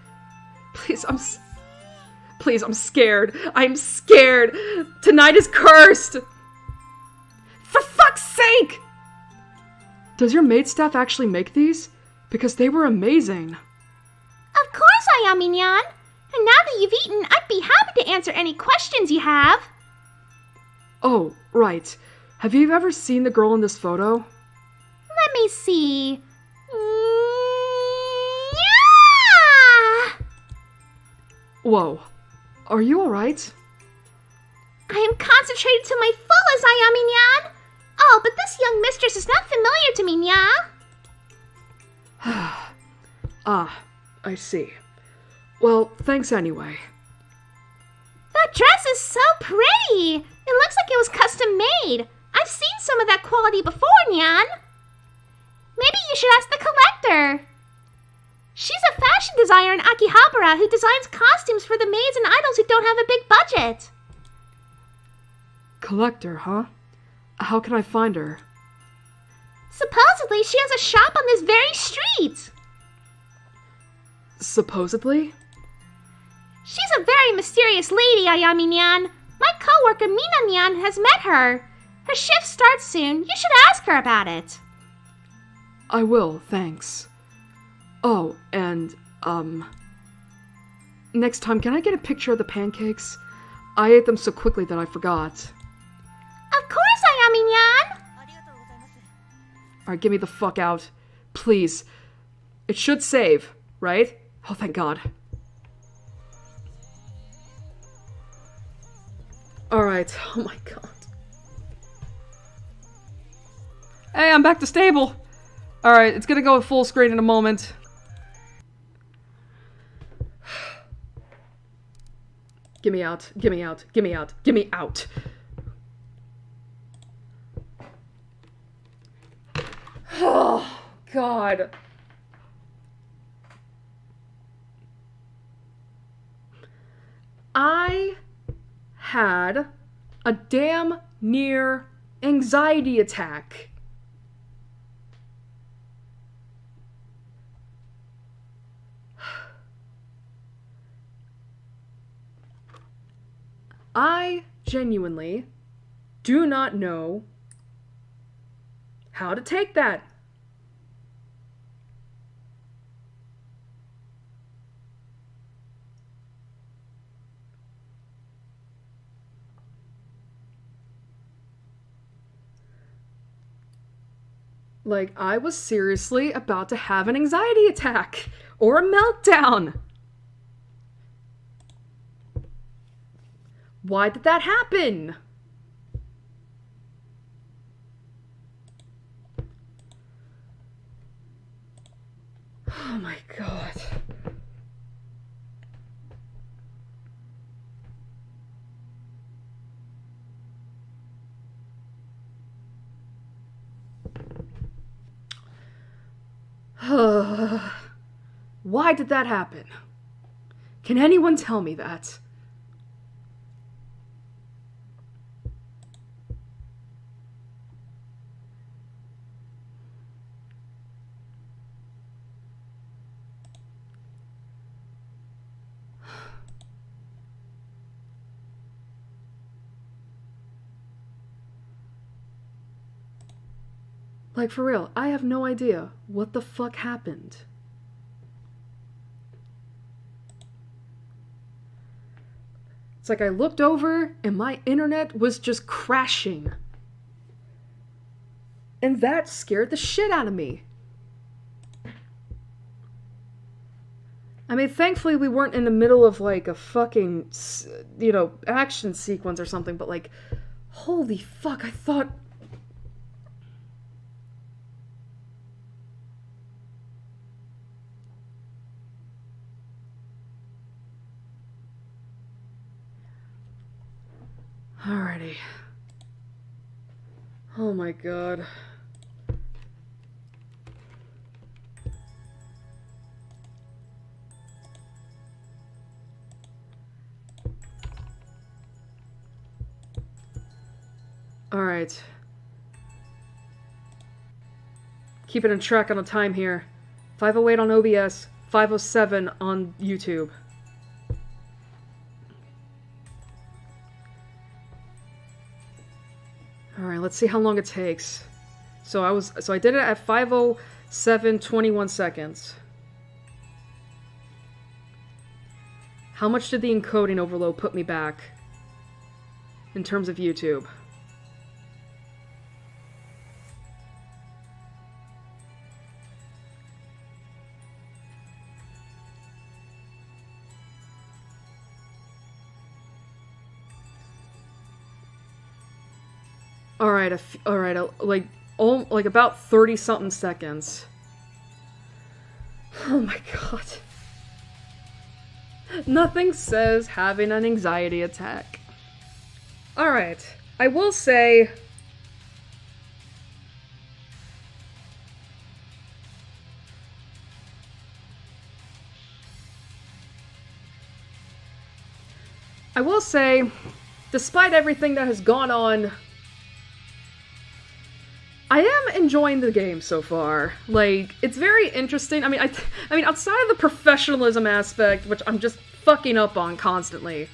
Please, I'm scared. I'm scared. Tonight is cursed. For fuck's sake! Does your maid staff actually make these? Because they were amazing. Of course, Ayami Nyan. And now that you've eaten, I'd be happy to answer any questions you have. Oh, right. Have you ever seen the girl in this photo? Let me see. Yeah! Whoa. Are you alright? I am concentrated to my fullest, Ayami Nyan. Oh, but this young mistress is not familiar to me, Nya. Ah, I see. Well, thanks anyway. That dress is so pretty. It looks like it was custom made. I've seen some of that quality before, Nyan. Maybe you should ask the collector. She's a fashion designer in Akihabara who designs costumes for the maids and idols who don't have a big budget. Collector, huh? How can I find her? Supposedly, she has a shop on this very street. Supposedly? She's a very mysterious lady, Ayami Nyan. My coworker Mina Nyan has met her. Her shift starts soon. You should ask her about it. I will, thanks. Oh, and, next time, can I get a picture of the pancakes? I ate them so quickly that I forgot. Of course, Ayami Nyan. Alright, get me the fuck out. Please. It should save, right? Oh, thank God. Alright, oh my god. Hey, I'm back to stable! Alright, it's gonna go full screen in a moment. Get me out, get me out, get me out, get me out! Oh, God. I had a damn near anxiety attack. I genuinely do not know how to take that. Like, I was seriously about to have an anxiety attack or a meltdown. Why did that happen? Oh my god. Why did that happen? Can anyone tell me that? Like, for real, I have no idea what the fuck happened. It's like I looked over and my internet was just crashing. And that scared the shit out of me. I mean, thankfully we weren't in the middle of like a fucking, action sequence or something, but like, holy fuck, I thought... Alrighty. Oh my god. Alright. Keeping a track on the time here. 5:08 on OBS, 5:07 on YouTube. Alright, let's see how long it takes. So I did it at 5:07, 21 seconds. How much did the encoding overload put me back? In terms of YouTube? Like about 30-something seconds. Oh my god. Nothing says having an anxiety attack. Alright, I will say... despite everything that has gone on, I am enjoying the game so far. Like, it's very interesting. I mean, outside of the professionalism aspect, which I'm just fucking up on constantly,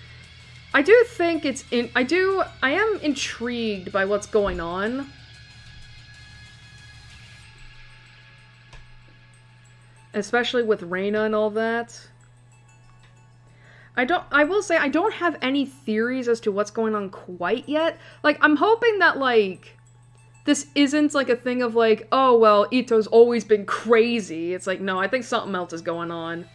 I do think I am intrigued by what's going on. Especially with Reina and all that. I will say I don't have any theories as to what's going on quite yet. Like, I'm hoping that, like, this isn't, like, a thing of, like, oh, well, Ito's always been crazy. It's like, no, I think something else is going on.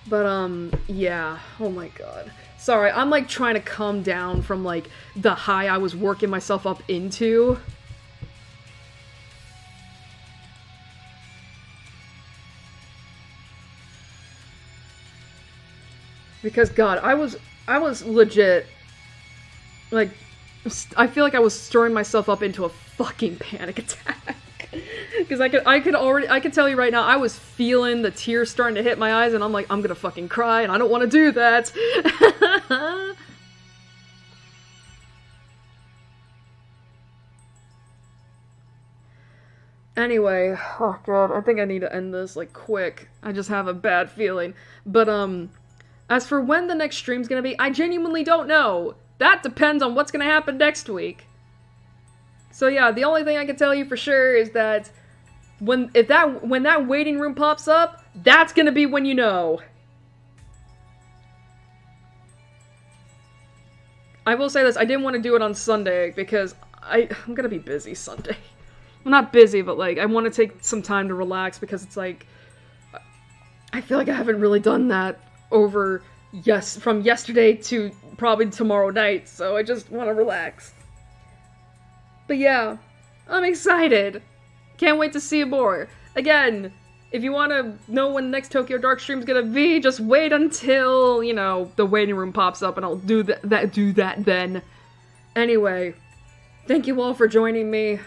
But, yeah. Oh my god. Sorry, I'm, like, trying to come down from, like, the high I was working myself up into. Because, God, I was legit, like, I feel like I was stirring myself up into a fucking panic attack. Because I could tell you right now, I was feeling the tears starting to hit my eyes, and I'm like, I'm gonna fucking cry, and I don't want to do that. Anyway, oh god, I think I need to end this, like, quick. I just have a bad feeling. But, as for when the next stream's gonna be, I genuinely don't know. That depends on what's gonna happen next week. So yeah, the only thing I can tell you for sure is that when that waiting room pops up, that's gonna be when you know. I will say this, I didn't want to do it on Sunday because I'm gonna be busy Sunday. Well, not busy, but like, I want to take some time to relax because it's like, I feel like I haven't really done that from yesterday to probably tomorrow night, so I just want to relax. But yeah, I'm excited. Can't wait to see more. Again, if you want to know when the next Tokyo Dark stream's gonna be, just wait until, you know, the waiting room pops up and I'll do that then. Anyway, thank you all for joining me.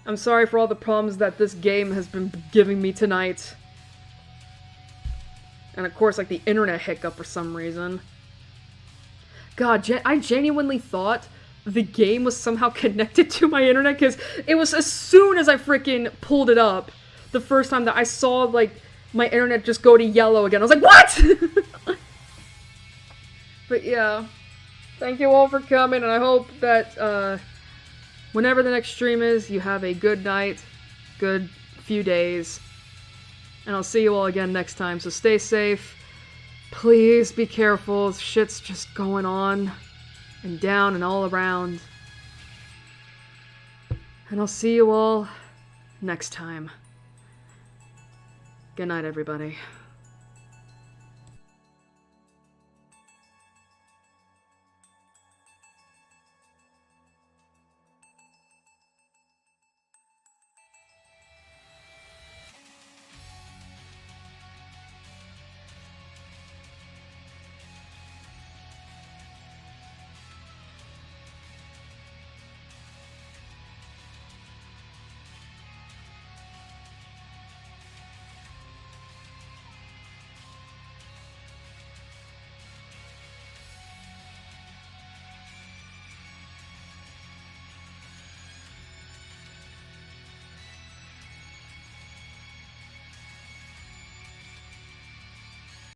I'm sorry for all the problems that this game has been giving me tonight. And of course, like, the internet hiccup for some reason. God, I genuinely thought the game was somehow connected to my internet, because it was as soon as I freaking pulled it up, the first time that I saw, like, my internet just go to yellow again. I was like, what?! But yeah, thank you all for coming, and I hope that, whenever the next stream is, you have a good night, good few days. And I'll see you all again next time, so stay safe. Please be careful, shit's just going on. And down and all around. And I'll see you all next time. Good night, everybody.